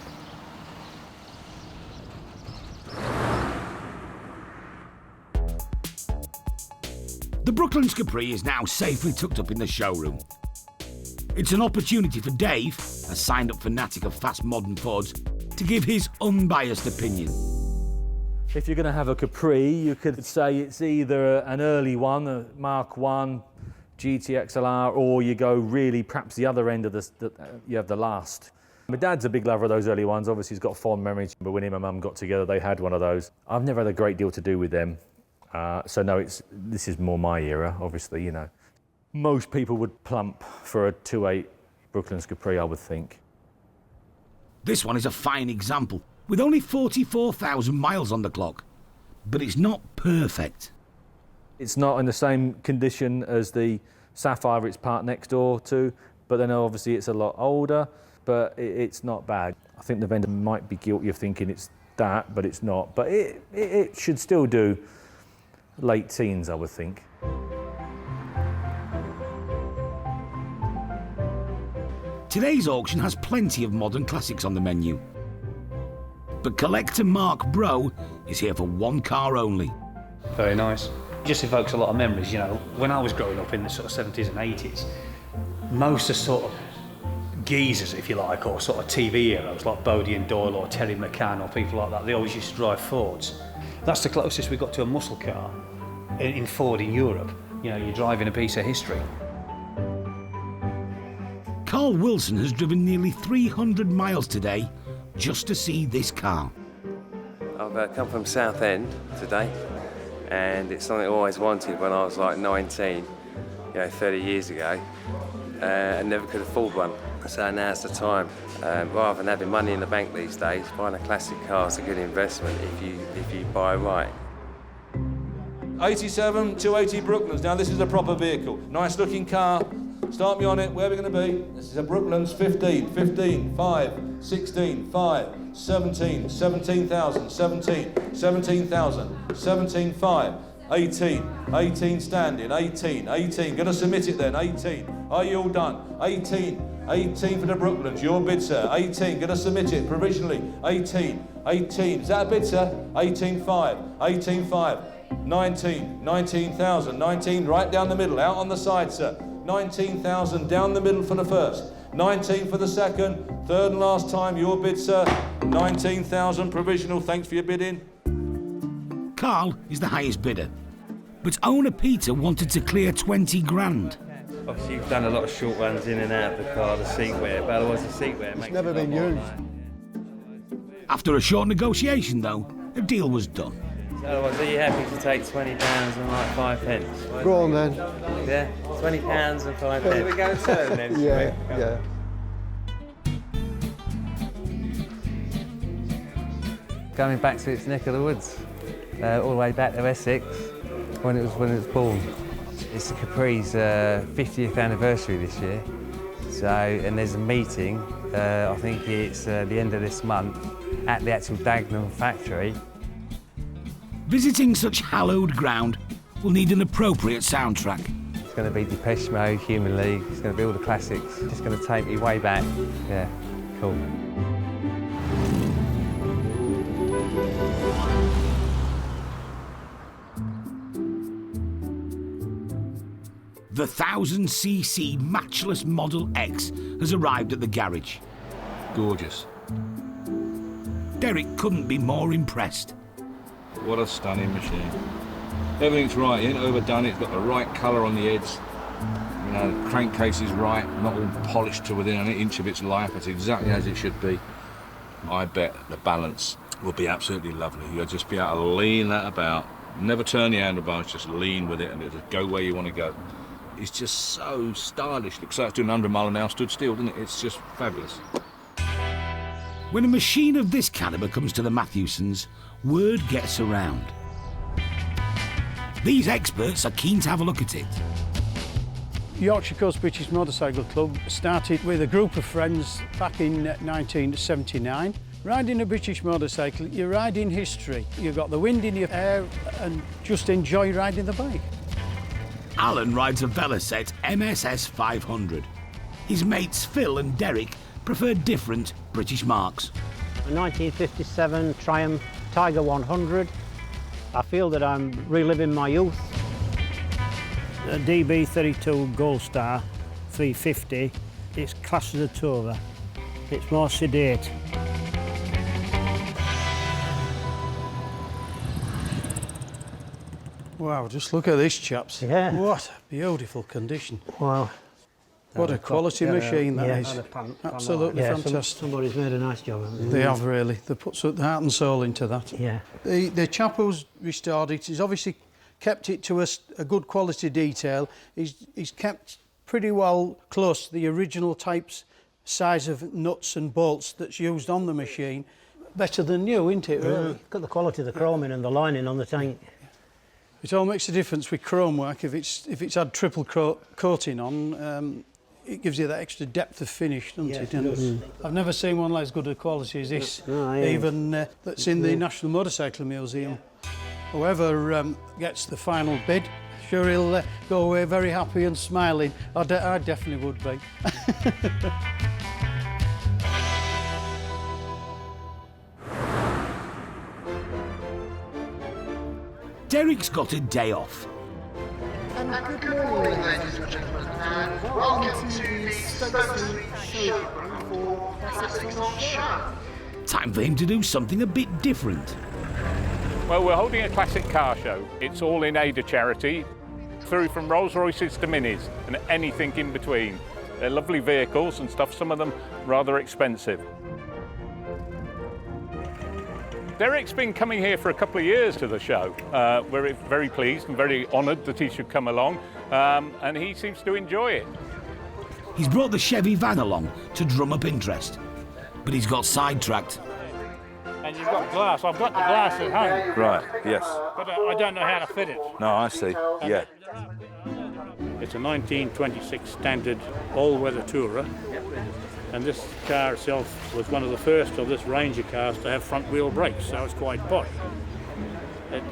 The Brooklands Capri is now safely tucked up in the showroom. It's an opportunity for Dave, a signed-up fanatic of fast modern Fords, to give his unbiased opinion. If you're going to have a Capri, you could say it's either an early one, a Mark 1, GT XLR, or you go really perhaps the other end of you have the last. My dad's a big lover of those early ones. Obviously, he's got fond memories. But when him and Mum got together, they had one of those. I've never had a great deal to do with them. So no, this is more my era, obviously, you know. Most people would plump for a 2.8 Brooklands Capri, I would think. This one is a fine example, with only 44,000 miles on the clock. But it's not perfect. It's not in the same condition as the Sapphire it's parked next door to, but then obviously it's a lot older, but it's not bad. I think the vendor might be guilty of thinking it's that, but it's not. But it should still do late teens, I would think. Today's auction has plenty of modern classics on the menu. But collector Mark Bro is here for one car only. Very nice. Just evokes a lot of memories, you know. When I was growing up in the sort of 70s and 80s, most are sort of geezers, if you like, or sort of TV heroes like Bodie and Doyle or Terry McCann or people like that. They always used to drive Fords. That's the closest we got to a muscle car in Ford in Europe. You know, you're driving a piece of history. Carl Wilson has driven nearly 300 miles today just to see this car. I've come from Southend today, and it's something I always wanted when I was like 19, you know, 30 years ago, and never could afford one. So now's the time. Rather than having money in the bank these days, buying a classic car is a good investment if you buy right. 87 280 Brooklands. Now this is a proper vehicle. Nice looking car. Start me on it. Where are we going to be? This is a Brooklands 15, 15, 5, 16, 5, 17, 17,000, 17, 17,000, 17, 5, 18, 18 standing, 18, 18. Going to submit it then, 18. Are you all done? 18, 18 for the Brooklands. Your bid, sir. 18. Going to submit it provisionally. 18, 18. Is that a bid, sir? 18, 5, 18, 5, 19, 19,000, 19. Right down the middle, out on the side, sir. 19,000 down the middle for the first, 19 for the second, third and last time, your bid, sir, 19,000 provisional, thanks for your bidding. Carl is the highest bidder, but owner Peter wanted to clear 20 grand. Obviously you've done a lot of short runs in and out of the car, the seatwear, but otherwise the seatwear makes never been used. After a short negotiation though, a deal was done. Otherwise, are you happy to take £20 and like 5 pence? Go on then. Yeah, £20 and 5 pence. We go turn then. Yeah. Going back to its neck of the woods, all the way back to Essex, when it was born. It's the Capri's 50th anniversary this year. So, and there's a meeting. I think it's the end of this month at the actual Dagenham factory. Visiting such hallowed ground will need an appropriate soundtrack. It's going to be Depeche Mode, Human League, it's going to be all the classics. It's going to take me way back. Yeah, cool. The 1000cc matchless Model X has arrived at the garage. Gorgeous. Derek couldn't be more impressed. What a stunning machine. Everything's right, you ain't overdone it, it's got the right colour on the heads. You know, the crankcase is right, not all polished to within an inch of its life, it's exactly as it should be. I bet the balance will be absolutely lovely. You'll just be able to lean that about, never turn the handlebars, just lean with it and it'll just go where you want to go. It's just so stylish. Looks like it's doing 100 mile an hour stood still, doesn't it? It's just fabulous. When a machine of this calibre comes to the Matthewsons, word gets around. These experts are keen to have a look at it. Yorkshire Coast British Motorcycle Club started with a group of friends back in 1979. Riding a British motorcycle, you're riding history. You've got the wind in your hair and just enjoy riding the bike. Alan rides a Velocet MSS 500. His mates Phil and Derek prefer different British marks. A 1957 Triumph Tiger 100. I feel that I'm reliving my youth. A DB32 Gold Star 350. It's classed as a tourer. It's more sedate. Wow, just look at this, chaps. Yeah. What a beautiful condition. Wow. What a quality machine that is. and a pan- Absolutely yeah, fantastic. Somebody's made a nice job of it. They have really. They put the heart and soul into that. Yeah. The chap who's restored it has obviously kept it to a good quality detail. He's kept pretty well close to the original types, size of nuts and bolts that's used on the machine. Better than new, isn't it, really? Look at the quality of the chroming and the lining on the tank. It all makes a difference with chrome work. If it's had triple coating on, it gives you that extra depth of finish, doesn't it? And I've never seen one like as good a quality as this, even that's in the National Motorcycle Museum. Whoever gets the final bid, sure he'll go away very happy and smiling. I definitely would be. Derek's got a day off. Good morning, ladies and gentlemen, and welcome to the Stokes Showroom for Classics on Show. Time for him to do something a bit different. Well, we're holding a classic car show. It's all in aid of charity, through from Rolls Royces to Minis and anything in between. They're lovely vehicles and stuff, some of them rather expensive. Derek's been coming here for a couple of years to the show. We're very pleased and very honoured that he should come along, and he seems to enjoy it. He's brought the Chevy van along to drum up interest, but he's got sidetracked. And you've got glass. I've got the glass at home. Right, yes. But I don't know how to fit it. No, I see, yeah. It's a 1926 standard all-weather tourer. And this car itself was one of the first of this range of cars to have front-wheel brakes, so it's quite posh. Its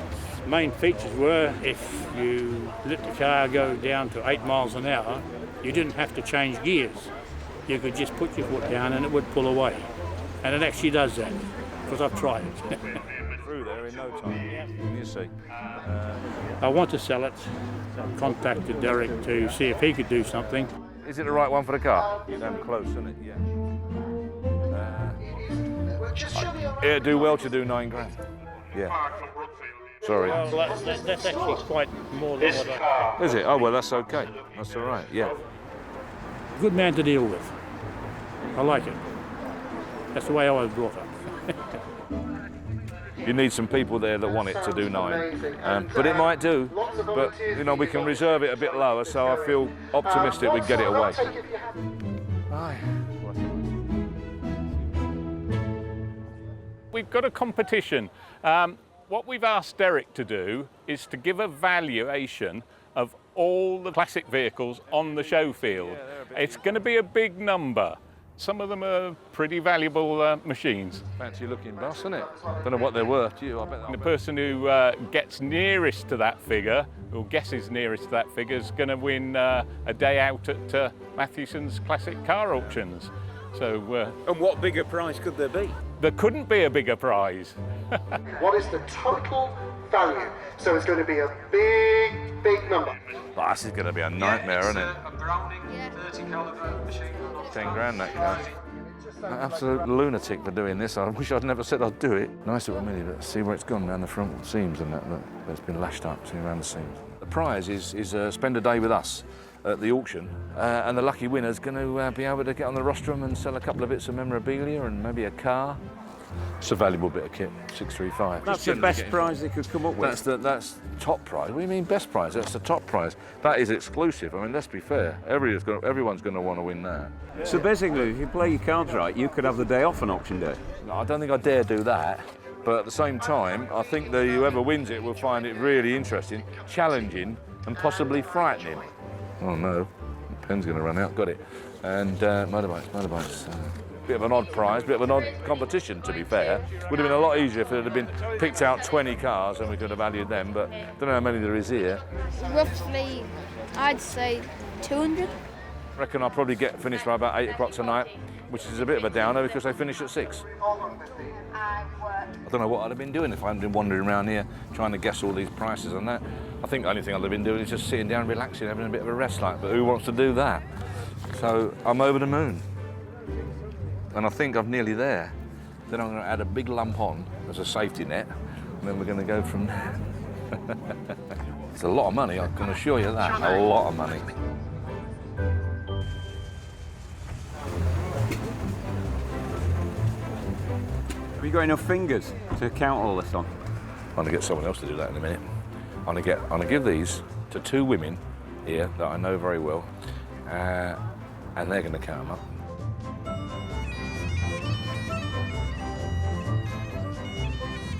main features were if you let the car go down to 8 miles an hour, you didn't have to change gears. You could just put your foot down and it would pull away. And it actually does that, because I've tried it. Through there in no time, you see. I want to sell it. I contacted Derek to see if he could do something. Is it the right one for the car? Damn close, isn't it? Yeah. It'd do well to do 9 grand. Yeah. Sorry. Well, that's actually quite more than what I... Is it? Oh, well, that's okay. That's all right, yeah. Good man to deal with. I like it. That's the way I was brought up. You need some people there that want it to do 9. But it might do. But, you know, we can reserve it a bit lower, so I feel optimistic we'd get it away. We've got a competition. What we've asked Derek to do is to give a valuation of all the classic vehicles on the show field. It's going to be a big number. Some of them are pretty valuable machines. Fancy looking bus, isn't it? Don't know what they're worth to you, I bet. The person who gets nearest to that figure, or guesses nearest to that figure, is going to win a day out at Matthewson's Classic Car Auctions. So, and what bigger prize could there be? There couldn't be a bigger prize. What is the total value? So it's going to be a big, big number. Well, this is going to be a nightmare, isn't it? A Browning 30 calibre machine. 10 grand that car. An absolute lunatic for doing this. I wish I'd never said I'd do it. Nice little Mini, but see where it's gone around the front seams and that. Look, it's been lashed up, see around the seams. The prize is spend a day with us at the auction, and the lucky winner's going to be able to get on the rostrum and sell a couple of bits of memorabilia and maybe a car. It's a valuable bit of kit, 635. That's the best prize they could come up with. That's top prize. What do you mean best prize? That's the top prize. That is exclusive. I mean, let's be fair. Everyone's going to want to win that. So basically, if you play your cards right, you could have the day off on auction day. No, I don't think I dare do that. But at the same time, I think that whoever wins it will find it really interesting, challenging, and possibly frightening. Oh no, the pen's going to run out. Got it. And motorbikes. Bit of an odd prize, bit of an odd competition, to be fair. Would have been a lot easier if it had been picked out 20 cars and we could have valued them, but I don't know how many there is here. Roughly, I'd say 200. I reckon I'll probably get finished by about 8 o'clock tonight, which is a bit of a downer because they finish at 6. I don't know what I'd have been doing if I hadn't been wandering around here trying to guess all these prices and that. I think the only thing I'd have been doing is just sitting down, relaxing, having a bit of a rest like, but who wants to do that? So I'm over the moon. And I think I'm nearly there. Then I'm going to add a big lump on as a safety net, and then we're going to go from there. It's a lot of money, I can assure you that. A lot of money. Have you got enough fingers to count all this on? I'm going to get someone else to do that in a minute. I'm going to give these to 2 women here that I know very well, and they're going to count them up.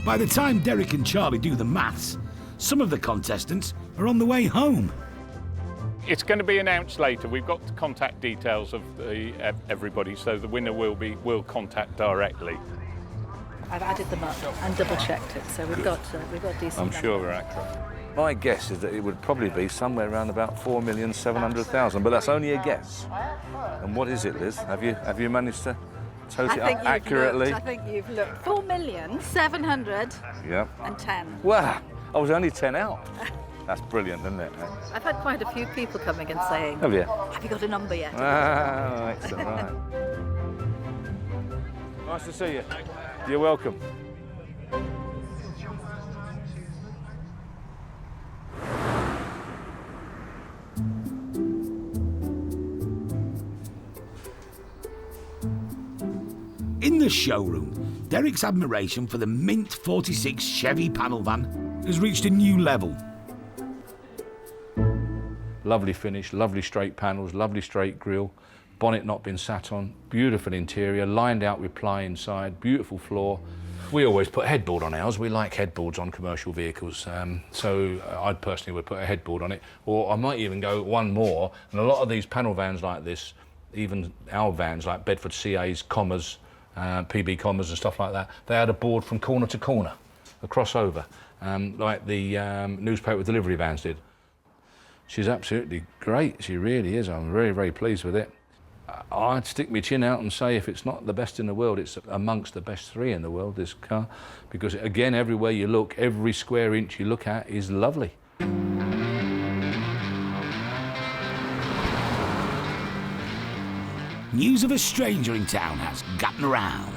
By the time Derek and Charlie do the maths, some of the contestants are on the way home. It's going to be announced later. We've got the contact details of everybody, so the winner will contact directly. I've added them up and double-checked it, so we've got decent. I'm sure we're accurate. My guess is that it would probably be somewhere around about 4,700,000, but that's only a guess. And what is it, Liz? Have you managed to total it up accurately? I think you've looked. 4,710,000. Yeah. And Wow, I was only 10 out. That's brilliant, isn't it? I've had quite a few people coming and saying, Have you? Have you got a number yet? Ah, excellent, right. Nice to see you. You're welcome. In the showroom, Derek's admiration for the Mint 46 Chevy panel van has reached a new level. Lovely finish, lovely straight panels, lovely straight grille, bonnet not been sat on, beautiful interior, lined out with ply inside, beautiful floor. We always put headboard on ours. We like headboards on commercial vehicles, so I personally would put a headboard on it, or I might even go one more. And a lot of these panel vans like this, even our vans like Bedford CAs, commas, PB commas and stuff like that, they had a board from corner to corner, a crossover, like the newspaper delivery vans did. She's absolutely great, she really is. I'm very, very pleased with it. I'd stick my chin out and say if it's not the best in the world, it's amongst the best 3 in the world, this car, because again, everywhere you look, every square inch you look at is lovely. News of a stranger in town has gotten around.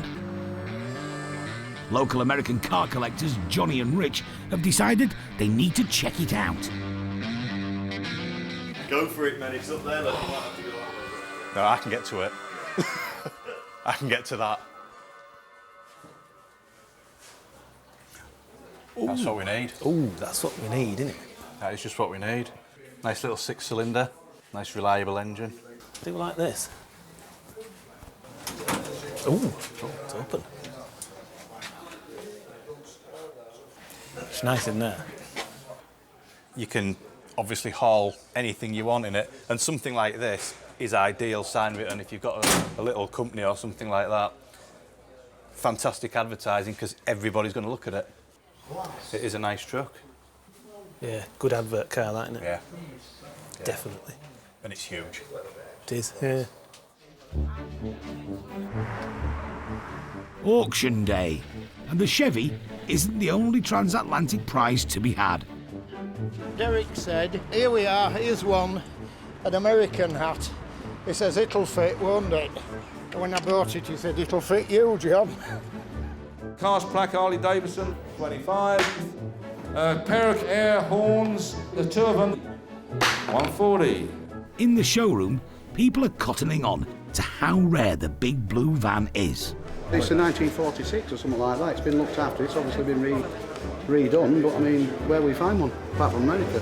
Local American car collectors Johnny and Rich have decided they need to check it out. Go for it, man. It's up there. Look. No, I can get to it. I can get to that. Ooh. That's what we need. Ooh, that's what we need, isn't it? That is just what we need. Nice little 6-cylinder, nice reliable engine. Do like this. Ooh, it's open. It's nice in there. You can obviously haul anything you want in it, and something like this is ideal sign written if you've got a little company or something like that. Fantastic advertising because everybody's going to look at it. It is a nice truck. Yeah, good advert car, that, isn't it? Yeah. Definitely. And it's huge. It is, yeah. Auction day, and the Chevy isn't the only transatlantic prize to be had. Derek said, here we are, here's one, an American hat. He says, it'll fit, won't it? And when I bought it, he said, it'll fit you, John. Cast plaque Harley Davidson, 25. Perrick air horns, there's 2 of them, 140. In the showroom, people are cottoning on to how rare the big blue van is. It's a 1946 or something like that. It's been looked after. It's obviously been redone, but I mean, where we find one, apart from America.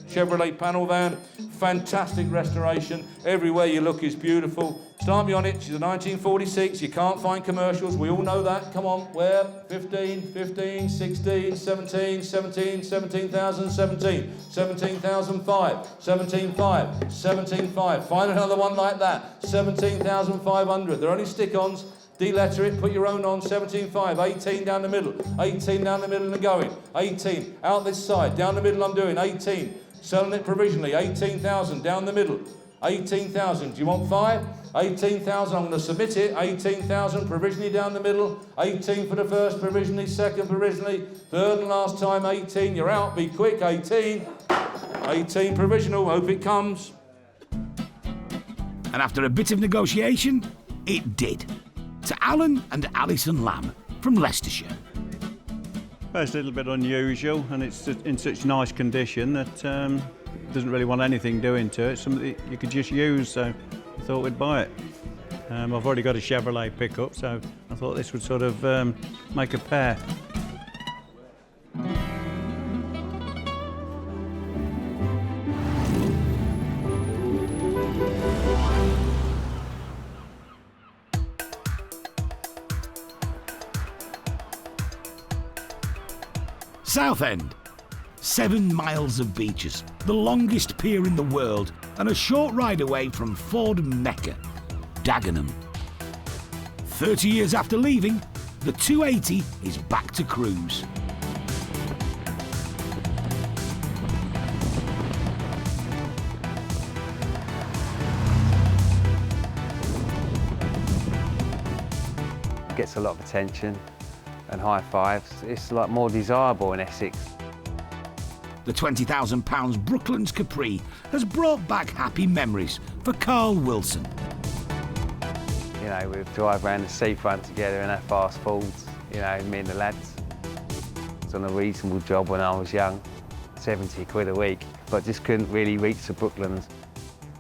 Chevrolet panel van, fantastic restoration. Everywhere you look is beautiful. Start me on it, she's a 1946. You can't find commercials, we all know that. Come on, where? 15, 15, 16, 17, 17, 17,000, 17, 17,005, 17,500, 17,500. Find another one like that, 17,500. They're only stick-ons. De-letter it, put your own on, 17,500, 18 down the middle, 18 down the middle and going, 18, out this side, down the middle I'm doing, 18, selling it provisionally, 18,000, down the middle, 18,000, do you want 5? 18,000, I'm going to submit it, 18,000, provisionally down the middle, 18 for the first, provisionally, second, provisionally, third and last time, 18, you're out, be quick, 18, 18 provisional, hope it comes. And after a bit of negotiation, it did. To Alan and Alison Lamb from Leicestershire. Well, it's a little bit unusual, and it's in such nice condition that doesn't really want anything doing to it. Something that you could just use, so I thought we'd buy it. I've already got a Chevrolet pickup, so I thought this would sort of make a pair. Southend. 7 miles of beaches, the longest pier in the world, and a short ride away from Ford Mecca, Dagenham. 30 years after leaving, the 280 is back to cruise. Gets a lot of attention and high fives. It's like more desirable in Essex. The £20,000 Brooklands Capri has brought back happy memories for Carl Wilson. You know, we'd drive around the seafront together in our fast Fords, you know, me and the lads. It's on a reasonable job when I was young, 70 quid a week, but just couldn't really reach the Brooklands.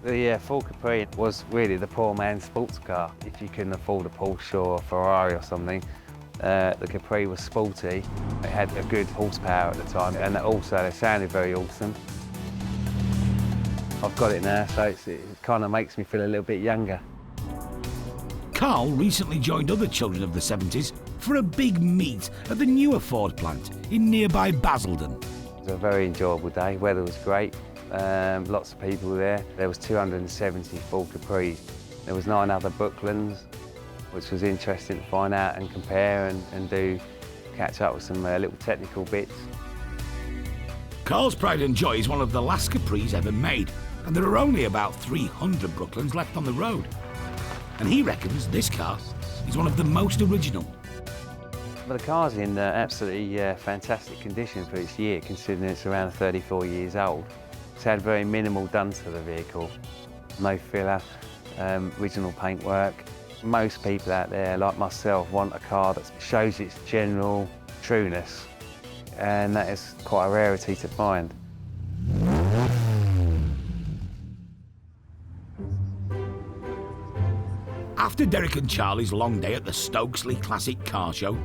The Ford Capri was really the poor man's sports car. If you couldn't afford a Porsche or a Ferrari or something, the Capri was sporty. It had a good horsepower at the time, and also they sounded very awesome. I've got it now, so it kind of makes me feel a little bit younger. Carl recently joined other children of the 70s for a big meet at the newer Ford plant in nearby Basildon. It was a very enjoyable day. Weather was great. Lots of people there. There was 270 Ford Capris. There was 9 other Brooklands, which was interesting to find out and compare and do catch up with some little technical bits. Carl's pride and joy is one of the last Capris ever made, and there are only about 300 Brooklands left on the road. And he reckons this car is one of the most original. But the car's in absolutely fantastic condition for its year, considering it's around 34 years old. It's had very minimal done to the vehicle. No filler, original paintwork. Most people out there, like myself, want a car that shows its general trueness, and that is quite a rarity to find. After Derek and Charlie's long day at the Stokesley Classic Car Show,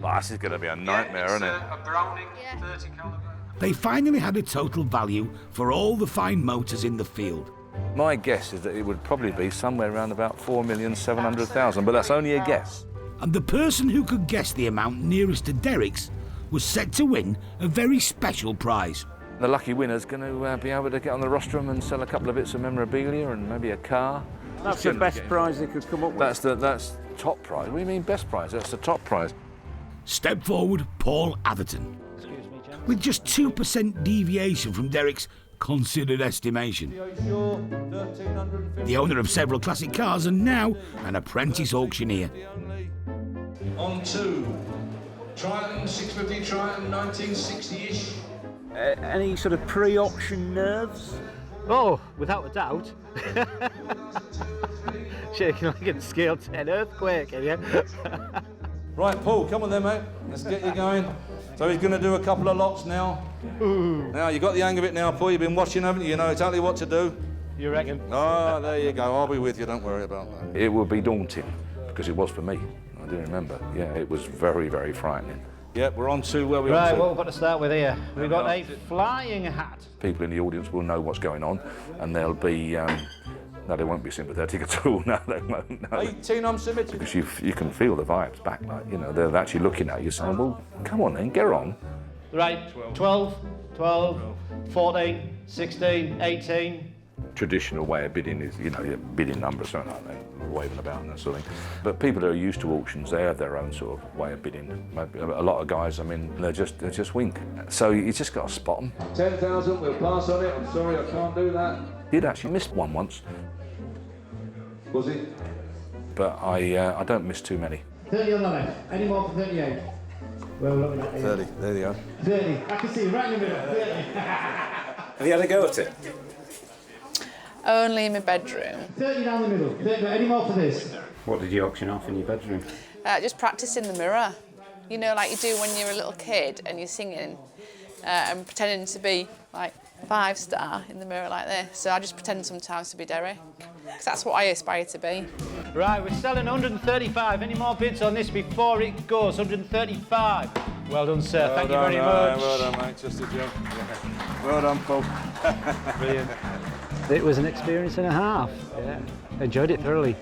well, this is going to be a nightmare, isn't it? A Browning 30 calibre. they finally had a total value for all the fine motors in the field. My guess is that it would probably be somewhere around about 4,700,000, but that's only a guess. And the person who could guess the amount nearest to Derek's was set to win a very special prize. The lucky winner's going to be able to get on the rostrum and sell a couple of bits of memorabilia and maybe a car. That's the best prize they could come up with. That's top prize. What do you mean best prize? That's the top prize. Step forward, Paul Atherton. With just 2% deviation from Derek's considered estimation. The owner of several classic cars and now an apprentice auctioneer. On to Triton, 650 Triton, 1960-ish. Any sort of pre-auction nerves? Oh, without a doubt. Shaking like a scale 10 earthquake, yeah. Right, Paul, come on then, mate. Let's get you going. So he's going to do a couple of lots now. Ooh. Now, you got the hang of it now, Paul. You've been watching, haven't you? You know exactly what to do. You reckon? Oh, there you go. I'll be with you. Don't worry about that. It will be daunting, because it was for me. I do remember. Yeah, it was very, very frightening. Yep, we're on to where we're right, on to. what we've got to start with here. We've got a flying hat. People in the audience will know what's going on, and they'll be... no, they won't be sympathetic at all. No, they won't. No. 18, I'm submitting. Because you can feel the vibes back, like, you know, they're actually looking at you saying, well, come on then, get on. Right, 12, 14, 16, 18. Traditional way of bidding is, you know, bidding numbers, something like that, waving about and that sort of thing. But people that are used to auctions, they have their own sort of way of bidding. Maybe a lot of guys, I mean, they just wink. So you just got to spot them. 10,000, we'll pass on it. I'm sorry, I can't do that. Did actually missed one once. Was it? But I don't miss too many. 30 on the left. Any more for 38? Well, looking at 30, there you go. 30. I can see right in the middle. 30. Have you had a go at it? Only in my bedroom. 30 down the middle. 30. Any more for this? What did you auction off in your bedroom? Just practice in the mirror. You know, like you do when you're a little kid and you're singing and pretending to be like 5-star in the mirror like this. So I just pretend sometimes to be Derek, because that's what I aspire to be. Right, we're selling 135. Any more bids on this before it goes? 135. Well done, sir. Thank you very much. Well done, mate. Just a joke. Well done, Paul. Brilliant. It was an experience and a half. Yeah, enjoyed it thoroughly.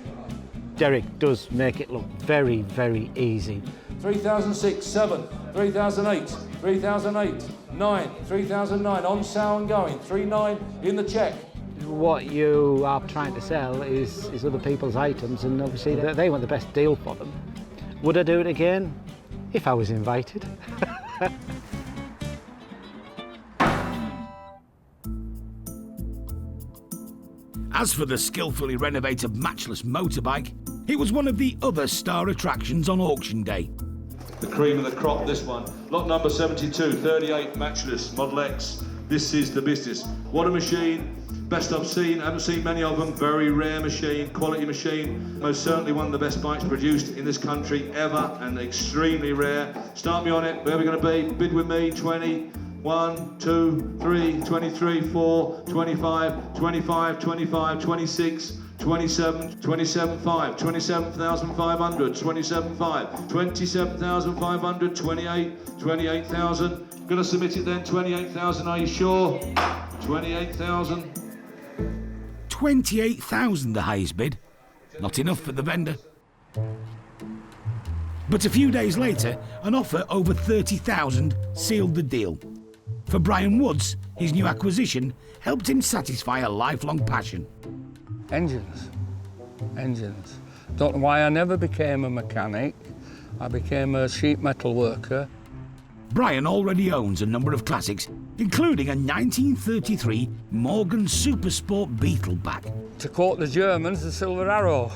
Derek does make it look very, very easy. 3006, 7, 3008, 3008, 9, 3009, on sale and going, 39 in the check. What you are trying to sell is other people's items, and obviously they want the best deal for them. Would I do it again? If I was invited. As for the skillfully renovated matchless motorbike, it was one of the other star attractions on auction day. The cream of the crop, this one. Lot number 72, 38 matchless, Model X. This is the business. What a machine. Best I've seen, haven't seen many of them. Very rare machine, quality machine. Most certainly one of the best bikes produced in this country ever, and extremely rare. Start me on it, where are we going to be? Bid with me, 20. 1, 2, 3, 23, 4, 25, 25, 25, 26, 27, 27,500, 27,500, 27,500, 27,500, 28, 28,000. Gonna submit it then, 28,000, are you sure? 28,000. 28,000 the highest bid. Not enough for the vendor. But a few days later, an offer over 30,000 sealed the deal. For Brian Woods, his new acquisition helped him satisfy a lifelong passion. Engines. Don't know why I never became a mechanic. I became a sheet metal worker. Brian already owns a number of classics, including a 1933 Morgan Supersport Beetleback. To quote the Germans, the Silver Arrow.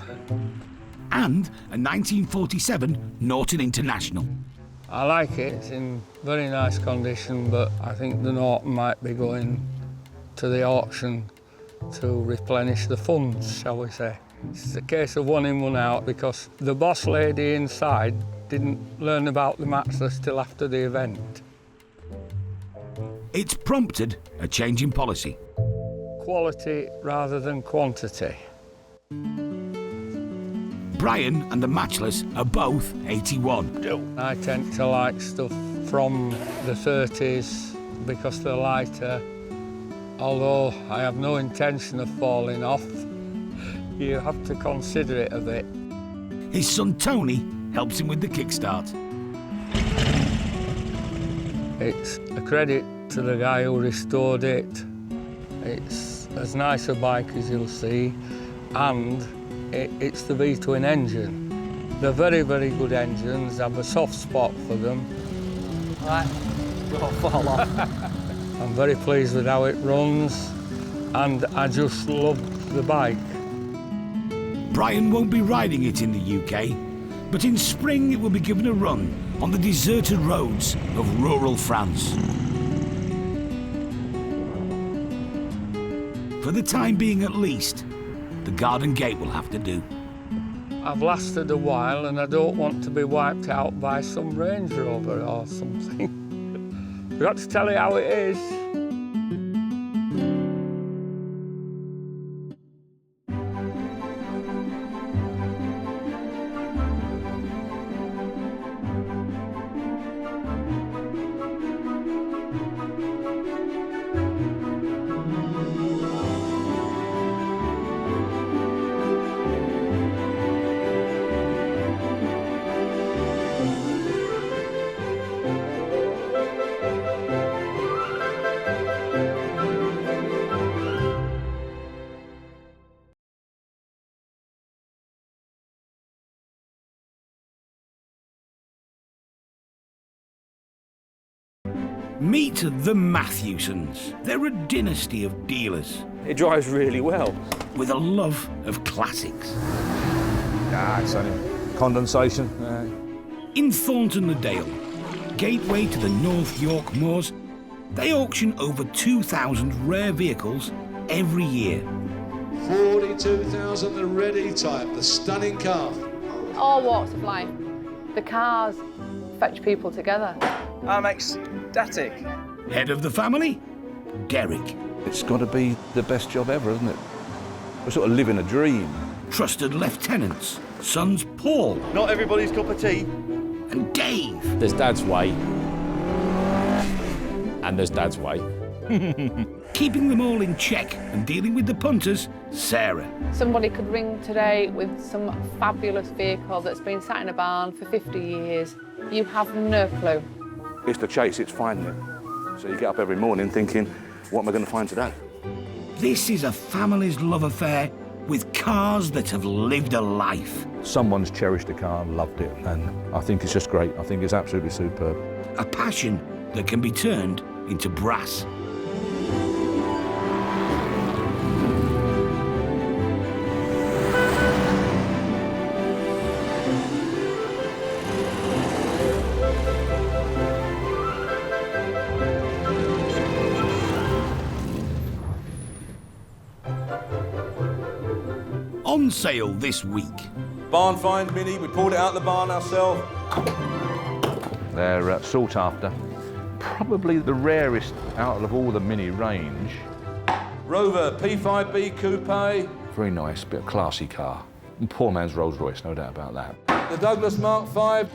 And a 1947 Norton International. I like it. It's in very nice condition, but I think the Norton might be going to the auction to replenish the funds, shall we say. It's a case of one in, one out, because the boss lady inside didn't learn about the matchless till after the event. It's prompted a change in policy. Quality rather than quantity. Brian and the matchless are both 81. I tend to like stuff from the 30s because they're lighter. Although I have no intention of falling off, you have to consider it a bit. His son Tony helps him with the kickstart. It's a credit to the guy who restored it. It's as nice a bike as you'll see, and it's the V-twin engine. They're very, very good engines. I have a soft spot for them. Right, don't fall off. I'm very pleased with how it runs, and I just love the bike. Brian won't be riding it in the UK, but in spring it will be given a run on the deserted roads of rural France. For the time being at least, the garden gate will have to do. I've lasted a while and I don't want to be wiped out by some Range Rover or something. I've got to tell you how it is. Meet the Matthewsons. They're a dynasty of dealers. It drives really well. With a love of classics. It's only condensation. In Thorntondale, gateway to the North York Moors, they auction over 2,000 rare vehicles every year. 42,000, the red E-Type, the stunning car. All walks of life. The cars fetch people together. I'm ecstatic. Head of the family, Derek. It's got to be the best job ever, isn't it? We're sort of living a dream. Trusted lieutenants, sons Paul. Not everybody's cup of tea. And Dave. There's Dad's way. And there's Dad's way. Keeping them all in check and dealing with the punters, Sarah. Somebody could ring today with some fabulous vehicle that's been sat in a barn for 50 years. You have no clue. It's the chase, it's finding it. So you get up every morning thinking, what am I going to find today? This is a family's love affair with cars that have lived a life. Someone's cherished a car and loved it, and I think it's just great. I think it's absolutely superb. A passion that can be turned into brass. On sale this week. Barn find Mini, we pulled it out of the barn ourselves. They're sought after. Probably the rarest out of all the Mini range. Rover P5B Coupe. Very nice, bit of classy car. And poor man's Rolls Royce, no doubt about that. The Douglas Mark 5.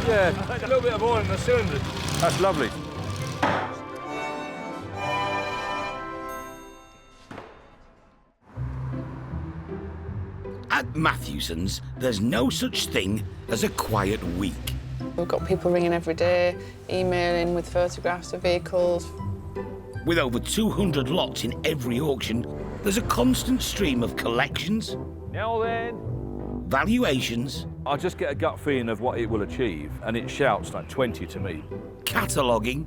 Yeah, a little bit of oil in the cylinders. That's lovely. At Matthewson's, there's no such thing as a quiet week. We've got people ringing every day, emailing with photographs of vehicles. With over 200 lots in every auction, there's a constant stream of collections, Now then. valuations, I just get a gut feeling of what it will achieve, and it shouts like 20 to me. cataloguing,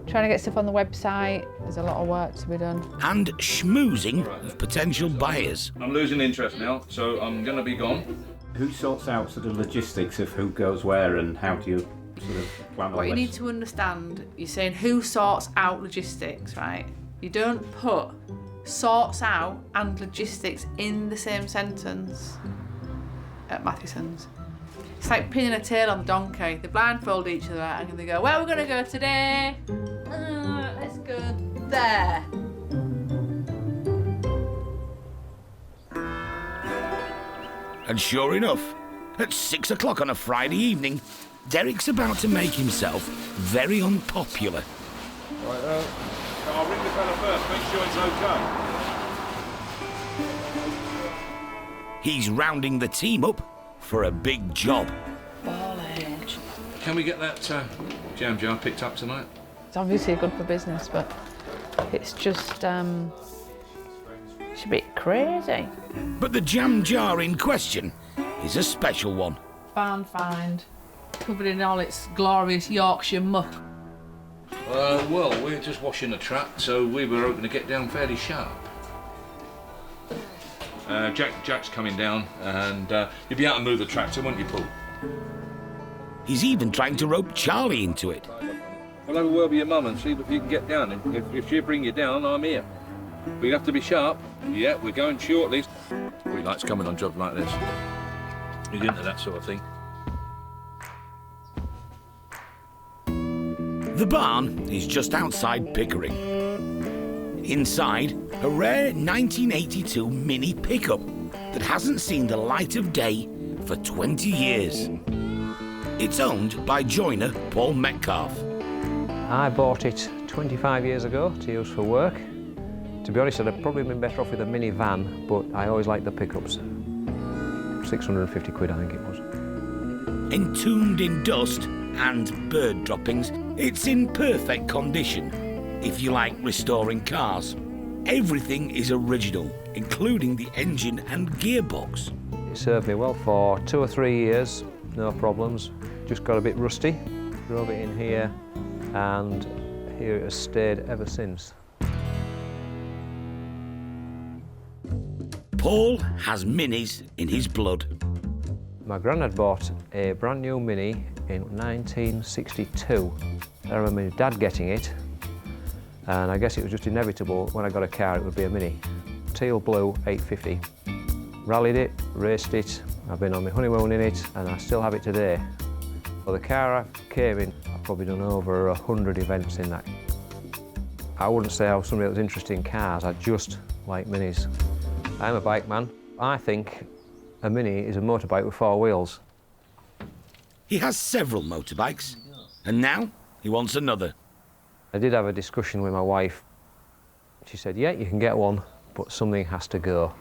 Trying to get stuff on the website, there's a lot of work to be done. and schmoozing of potential buyers. I'm losing interest now, so I'm going to be gone. Who sorts out sort of logistics of who goes where and how do you sort of plan all What you this? need to understand, you're saying who sorts out logistics, right? You don't put sorts out and logistics in the same sentence at Matthewson's. It's like pinning a tail on the donkey. They blindfold each other and they go, where are we going to go today? Let's go there. And sure enough, at 6 o'clock on a Friday evening, Derek's about to make himself very unpopular. Right, I'll ring the fella first, make sure it's okay. He's rounding the team up for a big job. Can we get that jam jar picked up tonight? It's obviously good for business, but it's just, it's a bit crazy. But the jam jar in question is a special one. Barn find, covered in all its glorious Yorkshire muck. Well, we're just washing the truck, so we were hoping to get down fairly sharp. Jack's coming down, and you'll be able to move the tractor, won't you, Paul? He's even trying to rope Charlie into it. I'll have a word with your mum and see if you can get down. And if she bring you down, I'm here. But you have to be sharp. Yeah, we're going shortly. Well, he likes coming on jobs like this. He's into that sort of thing. The barn is just outside Pickering. Inside, a rare 1982 Mini pickup that hasn't seen the light of day for 20 years. It's owned by joiner Paul Metcalf. I bought it 25 years ago to use for work. To be honest, I'd have probably been better off with a minivan, but I always liked the pickups. 650 quid, I think it was. Entombed in dust and bird droppings, it's in perfect condition. If you like restoring cars, everything is original, including the engine and gearbox. It served me well for 2 or 3 years, no problems. Just got a bit rusty, drove it in here, and here it has stayed ever since. Paul has Minis in his blood. My granddad bought a brand new Mini in 1962. I remember my dad getting it, and I guess it was just inevitable when I got a car it would be a Mini. Teal blue 850. Rallied it, raced it, I've been on my honeymoon in it, and I still have it today. Well, the car I came in, I've probably done over 100 events in that. I wouldn't say I was somebody that was interested in cars, I just like minis. I'm a bike man. I think a mini is a motorbike with 4 wheels. He has several motorbikes, and now he wants another. I did have a discussion with my wife. She said, yeah, you can get one, but something has to go.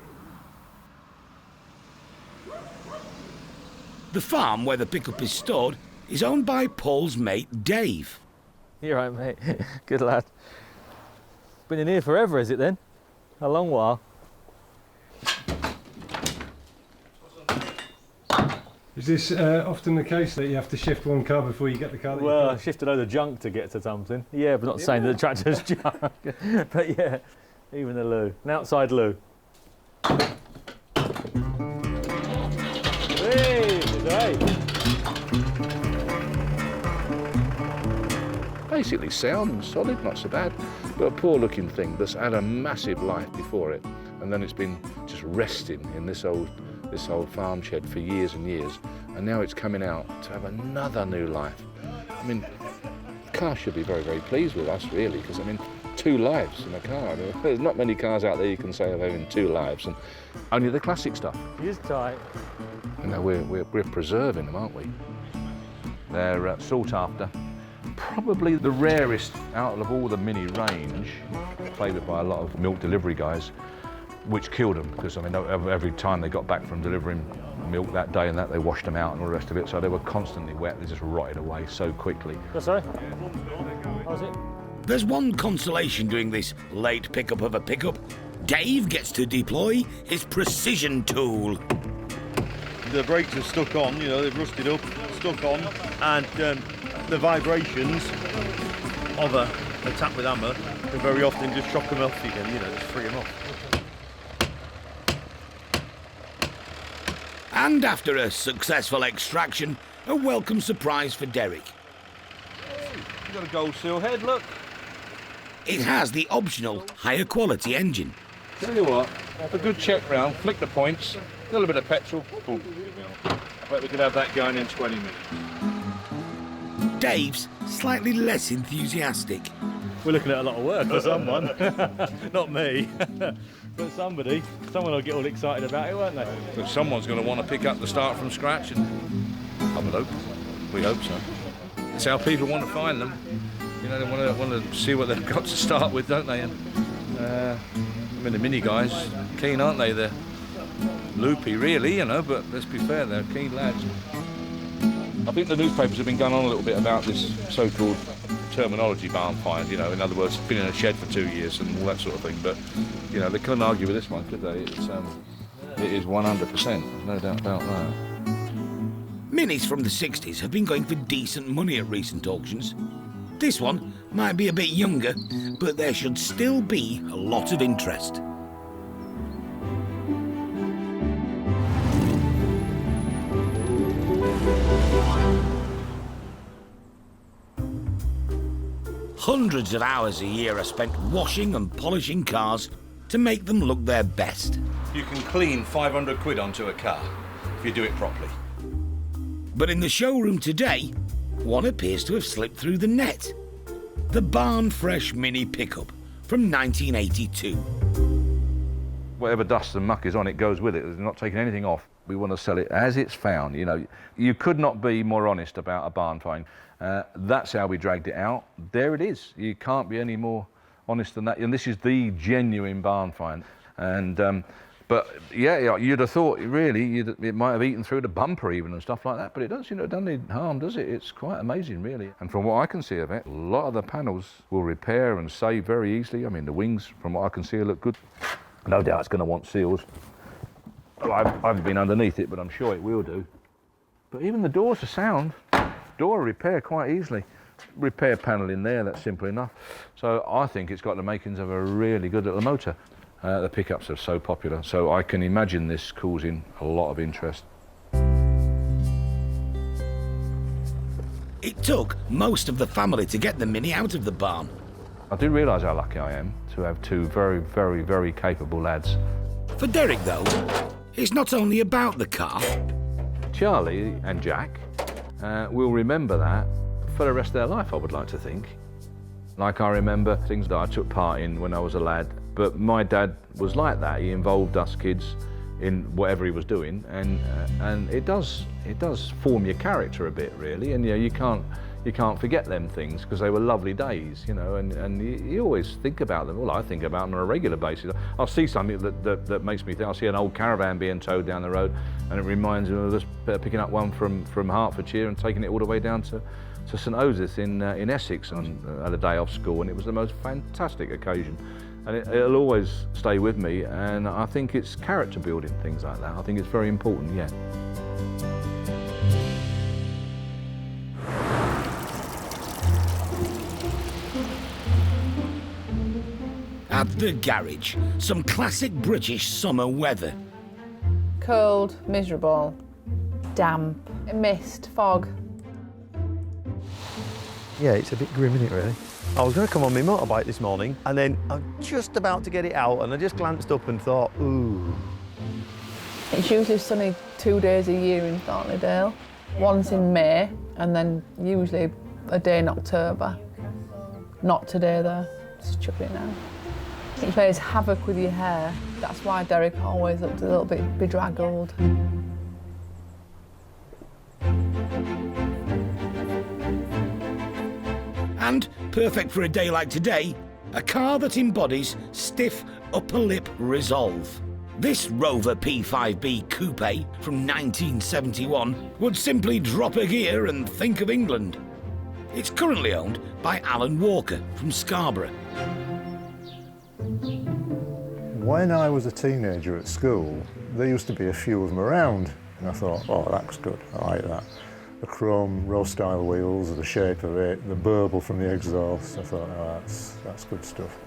The farm where the pickup is stored is owned by Paul's mate, Dave. You're right, mate. Good lad. Been in here forever, is it then? A long while. Is this often the case that you have to shift one car before you get the car that Well, I shifted a load of junk to get to something. Yeah, but not saying that the tractor's junk. But yeah, even the loo. An outside loo. Hey, Basically sound and solid, not so bad, but a poor looking thing that's had a massive life before it, and then it's been just resting in this old farm shed for years and years, and now it's coming out to have another new life. I mean, the car should be very, very pleased with us, really, because I mean, 2 lives in a car. There's not many cars out there you can say of having 2 lives, and only the classic stuff. He is tight. You know, we're preserving them, aren't we? They're sought after. Probably the rarest out of all the mini range, favoured by a lot of milk delivery guys, which killed them, because I mean, every time they got back from delivering milk that day and that, they washed them out and all the rest of it, so they were constantly wet. They just rotted away so quickly. Oh, sorry? How was it? There's one consolation doing this late pickup of a pickup. Dave gets to deploy his precision tool. The brakes are stuck on, you know, they've rusted up, stuck on, and the vibrations of a tap with hammer can very often just shock them off again, you know, just free them off. And after a successful extraction, a welcome surprise for Derek. You've got a gold seal head, look. It has the optional higher quality engine. Tell you what, have a good check round, flick the points, a little bit of petrol. Boom. I bet we could have that going in 20 minutes. Dave's slightly less enthusiastic. We're looking at a lot of work for someone. Not me. But someone will get all excited about it, won't they? But someone's going to want to pick up the start from scratch, and I would hope. We hope so. It's how people want to find them. You know, they want to see what they've got to start with, don't they? And I mean, the mini guys, keen, aren't they? They're loopy, really, you know, but let's be fair, they're keen lads. I think the newspapers have been going on a little bit about this so-called terminology barn find, you know, in other words, been in a shed for 2 years and all that sort of thing, but, you know, they couldn't argue with this one, could they? It is 100%, there's no doubt about that. Minis from the 60s have been going for decent money at recent auctions. This one might be a bit younger, but there should still be a lot of interest. Hundreds of hours a year are spent washing and polishing cars to make them look their best. You can clean 500 quid onto a car if you do it properly. But in the showroom today, one appears to have slipped through the net. The Barn Fresh Mini Pickup from 1982. Whatever dust and muck is on it goes with it. They're not taking anything off. We want to sell it as it's found. You know, you could not be more honest about a barn find. That's how we dragged it out. There it is. You can't be any more honest than that. And this is the genuine barn find. And but yeah, you'd have thought really it might have eaten through the bumper even and stuff like that. But it doesn't seem to have done any harm, does it? It's quite amazing, really. And from what I can see of it, a lot of the panels will repair and save very easily. I mean, the wings, from what I can see, look good. No doubt it's going to want seals. Well, I haven't been underneath it, but I'm sure it will do. But even the doors are sound. Door repair quite easily. Repair panel in there, that's simple enough. So I think it's got the makings of a really good little motor. The pickups are so popular, so I can imagine this causing a lot of interest. It took most of the family to get the Mini out of the barn. I do realise how lucky I am to have 2 very, very, very capable lads. For Derek, though, it's not only about the car, Charlie and Jack will remember that for the rest of their life, I would like to think. Like, I remember things that I took part in when I was a lad, but my dad was like that. He involved us kids in whatever he was doing, and it does form your character a bit, really. And you can't forget them things, because they were lovely days, and you always think about them. Well, I think about them on a regular basis. I'll see something that makes me think. I'll see an old caravan being towed down the road, and it reminds me of us picking up one from Hertfordshire and taking it all the way down to St Osyth in Essex on a day off school, and it was the most fantastic occasion. And it'll always stay with me, and I think it's character building, things like that. I think it's very important, yeah. At the garage, some classic British summer weather. Cold, miserable, damp, mist, fog. Yeah, it's a bit grim, isn't it, really? I was going to come on my motorbike this morning, and then I'm just about to get it out, and I just glanced up and thought, ooh. It's usually sunny 2 days a year in Thorntondale. Once in May, and then usually a day in October. Not today, though. Just chuck it now. It plays havoc with your hair. That's why Derek always looked a little bit bedraggled. And, perfect for a day like today, a car that embodies stiff upper lip resolve. This Rover P5B Coupe from 1971 would simply drop a gear and think of England. It's currently owned by Alan Walker from Scarborough. When I was a teenager at school, there used to be a few of them around, and I thought, oh, that's good, I like that. The chrome road-style wheels, the shape of it, the burble from the exhaust. I thought, oh, that's good stuff.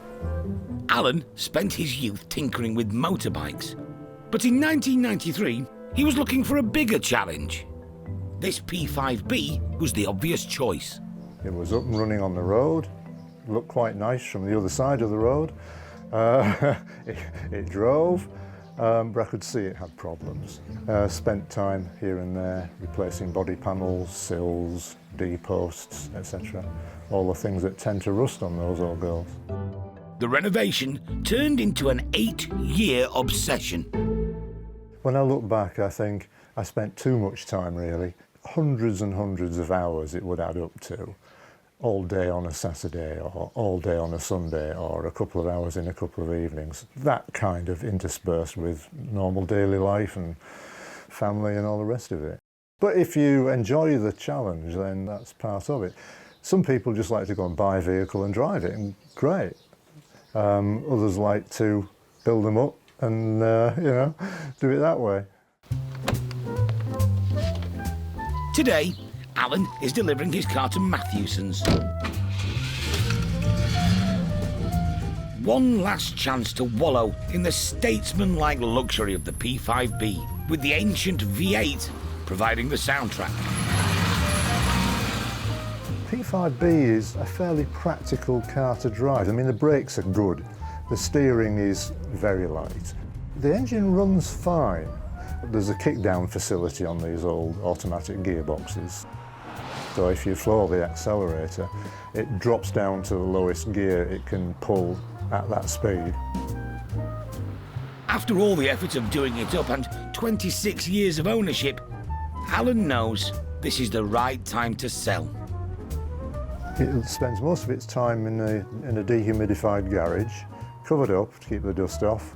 Alan spent his youth tinkering with motorbikes, but in 1993 he was looking for a bigger challenge. This P5B was the obvious choice. It was up and running on the road, looked quite nice from the other side of the road. It drove. But I could see it had problems. Spent time here and there replacing body panels, sills, D-posts, etc. All the things that tend to rust on those old girls. The renovation turned into an 8-year obsession. When I look back, I think I spent too much time, really. Hundreds and hundreds of hours it would add up to. All day on a Saturday, or all day on a Sunday, or a couple of hours in a couple of evenings. That kind of interspersed with normal daily life and family and all the rest of it. But if you enjoy the challenge, then that's part of it. Some people just like to go and buy a vehicle and drive it, and great. Others like to build them up and, do it that way. Today, Alan is delivering his car to Matthewson's. One last chance to wallow in the statesman-like luxury of the P5B, with the ancient V8 providing the soundtrack. P5B is a fairly practical car to drive. I mean, the brakes are good, the steering is very light. The engine runs fine. There's a kick-down facility on these old automatic gearboxes. So if you floor the accelerator, it drops down to the lowest gear it can pull at that speed. After all the effort of doing it up and 26 years of ownership, Alan knows this is the right time to sell. It spends most of its time in a dehumidified garage, covered up to keep the dust off.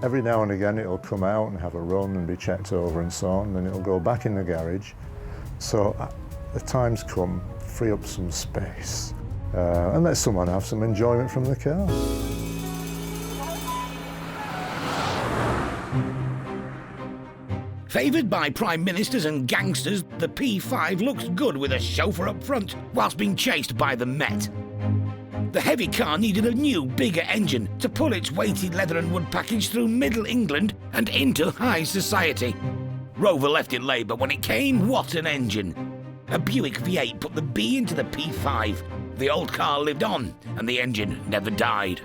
Every now and again it'll come out and have a run and be checked over and so on, and then it'll go back in the garage. So the time's come, free up some space and let someone have some enjoyment from the car. Favoured by prime ministers and gangsters, the P5 looks good with a chauffeur up front whilst being chased by the Met. The heavy car needed a new, bigger engine to pull its weighted leather and wood package through middle England and into high society. Rover left it late, but when it came, what an engine! A Buick V8 put the B into the P5. The old car lived on, and the engine never died.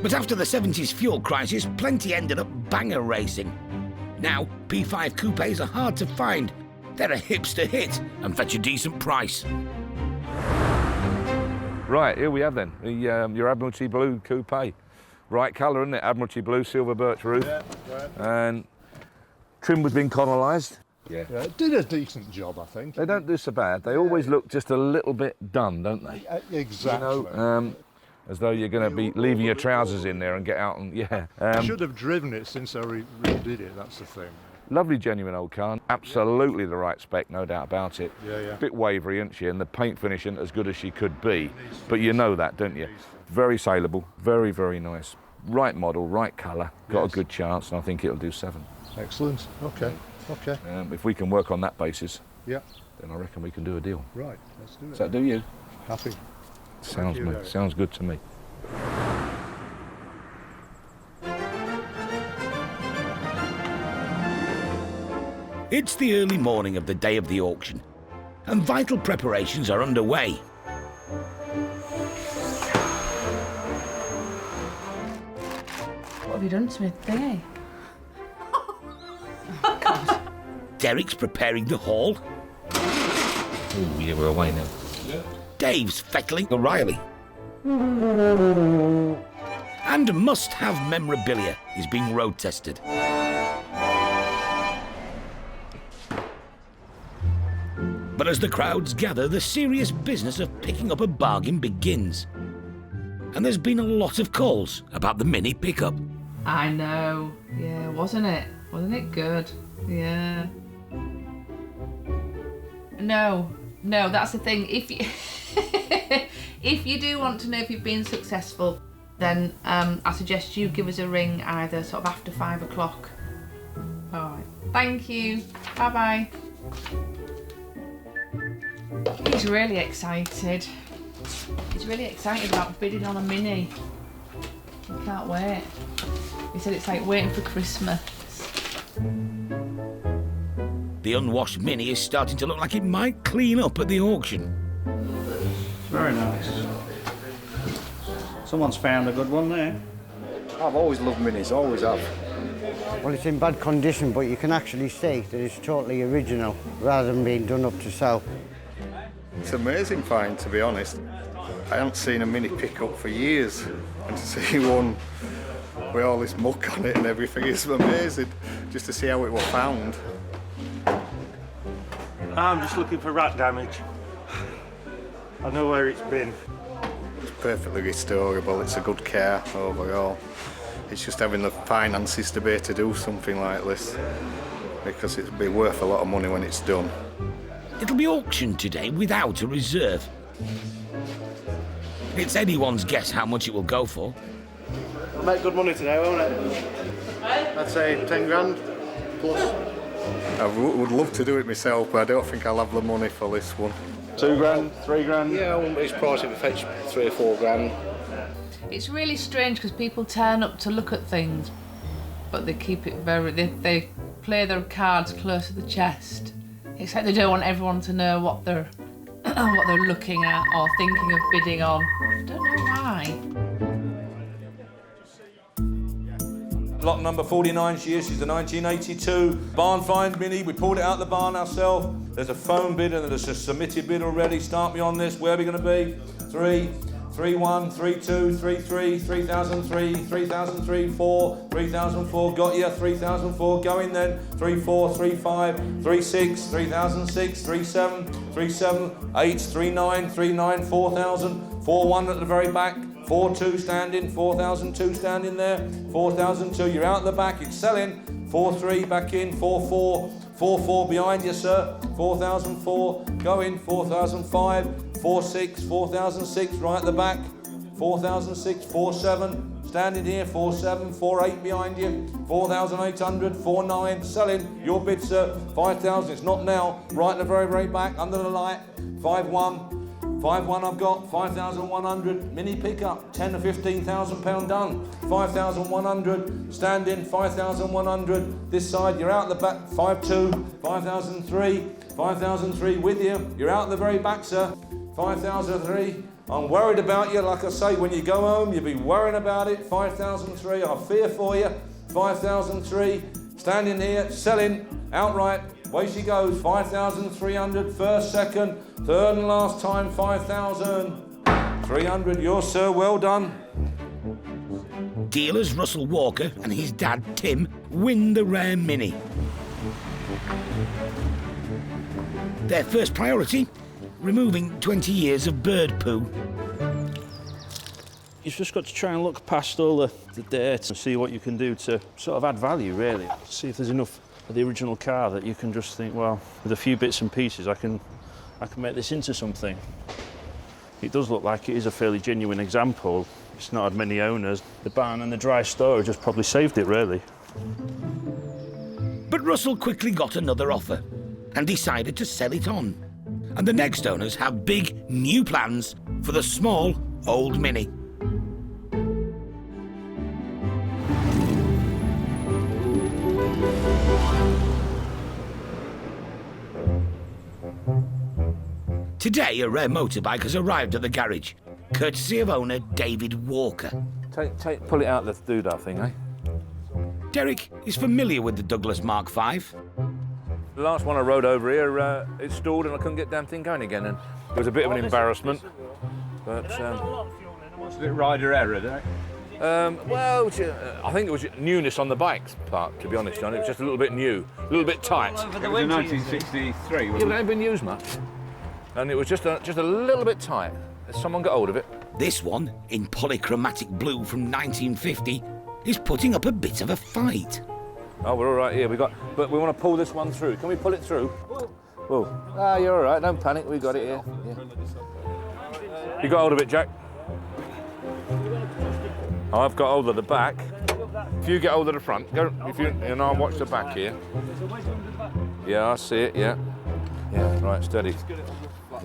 But after the 70s fuel crisis, plenty ended up banger racing. Now, P5 coupes are hard to find. They're a hipster hit and fetch a decent price. Right, here we have then, your Admiralty Blue coupe. Right colour, isn't it? Admiralty Blue, silver birch roof. Yeah, right. And trim was being colonised. Yeah, it did a decent job, I think. They don't do so bad. They always look just a little bit done, don't they? Exactly. You know, as though you're going to be leaving your trousers in there and get out and, yeah. I should have driven it since I redid it, that's the thing. Lovely, genuine old car. Absolutely the right spec, no doubt about it. Yeah, yeah. Bit wavery, isn't she? And the paint finish isn't as good as she could be. But you know that, don't you? Very saleable, very, very nice. Right model, right colour. Got a good chance, and I think it'll do 7. Excellent. Okay. Okay. If we can work on that basis, yeah, then I reckon we can do a deal. Right, let's do it. Does that do you? Happy. Sounds good to me. It's the early morning of the day of the auction, and vital preparations are underway. What have you done to me thingy? Derek's preparing the haul. Oh, yeah, we're away now. Dave's fettling O'Reilly. And must-have memorabilia is being road tested. But as the crowds gather, the serious business of picking up a bargain begins. And there's been a lot of calls about the Mini pickup. I know. Yeah, wasn't it? Wasn't it good? Yeah. No, that's the thing. If you if you do want to know if you've been successful, then I suggest you give us a ring either sort of after 5 o'clock. All right. Thank you. Bye bye. He's really excited. He's really excited about bidding on a Mini. He can't wait. He said it's like waiting for Christmas. The unwashed Mini is starting to look like it might clean up at the auction. Very nice. Someone's found a good one there. I've always loved Minis, always have. Well, it's in bad condition, but you can actually see that it's totally original, rather than being done up to sell. It's an amazing find, to be honest. I haven't seen a Mini pickup for years, and to see one with all this muck on it and everything is amazing, just to see how it was found. I'm just looking for rat damage. I know where it's been. It's perfectly restorable, it's a good car overall. It's just having the finances to be able to do something like this, because it'll be worth a lot of money when it's done. It'll be auctioned today without a reserve. It's anyone's guess how much it will go for. It'll make good money today, won't it? I'd say 10 grand plus. I would love to do it myself, but I don't think I'll have the money for this one. 2 grand, 3 grand? Yeah, I wouldn't be surprised if it fetched 3 or 4 grand. It's really strange because people turn up to look at things, but they keep it they play their cards close to the chest. It's like they don't want everyone to know what they're looking at or thinking of bidding on. I don't know why. Lot number 49, she's the 1982 barn find Mini. We pulled it out of the barn ourselves. There's a phone bid and there's a submitted bid already. Start me on this. Where are we going to be? 3, 3-1, 3-2, 3-3, 3003, 3003, 4, 3004. Got you. 3004. Going then. 3-4, 3-5, 3-6, 3006, 3-7, 3-7, 8, 3-9, 3-9, 4000, 4-1 at the very back. 4-2 standing, 4002 standing there, 4002, you're out the back, it's selling, 4-3 back in, 4-4, 4-4 behind you, sir, 4004, going, 4005, 4-6, 4006, right at the back, 4006, 4-7, standing here, 4-7, 4-8 behind you, 4,800, 4-9, selling, your bid, sir, 5,000, it's not now, right at the very, very back, under the light, 5-1, 5-1 I've got, 5,100, Mini pickup, 10 to 15,000 pound done, 5,100, standing, 5,100, this side, you're out the back, 5-2, 5,003, 5,003 with you, you're out the very back, sir, 5,003, I'm worried about you, like I say, when you go home, you'll be worrying about it, 5,003, I fear for you, 5,003, standing here, selling, outright. Away she goes, 5,300, first, second, third and last time, 5,300. Yours, sir, well done. Dealers Russell Walker and his dad Tim win the rare Mini. Their first priority, removing 20 years of bird poo. You've just got to try and look past all the dirt and see what you can do to sort of add value, really. See if there's enough of the original car that you can just think, well, with a few bits and pieces, I can make this into something. It does look like it is a fairly genuine example. It's not had many owners. The barn and the dry storage has probably saved it, really. But Russell quickly got another offer and decided to sell it on. And the next owners have big, new plans for the small, old Mini. Today, a rare motorbike has arrived at the garage, courtesy of owner David Walker. Pull it out the doodah thing, eh? Derek is familiar with the Douglas Mark V. The last one I rode over here, it stalled and I couldn't get the damn thing going again. And it was a bit of an embarrassment. But Was it rider error, didn't it? Well, I think it was newness on the bike's part, to be honest, John. It was just a little bit new, a little bit tight. It was in 1963, Yeah, wasn't but it it? hadn't been used much. And it was just a little bit tight. Someone got hold of it. This one, in polychromatic blue from 1950, is putting up a bit of a fight. Oh, we're all right here. But we want to pull this one through. Can we pull it through? Whoa. Ah, you're all right. Don't panic. We got it here. Yeah. You got hold of it, Jack? Oh, I've got hold of the back. If you get hold of the front, go. And I'll watch the back here. Yeah, I see it. Yeah. Yeah. Right. Steady.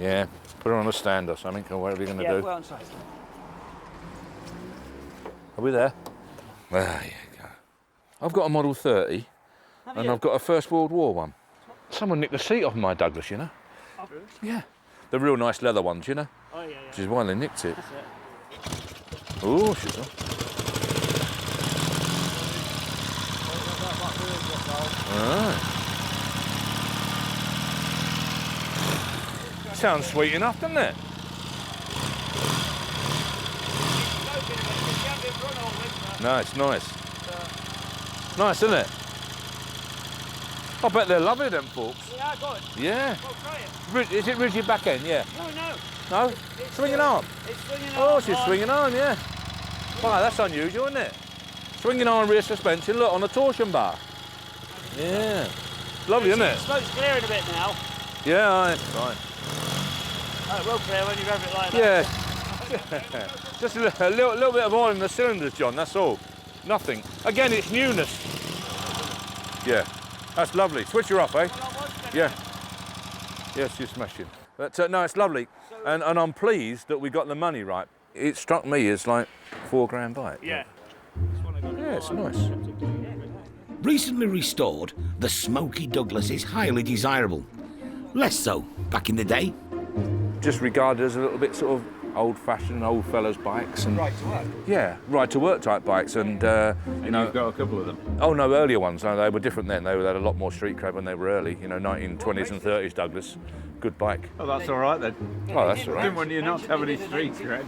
Yeah. Put her on a stand or something, or whatever you're going to do. Well inside. Are we there? There you go. I've got a Model 30, and I've got a First World War one. Someone nicked the seat off my Douglas, you know? Oh, really? Yeah. The real nice leather ones, you know? Oh, yeah. Which is why they nicked it. That's it. Oh, shit. Alright. Sounds sweet enough, doesn't it? No, it's nice. Nice, isn't it? I bet they're lovely, them folks. Yeah, good. Yeah. Well, try it. Is it rigid back end? Yeah. No. No? Swinging arm? It's swinging arm. Oh, she's swinging arm, yeah. Wow, that's unusual, isn't it? Swinging arm rear suspension, look, on a torsion bar. Yeah. Lovely, isn't it? Smoke's clearing a bit now. Yeah, it's fine. Oh, it will clear when you rev it like Yeah. that. Just a little bit of oil in the cylinders, John, that's all. Nothing. Again, it's newness. Yeah, that's lovely. Switch her off, eh? Yeah. Yes, you're smashing. But no, it's lovely. And I'm pleased that we got the money right. It struck me as like £4,000 bike. Yeah. Yeah, it's nice. Recently restored, the smoky Douglas is highly desirable. Less so back in the day. Just regarded as a little bit sort of old-fashioned, old fellas' bikes. And Right to work? yeah, right-to-work type bikes. And, you know... You've got a couple of them? Oh, no, earlier ones. No, they were different then. They had a lot more street cred when they were early. You know, 1920s and 30s Douglas. Good bike. Oh, that's all right then. Oh, that's all right. Didn't want you not to have any street cred.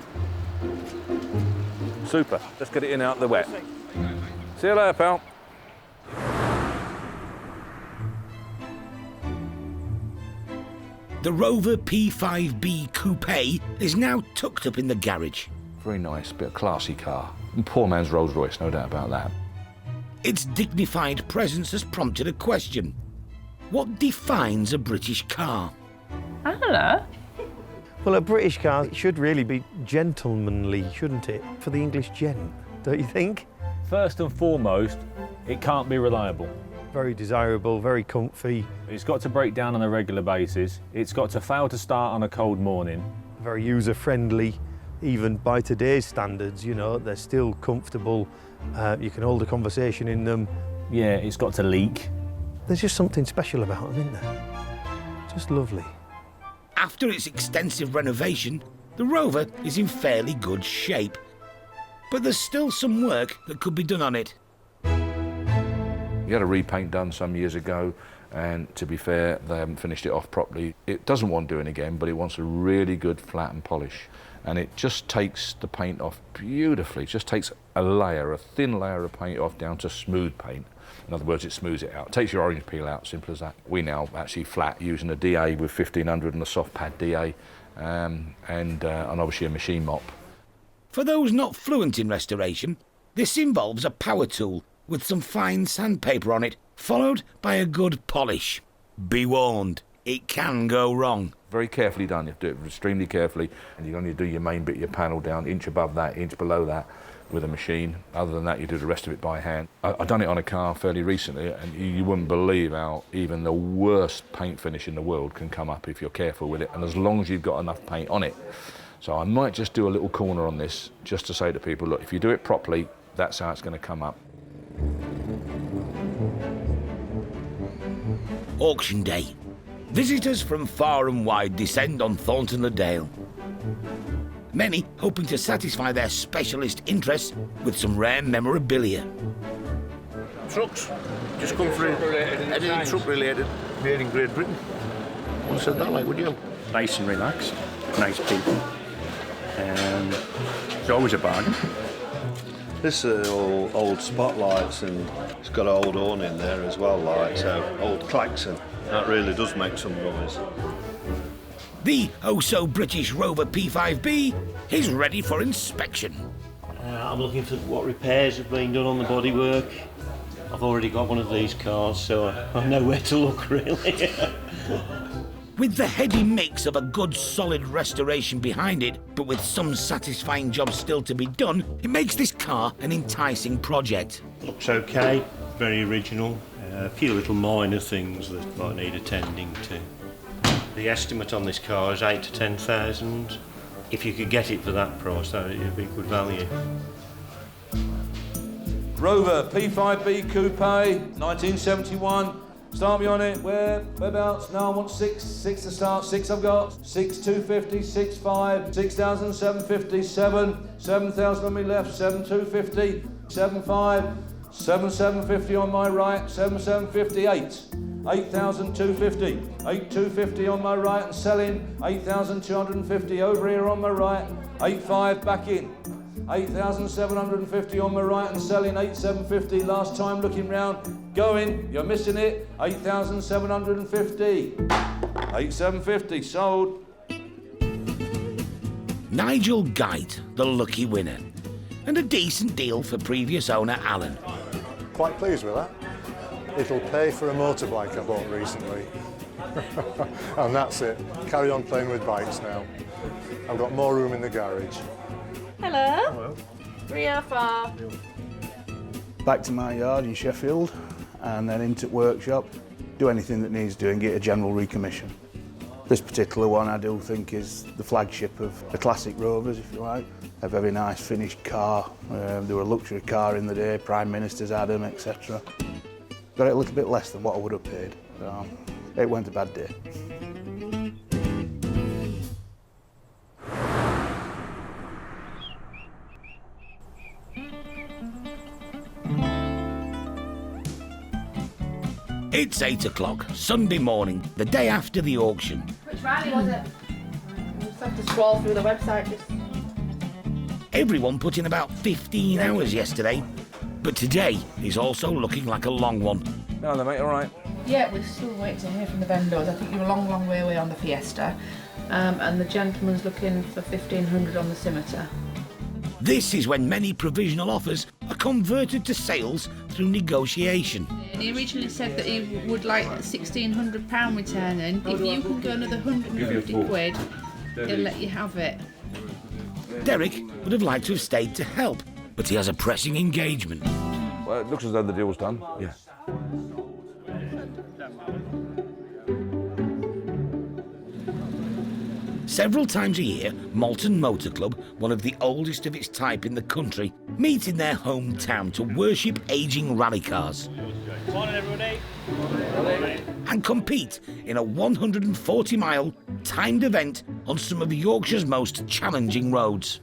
Super. Let's get it in out of the wet. See you later, pal. The Rover P5B Coupe is now tucked up in the garage. Very nice, bit of classy car. And poor man's Rolls Royce, no doubt about that. Its dignified presence has prompted a question. What defines a British car? I don't know. Well, a British car should really be gentlemanly, shouldn't it? For the English gent, don't you think? First and foremost, it can't be reliable. Very desirable, very comfy. It's got to break down on a regular basis. It's got to fail to start on a cold morning. Very user-friendly, even by today's standards, you know, they're still comfortable. You can hold a conversation in them. Yeah, it's got to leak. There's just something special about them, isn't there? Just lovely. After its extensive renovation, the Rover is in fairly good shape. But there's still some work that could be done on it. He had a repaint done some years ago, and to be fair, they haven't finished it off properly. It doesn't want doing again, but it wants a really good flat and polish. And it just takes the paint off beautifully. It just takes a thin layer of paint off down to smooth paint. In other words, it smooths it out. It takes your orange peel out, simple as that. We now actually flat using a DA with 1500 and a soft pad DA, and obviously a machine mop. For those not fluent in restoration, this involves a power tool with some fine sandpaper on it, followed by a good polish. Be warned, it can go wrong. Very carefully done, you have to do it extremely carefully, and you only do your main bit of your panel down, inch above that, inch below that, with a machine. Other than that, you do the rest of it by hand. I've done it on a car fairly recently, and you wouldn't believe how even the worst paint finish in the world can come up if you're careful with it, and as long as you've got enough paint on it. So I might just do a little corner on this, just to say to people, look, if you do it properly, that's how it's going to come up. Auction day. Visitors from far and wide descend on Thorntondale. Many hoping to satisfy their specialist interests with some rare memorabilia. Trucks, just come for anything truck related, made in Great Britain. Wouldn't said that like, would you? Nice and relaxed, nice people. It's always a bargain. This is all old spotlights, and it's got an old horn in there as well, like, so old klaxon. That really does make some noise. The oh-so-British Rover P5B is ready for inspection. I'm looking for what repairs have been done on the bodywork. I've already got one of these cars, so I know where to look, really. With the heady mix of a good solid restoration behind it, but with some satisfying jobs still to be done, it makes this car an enticing project. Looks okay, very original. A few little minor things that might need attending to. The estimate on this car is 8 to 10,000. If you could get it for that price, that would be good value. Rover P5B Coupe, 1971. Start me on it. Whereabouts? No, I want 6 to start. 6 I've got. 6, 250, 6, 5, 6,750, 7, 7,000 on my left, 7, 250, 7, 5, 7, 750 on my right, 7, 750, 8. 8,250, 8,250 on my right and selling, 8,250 over here on my right, 8,500 back in, 8,750 on my right and selling, 8,750 last time looking round, going, you're missing it, 8,750, 8,750 sold. Nigel Geit, the lucky winner, and a decent deal for previous owner Alan. Quite pleased with that. It'll pay for a motorbike I bought recently. And that's it. Carry on playing with bikes now. I've got more room in the garage. Hello. Hello. 305. Back to my yard in Sheffield and then into workshop, do anything that needs doing, get a general recommission. This particular one I do think is the flagship of the classic Rovers, if you like. A very nice finished car. They were a luxury car in the day, Prime Ministers had them, etc. Got it a little bit less than what I would have paid. So it went a bad day. It's 8 o'clock, Sunday morning, the day after the auction. Which rally was it? You just have to scroll through the website. Everyone put in about 15 hours yesterday, but today is also looking like a long one. No, mate, all right. Yeah, we're still waiting to hear from the vendors. I think you're a long, long way away on the Fiesta. And the gentleman's looking for 1,500 on the Scimitar. This is when many provisional offers are converted to sales through negotiation. And he originally said that he would like £1,600 returning. If you can go another 150 quid, he'll let you have it. Derek would have liked to have stayed to help, but he has a pressing engagement. Well, it looks as though the deal's done. Yeah. Several times a year, Malton Motor Club, one of the oldest of its type in the country, meet in their hometown to worship ageing rally cars. Morning, everybody. And compete in a 140-mile timed event on some of Yorkshire's most challenging roads.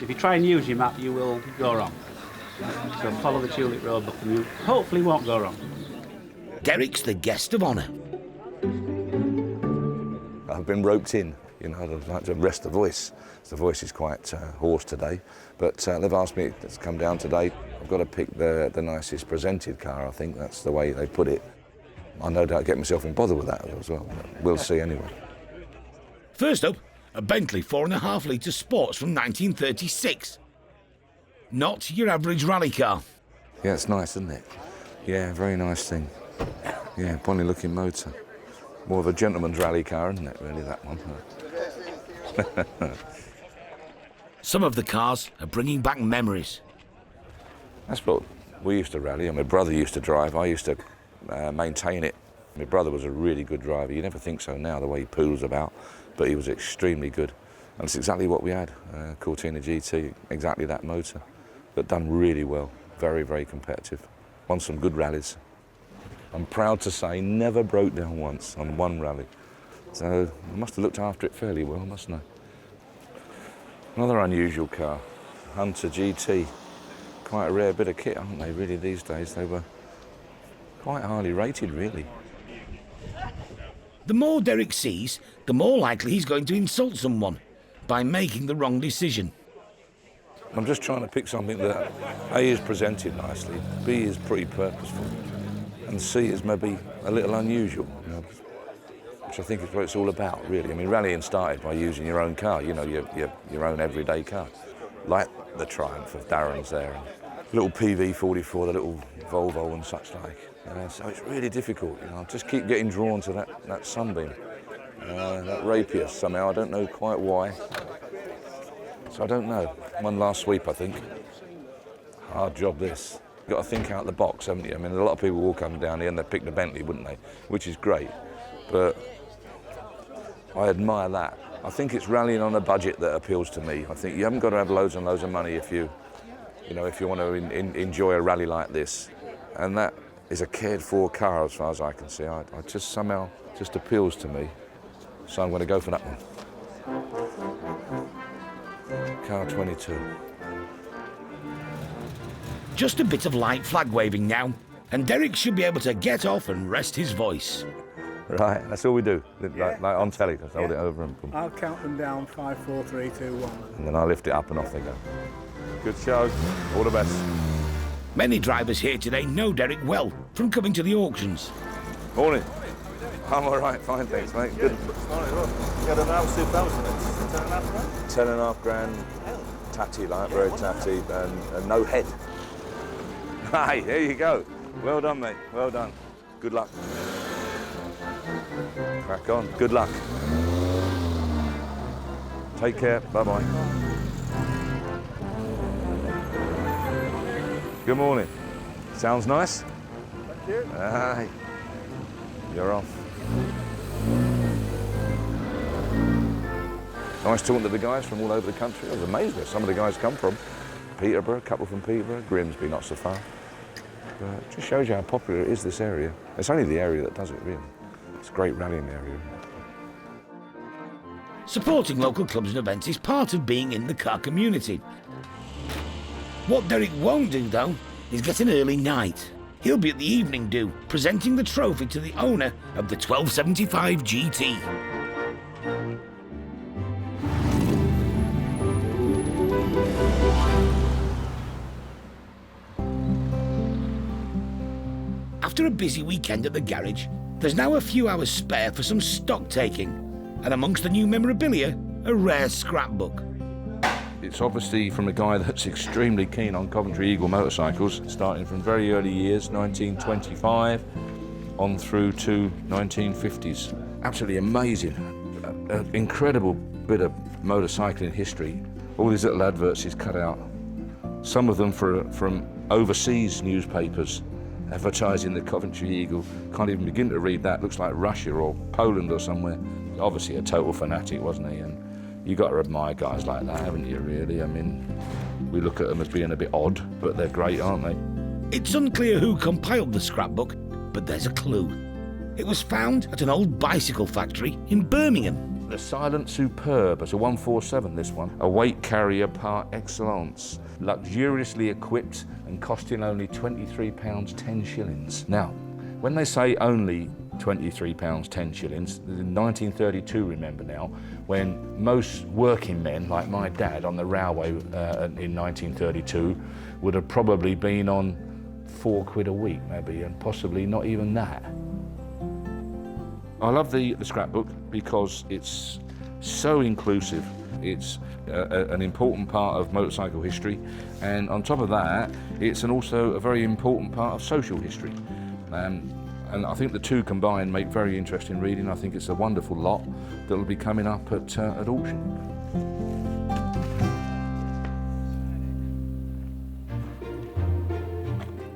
If you try and use your map, you will go wrong. So follow the tulip road book and you hopefully won't go wrong. Derek's the guest of honour. I've been roped in. You know, I'd like to rest the voice. The voice is quite hoarse today, but they've asked me to come down today. I've got to pick the nicest presented car, I think that's the way they put it. I no doubt get myself in bother with that as well, but we'll see anyway. First up, a Bentley 4.5 litre Sports from 1936. Not your average rally car. Yeah, it's nice, isn't it? Yeah, very nice thing. Yeah, bonny looking motor. More of a gentleman's rally car, isn't it, really, that one? Some of the cars are bringing back memories. That's what we used to rally, and my brother used to drive. I used to maintain it. My brother was a really good driver. You never think so now, the way he poodles about, but he was extremely good. And it's exactly what we had, Cortina GT, exactly that motor, but done really well, very, very competitive. Won some good rallies. I'm proud to say never broke down once on one rally. So I must have looked after it fairly well, mustn't I? Another unusual car, Hunter GT. Quite a rare bit of kit, aren't they, really, these days? They were quite highly rated, really. The more Derek sees, the more likely he's going to insult someone by making the wrong decision. I'm just trying to pick something that A is presented nicely, B is pretty purposeful, and C is maybe a little unusual, you know, which I think is what it's all about, really. I mean, rallying started by using your own car, you know, your own everyday car, like the Triumph of Darren's there, and little PV44, the little Volvo and such like. So it's really difficult, you know. I just keep getting drawn to that Sunbeam, that Rapier somehow. I don't know quite why. So I don't know. One last sweep, I think. Hard job, this. You've got to think out the box, haven't you? I mean, a lot of people will come down here and they'd pick the Bentley, wouldn't they? Which is great, but I admire that. I think it's rallying on a budget that appeals to me. I think you haven't got to have loads and loads of money if you want to enjoy a rally like this. And that is a cared-for car as far as I can see. I just somehow just appeals to me. So I'm going to go for that one. Car 22. Just a bit of light flag waving now, and Derek should be able to get off and rest his voice. Right, that's all we do. Like on telly, just hold it over and boom. I'll count them down, 5, 4, 3, 2, 1. And then I lift it up and off they go. Good show, all the best. Many drivers here today know Derek well from coming to the auctions. Morning. I'm all right, fine, thanks, mate. Good. Morning, look. You had an house 2000, 10.5 grand? 10.5 grand, tatty, like very tatty, and no head. Hey, there you go. Well done, mate. Well done. Good luck. Crack on. Good luck. Take care. Bye-bye. Good morning. Sounds nice? Thank you. Aye. You're off. Nice talking to the guys from all over the country. I was amazed where some of the guys come from. Peterborough, a couple from Peterborough, Grimsby, not so far. But it just shows you how popular it is, this area. It's only the area that does it, really. It's a great rallying area. Supporting local clubs and events is part of being in the car community. What Derek won't do, though, is get an early night. He'll be at the evening do, presenting the trophy to the owner of the 1275 GT. After a busy weekend at the garage, there's now a few hours spare for some stock taking, and amongst the new memorabilia, a rare scrapbook. It's obviously from a guy that's extremely keen on Coventry Eagle motorcycles, starting from very early years, 1925, on through to 1950s. Absolutely amazing, an incredible bit of motorcycling history. All these little adverts he's cut out, some of them from overseas newspapers, advertising the Coventry Eagle. Can't even begin to read that. Looks like Russia or Poland or somewhere. Obviously a total fanatic, wasn't he? And you got to admire guys like that, haven't you, really? I mean, we look at them as being a bit odd, but they're great, aren't they? It's unclear who compiled the scrapbook, but there's a clue. It was found at an old bicycle factory in Birmingham. The Silent Superb, it's a 147 this one, a weight carrier par excellence, luxuriously equipped and costing only £23.10. Now, when they say only £23.10, in 1932, remember now, when most working men, like my dad on the railway in 1932, would have probably been on £4 a week maybe, and possibly not even that. I love the scrapbook because it's so inclusive. It's an important part of motorcycle history, and on top of that, it's also a very important part of social history. And I think the two combined make very interesting reading. I think it's a wonderful lot that will be coming up at auction.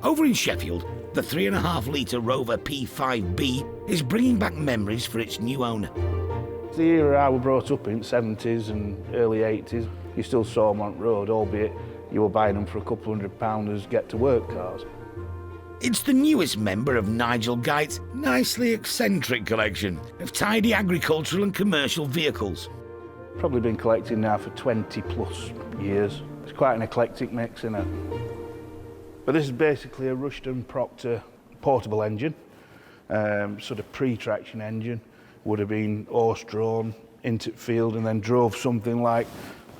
Over in Sheffield, the 3.5-litre Rover P5B is bringing back memories for its new owner. The era I was brought up in, 70s and early 80s, you still saw them on the road, albeit you were buying them for a couple £100 as get-to-work cars. It's the newest member of Nigel Guite's nicely eccentric collection of tidy agricultural and commercial vehicles. Probably been collecting now for 20 plus years. It's quite an eclectic mix, isn't it? But this is basically a Rushton Proctor portable engine, sort of pre-traction engine. Would have been horse-drawn into the field and then drove something like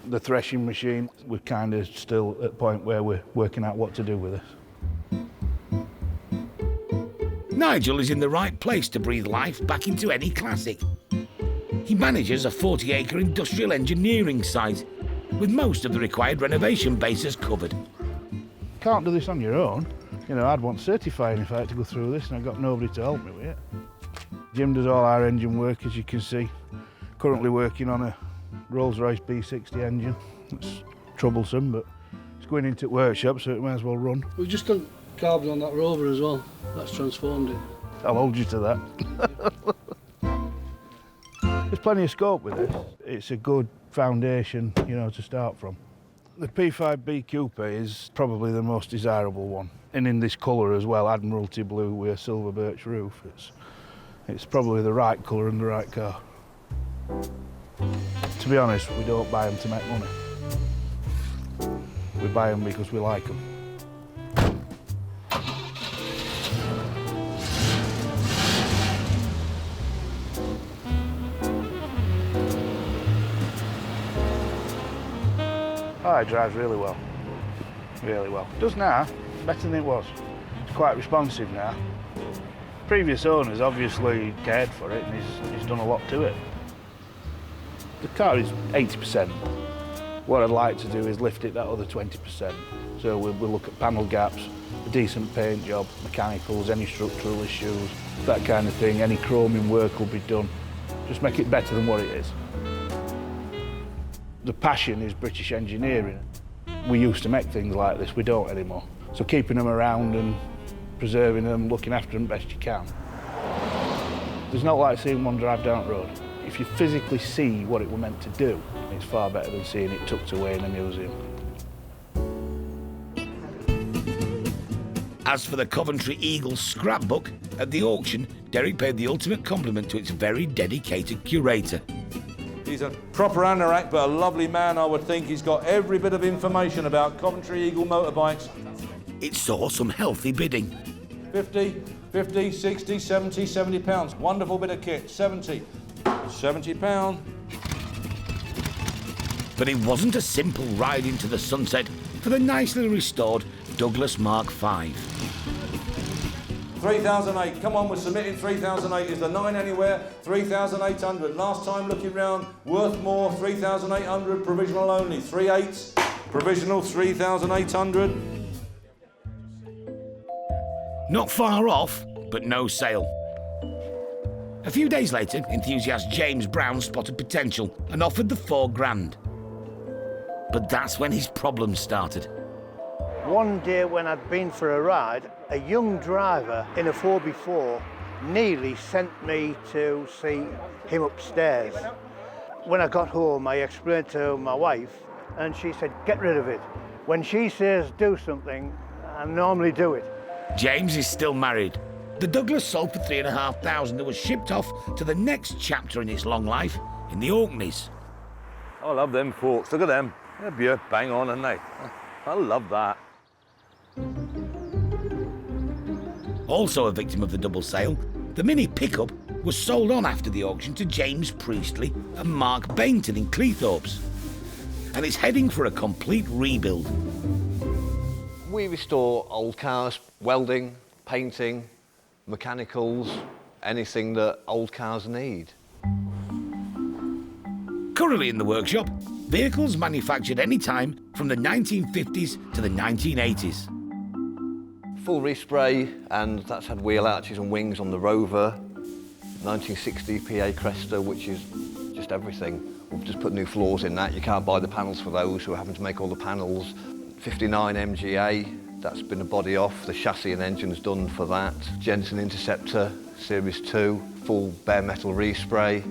the threshing machine. We're kind of still at the point where we're working out what to do with this. Nigel is in the right place to breathe life back into any classic. He manages a 40-acre industrial engineering site with most of the required renovation bases covered. Can't do this on your own. You know, I'd want certifying if I had to go through this, and I've got nobody to help me with it. Jim does all our engine work, as you can see. Currently working on a Rolls-Royce B60 engine. It's troublesome, but it's going into the workshop, so it might as well run. We've just done carbon on that Rover as well. That's transformed it. I'll hold you to that. There's plenty of scope with this. It's a good foundation, you know, to start from. The P5B Coupe is probably the most desirable one. And in this colour as well, Admiralty blue with a silver birch roof. It's probably the right colour and the right car. To be honest, we don't buy them to make money. We buy them because we like them. Oh, it drives really well. Really well. It does now, better than it was. It's quite responsive now. Previous owners obviously cared for it, and he's done a lot to it. The car is 80%. What I'd like to do is lift it that other 20%. So we'll look at panel gaps, a decent paint job, mechanicals, any structural issues, that kind of thing. Any chroming work will be done. Just make it better than what it is. The passion is British engineering. We used to make things like this, we don't anymore. So keeping them around and preserving them, looking after them best you can. There's not like seeing one drive down the road. If you physically see what it were meant to do, it's far better than seeing it tucked away in a museum. As for the Coventry Eagle scrapbook, at the auction, Derek paid the ultimate compliment to its very dedicated curator. He's a proper anorak, but a lovely man, I would think. He's got every bit of information about Coventry Eagle motorbikes. It saw some healthy bidding. 50, 60, 70 pounds. Wonderful bit of kit. 70 pounds. But it wasn't a simple ride into the sunset for the nicely restored Douglas Mark V. 3008, come on, we're submitting 3008. Is the 9 anywhere? 3,800. Last time looking round, worth more, 3,800, provisional only. 3/8, provisional, 3,800. Not far off, but no sale. A few days later, enthusiast James Brown spotted potential and offered the £4,000. But that's when his problems started. One day when I'd been for a ride, a young driver in a 4x4 nearly sent me to see him upstairs. When I got home, I explained to my wife, and she said, get rid of it. When she says do something, I normally do it. James is still married. The Douglas sold for £3,500 and was shipped off to the next chapter in its long life in the Orkneys. I love them forks. Look at them. They're pure bang on, aren't they? I love that. Also a victim of the double sale, the Mini pickup was sold on after the auction to James Priestley and Mark Bainton in Cleethorpes, and it's heading for a complete rebuild. We restore old cars, welding, painting, mechanicals, anything that old cars need. Currently in the workshop, vehicles manufactured any time from the 1950s to the 1980s. Full respray, and that's had wheel arches and wings on the Rover. 1960 PA Cresta, which is just everything. We've just put new floors in that. You can't buy the panels for those, so we're having to make all the panels. 59 MGA, that's been a body off. The chassis and engine's done for that. Jensen Interceptor, Series 2, full bare metal respray.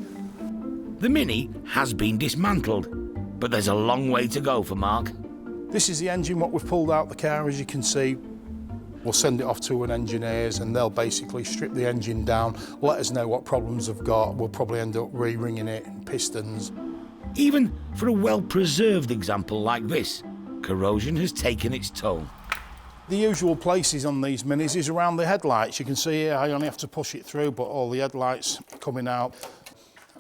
The Mini has been dismantled, but there's a long way to go for Mark. This is the engine what we've pulled out the car, as you can see. We'll send it off to an engineers and they'll basically strip the engine down, let us know what problems they've got. We'll probably end up re-ringing it in pistons. Even for a well-preserved example like this, corrosion has taken its toll. The usual places on these Minis is around the headlights. You can see here I only have to push it through, but all the headlights coming out.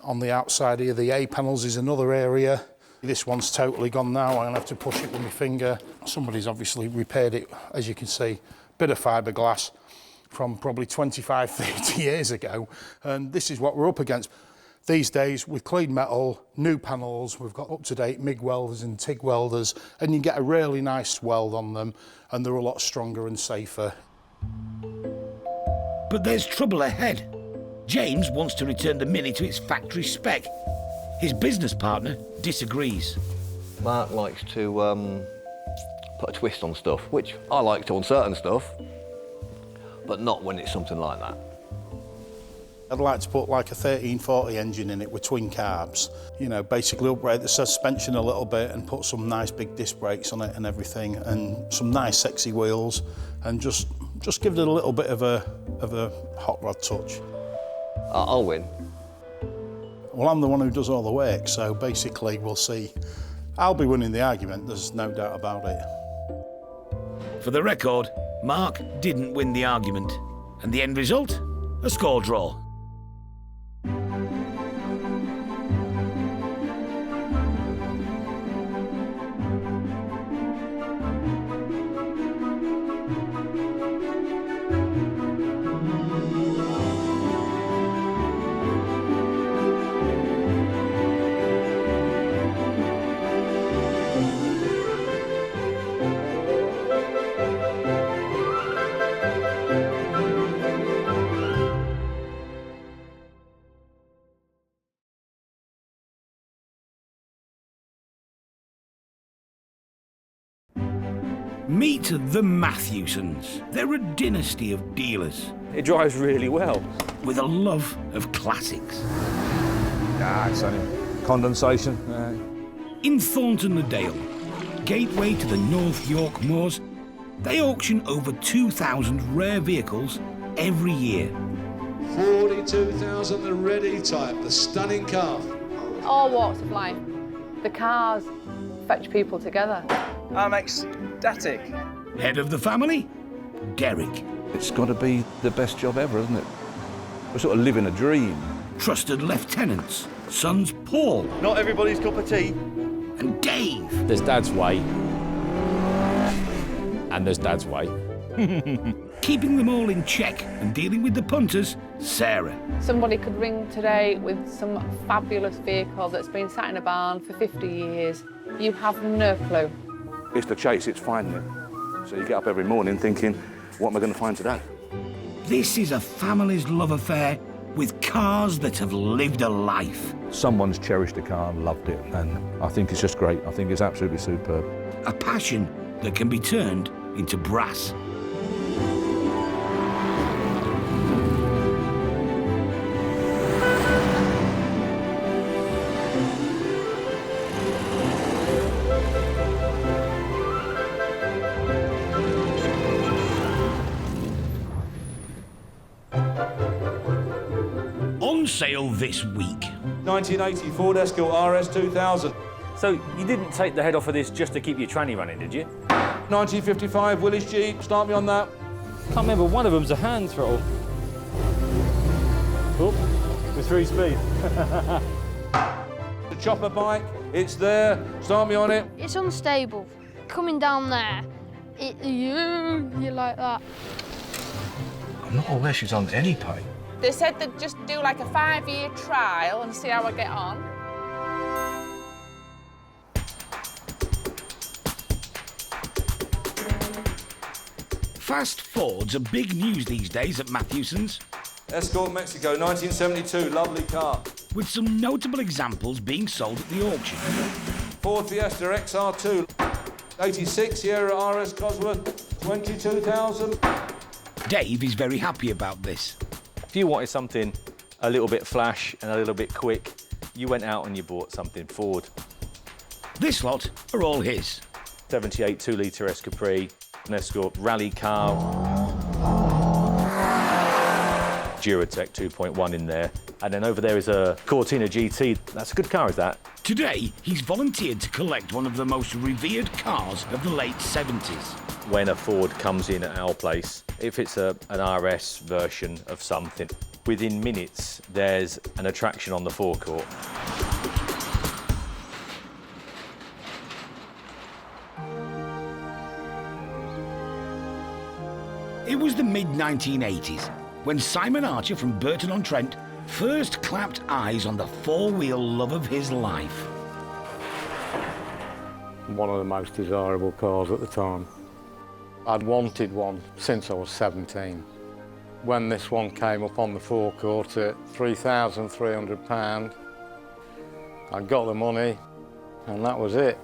On the outside here, the A panels is another area. This one's totally gone now. I'm gonna have to push it with my finger. Somebody's obviously repaired it, as you can see. Bit of fiberglass from probably 25, 30 years ago. And this is what we're up against. These days, with clean metal, new panels, we've got up-to-date MIG welders and TIG welders, and you get a really nice weld on them, and they're a lot stronger and safer. But there's trouble ahead. James wants to return the Mini to its factory spec. His business partner disagrees. Mark likes to put a twist on stuff, which I like to on certain stuff, but not when it's something like that. I'd like to put like a 1340 engine in it with twin carbs. You know, basically upgrade the suspension a little bit and put some nice big disc brakes on it and everything, and some nice sexy wheels, and just give it a little bit of a hot rod touch. I'll win. Well, I'm the one who does all the work, so basically we'll see. I'll be winning the argument, there's no doubt about it. For the record, Mark didn't win the argument, and the end result? A score draw. Meet the Matthewsons. They're a dynasty of dealers. It drives really well. With a love of classics. It's only condensation. In Thorntondale, gateway to the North York Moors, they auction over 2,000 rare vehicles every year. 42,000, the ready type, the stunning car. All walks of life. The cars fetch people together. I'm ecstatic. Head of the family, Derek. It's got to be the best job ever, isn't it? We're sort of living a dream. Trusted lieutenants, sons Paul. Not everybody's cup of tea. And Dave. There's Dad's way. And there's Dad's way. Keeping them all in check and dealing with the punters, Sarah. Somebody could ring today with some fabulous vehicle that's been sat in a barn for 50 years. You have no clue. It's the chase, it's finding it. So you get up every morning thinking, what am I going to find today? This is a family's love affair with cars that have lived a life. Someone's cherished a car and loved it, and I think it's just great. I think it's absolutely superb. A passion that can be turned into brass. On sale this week, 1980 Ford Escort RS 2000. So you didn't take the head off of this just to keep your tranny running, did you? 1955 Willys Jeep, start me on that. Can't remember, one of them's a hand throttle. Oh, with 3-speed. The chopper bike, it's there, start me on it. It's unstable. Coming down there, you're like that. I'm not aware she's on any pay. They said they'd just do like a 5-year trial and see how I get on. Fast Fords are big news these days at Matthewson's. Escort Mexico, 1972, lovely car. With some notable examples being sold at the auction. Ford Fiesta XR2, 86 Sierra RS Cosworth, 22,000. Dave is very happy about this. If you wanted something a little bit flash and a little bit quick, you went out and you bought something Ford. This lot are all his. 78 2-litre Escapri, an Escort rally car. Duratec 2.1 in there. And then over there is a Cortina GT. That's a good car, is that? Today, he's volunteered to collect one of the most revered cars of the late 70s. When a Ford comes in at our place, if it's an RS version of something, within minutes there's an attraction on the forecourt. It was the mid-1980s when Simon Archer from Burton-on-Trent first clapped eyes on the four-wheel love of his life. One of the most desirable cars at the time. I'd wanted one since I was 17. When this one came up on the forecourt at £3,300, I got the money and that was it.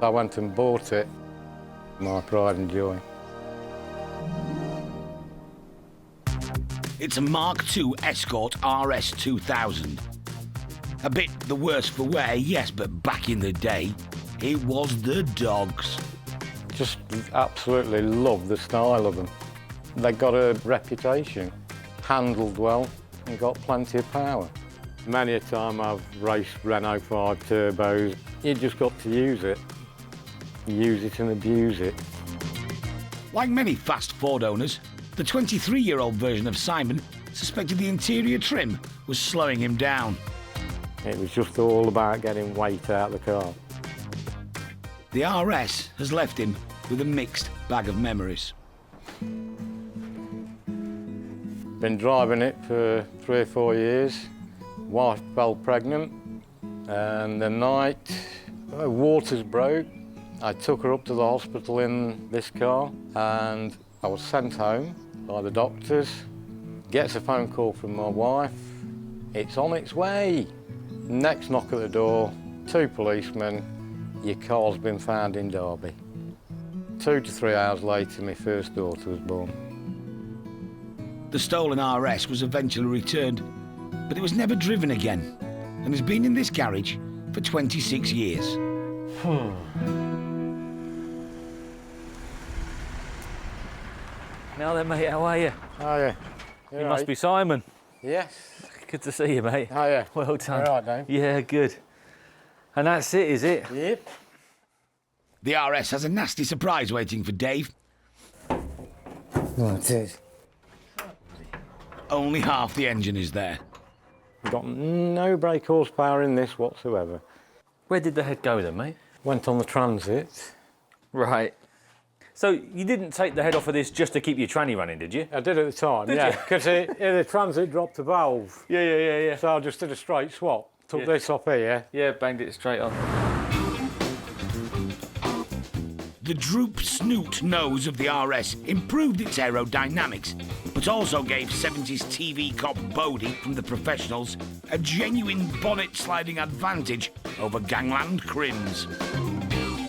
I went and bought it. My pride and joy. It's a Mark II Escort RS 2000. A bit the worse for wear, yes, but back in the day, it was the dogs. Just absolutely love the style of them. They got a reputation, handled well and got plenty of power. Many a time I've raced Renault 5 turbos. You just got to use it. Use it and abuse it. Like many fast Ford owners, the 23-year-old version of Simon suspected the interior trim was slowing him down. It was just all about getting weight out of the car. The RS has left him with a mixed bag of memories. Been driving it for 3 or 4 years. Wife fell pregnant, and the night waters broke. I took her up to the hospital in this car, and I was sent home by the doctors. Gets a phone call from my wife. It's on its way. Next knock at the door, 2 policemen. Your car's been found in Derby. 2 to 3 hours later, my first daughter was born. The stolen RS was eventually returned, but it was never driven again, and has been in this garage for 26 years. Now then, mate, how are you? How are you? You must be Simon. Yes. Good to see you, mate. How are you? Well done. All right, Dave. Yeah, good. And that's it, is it? Yep. The RS has a nasty surprise waiting for Dave. Oh, it is. Only half the engine is there. Got no brake horsepower in this whatsoever. Where did the head go then, mate? Went on the Transit. Right. So you didn't take the head off of this just to keep your tranny running, did you? I did at the time, Did yeah. you? Because the Transit dropped the valve. Yeah. So I just did a straight swap. Took this off here. Yeah, banged it straight on. The droop snoot nose of the RS improved its aerodynamics, but also gave 70s TV cop Bodie from the Professionals a genuine bonnet sliding advantage over gangland Crims.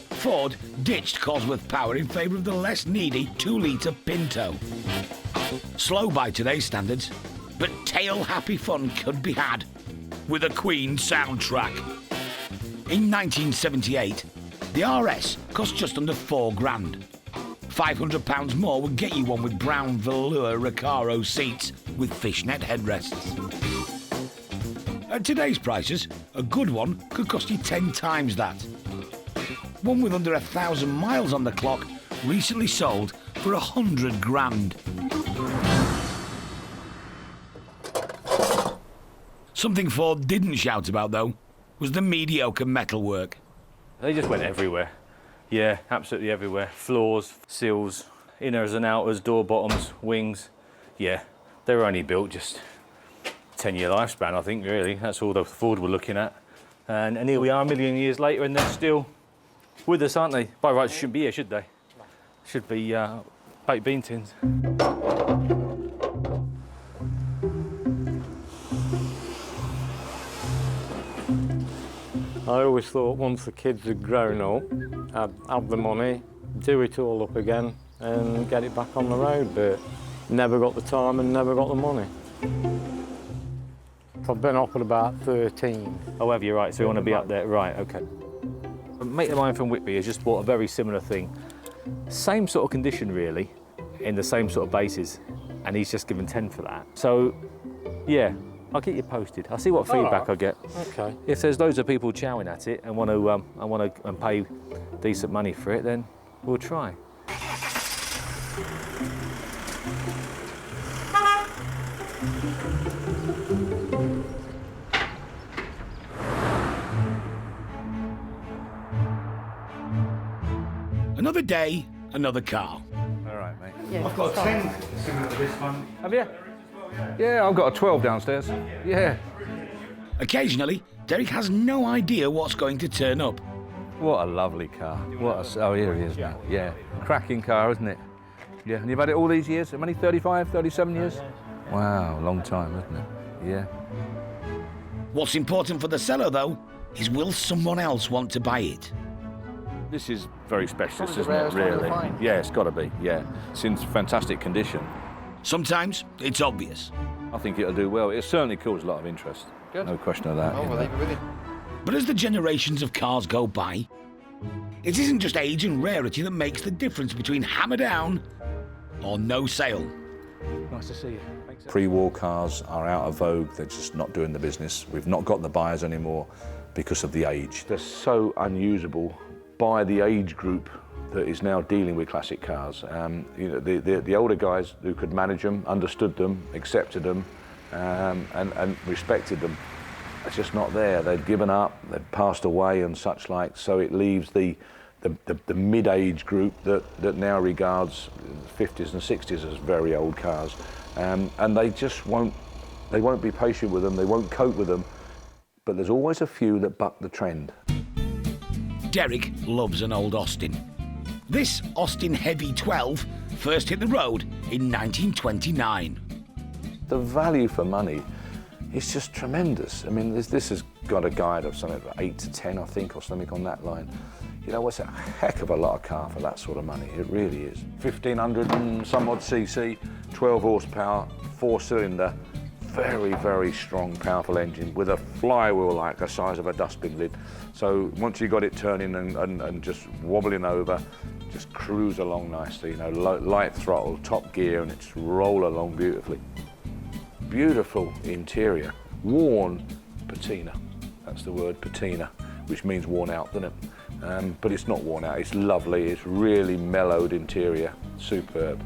Ford ditched Cosworth power in favour of the less needy 2-litre Pinto. Slow by today's standards, but tail-happy fun could be had with a Queen soundtrack. In 1978, the RS cost just under £4,000. £500 more would get you one with brown velour Recaro seats with fishnet headrests. At today's prices, a good one could cost you 10 times that. One with under 1,000 miles on the clock recently sold for 100 grand. Something Ford didn't shout about, though, was the mediocre metalwork. They just went everywhere. Yeah, absolutely everywhere. Floors, seals, inners and outers, door bottoms, wings. Yeah, they were only built just 10-year lifespan, I think, really. That's all the Ford were looking at. And here we are a million years later, and they're still with us, aren't they? By rights, shouldn't be here, should they? Should be baked bean tins. I always thought once the kids had grown up, I'd have the money, do it all up again and get it back on the road, but never got the time and never got the money. I've been up at about 13. Oh, have you? Right, so you want to be up there. Right, OK. A mate of mine from Whitby has just bought a very similar thing. Same sort of condition, really, in the same sort of bases, and he's just given 10 for that. So, yeah. I'll keep you posted. I'll see what feedback I get. OK. If there's loads of people chowing at it and want to pay decent money for it, then we'll try. Another day, another car. All right, mate. Yeah, I've got a 10 similar to this one. Have you? Yeah, I've got a 12 downstairs. Yeah. Occasionally, Derek has no idea what's going to turn up. What a lovely car. Oh, here he is now. Yeah. Cracking car, isn't it? Yeah. And you've had it all these years? How many? 35, 37 years? Wow, long time, isn't it? Yeah. What's important for the seller, though, is will someone else want to buy it? This is very specialist, isn't it, really? Yeah, it's got to be, yeah. It's in fantastic condition. Sometimes it's obvious. I think it'll do well. It certainly caused a lot of interest. Good. No question of that. But as the generations of cars go by, it isn't just age and rarity that makes the difference between hammer down or no sale. Nice to see you. Pre-war cars are out of vogue. They're just not doing the business. We've not got the buyers anymore because of the age. They're so unusable by the age group that is now dealing with classic cars. You know, the older guys who could manage them, understood them, accepted them, and respected them, are just not there. They've given up, they've passed away and such like, so it leaves the mid-age group that now regards 50s and 60s as very old cars. And they just won't be patient with them, they won't cope with them, but there's always a few that buck the trend. Derek loves an old Austin. This Austin Heavy 12 first hit the road in 1929. The value for money is just tremendous. I mean, this has got a guide of something like 8 to 10, I think, or something on that line. You know, it's a heck of a lot of car for that sort of money. It really is. 1,500 and some odd cc, 12 horsepower, 4-cylinder, very, very strong, powerful engine with a flywheel like the size of a dustbin lid. So once you got it turning and just wobbling over, just cruise along nicely, you know, light throttle, top gear, and it's roll along beautifully. Beautiful interior, worn patina. That's the word, patina, which means worn out, doesn't it? But it's not worn out, it's lovely, it's really mellowed interior, superb.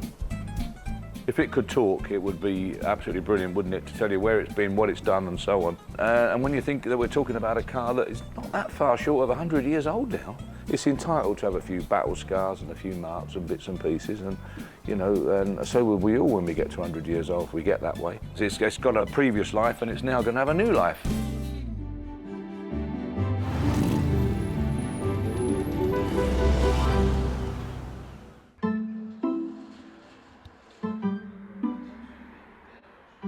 If it could talk, it would be absolutely brilliant, wouldn't it, to tell you where it's been, what it's done, and so on. And when you think that we're talking about a car that is not that far short of 100 years old now, it's entitled to have a few battle scars and a few marks and bits and pieces, and you know, and so will we all when we get to 100 years old, if we get that way. It's got a previous life, and it's now going to have a new life.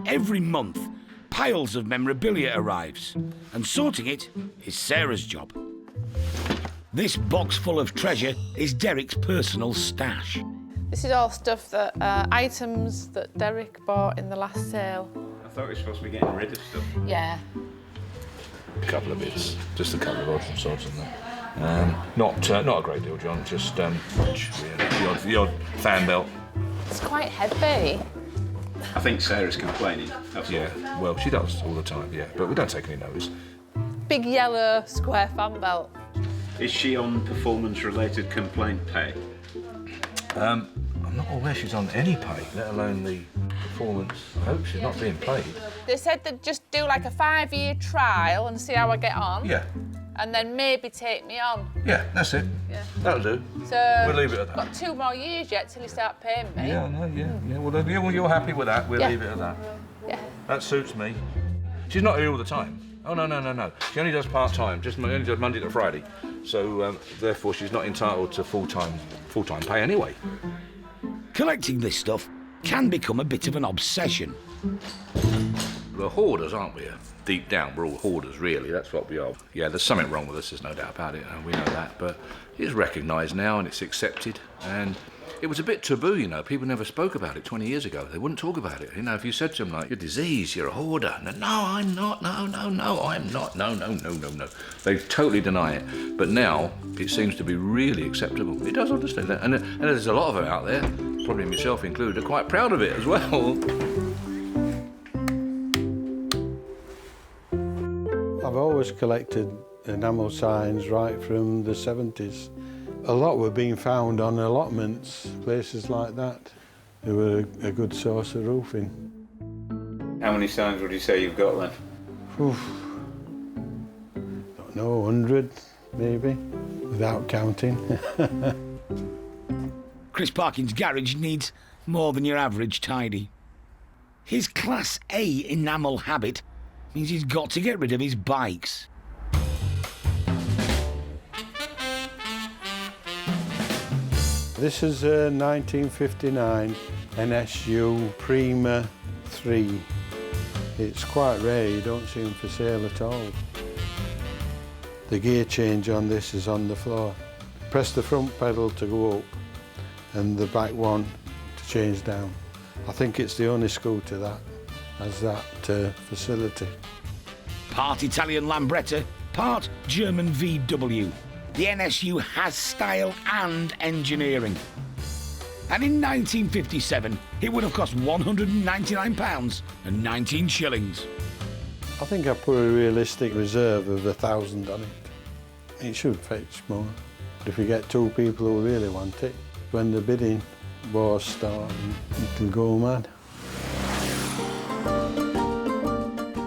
Every month, piles of memorabilia arrives, and sorting it is Sarah's job. This box full of treasure is Derek's personal stash. This is all stuff that, items that Derek bought in the last sale. I thought we were supposed to be getting rid of stuff. Yeah. A couple of bits, just a couple of odds and sods in there. Not a great deal, John, just the odd fan belt. It's quite heavy. I think Sarah's complaining. That's Yeah, well, she does all the time, yeah, but we don't take any notice. Big yellow square fan belt. Is she on performance-related complaint pay? I'm not aware she's on any pay, let alone the performance. I hope she's not being paid. They said they'd just do like a 5-year trial and see how I get on. Yeah. And then maybe take me on. Yeah, that's it. Yeah. That'll do. So We'll leave it at that. Got 2 more years yet till you start paying me. Yeah, I know, yeah. Well, then you're happy with that, we'll Yeah. leave it at that. Yeah. That suits me. She's not here all the time. Oh, no. She only does part-time, only does Monday to Friday. So, therefore, she's not entitled to full-time pay anyway. Collecting this stuff can become a bit of an obsession. We're hoarders, aren't we? Deep down, we're all hoarders, really. That's what we are. Yeah, there's something wrong with us, there's no doubt about it, and we know that. But it's recognised now and it's accepted. And it was a bit taboo, you know. People never spoke about it 20 years ago. They wouldn't talk about it. You know, if you said to them, like, you're diseased, you're a hoarder. No, I'm not. No, I'm not. No. They totally deny it. But now, it seems to be really acceptable. It does, honestly. And there's a lot of them out there, probably myself included, are quite proud of it as well. I've always collected enamel signs right from the 70s. A lot were being found on allotments, places like that. They were a good source of roofing. How many signs would you say you've got then? Oof. Don't know, 100 maybe, without counting. Chris Parkin's garage needs more than your average tidy. His Class A enamel habit means he's got to get rid of his bikes. This is a 1959 NSU Prima 3. It's quite rare, you don't see them for sale at all. The gear change on this is on the floor. Press the front pedal to go up and the back one to change down. I think it's the only scooter that has that facility. Part Italian Lambretta, part German VW. The NSU has style and engineering. And in 1957, it would have cost £199 and 19 shillings. I think I put a realistic reserve of 1,000 on it. It should fetch more. But if you get 2 people who really want it, when the bidding wars start, it'll go mad.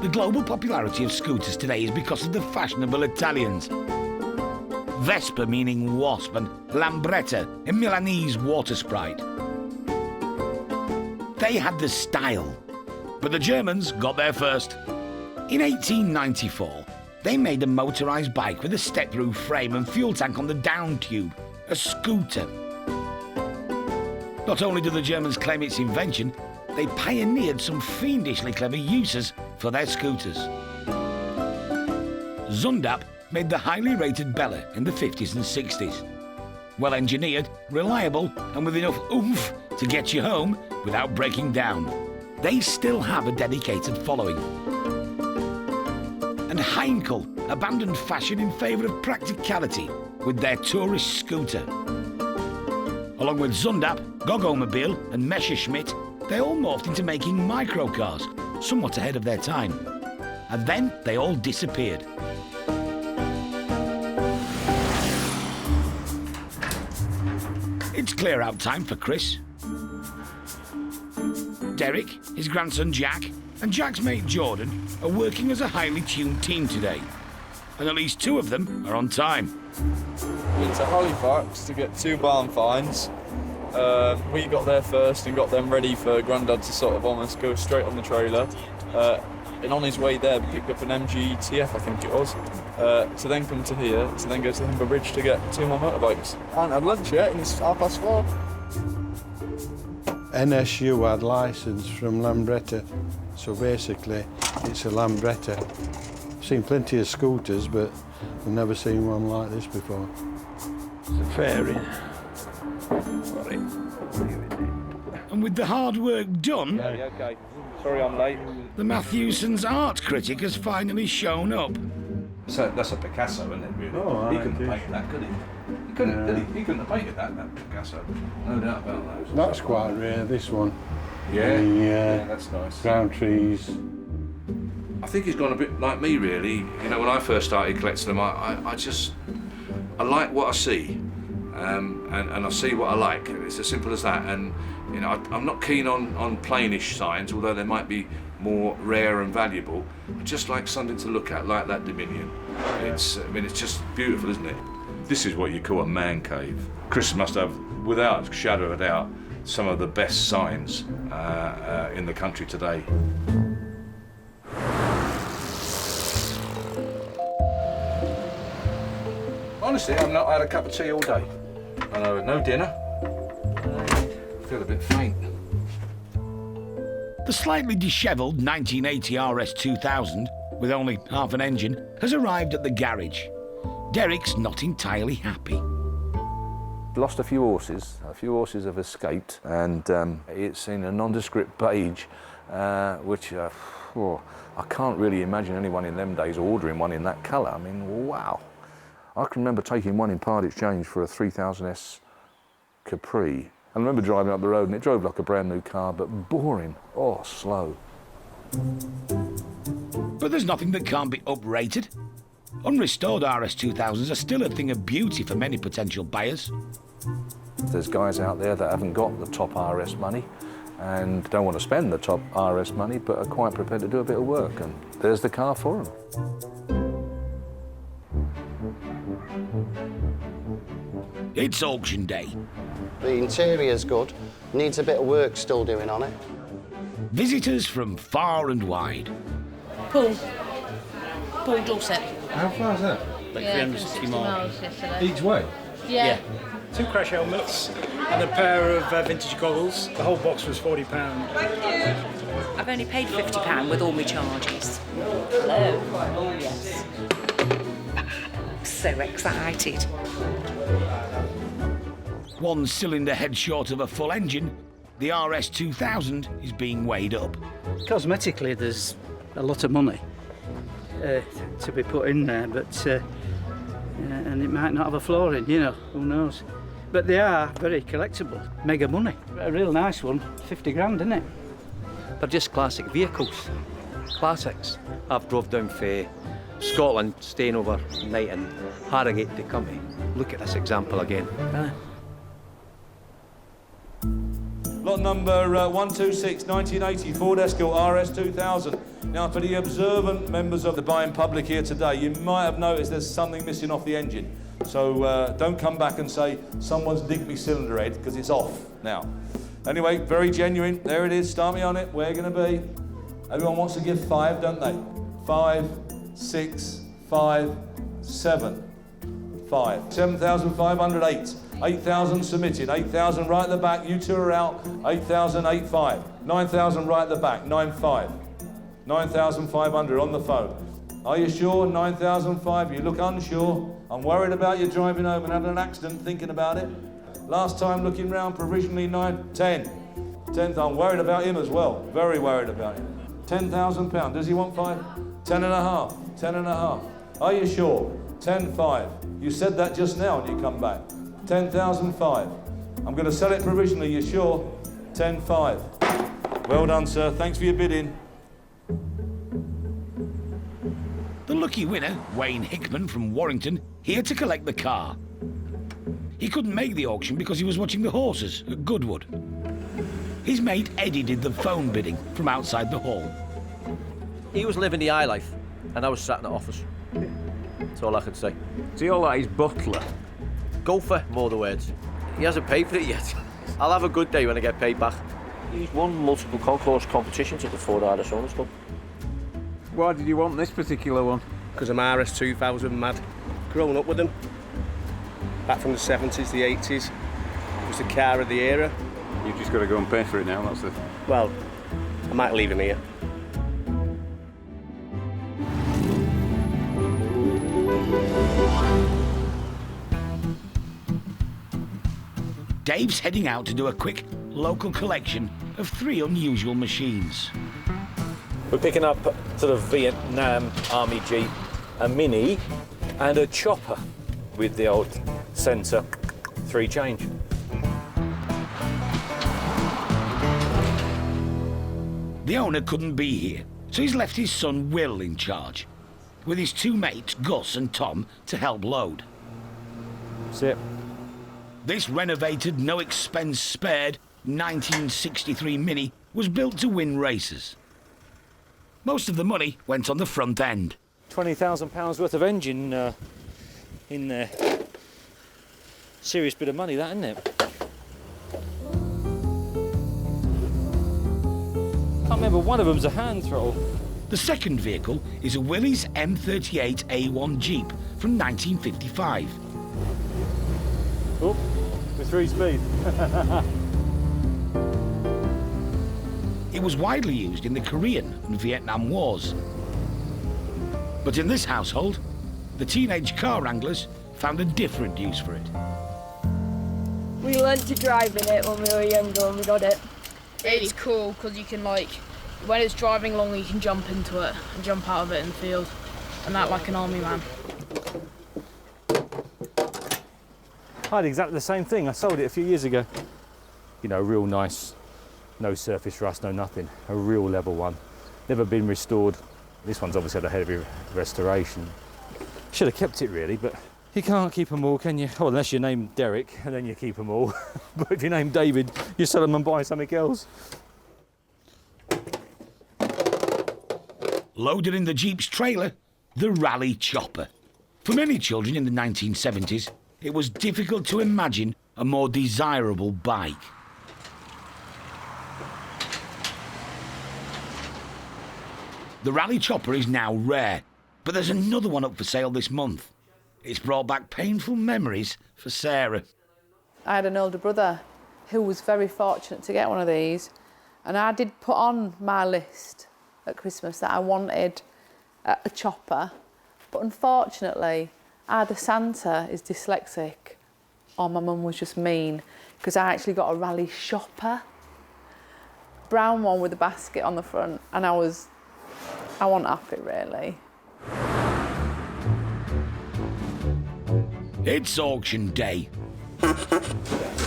The global popularity of scooters today is because of the fashionable Italians. Vespa meaning wasp and Lambretta, a Milanese water sprite. They had the style, but the Germans got there first. In 1894, they made a motorised bike with a step-through frame and fuel tank on the down tube, a scooter. Not only do the Germans claim its invention, they pioneered some fiendishly clever uses for their scooters. Zundap made the highly rated Bella in the 50s and 60s. Well engineered, reliable, and with enough oomph to get you home without breaking down. They still have a dedicated following. And Heinkel abandoned fashion in favour of practicality with their tourist scooter. Along with Zundap, Goggomobil and Messerschmitt, they all morphed into making microcars, somewhat ahead of their time. And then they all disappeared. It's clear-out time for Chris. Derek, his grandson Jack, and Jack's mate Jordan are working as a highly tuned team today. And at least 2 of them are on time. Went to Halifax to get 2 barn finds. We got there first and got them ready for Grandad to sort of almost go straight on the trailer. And on his way there, picked up an MG-TF, I think it was, to then come to here, to then go to Humber Bridge to get 2 more motorbikes. I haven't had lunch yet, and it's 4:30. NSU had licence from Lambretta, so basically it's a Lambretta. I've seen plenty of scooters, but I've never seen one like this before. It's a fairing. And with the hard work done, Yeah, okay. Sorry I'm late. the Matthewson's art critic has finally shown up. So that's a Picasso, isn't it, really? Oh, he right, couldn't it paint that, could he? He couldn't, did he? He couldn't have painted that Picasso. No doubt about that. That's quite rare, this one. Yeah? Yeah, that's nice. Brown trees. I think he's gone a bit like me, really. You know, when I first started collecting them, I like what I see, and I see what I like. It's as simple as that. And you know, I'm not keen on plainish signs, although they might be more rare and valuable. I just like something to look at, like that Dominion. I mean, it's just beautiful, isn't it? This is what you call a man cave. Chris must have, without a shadow of a doubt, some of the best signs in the country today. Honestly, I've not had a cup of tea all day. I know, no dinner. I feel a bit faint. The slightly dishevelled 1980 RS 2000, with only half an engine, has arrived at the garage. Derek's not entirely happy. Lost a few horses. A few horses have escaped, and it's in a nondescript beige, which I can't really imagine anyone in them days ordering one in that colour. I mean, wow. I can remember taking one in part exchange for a 3000S Capri. I remember driving up the road and it drove like a brand new car, but boring. Oh, slow. But there's nothing that can't be uprated. Unrestored RS 2000s are still a thing of beauty for many potential buyers. There's guys out there that haven't got the top RS money and don't want to spend the top RS money, but are quite prepared to do a bit of work, and there's the car for them. It's auction day. The interior's good, needs a bit of work still doing on it. Visitors from far and wide. Paul Dorset. How far is that? Like 360 miles yesterday. Each way? Yeah. 2 crash helmets and a pair of vintage goggles. The whole box was £40. I've only paid £50 with all my charges. Hello. Oh, yes. So excited. 1 cylinder head short of a full engine, the RS 2000 is being weighed up. Cosmetically, there's a lot of money to be put in there, but and it might not have a floor in, you know, who knows. But they are very collectible, mega money. A real nice one, 50 grand, isn't it? They're just classic vehicles, classics. I've drove down for Scotland, staying over night in Harrogate to come to look at this example again. Lot number 126, 1980 Ford Escort RS 2000. Now, for the observant members of the buying public here today, you might have noticed there's something missing off the engine. So don't come back and say, someone's nicked me cylinder head, because it's off now. Anyway, very genuine. There it is. Start me on it. Where are you going to be? Everyone wants to give 5, don't they? 5, 6, 5, 7, 5. 7,500, 8. 8,000 submitted, 8,000 right at the back, you two are out, 8,000, 8,500. 9,000 right at the back, 9,500. 9,500 on the phone. Are you sure? 9,500. You look unsure. I'm worried about you driving home and having an accident thinking about it. Last time looking round, provisionally 10. 10, I'm worried about him as well, very worried about him. £10,000. Does he want 5? 10 and a half. 10 and a half. Are you sure? 10,500. You said that just now and you come back. 10,500. I'm going to sell it provisionally, you sure? 10,500. Well done, sir. Thanks for your bidding. The lucky winner, Wayne Hickman from Warrington, here to collect the car. He couldn't make the auction because he was watching the horses at Goodwood. His mate Eddie did the phone bidding from outside the hall. He was living the high life, and I was sat in the office. That's all I could say. So you're like his butler? Gopher, more the words. He hasn't paid for it yet. I'll have a good day when I get paid back. He's won multiple concourse competitions at the Ford RS Owners Club. Why did you want this particular one? Because I'm RS 2000 mad. Grown up with them. Back from the 70s, the 80s. It was the car of the era. You've just got to go and pay for it now, that's it. Well, I might leave him here. Dave's heading out to do a quick local collection of 3 unusual machines. We're picking up sort of Vietnam Army Jeep, a Mini and a chopper with the old centre 3 change. The owner couldn't be here, so he's left his son Will in charge, with his two mates, Gus and Tom, to help load. That's it. This renovated, no expense spared 1963 Mini was built to win races. Most of the money went on the front end. £20,000 worth of engine in there. Serious bit of money, that, isn't it? I remember one of them's a hand throttle. The second vehicle is a Willys M38 A1 Jeep from 1955. Oh, with 3 speed. It was widely used in the Korean and Vietnam Wars. But in this household, the teenage car wranglers found a different use for it. We learnt to drive in it when we were younger and we got it. It's cool because you can, like, when it's driving along, you can jump into it and jump out of it in the field and act like an army man. I had exactly the same thing. I sold it a few years ago. You know, real nice, no surface rust, no nothing. A real level one. Never been restored. This one's obviously had a heavy restoration. Should have kept it really, but you can't keep them all, can you? Oh, unless you're named Derek, and then you keep them all. But if you're named David, you sell them and buy something else. Loaded in the Jeep's trailer, the Rally Chopper. For many children in the 1970s, it was difficult to imagine a more desirable bike. The Rally Chopper is now rare, but there's another one up for sale this month. It's brought back painful memories for Sarah. I had an older brother who was very fortunate to get one of these, and I did put on my list at Christmas that I wanted a chopper, but unfortunately either Santa is dyslexic or my mum was just mean, because I actually got a Rally Shopper, brown one with a basket on the front, and I wasn't happy really. It's auction day. Are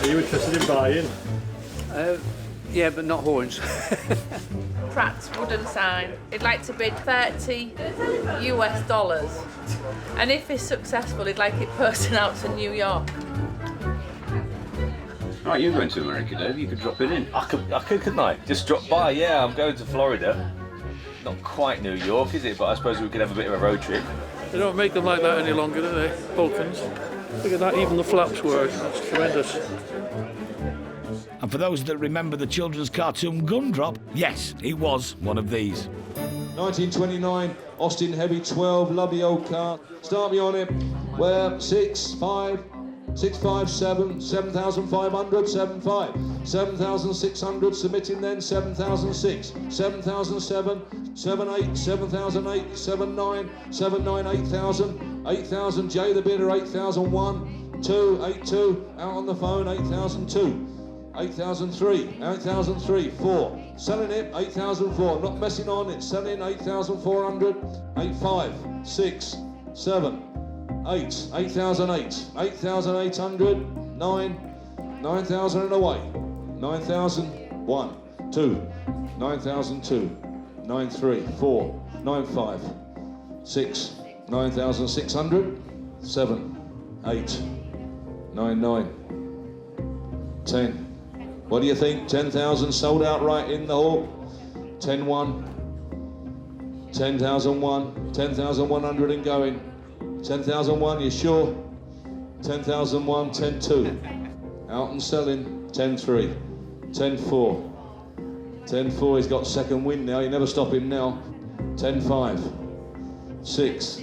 you interested in buying? Yeah, but not horns. Pratt's wooden sign. He'd like to bid $30 US, and if he's successful, he'd like it posted out to New York. Right, you're going to America, Dave. You could drop it in. I could, couldn't I? Just drop by. Yeah, I'm going to Florida. Not quite New York, is it? But I suppose we could have a bit of a road trip. They don't make them like that any longer, do they? Vulcans. Look at that, even the flaps work. That's tremendous. And for those that remember the children's cartoon Gumdrop, yes, it was one of these. 1929, Austin Heavy 12, lovely old car. Start me on it. Where 6, 5, 6, 5, 7, 7,500, 7, 5, 7,600, submitting then 7,006, 7,007, 7, 8, 7,008, 7, 9, 7, 9, 8,000, 8,000, J the bidder, 8,001, 2, 8, 2, out on the phone, 8,002. 8,003, 8,003, 4, selling it, 8,004, not messing on, it's selling 8,400, 8,5, 6, 7, 8, 8,008, 8,800, 9, 9,000 and away, 9,001, 2, 9,002, 9,3, 4, 9,5, 6, 9,600, 7, 8, 9, 9, 10. What do you think? 10,000 sold out right in the hall. 10,1, 10,001, 10,100 and going. 10,001, you sure? 10,001, 10,2. Out and selling. 10,3, 10,4. 10,4, he's got second wind now. You never stop him now. 10,5, 6,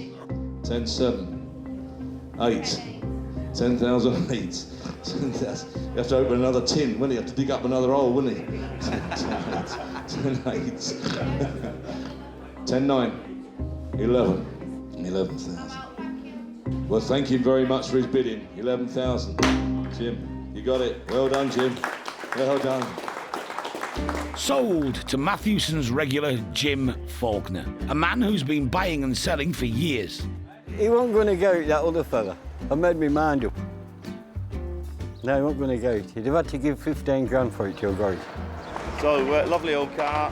10,7, 8, 10,008. You have to open another tin, wouldn't you? You have to dig up another hole, wouldn't you? 10,8, 10,9, 11, 11,000. Well, thank you very much for his bidding. 11,000. Jim, you got it. Well done, Jim. Well done. Sold to Matthewson's regular Jim Faulkner, a man who's been buying and selling for years. He wasn't going to go, that other fella. I made my mind up. No, he wasn't going to go. He'd have had to give 15 grand for it till got it. So, lovely old car,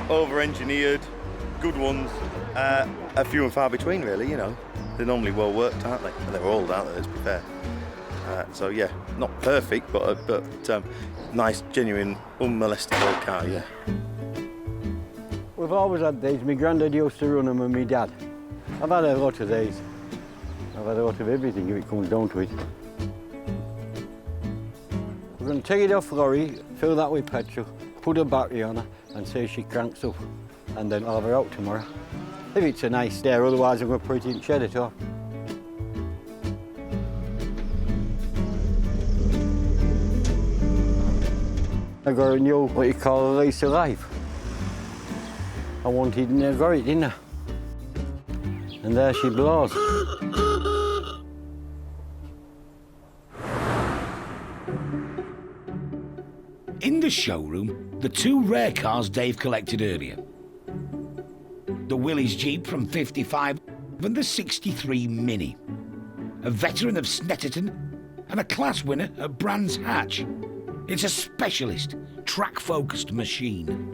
over-engineered, good ones, a few and far between really, you know. They're normally well worked, aren't they? And they're old, aren't they, let's be fair. So yeah, not perfect, but nice, genuine, unmolested old car, yeah. We've always had these. My granddad used to run them with my dad. I've had a lot of these. I've had a lot of everything if it comes down to it. We're going to take it off the lorry, fill that with petrol, put a battery on her and see if she cranks up. And then I'll have her out tomorrow. If it's a nice day, otherwise I'm going to put it in the shed at all. I got a new, what you call a lease of life. I wanted and I got it, didn't I? And there she blows. In the showroom, the two rare cars Dave collected earlier. The Willys Jeep from '55 and the '63 Mini. A veteran of Snetterton and a class winner at Brands Hatch. It's a specialist, track-focused machine.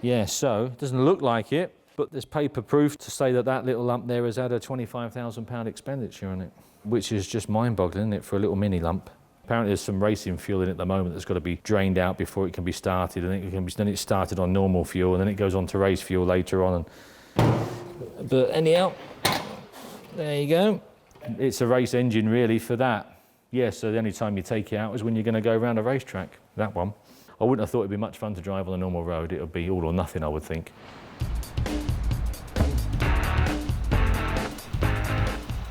Yeah, so it doesn't look like it, but there's paper proof to say that that little lump there has had a £25,000 expenditure on it, which is just mind-boggling, isn't it, for a little mini lump. Apparently there's some racing fuel in it at the moment that's got to be drained out before it can be started, and then it's started on normal fuel, and then it goes on to race fuel later on. But anyhow, there you go. It's a race engine really for that. Yeah, so the only time you take it out is when you're going to go around a racetrack, that one. I wouldn't have thought it'd be much fun to drive on a normal road. It would be all or nothing, I would think.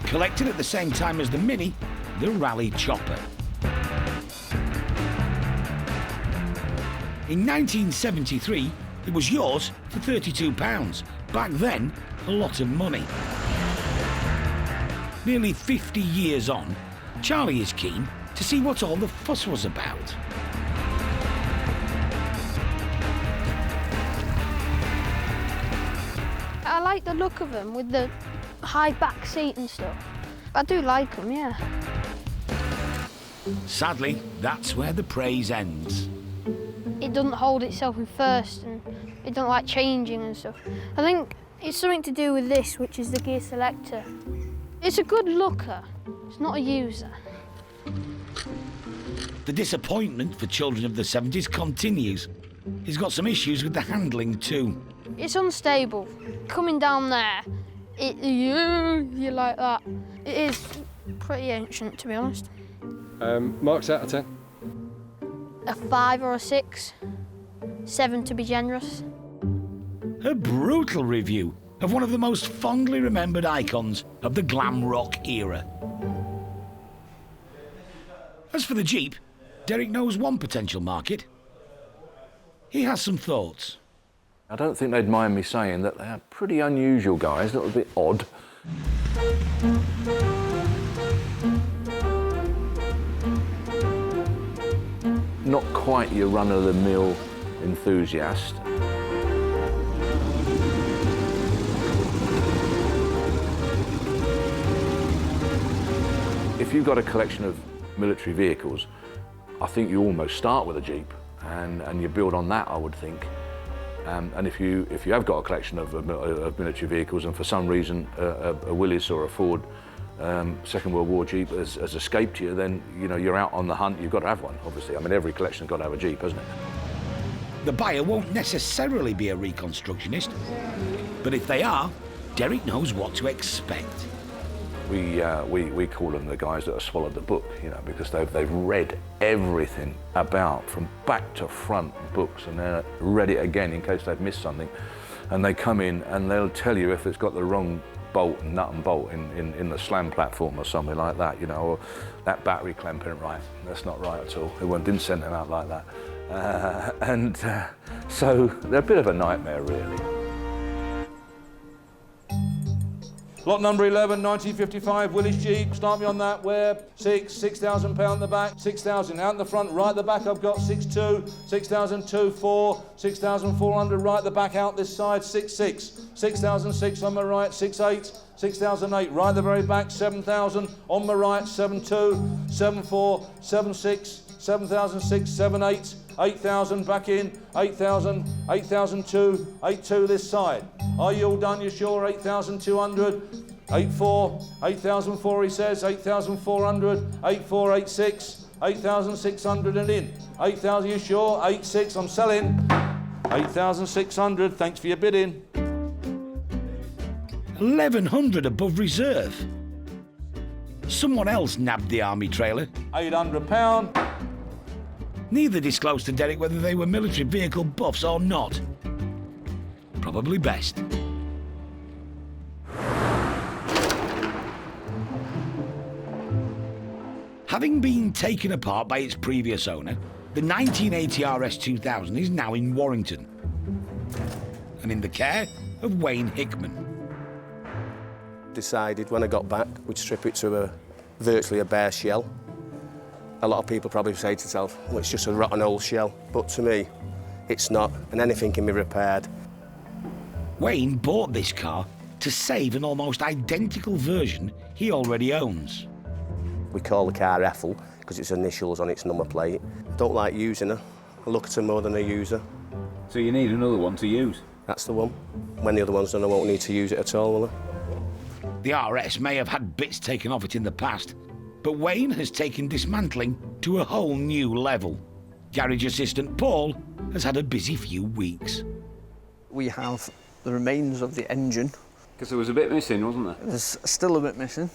Collected at the same time as the Mini, the Rally Chopper. In 1973, it was yours for £32. Back then, a lot of money. Nearly 50 years on, Charlie is keen to see what all the fuss was about. I like the look of them with the high back seat and stuff. I do like them, yeah. Sadly, that's where the praise ends. It doesn't hold itself in first and it don't like changing and stuff. I think it's something to do with this, which is the gear selector. It's a good looker, it's not a user. The disappointment for children of the 70s continues. He's got some issues with the handling too. It's unstable. Coming down there, you like that. It is pretty ancient, to be honest. Marks out of 10? A 5 or a 6. 7 to be generous. A brutal review of one of the most fondly remembered icons of the glam rock era. As for the Jeep, Derek knows one potential market. He has some thoughts. I don't think they'd mind me saying that they're pretty unusual guys, a little bit odd. Not quite your run-of-the-mill enthusiast. If you've got a collection of military vehicles, I think you almost start with a Jeep and you build on that, I would think. And if you have got a collection of military vehicles and for some reason a Willys or a Ford Second World War Jeep has escaped you, then you know you're out on the hunt. You've got to have one, obviously. I mean, every collection's got to have a Jeep, hasn't it? The buyer won't necessarily be a reconstructionist, but if they are, Derek knows what to expect. We call them the guys that have swallowed the book, you know, because they've read everything about from back to front books, and they're read it again in case they've missed something. And they come in and they'll tell you if it's got the wrong bolt and nut and bolt in the slam platform or something like that, you know, or that battery clamp isn't right. That's not right at all. Didn't send them out like that. So they're a bit of a nightmare, really. Lot number 11, 1955, Willis Jeep. Start me on that. Webb, 6,000 pound the back, 6,000 out in the front. Right at the back, I've got 6,200, 6,002, 4, 6,400. Right at the back, out this side, 6,600, 6,006 on my right, 6,800, 6,008. Right at the very back, 7,000 on my right, 7,200, 7,400, 7,600, 7,006, 7,800. 8,000 back in, 8,000, 8,002, 8,200 this side. Are you all done? You sure? 8,200, 8,400, 8,004 he says, 8,400, 8,400, 8,600, 8,600 and in. 8,000, you sure? 8,600, I'm selling. 8,600, thanks for your bidding. 1,100 above reserve. Someone else nabbed the army trailer. £800. Neither disclosed to Derek whether they were military vehicle buffs or not. Probably best. Having been taken apart by its previous owner, the 1980 RS 2000 is now in Warrington and in the care of Wayne Hickman. Decided when I got back we'd strip it to virtually a bare shell. A lot of people probably say to themselves, well, it's just a rotten old shell, but to me, it's not, and anything can be repaired. Wayne bought this car to save an almost identical version he already owns. We call the car Ethel because it's initials on its number plate. I don't like using her. I look at her more than I use her. So you need another one to use? That's the one. When the other one's done, I won't need to use it at all, will I? The RS may have had bits taken off it in the past, but Wayne has taken dismantling to a whole new level. Garage assistant Paul has had a busy few weeks. We have the remains of the engine. Because there was a bit missing, wasn't there? There's still a bit missing.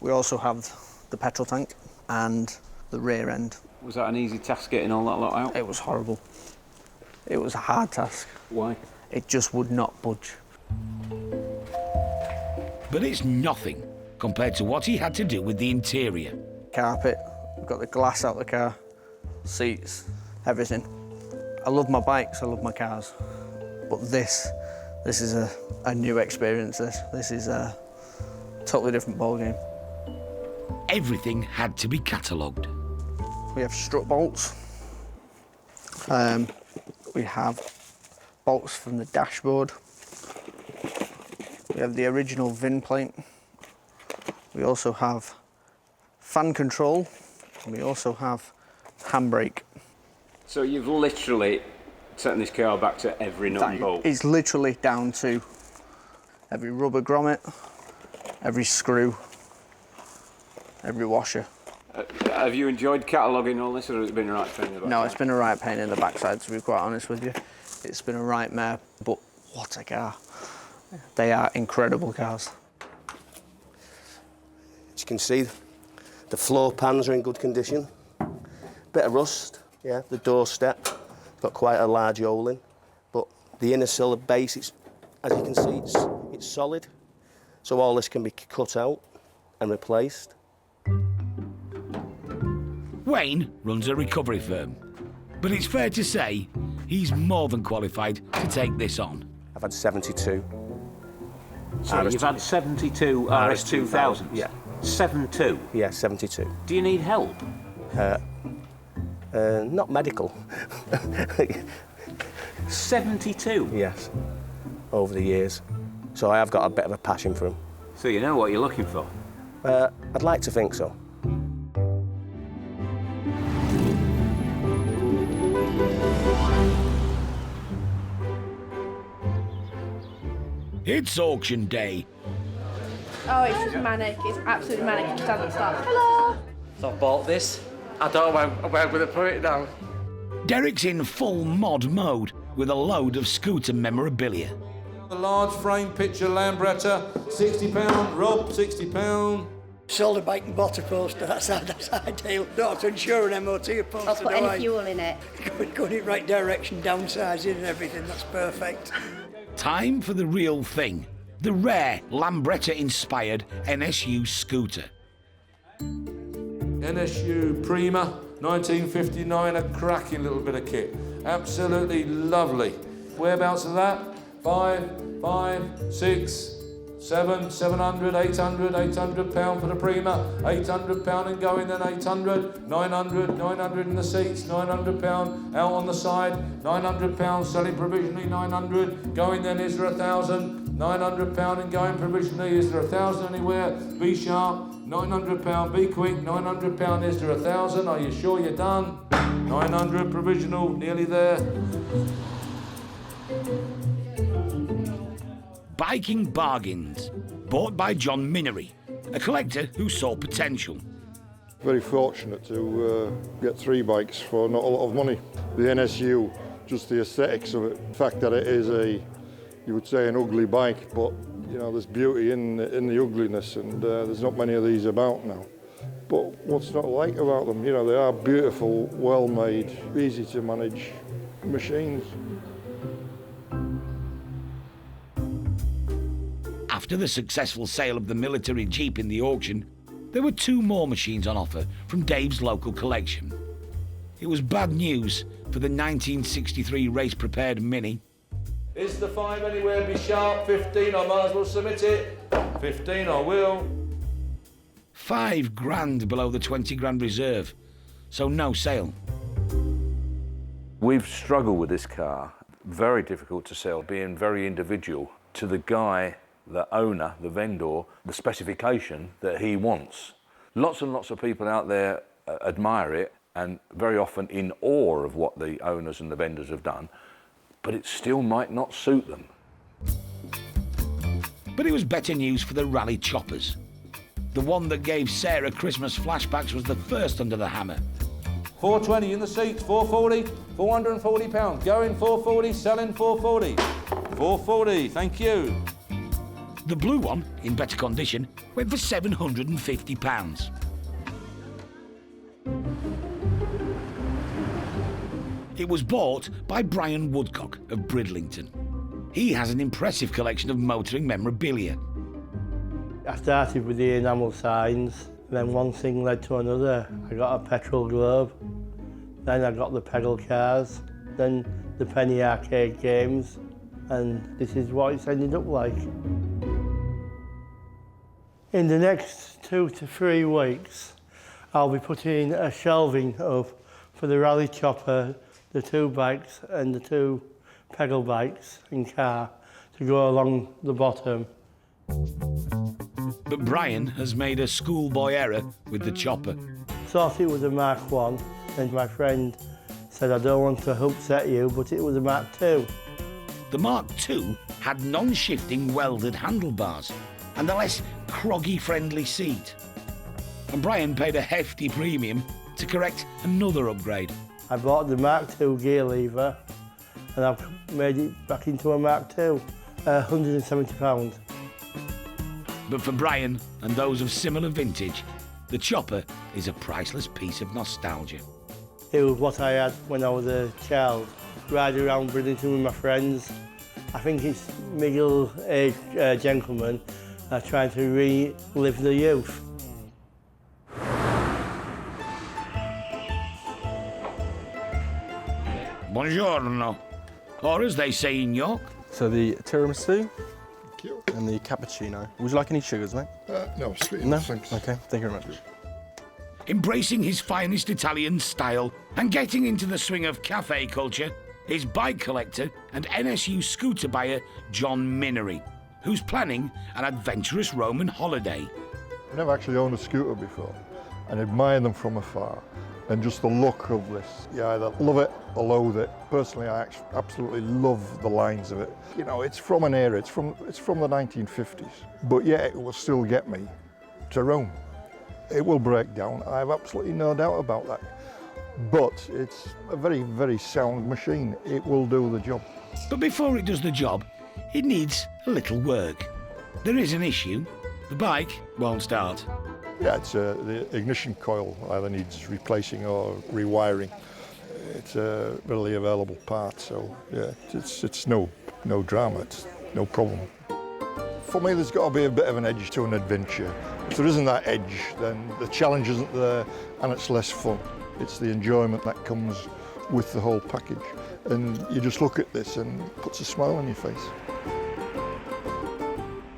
We also have the petrol tank and the rear end. Was that an easy task getting all that lot out? It was horrible. It was a hard task. Why? It just would not budge. But it's nothing compared to what he had to do with the interior. Carpet, we've got the glass out the car, seats, everything. I love my bikes, I love my cars, but this is a new experience. This is a totally different ballgame. Everything had to be catalogued. We have strut bolts. We have bolts from the dashboard. We have the original VIN plate. We also have fan control, and we also have handbrake. So you've literally taken this car back to every nut and bolt? It's literally down to every rubber grommet, every screw, every washer. Have you enjoyed cataloguing all this, or has it been a right pain in the backside? No, it's been a right pain in the backside, to be quite honest with you. It's been a right mare, but what a car. They are incredible cars. As you can see, the floor pans are in good condition. Bit of rust, yeah, the door step, got quite a large hole in, but the inner sill, the base, as you can see, it's solid. So all this can be cut out and replaced. Wayne runs a recovery firm, but it's fair to say he's more than qualified to take this on. I've had 72. So you've had 72 RS2000s? Yeah. 72? Yeah, 72. Do you need help? Not medical. 72? Yes, over the years. So I have got a bit of a passion for them. So you know what you're looking for? I'd like to think so. It's auction day. Oh, it's just manic. It's absolutely manic. It doesn't stop. Hello! So I bought this. I don't know where I'm going to put it now. Derek's in full mod mode with a load of scooter memorabilia. The large frame picture Lambretta, £60. Rob, £60. Sold a bike and bought a poster, that's ideal. Don't have to insure an MOT a poster. I'll put any fuel in it. Going in the right direction, downsizing and everything, that's perfect. Time for the real thing. The rare Lambretta-inspired NSU scooter. NSU Prima, 1959, a cracking little bit of kit. Absolutely lovely. Whereabouts of that? 5, 6, 7, 700, 800, 800 pound for the Prima, 800 pound and going, then 800, 900, 900 in the seats, 900 pound out on the side, 900 pound selling provisionally, 900 going, then is there 1,000, 900 pound and going provisionally, is there 1,000 anywhere? Be sharp, 900 pound, be quick, 900 pound, is there 1,000? Are you sure you're done? 900 provisional, nearly there. Biking Bargains, bought by John Minery, a collector who saw potential. Very fortunate to get 3 bikes for not a lot of money. The NSU, just the aesthetics of it, the fact that it is you would say an ugly bike, but you know, there's beauty in the ugliness, and there's not many of these about now. But what's not like about them? You know, they are beautiful, well-made, easy to manage machines. After the successful sale of the military Jeep in the auction, there were 2 more machines on offer from Dave's local collection. It was bad news for the 1963 race-prepared Mini. Is the 5 anywhere? Be sharp, 15, I might as well submit it. 15, I will. £5,000 below the 20 grand reserve, so no sale. We've struggled with this car, very difficult to sell, being very individual to the guy, the owner, the vendor, the specification that he wants. Lots and lots of people out there admire it and very often in awe of what the owners and the vendors have done, but it still might not suit them. But it was better news for the rally choppers. The one that gave Sarah Christmas flashbacks was the first under the hammer. 420 in the seats, 440, 440 pounds, going 440, selling 440. 440, thank you. The blue one, in better condition, went for £750. It was bought by Brian Woodcock of Bridlington. He has an impressive collection of motoring memorabilia. I started with the enamel signs, then one thing led to another. I got a petrol globe, then I got the pedal cars, then the penny arcade games, and this is what it's ended up like. In the next 2 to 3 weeks, I'll be putting a shelving up for the rally chopper, the 2 bikes and the 2 pedal bikes and car to go along the bottom. But Brian has made a schoolboy error with the chopper. Thought it was a Mark 1, and my friend said, I don't want to upset you, but it was a Mark 2. The Mark II had non-shifting welded handlebars and a less croggy-friendly seat. And Brian paid a hefty premium to correct another upgrade. I bought the Mark II gear lever and I've made it back into a Mark II, £170. But for Brian and those of similar vintage, the chopper is a priceless piece of nostalgia. It was what I had when I was a child, riding around Bridlington with my friends. I think it's middle-aged gentlemen trying to relive the youth. Buongiorno, or as they say in York. So the tiramisu and the cappuccino. Would you like any sugars, mate? No, sweet. No? Thanks. Okay, thank you very much. Embracing his finest Italian style and getting into the swing of cafe culture is bike collector and NSU scooter buyer John Minery, who's planning an adventurous Roman holiday. I've never actually owned a scooter before and admire them from afar. And just the look of this, you either love it or loathe it. Personally, I absolutely love the lines of it. You know, it's from an era, it's from the 1950s, but yet it will still get me to Rome. It will break down, I have absolutely no doubt about that. But it's a very, very sound machine. It will do the job. But before it does the job, it needs a little work. There is an issue. The bike won't start. Yeah, it's the ignition coil either needs replacing or rewiring. It's a readily available part, so yeah, it's no drama, it's no problem. For me, there's got to be a bit of an edge to an adventure. If there isn't that edge, then the challenge isn't there and it's less fun. It's the enjoyment that comes with the whole package. And you just look at this and it puts a smile on your face.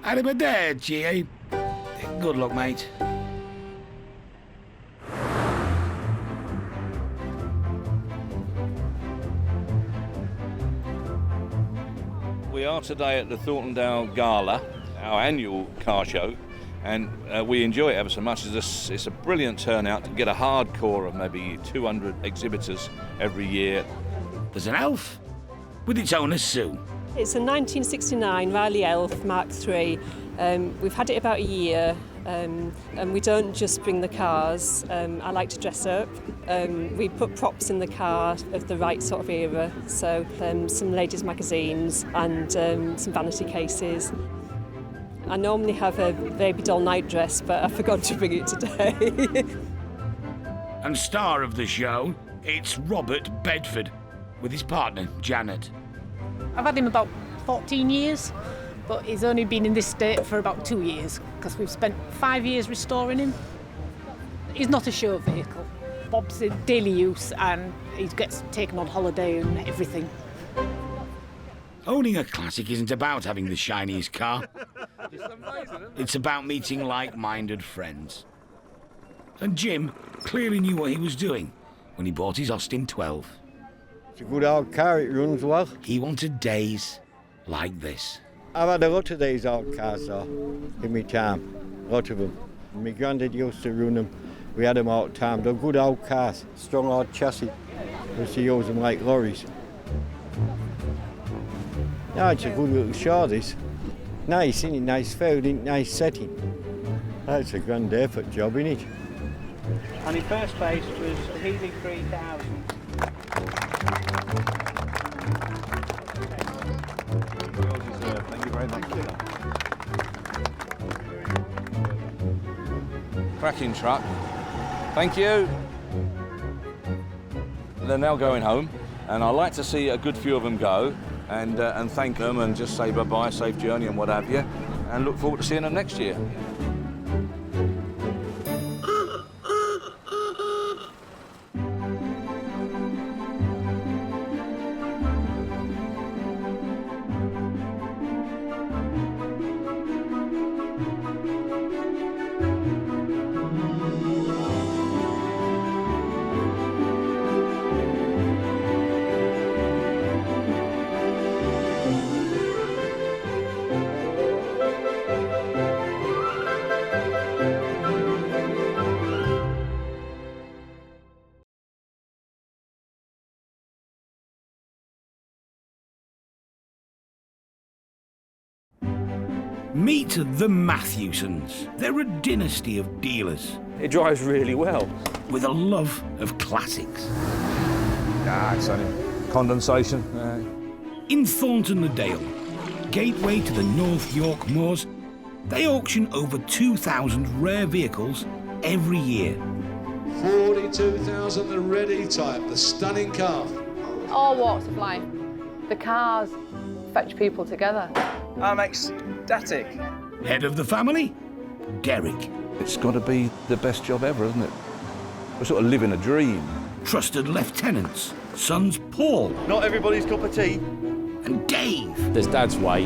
Arrivederci, eh? Good luck, mate. We are today at the Thorntondale Gala, our annual car show, and we enjoy it ever so much. It's a brilliant turnout to get a hardcore of maybe 200 exhibitors every year. There's an Elf with its owner, Sue. It's a 1969 Riley Elf Mark III. We've had it about a year, and we don't just bring the cars. I like to dress up. We put props in the car of the right sort of era, so some ladies' magazines and some vanity cases. I normally have a baby doll night dress, but I forgot to bring it today. And star of the show, it's Robert Bedford, with his partner, Janet. I've had him about 14 years, but he's only been in this state for about 2 years, because we've spent 5 years restoring him. He's not a show vehicle. Bob's in daily use, and he gets taken on holiday and everything. Owning a classic isn't about having the shiniest car. It's about meeting like-minded friends. And Jim clearly knew what he was doing when he bought his Austin 12. It's a good old car, it runs well. He wanted days like this. I've had a lot of these old cars though, in my time, a lot of them. My granddad used to run them, we had them all the time. They're good old cars, strong old chassis. Used to use them like lorries. No, it's a good little show, this. Nice, isn't it? Nice food, nice setting. That's a grand effort job, isn't it? And in first place was a Healy 3000. Thank you very much. Cracking truck. Thank you. They're now going home, and I like to see a good few of them go and thank them and just say bye-bye, safe journey and what have you, and look forward to seeing them next year. Meet the Matthewsons. They're a dynasty of dealers. It drives really well. With a love of classics. Ah, it's only condensation. In Thorntondale, gateway to the North York Moors, they auction over 2,000 rare vehicles every year. 42,000, the red E-Type, the stunning car. All walks of life. The cars fetch people together. I'm ecstatic. Head of the family, Derek. It's got to be the best job ever, isn't it? We're sort of living a dream. Trusted lieutenants, sons Paul. Not everybody's cup of tea. And Dave. There's Dad's way.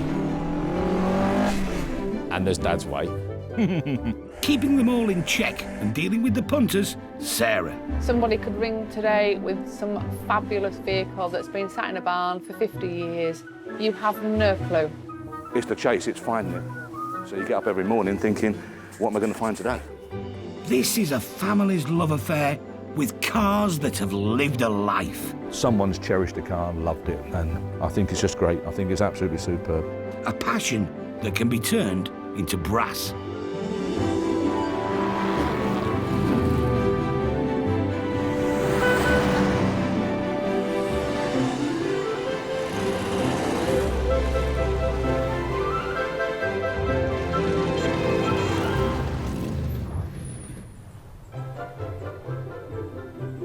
And there's Dad's way. Keeping them all in check and dealing with the punters, Sarah. Somebody could ring today with some fabulous vehicle that's been sat in a barn for 50 years. You have no clue. It's the chase, it's finding it. So you get up every morning thinking, what am I going to find today? This is a family's love affair with cars that have lived a life. Someone's cherished a car and loved it, and I think it's just great. I think it's absolutely superb. A passion that can be turned into brass.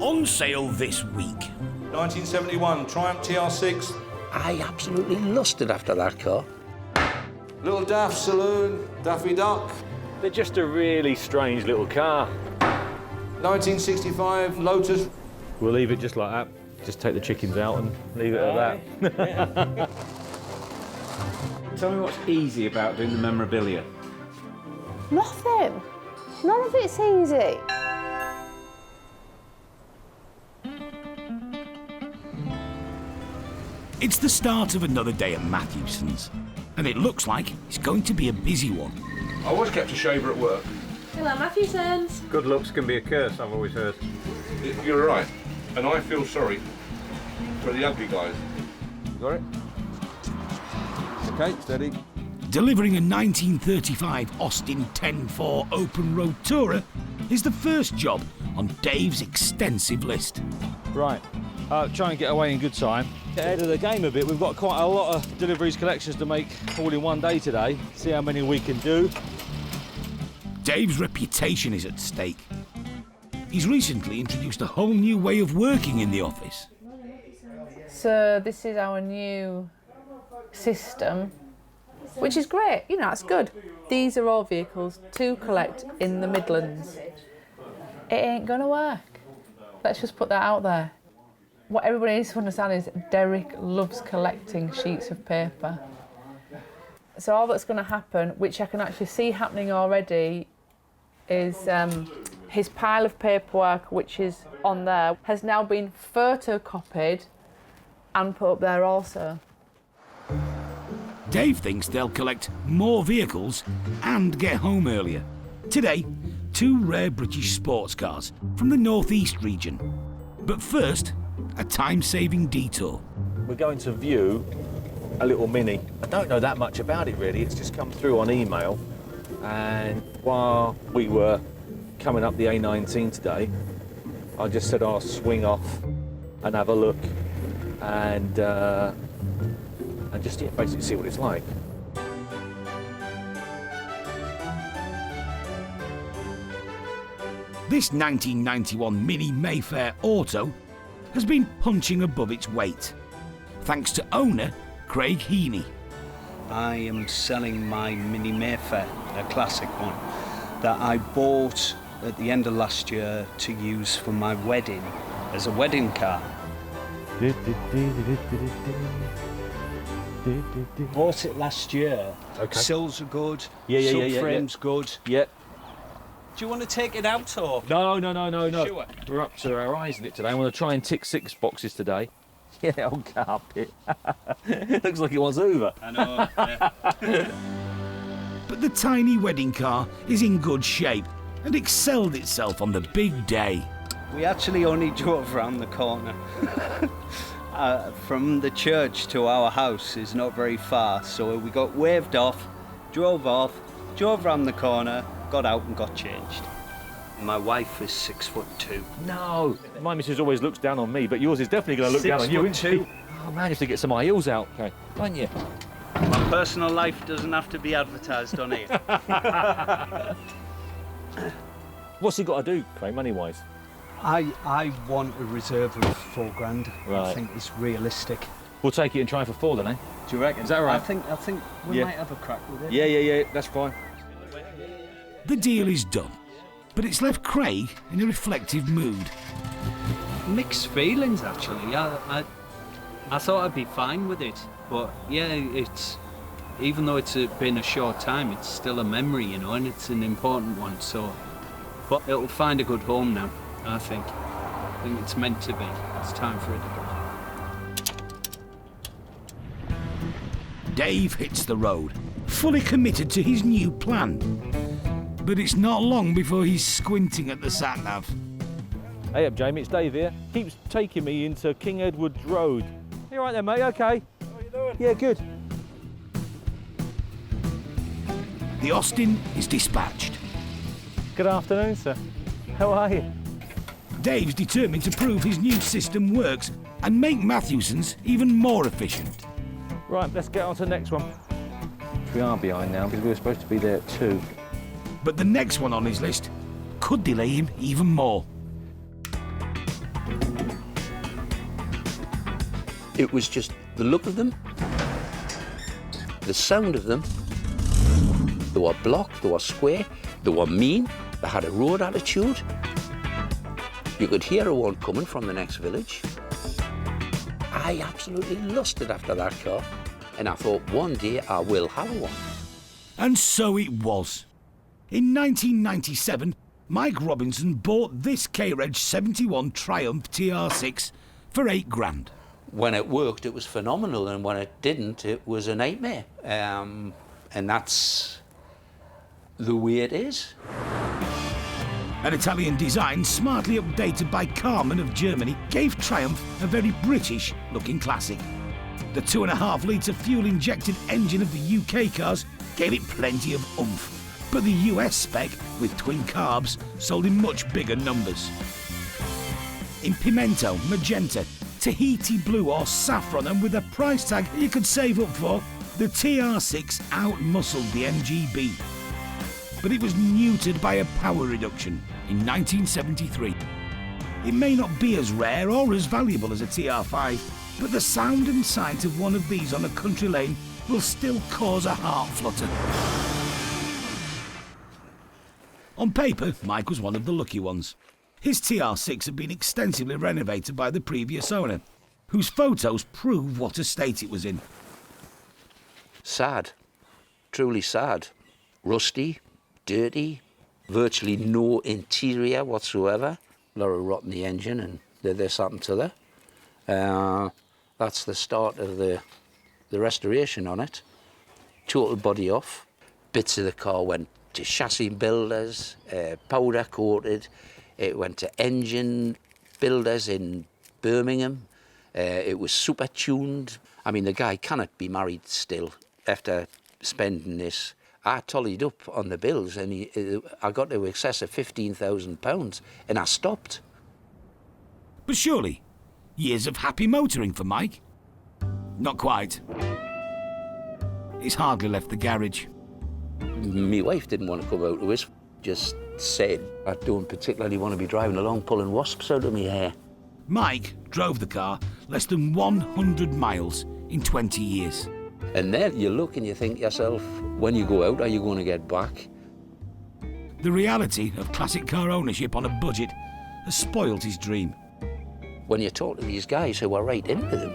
On sale this week. 1971 Triumph TR6. I absolutely lusted after that car. Little Daff Saloon, Daffy Duck. They're just a really strange little car. 1965 Lotus. We'll leave it just like that. Just take the chickens out and leave it at that. Tell me what's easy about doing the memorabilia. Nothing. None of it's easy. It's the start of another day at Matthewson's, and it looks like it's going to be a busy one. I was kept a shaver at work. Hello, Matthewson's. Good looks can be a curse, I've always heard. You're right, and I feel sorry for the ugly guys. Got it? Okay, steady. Delivering a 1935 Austin 10-4 open road tourer is the first job on Dave's extensive list. Right, try and get away in good time. Get ahead of the game a bit. We've got quite a lot of deliveries, collections to make all in one day today. See how many we can do. Dave's reputation is at stake. He's recently introduced a whole new way of working in the office. So this is our new system, which is great. You know, it's good. These are all vehicles to collect in the Midlands. It ain't gonna work. Let's just put that out there. What everybody needs to understand is Derek loves collecting sheets of paper. So all that's going to happen, which I can actually see happening already, is his pile of paperwork, which is on there, has now been photocopied and put up there also. Dave thinks they'll collect more vehicles and get home earlier. Today, 2 rare British sports cars from the North East region. But first, a time-saving detour. We're going to view a little Mini. I don't know that much about it really, it's just come through on email. And while we were coming up the A19 today, I just said I'll swing off and have a look and just basically see what it's like. This 1991 Mini Mayfair Auto has been punching above its weight, thanks to owner Craig Heaney. I am selling my Mini Mayfair, a classic one, that I bought at the end of last year to use for my wedding as a wedding car. Bought it last year. Okay. Sills are good, Yeah. subframe's good. Yeah. Do you want to take it out or? No. Sure. We're up to our eyes in it today. I want to try and tick 6 boxes today. Yeah, old carpet. Looks like it wants Hoover. I know, yeah. But the tiny wedding car is in good shape and excelled itself on the big day. We actually only drove around the corner. From the church to our house is not very far, so we got waved off, drove around the corner, got out and got changed. My wife is 6'2". No, my missus always looks down on me, but yours is definitely going to look down on you, isn't she? Oh man, you have to get some high heels out, okay, don't you? My personal life doesn't have to be advertised on here. What's he got to do, Craig, money-wise? I want a reserve of £4,000. Right. I think it's realistic. We'll take it and try for 4 then, eh? Do you reckon? Is that right? I think we Yeah. might have a crack with it. Yeah, that's fine. The deal is done, but it's left Craig in a reflective mood. Mixed feelings, actually. I thought I'd be fine with it, but yeah, it's even though it's been a short time, it's still a memory, you know, and it's an important one. So, but it'll find a good home now. I think it's meant to be. It's time for it to go. Dave hits the road, fully committed to his new plan. But it's not long before he's squinting at the sat-nav. Hey up, Jamie, it's Dave here. Keeps taking me into King Edward Road. You all right there, mate? Okay. How are you doing? Yeah, good. The Austin is dispatched. Good afternoon, sir. How are you? Dave's determined to prove his new system works and make Matthewson's even more efficient. Right, let's get on to the next one. We are behind now because we were supposed to be there at 2. But the next one on his list could delay him even more. It was just the look of them, the sound of them. They were blocked, they were square, they were mean, they had a road attitude. You could hear a one coming from the next village. I absolutely lusted after that car. And I thought, one day I will have one. And so it was. In 1997, Mike Robinson bought this K-Reg 71 Triumph TR6 for £8,000. When it worked, it was phenomenal, and when it didn't, it was a nightmare. And that's the way it is. An Italian design smartly updated by Carmen of Germany gave Triumph a very British-looking classic. The 2.5-litre fuel-injected engine of the UK cars gave it plenty of oomph, but the US spec with twin carbs sold in much bigger numbers. In pimento, magenta, Tahiti blue or saffron, and with a price tag you could save up for, the TR6 out-muscled the MGB. But it was neutered by a power reduction in 1973. It may not be as rare or as valuable as a TR5, but the sound and sight of one of these on a country lane will still cause a heart flutter. On paper, Mike was one of the lucky ones. His TR6 had been extensively renovated by the previous owner, whose photos prove what a state it was in. Sad, truly sad. Rusty, dirty, virtually no interior whatsoever. A lot of rot in the engine and this happened to there. That's the start of the restoration on it. Total body off. Bits of the car went to chassis builders, powder coated. It went to engine builders in Birmingham. It was super tuned. I mean, the guy cannot be married still after spending this. I tallied up on the bills and I got to excess of £15,000 and I stopped. But surely, years of happy motoring for Mike? Not quite. He's hardly left the garage. My wife didn't want to come out to us, just said, I don't particularly want to be driving along pulling wasps out of my hair. Mike drove the car less than 100 miles in 20 years. And then you look and you think to yourself, when you go out, are you going to get back? The reality of classic car ownership on a budget has spoiled his dream. When you talk to these guys who are right into them,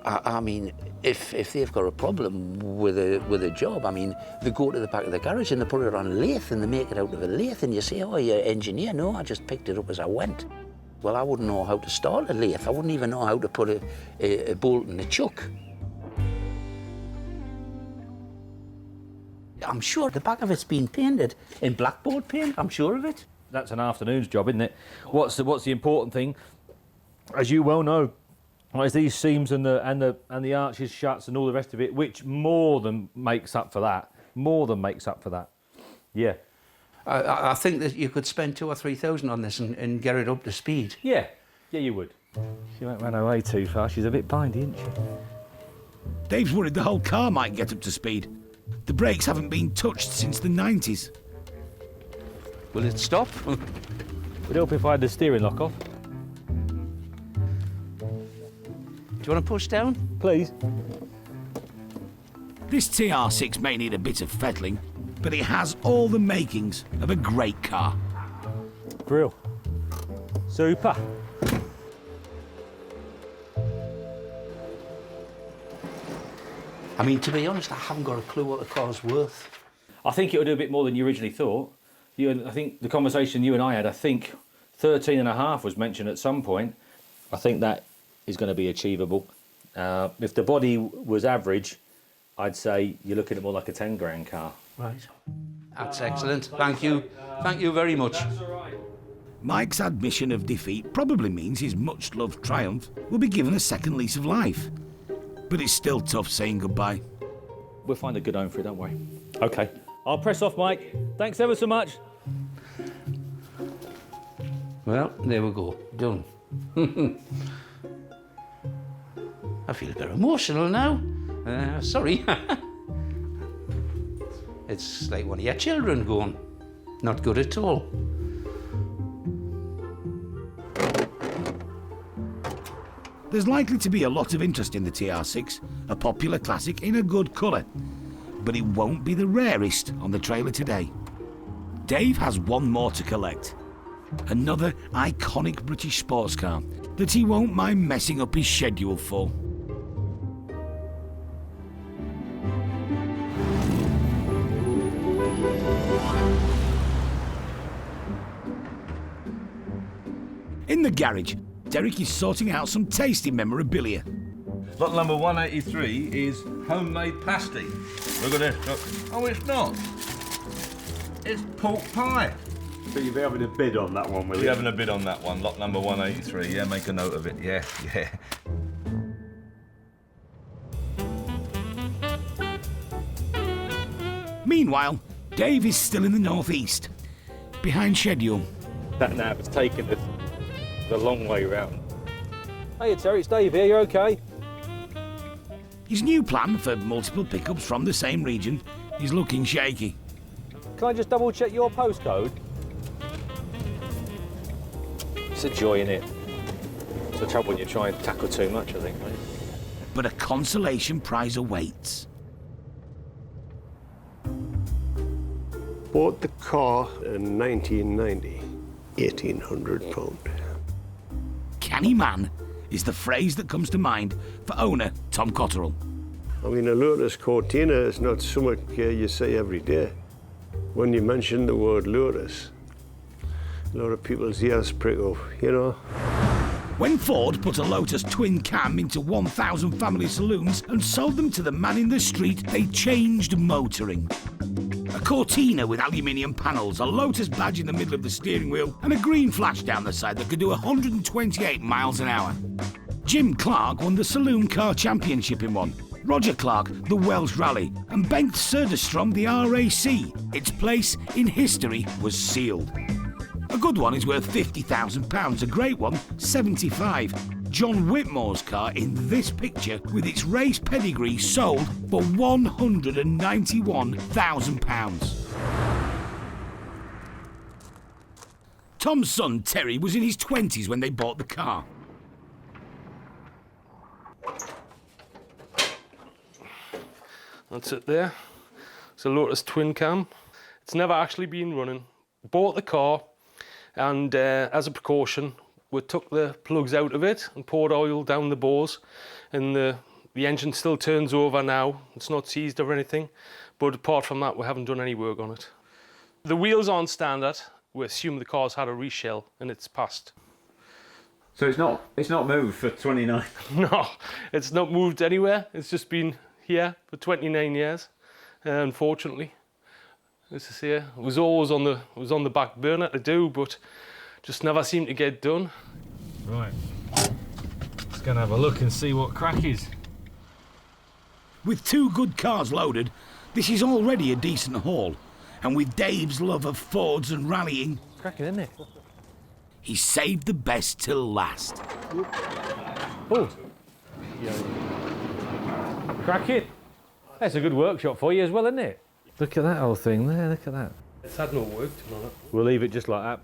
I mean, if they've got a problem with a job, I mean, they go to the back of the garage and they put it on a lathe and they make it out of a lathe and you say, oh, you're an engineer? No, I just picked it up as I went. Well, I wouldn't know how to start a lathe. I wouldn't even know how to put a bolt in a chuck. I'm sure the back of it's been painted in blackboard paint, I'm sure of it. That's an afternoon's job, isn't it? What's the important thing? As you well know, is these seams and the arches, shuts and all the rest of it, which more than makes up for that. More than makes up for that. Yeah. I think that you could spend 2,000 or 3,000 on this and get it up to speed. Yeah, yeah, you would. She won't run away too far. She's a bit bindy, isn't she? Dave's worried the whole car might get up to speed. The brakes haven't been touched since the 90s. Will it stop? Would it help if I had the steering lock off? Do you want to push down? Please. This TR6 may need a bit of fettling, but it has all the makings of a great car. Brill. Super. I mean, to be honest, I haven't got a clue what the car's worth. I think it'll do a bit more than you originally thought. I think the conversation you and I had, I think 13.5 was mentioned at some point. I think that is going to be achievable. If the body was average, I'd say you're looking at more like a 10 grand car. Right. That's excellent. Thank you. Thank you very much. Mike's admission of defeat probably means his much-loved Triumph will be given a second lease of life. But it's still tough saying goodbye. We'll find a good home for it, don't we? OK. I'll press off, Mike. Thanks ever so much. Well, there we go. Done. I feel a bit emotional now. Sorry. It's like one of your children going. Not good at all. There's likely to be a lot of interest in the TR6, a popular classic in a good colour. But it won't be the rarest on the trailer today. Dave has one more to collect. Another iconic British sports car that he won't mind messing up his schedule for. In the garage, Derek is sorting out some tasty memorabilia. Lot number 183 is homemade pasty. Look at this. Look. Oh, it's not. It's pork pie. So you'll be having a bid on that one, will you? We're having a bid on that one. Lot number 183. Yeah, make a note of it. Yeah, yeah. Meanwhile, Dave is still in the northeast, behind schedule. That nav has taken us the long way round. Hey, Terry, it's Dave here. You okay? His new plan for multiple pickups from the same region is looking shaky. Can I just double check your postcode? It's a joy, innit? It's the trouble when you try and tackle too much, I think, mate. But a consolation prize awaits. Bought the car in 1990, £1,800. Canny man is the phrase that comes to mind for owner Tom Cotterill. I mean, a Lotus Cortina is not something you say every day. When you mention the word Lotus, a lot of people's ears prick up, you know. When Ford put a Lotus twin cam into 1,000 family saloons and sold them to the man in the street, they changed motoring. A Cortina with aluminium panels, a Lotus badge in the middle of the steering wheel, and a green flash down the side that could do 128 miles an hour. Jim Clark won the Saloon Car Championship in one, Roger Clark the Welsh Rally, and Bengt Söderström the RAC. Its place in history was sealed. A good one is worth £50,000, a great one, 75. John Whitmore's car in this picture, with its race pedigree, sold for £191,000. Tom's son, Terry, was in his 20s when they bought the car. That's it there. It's a Lotus twin cam. It's never actually been running. Bought the car, and as a precaution, we took the plugs out of it and poured oil down the bores, and the engine still turns over now. It's not seized or anything, but apart from that, we haven't done any work on it. The wheels aren't standard. We assume the car's had a reshell and it's passed. So it's not moved for 29? No, it's not moved anywhere. It's just been here for 29 years, unfortunately. This is here. It was always on the back burner to do, but just never seemed to get done. Right. Let's go and have a look and see what crack is. With 2 good cars loaded, this is already a decent haul. And with Dave's love of Fords and rallying, it's cracking, isn't it? He saved the best till last. Oh. Cracking. That's a good workshop for you as well, isn't it? Look at that whole thing there, look at that. It's had no work done on it. We'll leave it just like that,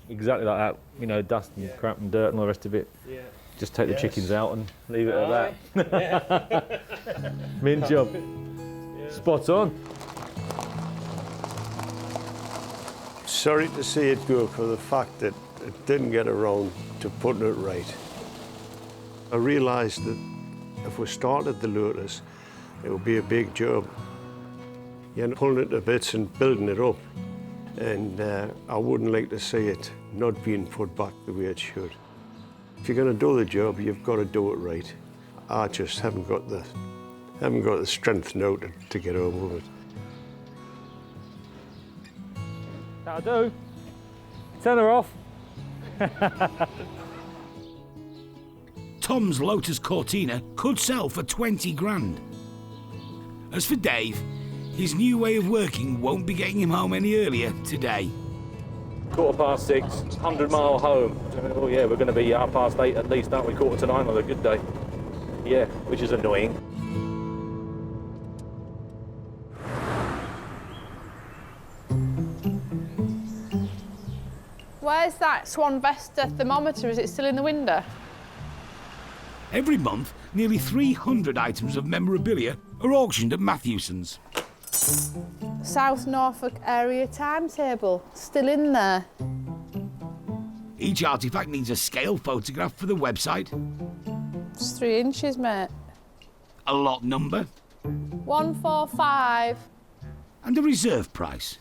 exactly like that, you know, dust and crap and dirt and all the rest of it. Yeah. Just take the chickens out and leave it at that. Mint job. Yeah. Spot on. Sorry to see it go for the fact that it didn't get around to putting it right. I realised that if we started the Lotus, it would be a big job. You know, pulling it to bits and building it up. And I wouldn't like to see it not being put back the way it should. If you're going to do the job, you've got to do it right. I just haven't got the strength now to get on with it. That'll do. Turn her off. Tom's Lotus Cortina could sell for 20 grand. As for Dave, his new way of working won't be getting him home any earlier today. 6:15, 100-mile home. Oh yeah, we're going to be 8:30 at least, aren't we? 8:45 on a good day. Yeah, which is annoying. Where's that Swan Vesta thermometer? Is it still in the window? Every month, nearly 300 items of memorabilia are auctioned at Matthewson's. South Norfolk area timetable, still in there. Each artefact needs a scale photograph for the website, It's 3 inches, mate. a lot number, 145, and a reserve price.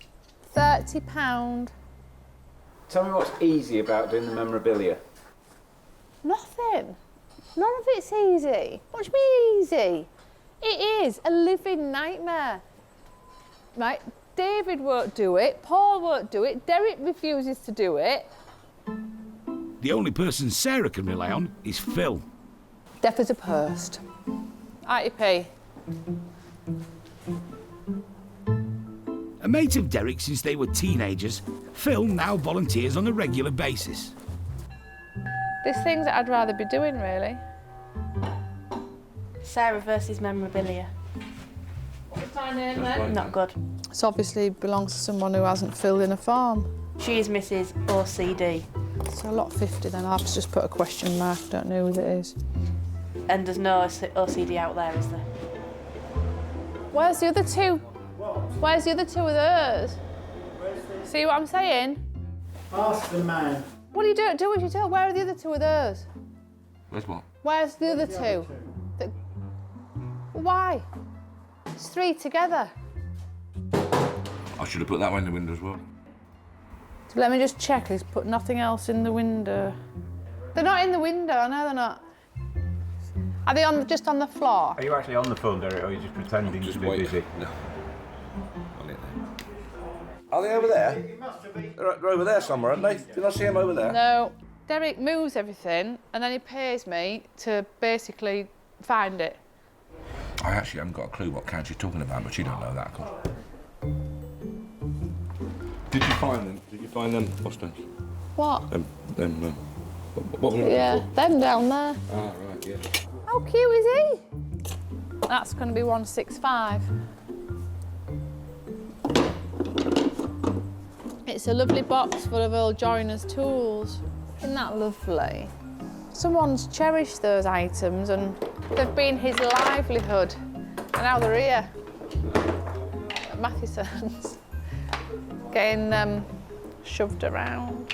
£30. Tell me what's easy about doing the memorabilia. Nothing. None of it's easy. What do you mean easy? It is a living nightmare. Right? David won't do it, Paul won't do it, Derek refuses to do it. The only person Sarah can rely on is Phil. Deaf as a post. ITP. A mate of Derek since they were teenagers, Phil now volunteers on a regular basis. There's things that I'd rather be doing, really. Sarah versus memorabilia. What's my name then? Not good. This obviously belongs to someone who hasn't filled in a form. She is Mrs. OCD. So a lot 50 then, I'll have to just put a question mark, don't know who that is. And there's no OCD out there, is there? Where's the other two? Where's the other two of those? See what I'm saying? Ask the man. What do you do? Do what you do. Where are the other two of those? Where's what? Where's the other two? Why? It's 3 together. I should have put that one in the window as well. So let me just check. He's put nothing else in the window. They're not in the window. I know they're not. Are they just on the floor? Are you actually on the phone, Derek, or are you just pretending to be busy? No. Are they over there? They're over there somewhere, aren't they? Did I see them over there? No. Derek moves everything and then he pays me to basically find it. I actually haven't got a clue what count you're talking about, but you don't know that, of course. Did you find them? Did you find them Boston? What? What were they Yeah, for? them down there. Ah, right, yeah. How cute is he? That's going to be 165. It's a lovely box full of old joiner's tools. Isn't that lovely? Someone's cherished those items and they've been his livelihood. And now they're here at Matheson's, getting shoved around.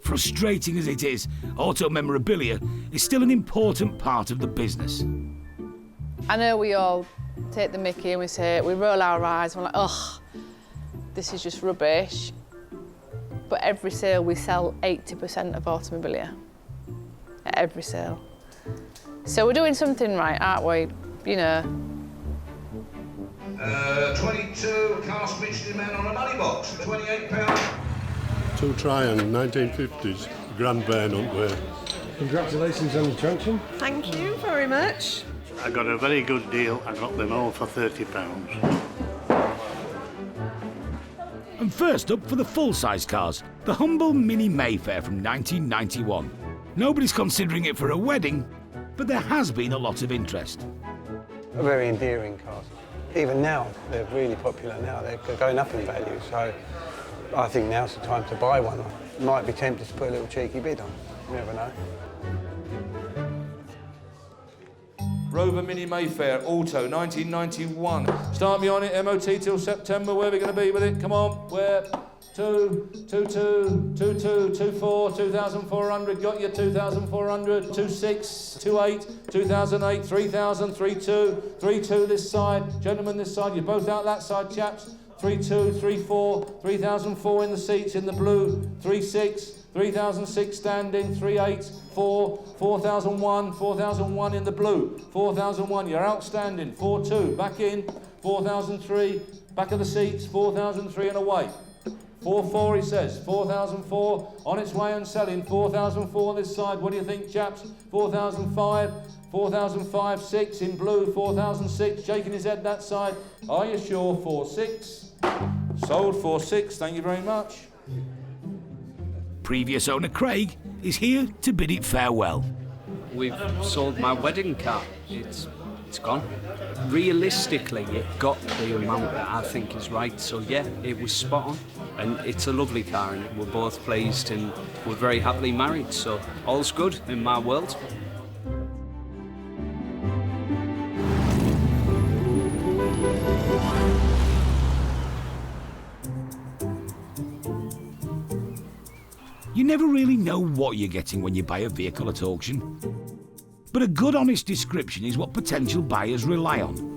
Frustrating as it is, auto memorabilia is still an important part of the business. I know we all take the mickey and we roll our eyes and we're like, ugh, this is just rubbish. But every sale we sell 80% of automobilia. At every sale. So we're doing something right, aren't we? You know. 22 cast Michelin Man on a money box, £28. 2 Tryon, 1950s, Grand Bain up there. Congratulations on the junction. Thank you very much. I got a very good deal. I got them all for £30. And first up for the full-size cars, the humble Mini Mayfair from 1991. Nobody's considering it for a wedding, but there has been a lot of interest. Very endearing cars. Even now, they're really popular now. They're going up in value, so I think now's the time to buy one. Might be tempted to put a little cheeky bid on. You never know. Rover Mini Mayfair, Auto, 1991. Start me on it, MOT till September. Where are we going to be with it? Come on, where? 222, 22, 24, 2,400. Got you, 2,400. 26, 28, 2008, 3,000, 32, 32 this side. Gentlemen this side, you're both out that side, chaps. 32, 34, 3,004 in the seats in the blue. 36, 3,006 standing. 38, 4, 4,001, 4,001 in the blue. 4,001, you're outstanding. 42, back in. 4,003, back of the seats. 4,003 and away. 4,4 he says. 4,004 on its way and selling. 4,004 this side. What do you think, chaps? 4,005. 4,005, 6 in blue. 4,006, shaking his head that side. Are you sure? 4,6. Sold 4,6. Thank you very much. Previous owner Craig is here to bid it farewell. We've sold my wedding car. It's gone. Realistically, it got the amount that I think is right. So yeah, it was spot on. And it's a lovely car and we're both pleased and we're very happily married. So all's good in my world. You never really know what you're getting when you buy a vehicle at auction. But a good, honest description is what potential buyers rely on.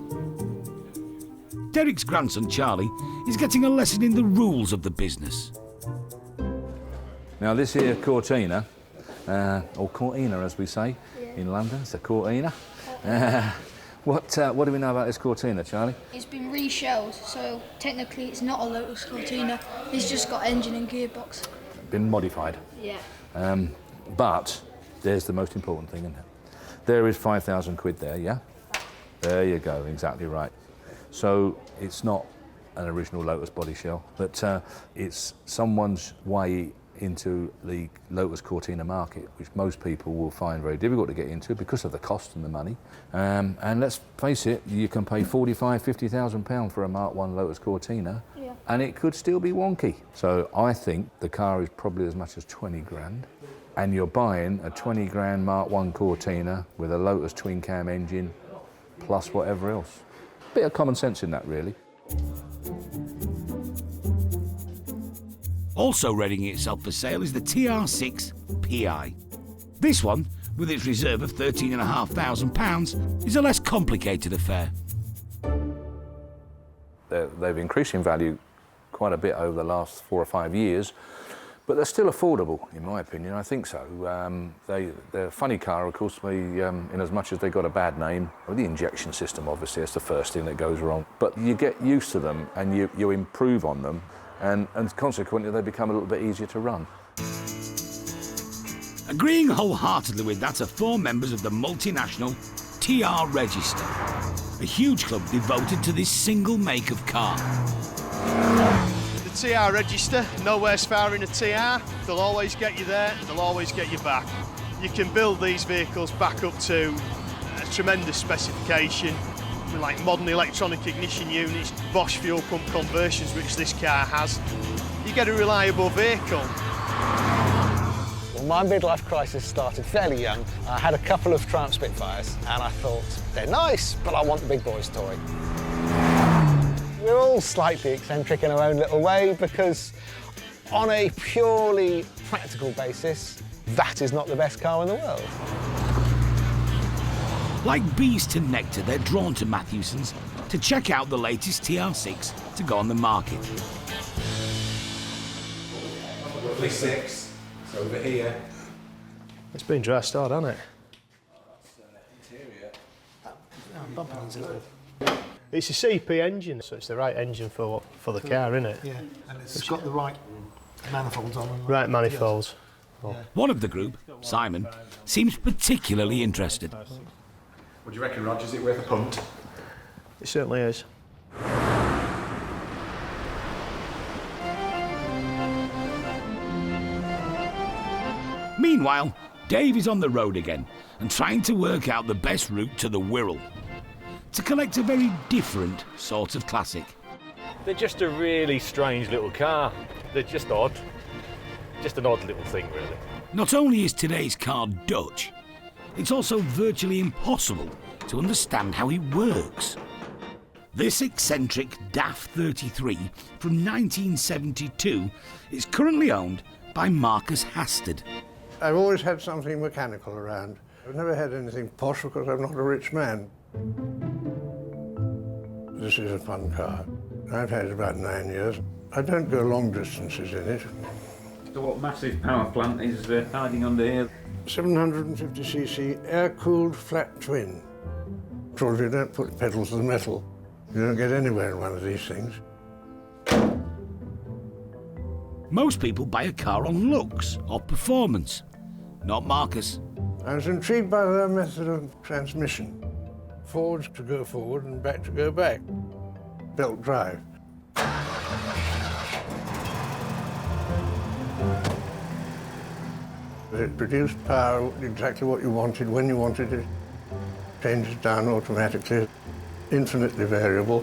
Derek's grandson, Charlie, is getting a lesson in the rules of the business. Now this here Cortina, or Cortina as we say in London, it's a Cortina. What do we know about this Cortina, Charlie? It's been reshelled, so technically it's not a Lotus Cortina. It's just got engine and gearbox. Been modified. Yeah. But there's the most important thing, isn't it? There is 5,000 quid there, yeah? There you go, exactly right. So it's not an original Lotus body shell, but it's someone's way into the Lotus Cortina market, which most people will find very difficult to get into because of the cost and the money. And let's face it, you can pay £45,000-50,000 for a Mark 1 Lotus Cortina, and it could still be wonky. So I think the car is probably as much as 20 grand, and you're buying a 20 grand Mark 1 Cortina with a Lotus twin cam engine, plus whatever else. Bit of common sense in that, really. Also readying itself for sale is the TR6 PI. This one, with its reserve of £13,500, is a less complicated affair. They've increased in value quite a bit over the last 4 or 5 years, but they're still affordable, in my opinion. I think so. They're a funny car, of course, in as much as they got a bad name. Well, the injection system, obviously, that's the first thing that goes wrong. But you get used to them and you improve on them, and consequently they become a little bit easier to run. Agreeing wholeheartedly with that are 4 members of the multinational TR Register, a huge club devoted to this single make of car. The TR Register, nowhere's far in a TR. They'll always get you there, they'll always get you back. You can build these vehicles back up to a tremendous specification, like modern electronic ignition units, Bosch fuel pump conversions, which this car has. You get a reliable vehicle. Well, my midlife crisis started fairly young. I had a couple of Triumph Spitfires, and I thought, they're nice, but I want the big boy's toy. We're all slightly eccentric in our own little way, because on a purely practical basis, that is not the best car in the world. Like bees to nectar, they're drawn to Matthewson's to check out the latest TR6 to go on the market. Roughly 6. It's over here. It's been dressed hard, hasn't it? It's a CP engine, so it's the right engine for the car, isn't it? Yeah, and it's got the right manifolds on them. Right manifolds. Yeah. One of the group, Simon, seems particularly interested. What do you reckon, Rog? Is it worth a punt? It certainly is. Meanwhile, Dave is on the road again and trying to work out the best route to the Wirral to collect a very different sort of classic. They're just a really strange little car. They're just odd. Just an odd little thing, really. Not only is today's car Dutch, it's also virtually impossible to understand how it works. This eccentric DAF 33 from 1972 is currently owned by Marcus Hastad. I've always had something mechanical around. I've never had anything posh because I'm not a rich man. This is a fun car. I've had it about 9 years. I don't go long distances in it. So what massive power plant is hiding under here? 750cc air-cooled flat twin. Of you don't put pedals to the metal. You don't get anywhere in one of these things. Most people buy a car on looks or performance, not Marcus. I was intrigued by their method of transmission. Forwards to go forward and back to go back. Belt drive. It produced power exactly what you wanted, when you wanted it. Changes down automatically, infinitely variable.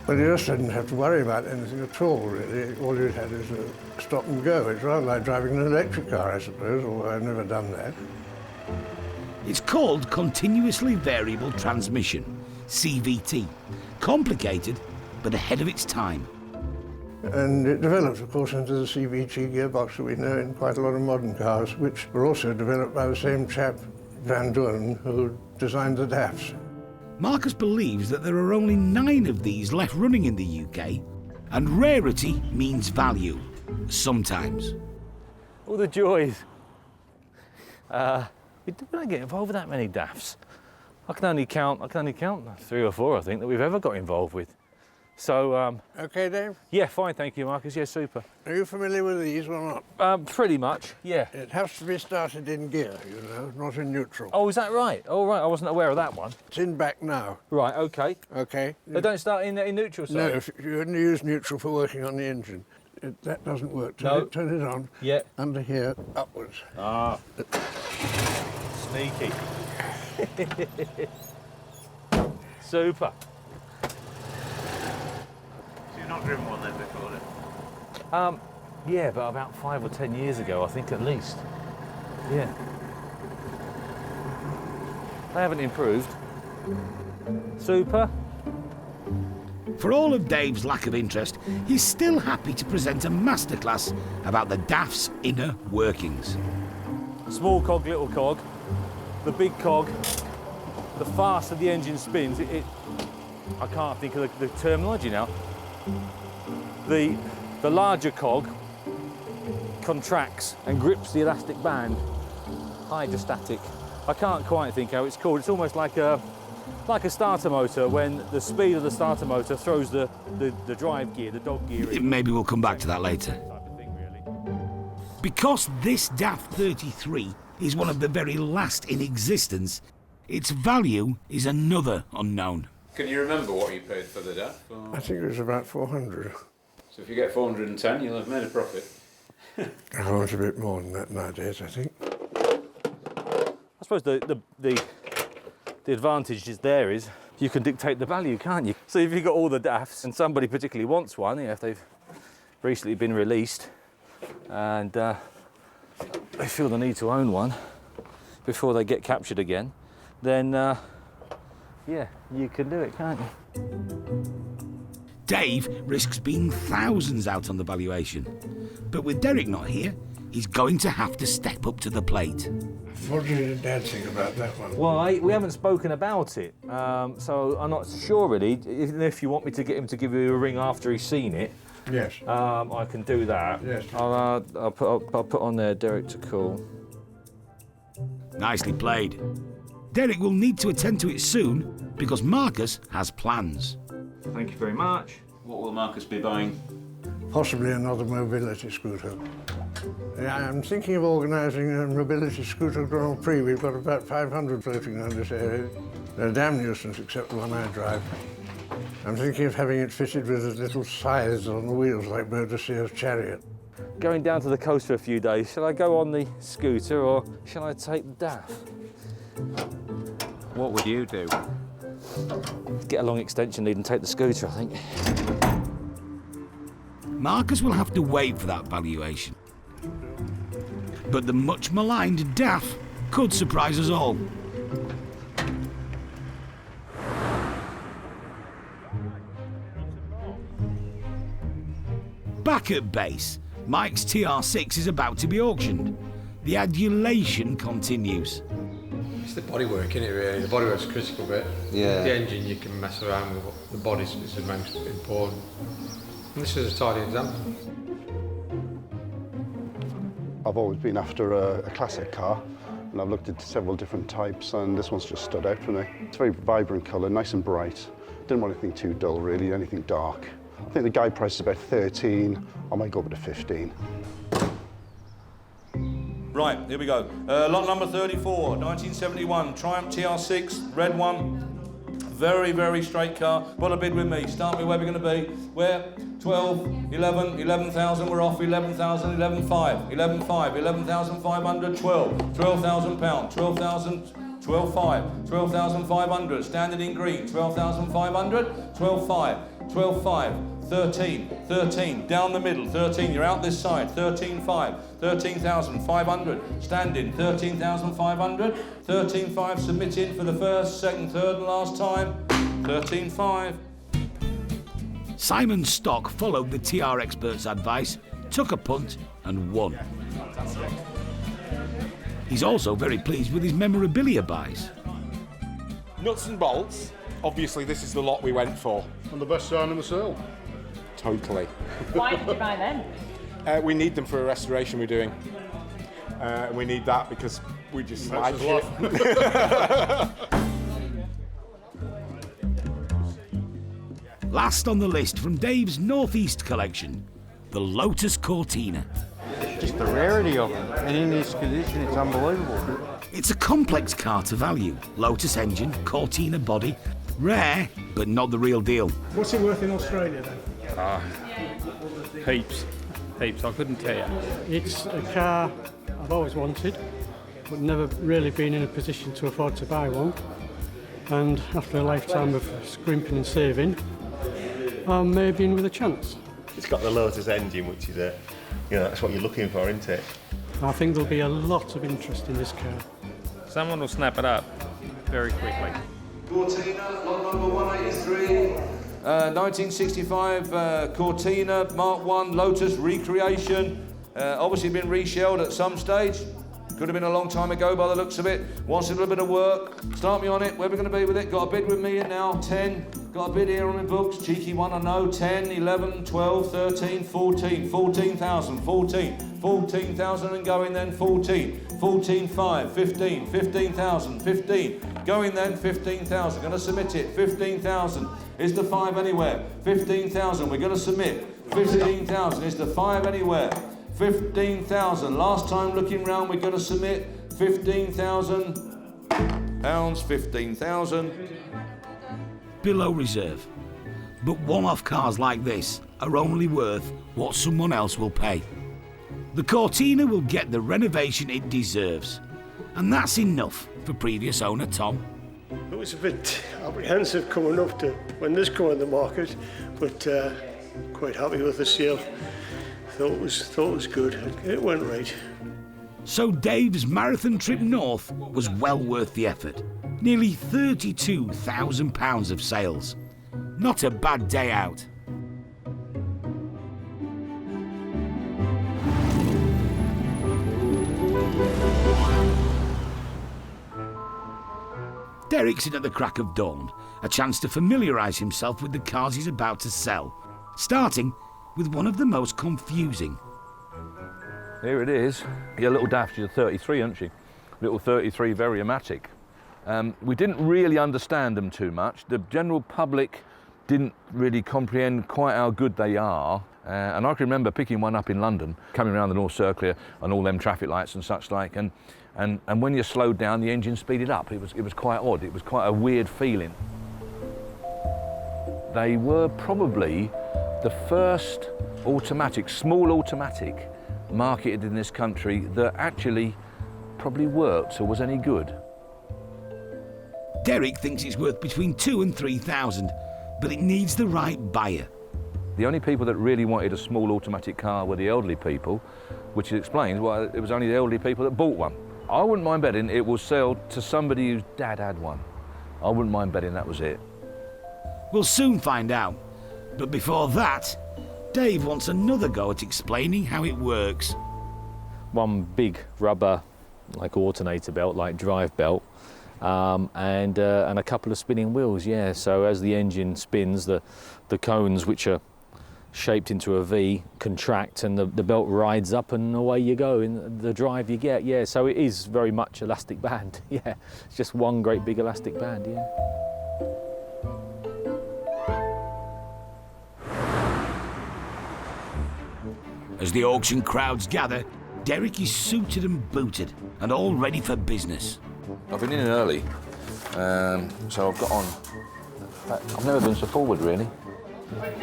But you just didn't have to worry about anything at all, really. All you had is a stop and go. It's rather like driving an electric car, I suppose, although I've never done that. It's called Continuously Variable Transmission, CVT. Complicated, but ahead of its time. And it developed, of course, into the CVT gearbox that we know in quite a lot of modern cars, which were also developed by the same chap, Van Duyn, who designed the DAFs. Marcus believes that there are only 9 of these left running in the UK, and rarity means value, sometimes. all the joys. We don't get involved with that many daffs. I can only count 3 or 4, I think, that we've ever got involved with. So, Okay, Dave? yeah, fine, thank you, Marcus. Yeah, super. Are you familiar with these or not? Pretty much, yeah. It has to be started in gear, you know, not in neutral. Oh, is that right? Oh, right, I wasn't aware of that one. It's in back now. Right, okay. Okay. They don't start in neutral, No, sorry? if you only use neutral for working on the engine. That doesn't work. Turn it on. Yeah. Under here, upwards. Ah. Sneaky. Super. So you've not driven one then before then? Yeah, but about 5 or 10 years ago, I think, at least. Yeah. They haven't improved. Super. For all of Dave's lack of interest, he's still happy to present a masterclass about the DAF's inner workings. Small cog, little cog. The big cog, the faster the engine spins, I can't think of the terminology now. The larger cog contracts and grips the elastic band. Hydrostatic. I can't quite think how it's called. It's almost like a starter motor when the speed of the starter motor throws the drive gear, the dog gear in. Maybe we'll come back to that later. Because this DAF 33 is one of the very last in existence, its value is another unknown. Can you remember what you paid for the DAF? I think it was about 400. So if you get 410, you'll have made a profit. I want a bit more than that nowadays, I think. I suppose the advantage is there is you can dictate the value, can't you? So if you've got all the DAFs and somebody particularly wants one, you know, if they've recently been released and they feel the need to own one before they get captured again, then yeah, you can do it, can't you? Dave risks being thousands out on the valuation. But with Derek not here, he's going to have to step up to the plate. What did your dad think about that one? Well, we haven't spoken about it, so I'm not sure really. If you want me to get him to give you a ring after he's seen it, yes, I can do that. Yes. I'll put on there Derek to call. Nicely played. Derek will need to attend to it soon because Marcus has plans. Thank you very much. What will Marcus be buying? Possibly another mobility scooter. I'm thinking of organising a mobility scooter Grand Prix. We've got about 500 floating around this area. They're a damn nuisance, except the one I drive. I'm thinking of having it fitted with little scythes on the wheels like Boadiceu's chariot. Going down to the coast for a few days, shall I go on the scooter or shall I take the DAF? What would you do? Get a long extension lead and take the scooter, I think. Marcus will have to wait for that valuation. But the much maligned DAF could surprise us all. Back at base, Mike's TR6 is about to be auctioned. The adulation continues. It's the bodywork, isn't it, really? The bodywork's a critical bit. Yeah. The engine, you can mess around with, the body is the most important. And this is a tidy example. I've always been after a classic car, and I've looked into several different types, and this one's just stood out for me. It's a very vibrant colour, nice and bright. Didn't want anything too dull, really, anything dark. I think the guide price is about 13. I might go up to 15. Right, here we go. Lot number 34, 1971, Triumph TR6, red one. Very, very straight car. Put a bid with me. Start me where we're going to be. Where? 12, 11, 11,000, we're off. 11,000, 11,500, 11,500, 11,500, 12. 12,000 pounds, 12,000, 12,500, 12,500. Standard in green, 12,500, 12,500, 12,500. 13, 13, down the middle, 13, you're out this side, 13,500, 13,500, standing, 13,500, 13,500, submitting for the first, second, third and last time, 13,500. Simon Stock followed the TR expert's advice, took a punt and won. He's also very pleased with his memorabilia buys. Nuts and bolts, obviously this is the lot we went for. And the best sign in the sale. Totally. Why did you buy them? We need them for a restoration we're doing. and we need that because we just Makes like us it. Last on the list from Dave's Northeast collection, the Lotus Cortina. Just the rarity of them, and in this condition, it's unbelievable. It's a complex car to value. Lotus engine, Cortina body, rare, but not the real deal. What's it worth in Australia then? Heaps. Heaps, I couldn't tell you. It's a car I've always wanted, but never really been in a position to afford to buy one. And after a lifetime of scrimping and saving, I'm maybe in with a chance. It's got the Lotus engine, which is that's what you're looking for, isn't it? I think there'll be a lot of interest in this car. Someone will snap it up very quickly. Cortina, lot number 183. 1965 Cortina Mark 1 Lotus recreation. Obviously been reshelled at some stage. Could have been a long time ago by the looks of it. Wants a little bit of work. Start me on it. Where are we going to be with it? Got a bid with me now. 10. Got a bid here on my books. Cheeky one, I know. 10, 11, 12, 13, 14. 14,000. 14. 14,000 and going then. 14. 14, 5. 15. 15,000. 15. Going then. 15,000. Going to submit it. 15,000. Is the 5 anywhere? 15,000. We're going to submit. 15,000. Is the 5 anywhere? 15,000. Last time looking round, we're going to submit 15,000 pounds. 15,000. Below reserve. But one-off cars like this are only worth what someone else will pay. The Cortina will get the renovation it deserves. And that's enough for previous owner Tom. It was a bit apprehensive coming up to when this came on the market, but quite happy with the sale. Thought it was good. It went right. So Dave's marathon trip north was well worth the effort. Nearly £32,000 of sales. Not a bad day out. Derek's in at the crack of dawn, a chance to familiarise himself with the cars he's about to sell, starting with one of the most confusing. Here it is. Your little daft, she's a 33, isn't she? Little 33 Variomatic. We didn't really understand them too much. The general public didn't really comprehend quite how good they are. And I can remember picking one up in London, coming around the North Circular and all them traffic lights and such like, and when you slowed down, the engine speeded up. It was quite odd. It was quite a weird feeling. They were probably the first automatic, small automatic, marketed in this country that actually probably worked or was any good. Derek thinks it's worth between 2,000 and 3,000, but it needs the right buyer. The only people that really wanted a small automatic car were the elderly people, which explains why it was only the elderly people that bought one. I wouldn't mind betting it will sell to somebody whose dad had one. I wouldn't mind betting that was it. We'll soon find out. But before that, Dave wants another go at explaining how it works. One big rubber, like alternator belt, like drive belt, and a couple of spinning wheels, yeah. So as the engine spins, the cones, which are shaped into a V, contract, and the belt rides up and away you go in the drive you get, yeah. So it is very much elastic band, yeah. It's just one great big elastic band, yeah. As the auction crowds gather, Derek is suited and booted and all ready for business. I've been in early, so I've got on. I've never been so forward, really.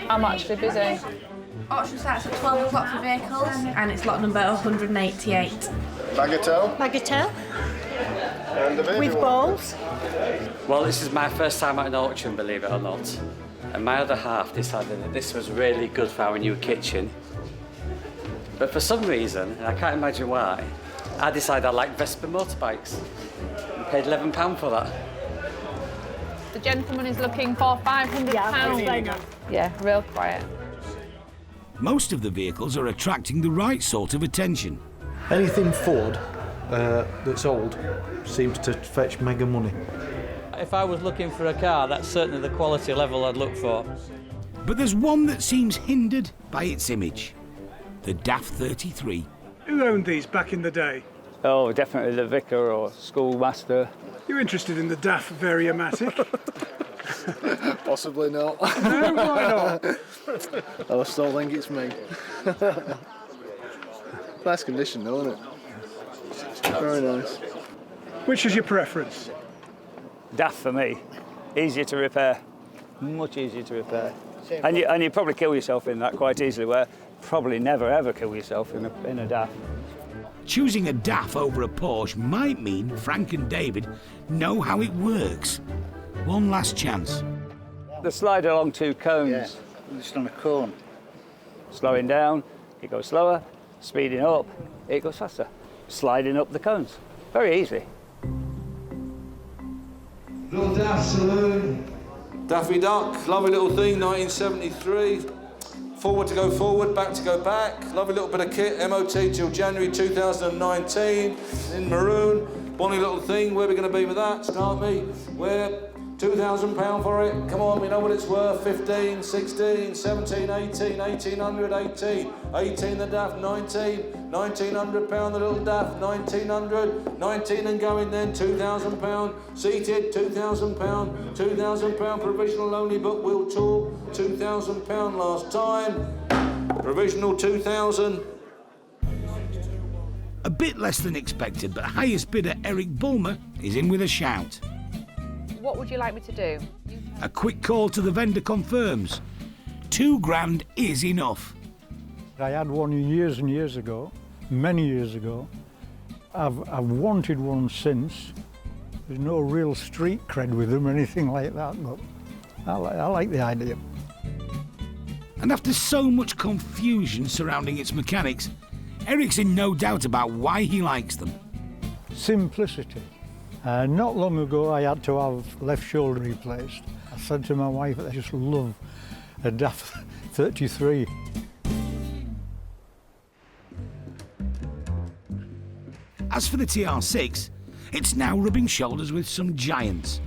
I'm actually busy. Auction starts at 12 o'clock for vehicles, and it's lot number 188. Bagatelle? Bagatelle. And the baby With one. balls. Well, this is my first time at an auction, believe it or not. And my other half decided that this was really good for our new kitchen. But for some reason, and I can't imagine why, I decided I like Vespa motorbikes and paid £11 for that. The gentleman is looking for £500. Yeah, real quiet. Most of the vehicles are attracting the right sort of attention. Anything Ford that's old seems to fetch mega money. If I was looking for a car, that's certainly the quality level I'd look for. But there's one that seems hindered by its image. The DAF 33. Who owned these back in the day? Oh, definitely the vicar or schoolmaster. You interested in the DAF Variomatic? Possibly not. No, why not? I still think it's me. Nice condition though, isn't it? Very nice. Which is your preference? DAF for me. Easier to repair. Much easier to repair. And you probably kill yourself in that quite easily, where probably never ever kill yourself in a DAF. Choosing a DAF over a Porsche might mean Frank and David know how it works. One last chance. The slide along two cones. Yeah, just on a cone. Slowing down, it goes slower. Speeding up, it goes faster. Sliding up the cones. Very easy. Little DAF saloon. Daffy Duck, lovely little thing, 1973. Forward to go forward, back to go back. Lovely little bit of kit, MOT till January 2019. In maroon, bonny little thing. Where are we going to be with that? Start me. We're £2,000 for it. Come on, we know what it's worth. 15, 16, 17, 18, 1800, 18. 18 the DAF, 19. £1,900 the little DAF, 1900. 19 and going then, £2,000. Seated, £2,000. £2,000 provisional only, but we'll talk. £2,000 last time. Provisional 2,000. A bit less than expected, but highest bidder Eric Bulmer is in with a shout. What would you like me to do? A quick call to the vendor confirms. £2,000 is enough. I had one years and years ago, many years ago. I've wanted one since. There's no real street cred with them or anything like that, but I like the idea. And after so much confusion surrounding its mechanics, Eric's in no doubt about why he likes them. Simplicity. Not long ago I had to have left shoulder replaced. I said to my wife, I just love a DAF 33. As for the TR6, it's now rubbing shoulders with some giants.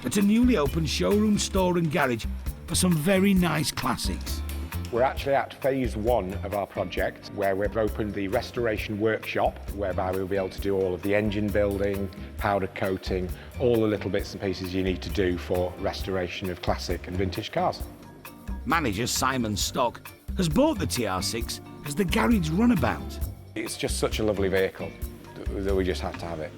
It's a newly opened showroom, store and garage for some very nice classics. We're actually at phase 1 of our project, where we've opened the restoration workshop, whereby we'll be able to do all of the engine building, powder coating, all the little bits and pieces you need to do for restoration of classic and vintage cars. Manager Simon Stock has bought the TR6 as the garage runabout. It's just such a lovely vehicle that we just have to have it.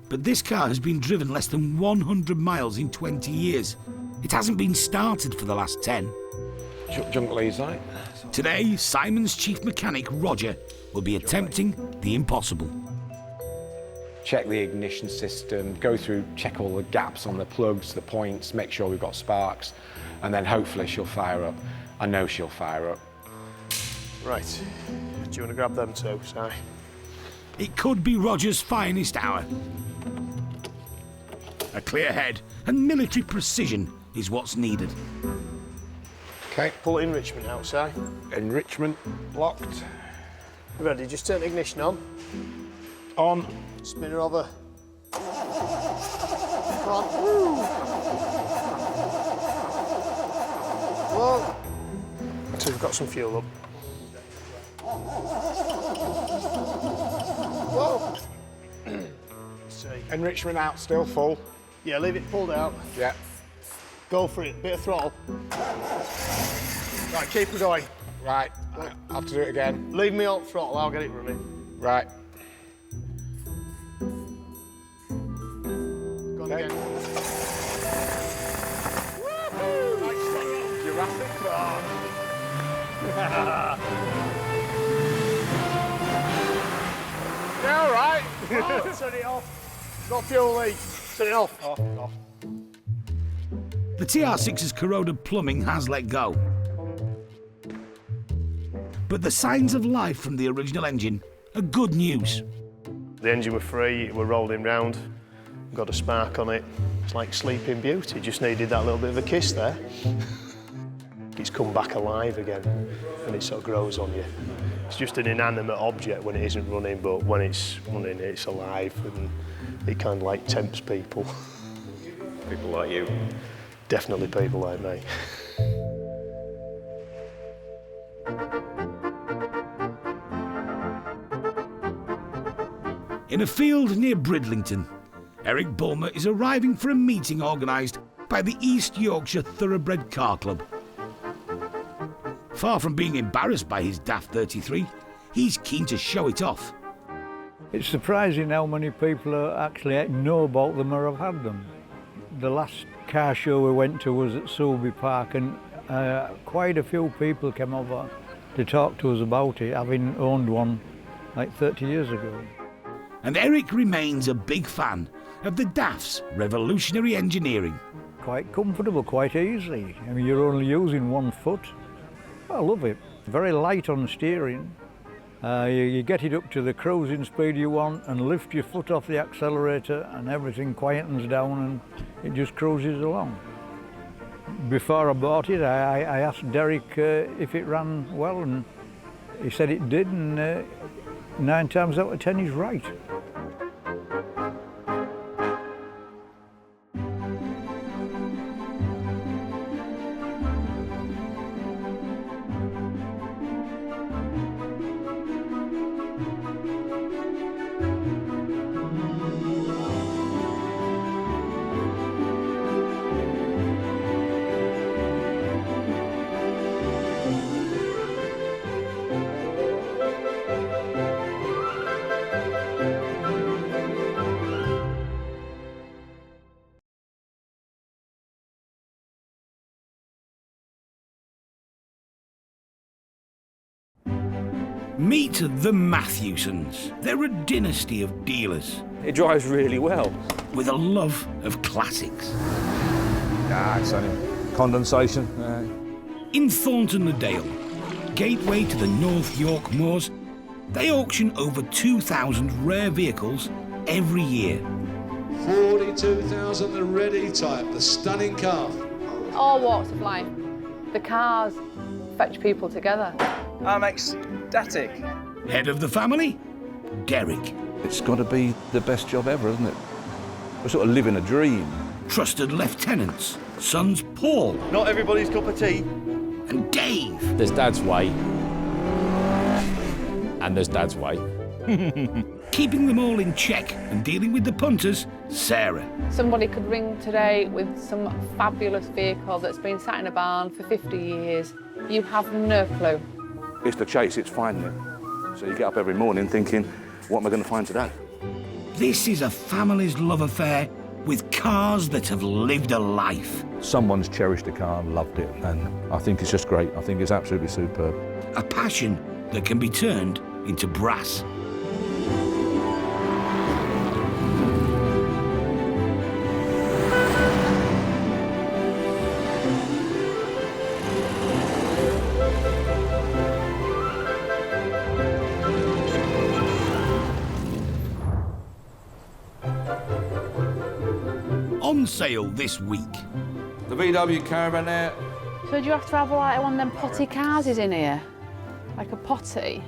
But this car has been driven less than 100 miles in 20 years. It hasn't been started for the last 10. Junk leads, right? Today, Simon's chief mechanic, Roger, will be attempting the impossible. Check the ignition system, go through, check all the gaps on the plugs, the points, make sure we've got sparks, and then hopefully she'll fire up. I know she'll fire up. Right, do you want to grab them too, Si? It could be Roger's finest hour. A clear head and military precision is what's needed. Okay. Pull enrichment out, Si. Enrichment locked. Ready, just turn the ignition on. On. Spin her over. Come on. Woo. Whoa. So we've got some fuel up. Whoa. See. Enrichment out, still full. Yeah, leave it pulled out. Yeah. Go for it, bit of throttle. Right, keep her going. Right, I'll have to do it again. Leave me on throttle, I'll get it running. Right. Go on again. Woohoo! Jurassic Park. Yeah, all right. Oh, turn it off. Got fuel leak. Turn it off. Off. The TR6's corroded plumbing has let go. But the signs of life from the original engine are good news. The engine were free, we're rolling round, got a spark on it. It's like Sleeping Beauty, just needed that little bit of a kiss there. It's come back alive again, and it sort of grows on you. It's just an inanimate object when it isn't running, but when it's running, it's alive, and it kind of like tempts people. People like you. Definitely people like me. In a field near Bridlington, Eric Bulmer is arriving for a meeting organised by the East Yorkshire Thoroughbred Car Club. Far from being embarrassed by his daft 33, he's keen to show it off. It's surprising how many people actually know about them or have had them. The last car show we went to was at Sowerby Park, and quite a few people came over to talk to us about it, having owned one like 30 years ago. And Eric remains a big fan of the DAF's revolutionary engineering. Quite comfortable, quite easy. I mean, you're only using one foot. I love it. Very light on steering. You get it up to the cruising speed you want and lift your foot off the accelerator and everything quietens down and it just cruises along. Before I bought it, I asked Derek if it ran well, and he said it did, and 9 times out of 10 he's right. Meet the Matthewsons. They're a dynasty of dealers. It drives really well. With a love of classics. It's only condensation. In Thorntondale, gateway to the North York Moors, they auction over 2,000 rare vehicles every year. 42,000, the ready type, the stunning car. All walks of life. The cars fetch people together. I'm ecstatic. Head of the family, Derek. It's got to be the best job ever, isn't it? We're sort of living a dream. Trusted lieutenants, sons Paul. Not everybody's cup of tea. And Dave. There's Dad's way. And there's Dad's way. Keeping them all in check and dealing with the punters, Sarah. Somebody could ring today with some fabulous vehicle that's been sat in a barn for 50 years. You have no clue. It's the chase, it's finding it. So you get up every morning thinking, what am I going to find today? This is a family's love affair with cars that have lived a life. Someone's cherished a car and loved it, and I think it's just great. I think it's absolutely superb. A passion that can be turned into brass. On sale this week. The VW Caravan there. So do you have to have like one of them potty cars in here? Like a potty?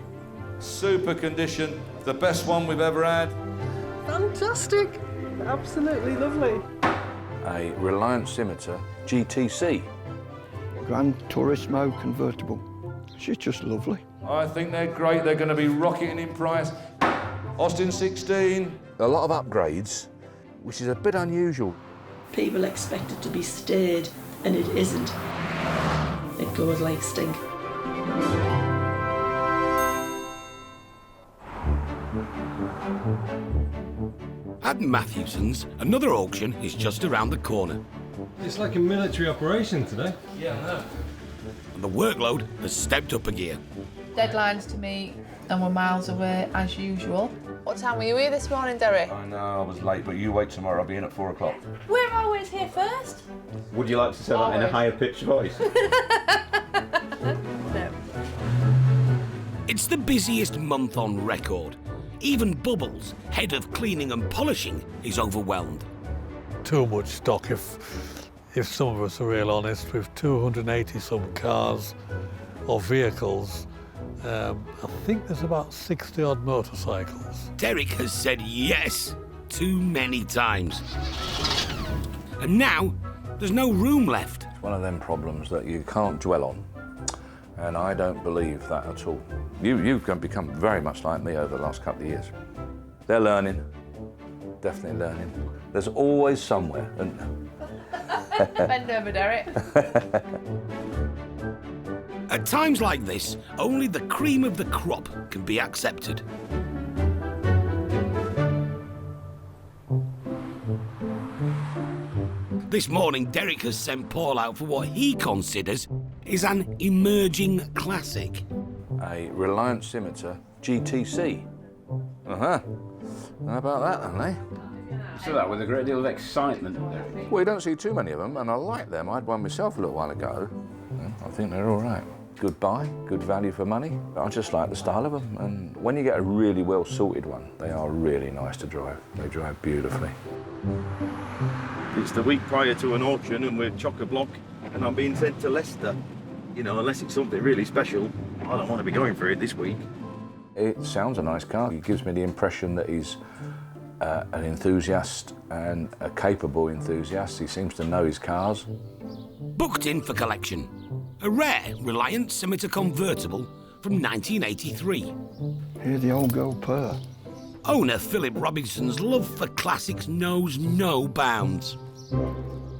Super condition, the best one we've ever had. Fantastic. Absolutely lovely. A Reliant Scimitar GTC. Gran Turismo convertible. She's just lovely. I think they're great. They're going to be rocketing in price. Austin 16. A lot of upgrades, which is a bit unusual. People expect it to be staid, and it isn't. It goes like stink. At Matthewson's, another auction is just around the corner. It's like a military operation today. Yeah, I know. And the workload has stepped up a gear. Deadlines to meet, and we're miles away as usual. What time were you here this morning, Derek? I know I was late, but you wait tomorrow. I'll be in at 4 o'clock. We're always here first. Would you like to say that in a higher pitched voice? No. It's the busiest month on record. Even Bubbles, head of cleaning and polishing, is overwhelmed. Too much stock, if some of us are real honest, with 280 some cars or vehicles. I think there's about 60 odd motorcycles. Derek has said yes too many times. And now there's no room left. It's one of them problems that you can't dwell on, and I don't believe that at all. You've become very much like me over the last couple of years. They're learning. Definitely learning. There's always somewhere, isn't there? Bend over, Derek. At times like this, only the cream of the crop can be accepted. This morning, Derek has sent Paul out for what he considers is an emerging classic. A Reliant Scimitar GTC. Uh-huh. How about that then, eh? So that with a great deal of excitement. Well, you don't see too many of them, and I like them. I had one myself a little while ago. I think they're all right. Good buy, good value for money. I just like the style of them, and when you get a really well-sorted one, they are really nice to drive. They drive beautifully. It's the week prior to an auction and we're chock-a-block and I'm being sent to Leicester. You know, unless it's something really special, I don't want to be going for it this week. It sounds a nice car. It gives me the impression that he's an enthusiast and a capable enthusiast. He seems to know his cars. Booked in for collection. A rare Reliant Scimitar convertible from 1983. Hear the old girl purr. Owner Philip Robinson's love for classics knows no bounds.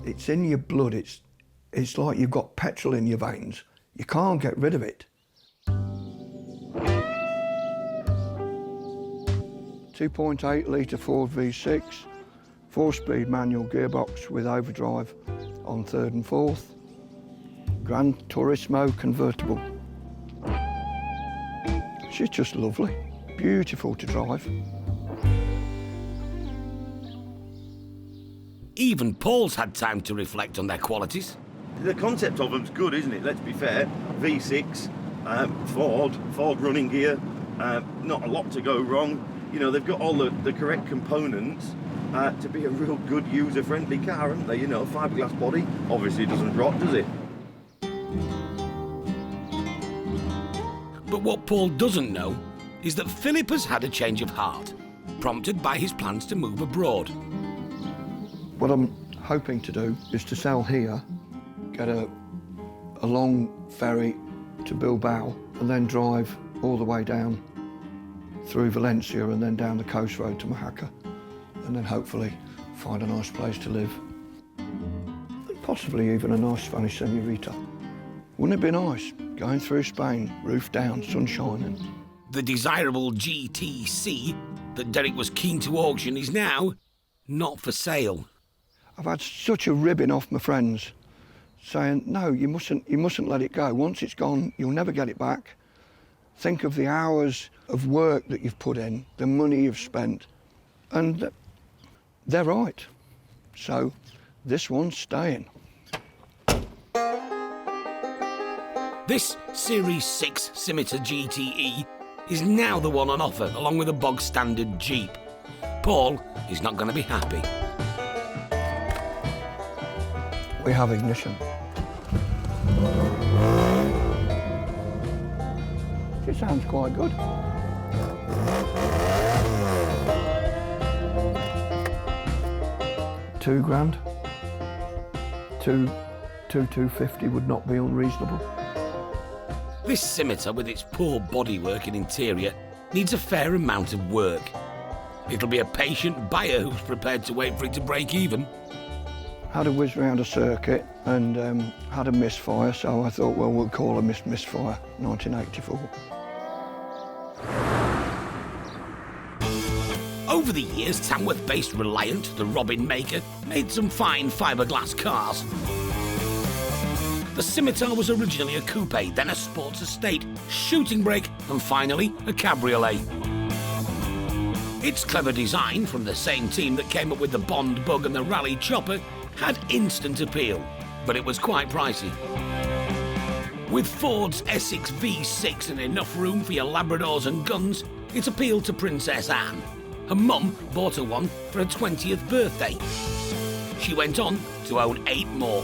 It's in your blood. It's like you've got petrol in your veins. You can't get rid of it. 2.8 litre Ford V6, 4-speed manual gearbox with overdrive on 3rd and 4th. Gran Turismo convertible. She's just lovely, beautiful to drive. Even Paul's had time to reflect on their qualities. The concept of them's good, isn't it? Let's be fair. V6, Ford running gear, not a lot to go wrong. You know, they've got all the correct components to be a real good user-friendly car, haven't they? You know, fiberglass body obviously doesn't rot, does it? But what Paul doesn't know is that Philip has had a change of heart, prompted by his plans to move abroad. What I'm hoping to do is to sell here, get a long ferry to Bilbao, and then drive all the way down through Valencia and then down the coast road to Majorca, and then hopefully find a nice place to live. And possibly even a nice Spanish señorita. Wouldn't it be nice, going through Spain, roof down, sun shining? The desirable GTC that Derek was keen to auction is now not for sale. I've had such a ribbing off my friends saying, no, you mustn't let it go. Once it's gone, you'll never get it back. Think of the hours of work that you've put in, the money you've spent, and they're right. So this one's staying. This Series 6 Scimitar GTE is now the one on offer, along with a bog-standard Jeep. Paul is not going to be happy. We have ignition. It sounds quite good. £2,000. 250 would not be unreasonable. This Scimitar, with its poor bodywork and interior, needs a fair amount of work. It'll be a patient buyer who's prepared to wait for it to break even. Had a whiz round a circuit and had a misfire, so I thought, well, we'll call a misfire, 1984. Over the years, Tamworth-based Reliant, the Robin maker, made some fine fiberglass cars. The Scimitar was originally a coupe, then a sports estate, shooting brake, and finally a cabriolet. Its clever design, from the same team that came up with the Bond Bug and the Rally Chopper, had instant appeal, but it was quite pricey. With Ford's Essex V6 and enough room for your Labradors and guns, it appealed to Princess Anne. Her mum bought her one for her 20th birthday. She went on to own 8 more.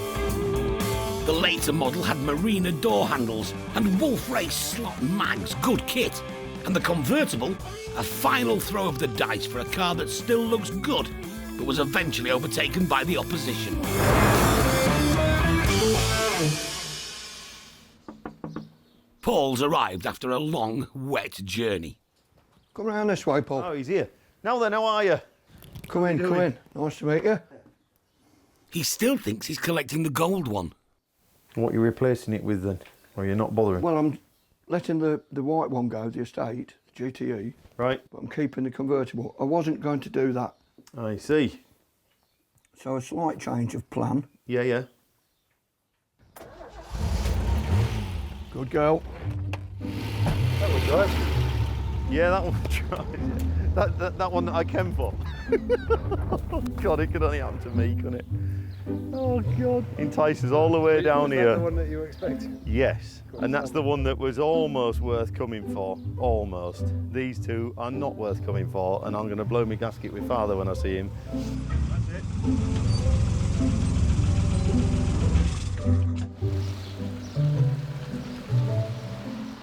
The later model had Marina door handles and Wolf Race slot mags, good kit. And the convertible, a final throw of the dice for a car that still looks good, but was eventually overtaken by the opposition. Paul's arrived after a long, wet journey. Come round this way, Paul. Oh, he's here. Now then, how are you? Come in, come in. Nice to meet you. He still thinks he's collecting the gold one. What are you replacing it with then? Or you're not bothering? Well, I'm letting the white one go, the estate, the GTE. Right. But I'm keeping the convertible. I wasn't going to do that. I see. So a slight change of plan. Yeah, yeah. Good girl. That was right. Yeah, that one was right. That one that I came for. Oh God, it could only happen to me, couldn't it? Oh God. Entices all the way down here. Was that the one that you were expecting? Yes, and that's the one that was almost worth coming for. Almost. These two are not worth coming for, and I'm going to blow my gasket with Father when I see him. That's it.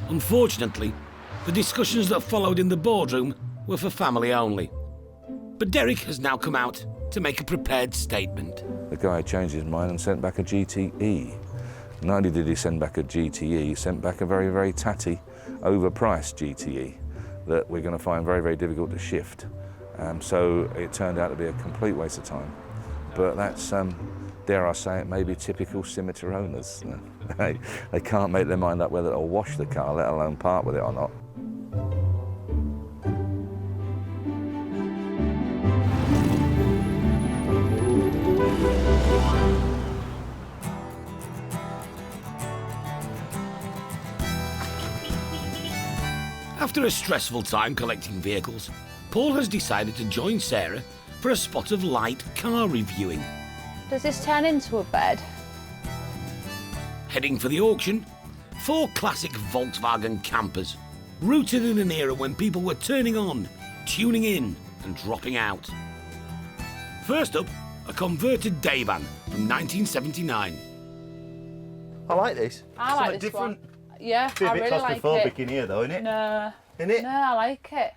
Unfortunately, the discussions that followed in the boardroom were for family only. But Derek has now come out to make a prepared statement. The guy changed his mind and sent back a GTE. Not only did he send back a GTE, he sent back a very, very tatty, overpriced GTE that we're going to find very, very difficult to shift. So it turned out to be a complete waste of time. But that's, dare I say it, maybe typical Scimitar owners. They can't make their mind up whether they'll wash the car, let alone part with it or not. After a stressful time collecting vehicles, Paul has decided to join Sarah for a spot of light car reviewing. Does this turn into a bed? Heading for the auction, 4 classic Volkswagen campers, rooted in an era when people were turning on, tuning in and dropping out. First up, a converted day van from 1979. I like this. I like this different. one. Yeah, Bit I a bit really like it. claustrophobic in here though, isn't it? No. Isn't it? No, I like it.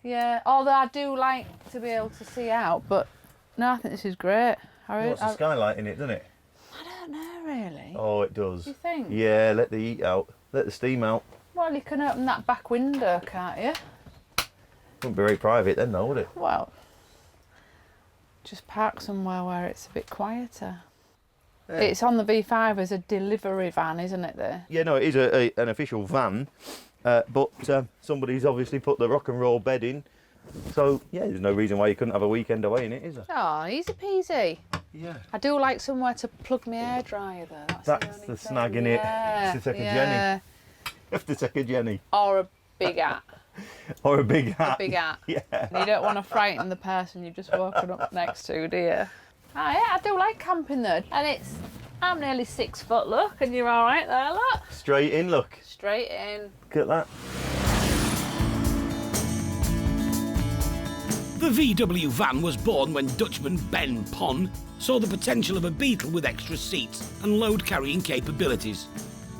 Yeah, although I do like to be able to see out, but no, I think this is great. What's the skylight in it, doesn't it? I don't know really. Oh, it does. You think? Yeah, let the heat out, let the steam out. Well, you can open that back window, can't you? Wouldn't be very private then, though, would it? Well, just park somewhere where it's a bit quieter. Yeah. It's on the V5 as a delivery van, isn't it, there? Yeah, no, it is an official van, but somebody's obviously put the rock and roll bed in. So, yeah, there's no reason why you couldn't have a weekend away in it, is there? Oh, easy peasy. Yeah. I do like somewhere to plug my hairdryer, though. That's the snag in it. Yeah, You have to take a yeah. Jenny. You have to take a Jenny. Or a big hat. Or a big hat. A big hat. Yeah. And you don't want to frighten the person you've just woken up next to, do you? Oh, yeah, I do like camping, though. And I'm nearly 6 foot, look, and you're all right there, look. Straight in, look. Straight in. Look at that. The VW van was born when Dutchman Ben Pon saw the potential of a Beetle with extra seats and load-carrying capabilities.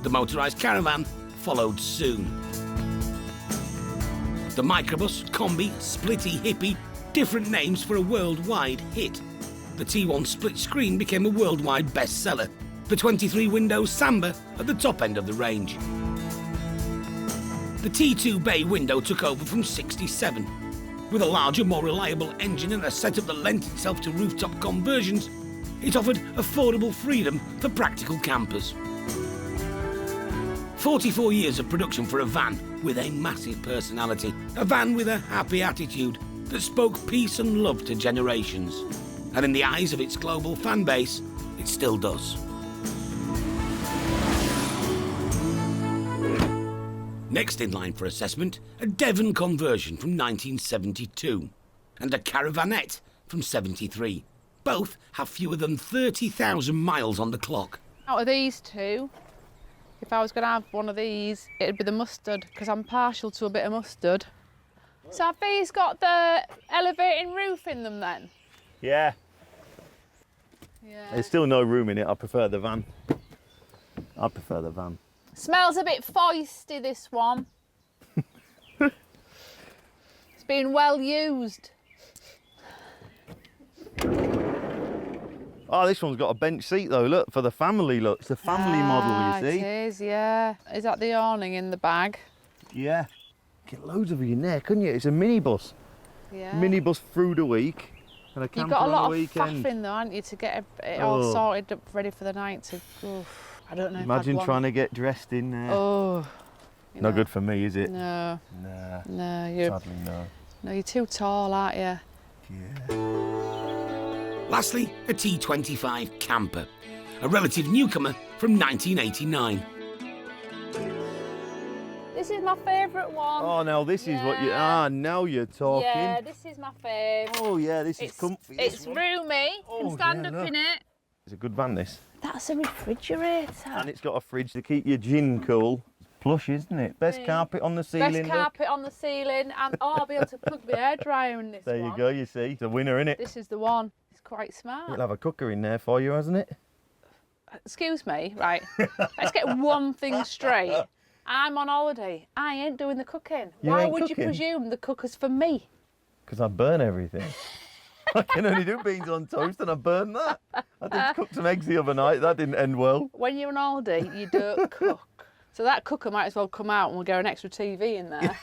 The motorised caravan followed soon. The microbus, combi, splitty, hippie, different names for a worldwide hit. The T1 split screen became a worldwide bestseller. The 23-window Samba at the top end of the range. The T2 bay window took over from 67. With a larger, more reliable engine and a setup that lent itself to rooftop conversions, it offered affordable freedom for practical campers. 44 years of production for a van with a massive personality. A van with a happy attitude that spoke peace and love to generations. And in the eyes of its global fan base, it still does. Next in line for assessment, a Devon conversion from 1972 and a Caravanette from 73. Both have fewer than 30,000 miles on the clock. Out of these two, if I was going to have one of these, it'd be the mustard, because I'm partial to a bit of mustard. So have these got the elevating roof in them then? Yeah. Yeah. There's still no room in it. I prefer the van. I prefer the van. Smells a bit foisty, this one. It's been well used. Oh, this one's got a bench seat though, look, for the family, look. It's the family model, you see. It is, yeah. Is that the awning in the bag? Yeah. Get loads of it in there, couldn't you? It's a minibus. Yeah. Minibus through the week and a You've camper got a on lot the of weekend. faffing though, haven't you, to get it all sorted up, ready for the night to. I don't know. Imagine if I'd trying to get dressed in there. Oh. No good for me, is it? No. Nah. No, you're. Sadly, no. No, you're too tall, aren't you? Yeah. Lastly, a T25 camper, a relative newcomer from 1989. This is my favourite one. Oh, now this is what you. Now you're talking. Yeah, this is my favourite. Oh, yeah, this is comfy. It's roomy. You can stand up in it. It's a good van, this. That's a refrigerator. And it's got a fridge to keep your gin cool. Plush, isn't it? Best carpet on the ceiling. Best carpet on the ceiling, and I'll be able to plug my hairdryer in this There one. you go, you see. It's a winner, innit? This is the one. It's quite smart. It'll have a cooker in there for you, hasn't it? Excuse me, right. Let's get one thing straight. I'm on holiday. I ain't doing the cooking. You Why ain't would cooking? you presume the cooker's for me? Because I burn everything. I can only do beans on toast and I burn that. I did cook some eggs the other night. That didn't end well. When you're on holiday, you don't cook. So that cooker might as well come out and we'll get an extra TV in there.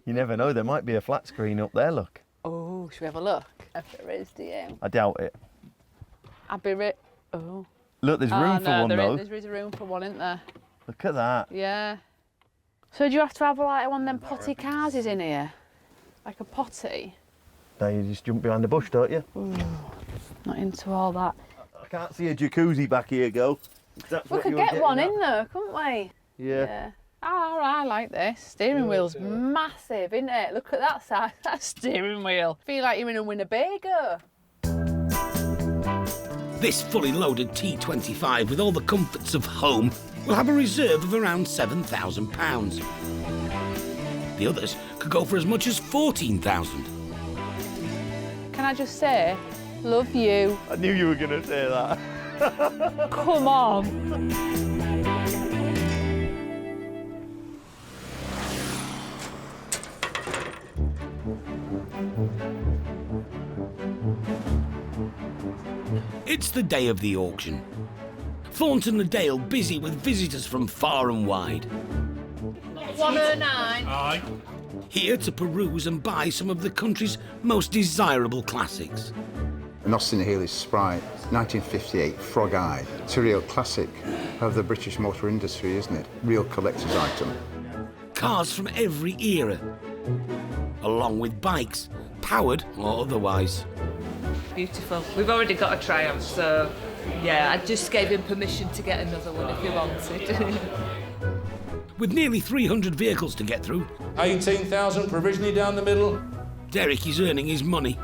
You never know. There might be a flat screen up there, look. Oh, should we have a look? If there is, do you? I doubt it. I'll be Oh. Look, there's room for one, though. There is room for one, isn't there? Look at that. Yeah. So do you have to have like one of them potty cars in here? Like a potty? Now you just jump behind the bush, don't you? Ooh, not into all that. I can't see a jacuzzi back here, girl. We could get one in there, couldn't we? Yeah. Oh, I like this. Steering wheel's massive, isn't it? Look at that size, that steering wheel. Feel like you're in a Winnebago. This fully loaded T25 with all the comforts of home will have a reserve of around £7,000. The others could go for as much as £14,000. Can I just say, love you. I knew you were going to say that. Come on. It's the day of the auction. Thorntondale busy with visitors from far and wide. 109. Here to peruse and buy some of the country's most desirable classics. Austin Healey's Sprite, 1958, Frog Eye. It's a real classic of the British motor industry, isn't it? Real collector's item. Cars from every era, along with bikes, powered or otherwise. Beautiful. We've already got a Triumph, so yeah, I just gave him permission to get another one if he wanted. With nearly 300 vehicles to get through, 18,000 provisionally down the middle. Derek is earning his money.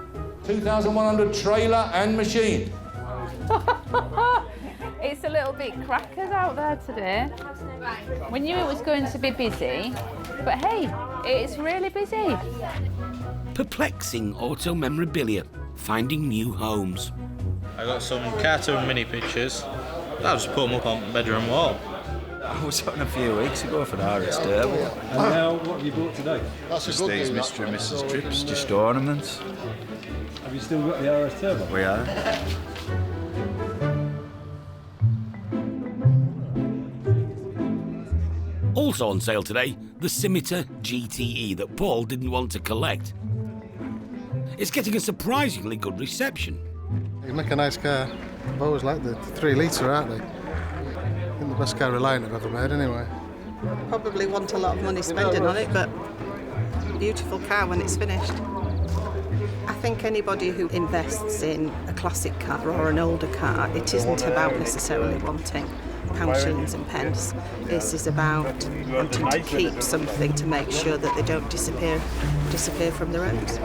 2,100 trailer and machine. It's a little bit crackers out there today. We knew it was going to be busy, but hey, it's really busy. Perplexing auto memorabilia, finding new homes. I got some cartoon mini pictures. I'll just put them up on the bedroom wall. I was on a few weeks ago for the RS Turbo. And now, what have you bought today? Just these Mr. and Mrs. Trips, just ornaments. Have you still got the RS Turbo? We are. Also on sale today, the Scimitar GTE that Paul didn't want to collect. It's getting a surprisingly good reception. They make a nice car. I've always liked the 3 litre, aren't they? I think the best car Reliant I've ever made, anyway. Probably want a lot of money spending on it, but beautiful car when it's finished. I think anybody who invests in a classic car or an older car, it isn't about necessarily wanting pounds, shillings and pence. This is about wanting to keep something to make sure that they don't disappear from the roads.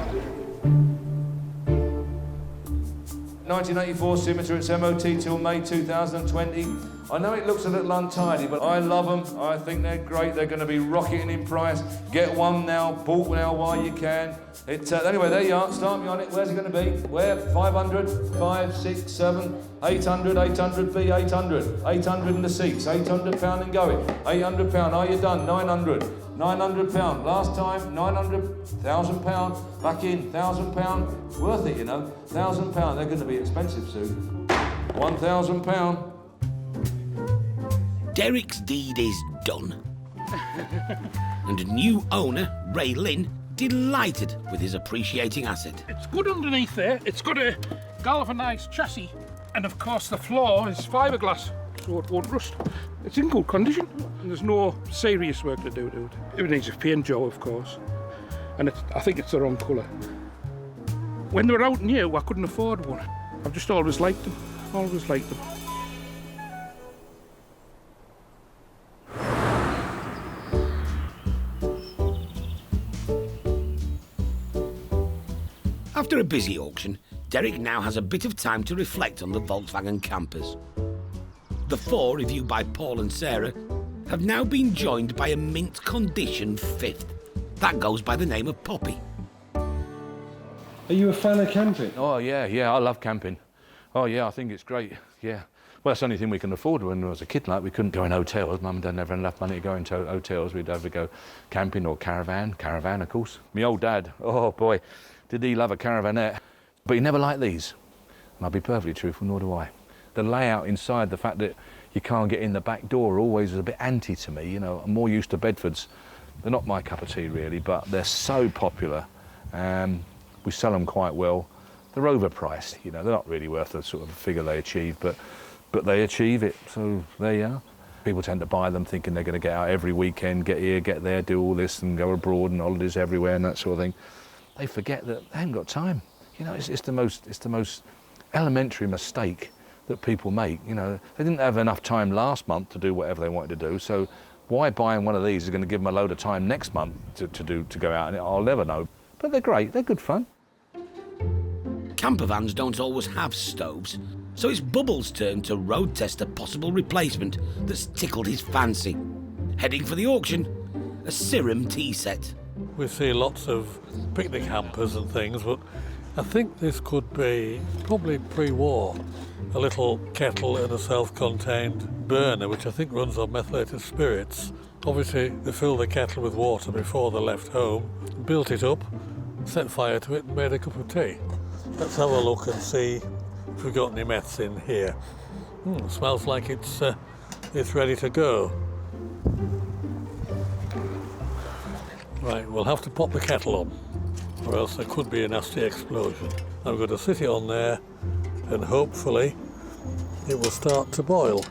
1984 Scimitar, it's MOT till May 2020. I know it looks a little untidy, but I love them. I think they're great. They're going to be rocketing in price. Get one now, bought now while you can. Anyway, there you are. Start me on it. Where's it going to be? Where? 500, 5, 6, 7, 800, 800B, 800. 800 in the seats, £800 and going. £800, are you done? 900. £900. Last time, 900, £1,000. Back in, £1,000. Worth it, you know. £1,000. They're going to be expensive soon. £1,000. Derek's deed is done. And new owner, Ray Lynn, delighted with his appreciating asset. It's good underneath there. It's got a galvanised chassis, and of course the floor is fiberglass, so it won't rust. It's in good condition, and there's no serious work to do to it. It needs a paint job, of course, and I think it's the wrong colour. When they were out new, I couldn't afford one. I've just always liked them, always liked them. After a busy auction, Derek now has a bit of time to reflect on the Volkswagen campers. The four, reviewed by Paul and Sarah, have now been joined by a mint condition fifth. That goes by the name of Poppy. Are you a fan of camping? Oh, yeah, I love camping. Oh, yeah, I think it's great, yeah. Well, that's the only thing we can afford. When I was a kid, like, we couldn't go in hotels. Mum and Dad never had enough money to go into hotels. We'd have to go camping or caravan, of course. My old dad, oh, boy, did he love a caravanette. But he never liked these. And I'll be perfectly truthful, nor do I. The layout inside, the fact that you can't get in the back door always was a bit anti to me. You know, I'm more used to Bedfords. They're not my cup of tea, really, but they're so popular. We sell them quite well. They're overpriced, you know, they're not really worth the sort of figure they achieve, but they achieve it, so there you are. People tend to buy them thinking they're going to get out every weekend, get here, get there, do all this and go abroad and holidays everywhere and that sort of thing. They forget that they haven't got time. You know, it's the most elementary mistake that people make. You know, they didn't have enough time last month to do whatever they wanted to do, so why buying one of these is going to give them a load of time next month to go out, and I'll never know. But they're great, they're good fun. Camper vans don't always have stoves, so it's Bubbles' turn to road test a possible replacement that's tickled his fancy. Heading for the auction, a Sirim tea set. We see lots of picnic hampers and things, but I think this could be probably pre-war. A little kettle and a self-contained burner, which I think runs on methylated spirits. Obviously, they filled the kettle with water before they left home, built it up, set fire to it and made a cup of tea. Let's have a look and see if we've got any meths in here. Smells like it's ready to go. Right, we'll have to pop the kettle on, or else there could be a nasty explosion. I'm going to sit it on there, and hopefully it will start to boil.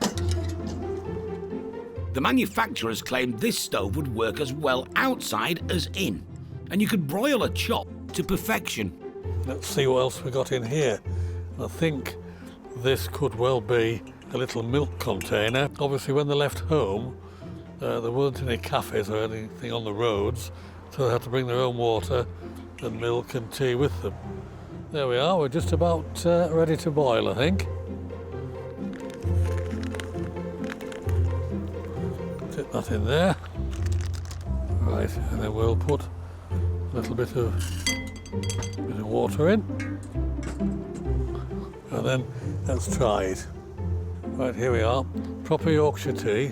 The manufacturers claimed this stove would work as well outside as in, and you could broil a chop to perfection. Let's see what else we got in here. I think this could well be a little milk container. Obviously, when they left home, there weren't any cafes or anything on the roads, so they had to bring their own water and milk and tea with them. There we are, we're just about ready to boil, I think. Tip that in there. Right, and then we'll put a little bit of water in. And then let's try it. Right, here we are. Proper Yorkshire tea,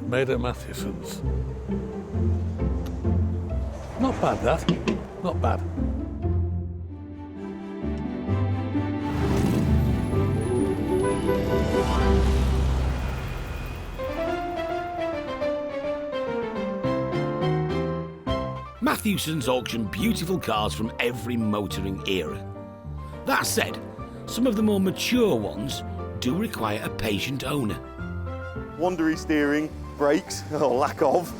made at Mathewson's. Not bad, that. Not bad. Mathewson's auction beautiful cars from every motoring era. That said, some of the more mature ones do require a patient owner. Wandery steering, brakes, or lack of,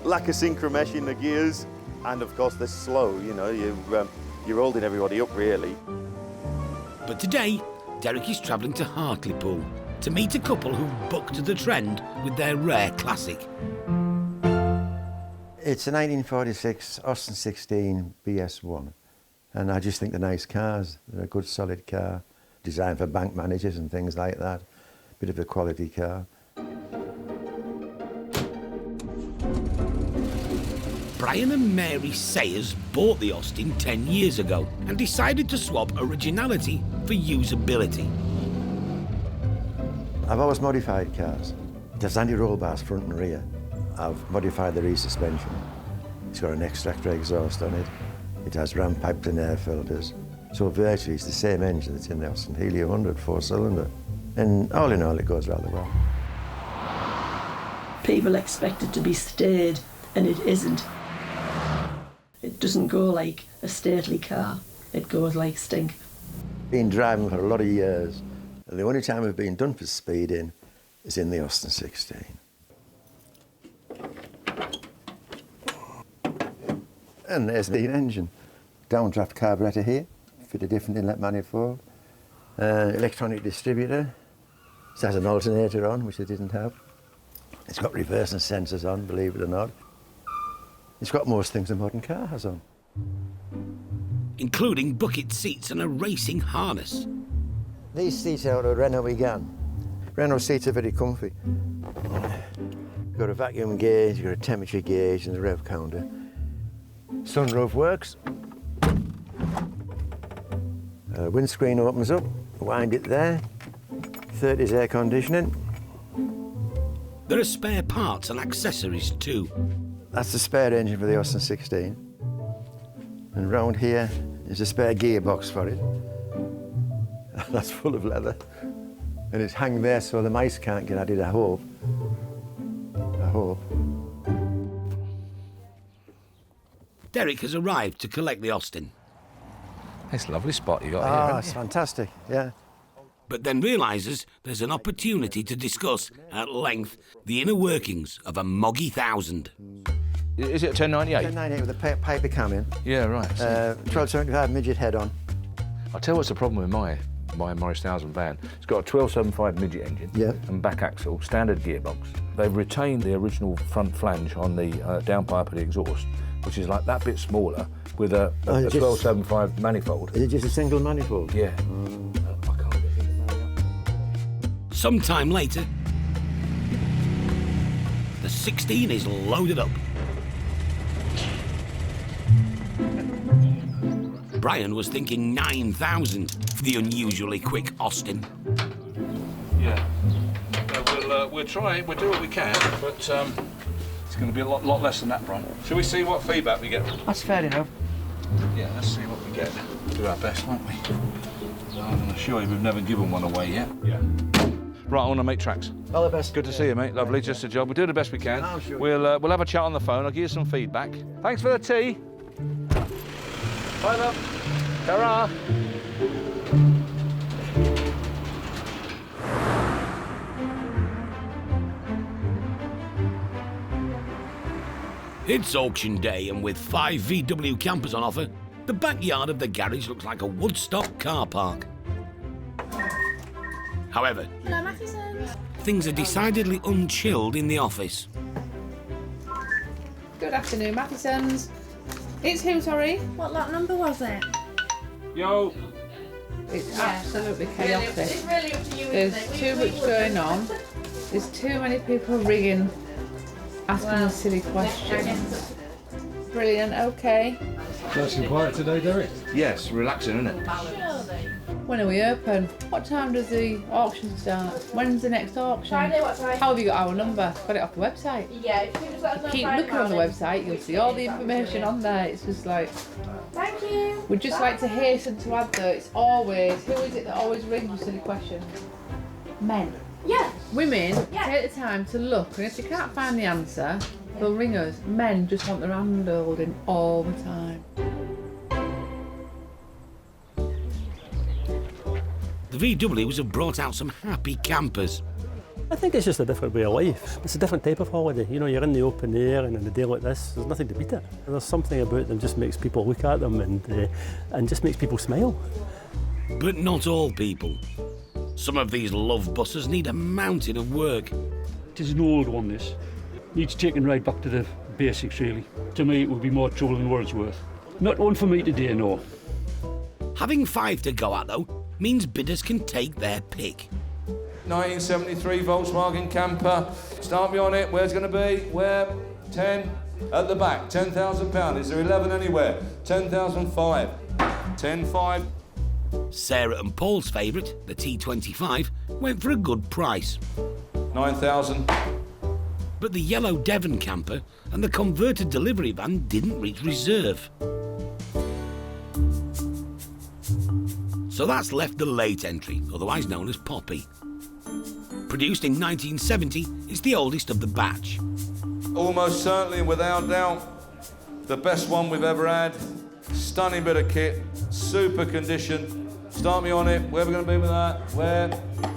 lack of synchromesh in the gears, and of course they're slow, you know, you're holding everybody up really. But today, Derek is travelling to Hartlepool to meet a couple who bucked the trend with their rare classic. It's a 1946 Austin 16 BS1, and I just think they're nice cars. They're a good solid car, designed for bank managers and things like that. Bit of a quality car. Brian and Mary Sayers bought the Austin 10 years ago and decided to swap originality for usability. I've always modified cars. It has anti-roll bars front and rear. I've modified the rear suspension. It's got an extractor exhaust on it. It has ram pipes and air filters. So virtually it's the same engine that's in the Austin Helio 100 4-cylinder. And all in all, it goes rather well. People expect it to be staid, and it isn't. doesn't go like a stately car, it goes like stink. Been driving for a lot of years, and the only time we've been done for speeding is in the Austin 16. And there's the engine. Downdraft carburettor here, fit a different inlet manifold. Electronic distributor. It has an alternator on, which it didn't have. It's got reversing sensors on, believe it or not. It's got most things a modern car has on. Including bucket seats and a racing harness. These seats are out of Renault Megane. Renault seats are very comfy. You've got a vacuum gauge, you've got a temperature gauge and a rev counter. Sunroof works. Windscreen opens up, wind it there. 30's air conditioning. There are spare parts and accessories too. That's the spare engine for the Austin 16. And round here is a spare gearbox for it. That's full of leather. And it's hung there so the mice can't get at it, I hope. I hope. Derek has arrived to collect the Austin. It's a lovely spot you got here. Oh, it's fantastic, yeah. But then realises there's an opportunity to discuss at length the inner workings of a Moggy 1000. Is it a 1098? 1098 with a paper cam in. Yeah, right. 1275 midget head on. I'll tell you what's the problem with my Morris 1000 van. It's got a 1275 midget engine and back axle, standard gearbox. They've retained the original front flange on the downpipe of the exhaust, which is like that bit smaller with a 1275 manifold. Is it just a single manifold? Yeah. Sometime later, the 16 is loaded up. Brian was thinking 9,000 for the unusually quick Austin. Yeah. We'll try. We'll do what we can, but it's going to be a lot less than that, Brian. Shall we see what feedback we get? That's fair enough. Yeah, let's see what we get. Do our best, won't we? I can assure you we've never given one away yet. Yeah. Right, I want to make tracks. All the best. Good to see you, mate. Lovely, just a job. We'll do the best we can. Oh, sure. We'll have a chat on the phone. I'll give you some feedback. Thanks for the tea. Bye, love. Ta-ra. It's auction day, and with 5 VW campers on offer, the backyard of the garage looks like a Woodstock car park. However, things are decidedly unchilled in the office. Good afternoon, Mathesons. It's who, sorry? What lot number was it? Yo. It's absolutely chaotic. It's really up to you, There's too much going on. There's too many people ringing, asking silly questions. Brilliant, okay. Nice and quiet today, Derek? Yes, relaxing, isn't it? When are we open? What time does the auction start? When's the next auction? Friday, what time? How have you got our number? Got it off the website? Yeah, if you just let us know Keep Friday looking on the morning. website, you'll see all the information on there. It's just like... Thank you. We'd just like to hasten to add that it's always... Who is it that always rings with silly questions? Men. Yeah. Women take the time to look, and if they can't find the answer, they'll ring us. Men just want their hand holding all the time. The VWs have brought out some happy campers. I think it's just a different way of life. It's a different type of holiday. You know, you're in the open air, and on a day like this, there's nothing to beat it. And there's something about them just makes people look at them and just makes people smile. But not all people. Some of these love buses need a mountain of work. It is an old one, this. Needs taking right back to the basics, really. To me, it would be more trouble than Wordsworth. Not one for me today, no. Having 5 to go at, though, means bidders can take their pick. 1973 Volkswagen camper. Start me on it. Where's it going to be? Where? 10 at the back. £10,000. Is there 11 anywhere? 10,005. 10,5. Sarah and Paul's favourite, the T25, went for a good price. 9,000. But the yellow Devon camper and the converted delivery van didn't reach reserve. So that's left the late entry, otherwise known as Poppy. Produced in 1970, it's the oldest of the batch. Almost certainly, without doubt, The best one we've ever had. Stunning bit of kit, super condition. Start me on it. Where are we going to be with that? Where?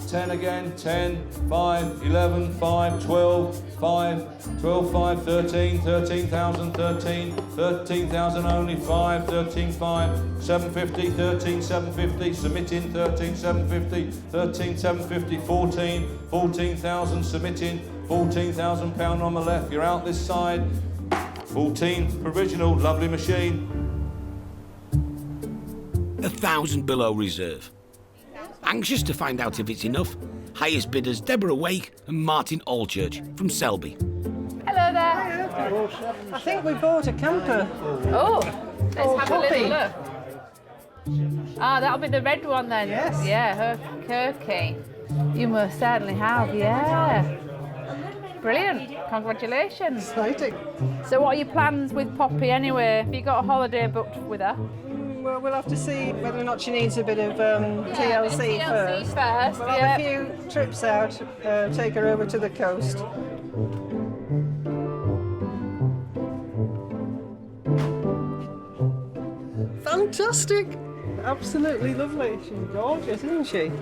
10 again. 10, 5, 11, 5, 12, 5, 12, 5, 13, 13,000, 13, 13,000 only, 5, 13, 5, 750, 13, 750, submitting, 13, 750, 13, 750, 14, 14,000, submitting, 14,000 pound on the left. You're out this side. 14, provisional, lovely machine. 1,000 below reserve. Anxious to find out if it's enough, highest bidders Deborah Wake and Martin Allchurch from Selby. Hello there. I think we bought a camper. Oh, let's have a puppy. little look. Ah, that'll be the red one then. Yes. Yeah, Kirky. You most certainly have, yeah. Brilliant. Congratulations. Exciting. So what are your plans with Poppy anyway? Have you got a holiday booked with her? Well, we'll have to see whether or not she needs a bit of TLC first. We'll have a few trips out, take her over to the coast. Fantastic! Absolutely lovely. She's gorgeous, isn't she?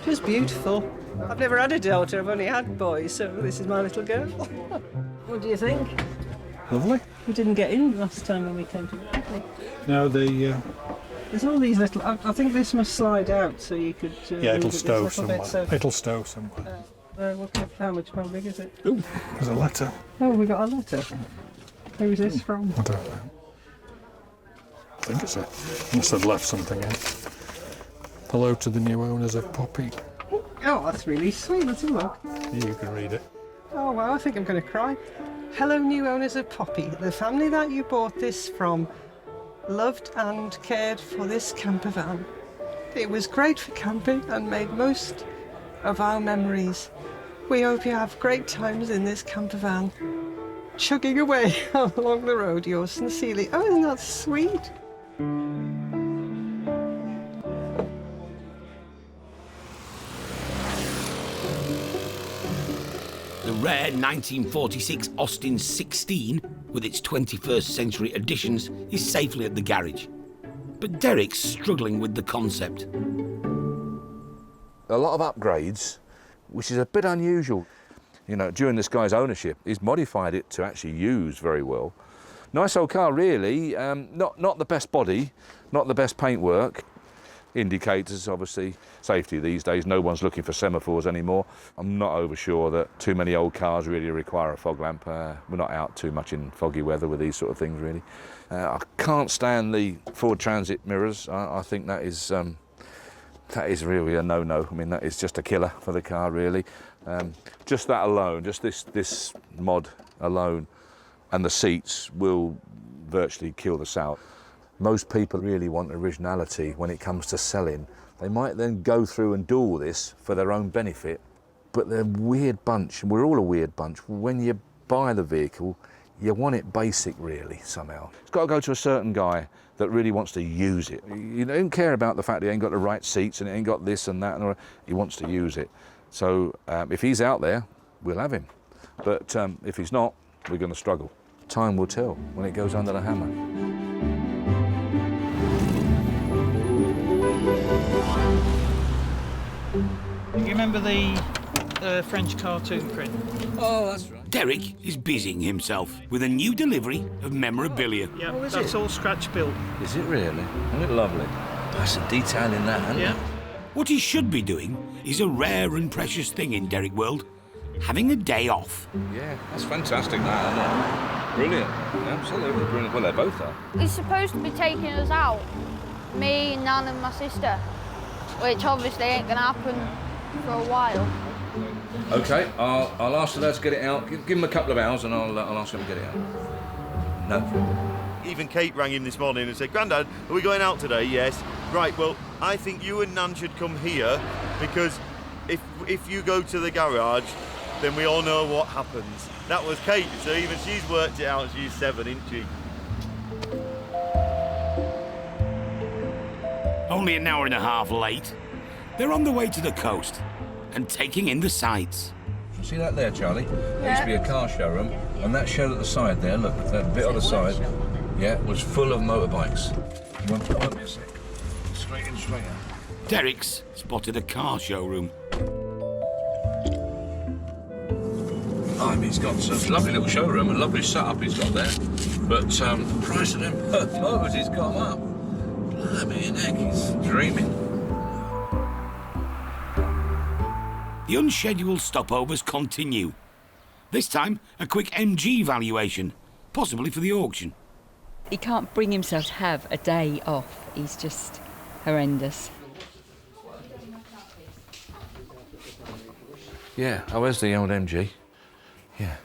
She's beautiful. I've never had a daughter, I've only had boys, so this is my little girl. What do you think? Lovely. We didn't get in last time when we came to Bentley. No, There's all these little... I think this must slide out so you could... yeah, it'll move it stow this little bit, somewhere. so- It'll stow somewhere. how big is it? Ooh, there's a letter. Oh, we got a letter. Who's this from? I don't know. I think it's it. Must have left something in. Hello to the new owners of Poppy. Oh, that's really sweet. Let's have a look. You can read it. Oh, wow, I think I'm going to cry. Hello, new owners of Poppy. The family that you bought this from loved and cared for this camper van. It was great for camping and made most of our memories. We hope you have great times in this camper van. Chugging away along the road, yours sincerely. Oh, isn't that sweet? The rare 1946 Austin 16, with its 21st century additions, is safely at the garage. But Derek's struggling with the concept. A lot of upgrades, which is a bit unusual. You know, during this guy's ownership, he's modified it to actually use very well. Nice old car, really. Not the best body, not the best paintwork. Indicators, obviously. Safety these days, no one's looking for semaphores anymore. I'm not over sure that too many old cars really require a fog lamp. We're not out too much in foggy weather with these sort of things, really. I can't stand the Ford Transit mirrors. I think that is really a no-no. I mean, that is just a killer for the car, really. Just that alone, just this mod alone, and the seats will virtually kill the South. Most people really want originality when it comes to selling. They might then go through and do all this for their own benefit, but they're a weird bunch, and we're all a weird bunch. When you buy the vehicle, you want it basic, really, somehow. It's got to go to a certain guy that really wants to use it. You don't care about the fact he ain't got the right seats and it ain't got this and that, and he wants to use it. So if he's out there, we'll have him. But if he's not, we're going to struggle. Time will tell when it goes under the hammer. You remember the French cartoon print? Oh, that's right. Derek is busying himself with a new delivery of memorabilia. Yeah, that's all scratch built. Is it really? Isn't it lovely? There's some detail in that, isn't there? What he should be doing is a rare and precious thing in Derek world, having a day off. Yeah, that's fantastic, that, isn't it? Brilliant. Absolutely brilliant. Well, they both are. He's supposed to be taking us out, me, Nan and my sister, which obviously ain't going to happen for a while. OK, I'll ask the lads to get it out. Give him a couple of hours and I'll ask them to get it out. No. Even Kate rang him this morning and said, Grandad, are we going out today? Yes. Right, well, I think you and Nan should come here because if you go to the garage, then we all know what happens. That was Kate, so even she's worked it out. She's 7, isn't she? Only an hour and a half late, they're on the way to the coast and taking in the sights. See that there, Charlie? There used to be a car showroom, and that shed at the side there, look, that bit on the side, Yeah, was full of motorbikes. You want to put me a sec? Straight in, straight out. Derek's spotted a car showroom. He's got a lovely little showroom, a lovely setup he's got there. But the price of them motors he's got up. Blimey heck, he's dreaming. The unscheduled stopovers continue. This time, a quick MG valuation, possibly for the auction. He can't bring himself to have a day off. He's just horrendous. Yeah, where's the old MG? Yeah.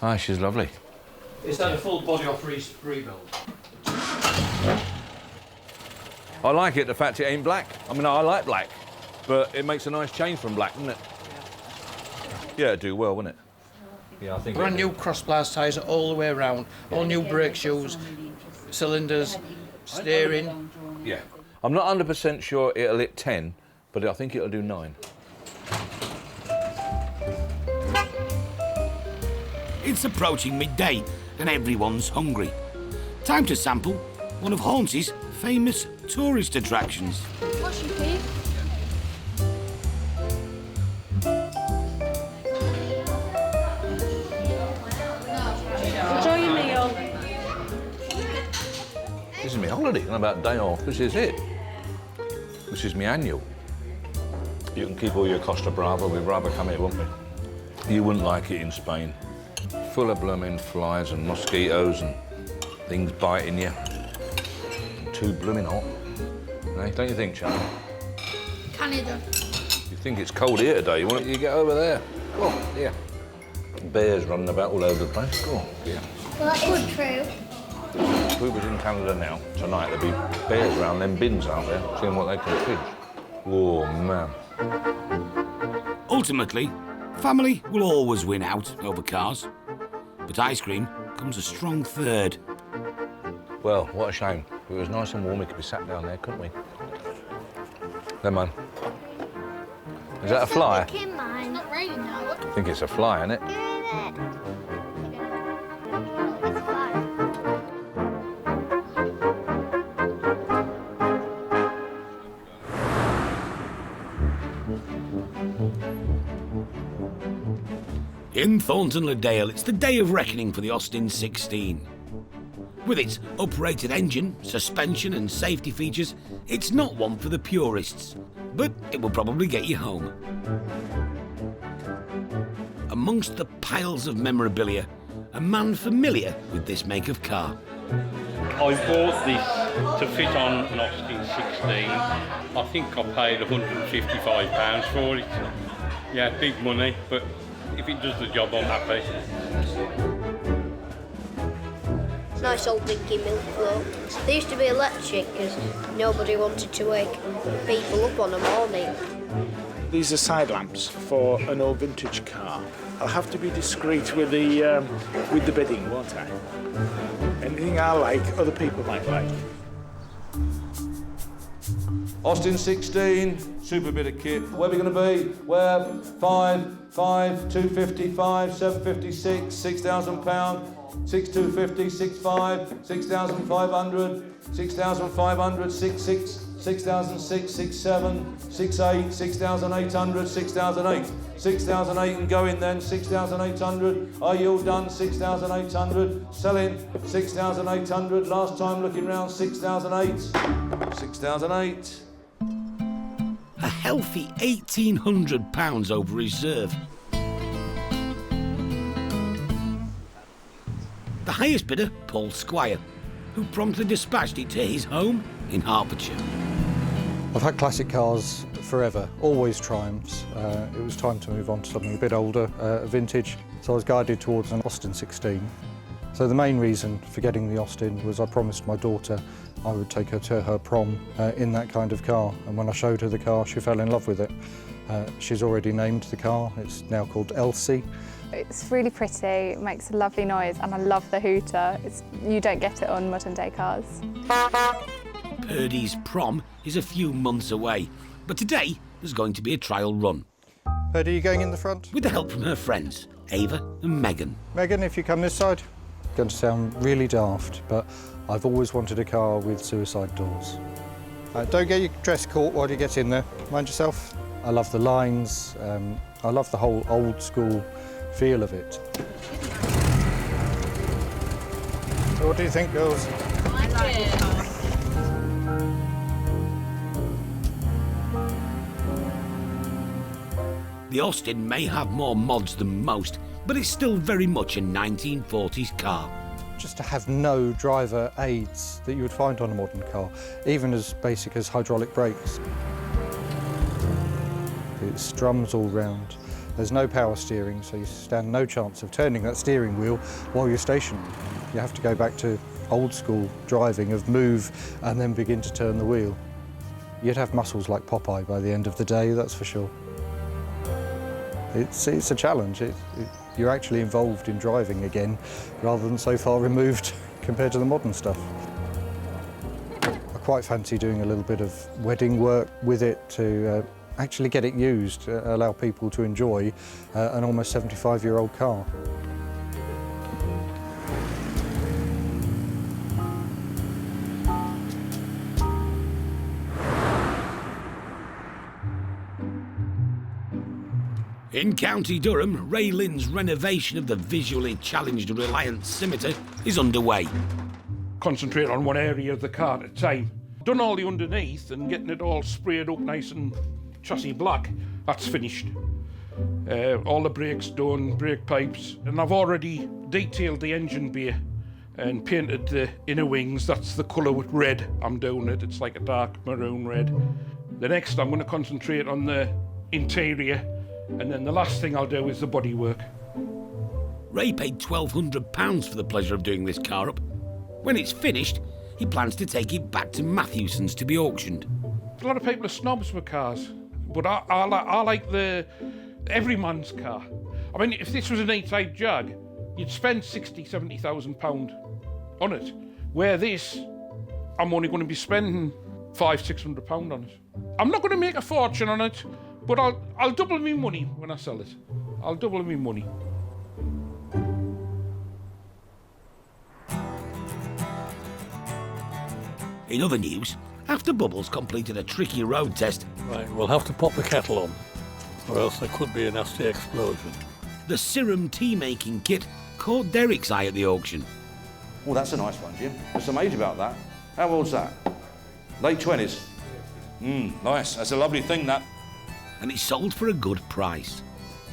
Hi, she's lovely. Is that a full body off rebuild? I like it, the fact it ain't black. I mean, I like black, but it makes a nice change from black, doesn't it? Yeah, it'd do well, wouldn't it? Yeah, I think. Brand new cross-blast tyres all the way around, all new brake shoes, cylinders, steering. Yeah. I'm not 100% sure it'll hit 10, but I think it'll do 9. It's approaching midday and everyone's hungry. Time to sample one of Hornsey's famous tourist attractions. What's your pig? Enjoy your meal. This is my holiday, and about a day off. This is it. This is my annual. You can keep all your Costa Brava. We'd rather come here, wouldn't we? You wouldn't like it in Spain. Full of blooming flies and mosquitoes and things biting you. Too blooming hot. Eh? Don't you think, Charlie? Canada. You think it's cold here today? Why don't you get over there? Oh, yeah. Bears running about all over the place. Oh, yeah. Well, that is true. If we was in Canada now, tonight, there'd be bears around them bins out there, seeing what they can fish. Oh, man. Ultimately, family will always win out over cars. But ice cream comes a strong third. Well, what a shame. If it was nice and warm, we could be sat down there, couldn't we? There, man. Is that a fly? It's not raining now. I think it's a fly, isn't it? In Thorntondale, it's the day of reckoning for the Austin 16. With its uprated engine, suspension and safety features, it's not one for the purists, but it will probably get you home. Amongst the piles of memorabilia, a man familiar with this make of car. I bought this to fit on an Austin 16. I think I paid £155 for it. Yeah, big money, but if it does the job, I'm happy. Nice old dinky milk float. They used to be electric because nobody wanted to wake people up on a morning. These are side lamps for an old vintage car. I'll have to be discreet with the bidding, won't I? Anything I like, other people might like. Austin 16, super bit of kit. Where are we going to be? Where? 5, 255, 756, £6,000, 6,250, 6,500, 6,500, 6,500, 6,600, 6,006, 6,700, 6,800, 6,800, 6,008, 6,008 and going then, 6,800. Are you all done? 6,800. Selling, 6,800. Last time looking round, 6,008. 6,008. A healthy £1,800 over reserve. The highest bidder, Paul Squire, who promptly dispatched it to his home in Hertfordshire. I've had classic cars forever, always Triumphs. It was time to move on to something a bit older, vintage, so I was guided towards an Austin 16. So the main reason for getting the Austin was I promised my daughter I would take her to her prom in that kind of car, and when I showed her the car, she fell in love with it. She's already named the car. It's now called Elsie. It's really pretty, it makes a lovely noise, and I love the hooter. You don't get it on modern day cars. Purdy's prom is a few months away, but today there's going to be a trial run. Purdy, are you going in the front? With the help from her friends, Ava and Megan. Megan, if you come this side. going to sound really daft, but I've always wanted a car with suicide doors. Don't get your dress caught while you get in there. Mind yourself. I love the lines. I love the whole old school feel of it. So what do you think, girls? I like it. The Austin may have more mods than most, but it's still very much a 1940s car. Just to have no driver aids that you would find on a modern car, even as basic as hydraulic brakes. It strums all round. There's no power steering, so you stand no chance of turning that steering wheel while you're stationary. You have to go back to old school driving of move and then begin to turn the wheel. You'd have muscles like Popeye by the end of the day, that's for sure. It's a challenge. You're actually involved in driving again, rather than so far removed compared to the modern stuff. I quite fancy doing a little bit of wedding work with it to actually get it used, allow people to enjoy an almost 75-year-old car. In County Durham, Ray Lynn's renovation of the visually challenged Reliant Scimitar is underway. Concentrate on one area of the car at a time. Done all the underneath and getting it all sprayed up nice and chassis black. That's finished. All the brakes done, brake pipes, and I've already detailed the engine bay and painted the inner wings. That's the colour with red. I'm doing it. It's like a dark maroon red. The next, I'm going to concentrate on the interior. And then the last thing I'll do is the bodywork. Ray paid £1,200 for the pleasure of doing this car up. When it's finished, he plans to take it back to Matthewson's to be auctioned. A lot of people are snobs with cars, but I like the everyman's car. I mean, if this was an E-Type Jag, you'd spend £60,000-70,000 on it. Where this, I'm only going to be spending £500-600 on it. I'm not going to make a fortune on it, but I'll double my money when I sell it. I'll double my money. In other news, after Bubbles completed a tricky road test... Right, we'll have to pop the kettle on, or else there could be a nasty explosion. The serum tea-making kit caught Derek's eye at the auction. Oh, that's a nice one, Jim. There's some age about that. How old's that? Late 20s. Nice. That's a lovely thing, that. And it sold for a good price.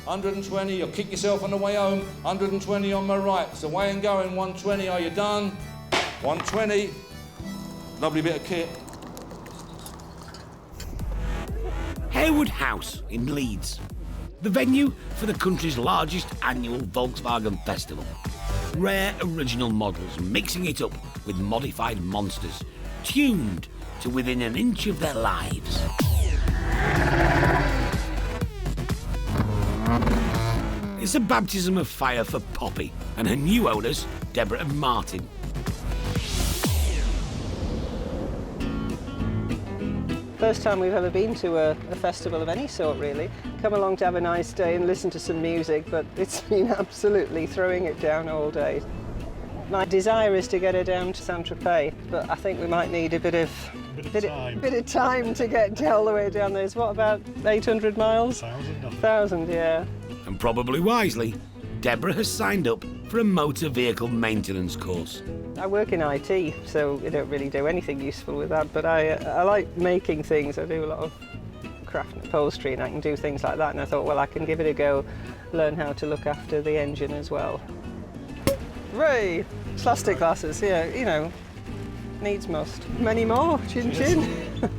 120, you'll kick yourself on the way home. 120 on my right. It's the way I'm going. 120, are you done? 120. Lovely bit of kit. Harewood House in Leeds. The venue for the country's largest annual Volkswagen festival. Rare original models mixing it up with modified monsters, tuned to within an inch of their lives. It's a baptism of fire for Poppy and her new owners, Deborah and Martin. First time we've ever been to a festival of any sort, really. Come along to have a nice day and listen to some music, but it's been absolutely throwing it down all day. My desire is to get her down to Saint-Tropez, but I think we might need a bit of time to get all the way down there. What, about 800 miles? 1,000, yeah. And probably wisely, Deborah has signed up for a motor vehicle maintenance course. I work in IT, so I don't really do anything useful with that, but I like making things. I do a lot of craft and upholstery, and I can do things like that, and I thought, well, I can give it a go, learn how to look after the engine as well. Ray! Plastic glasses, yeah, you know, needs must. Many more, chin chin.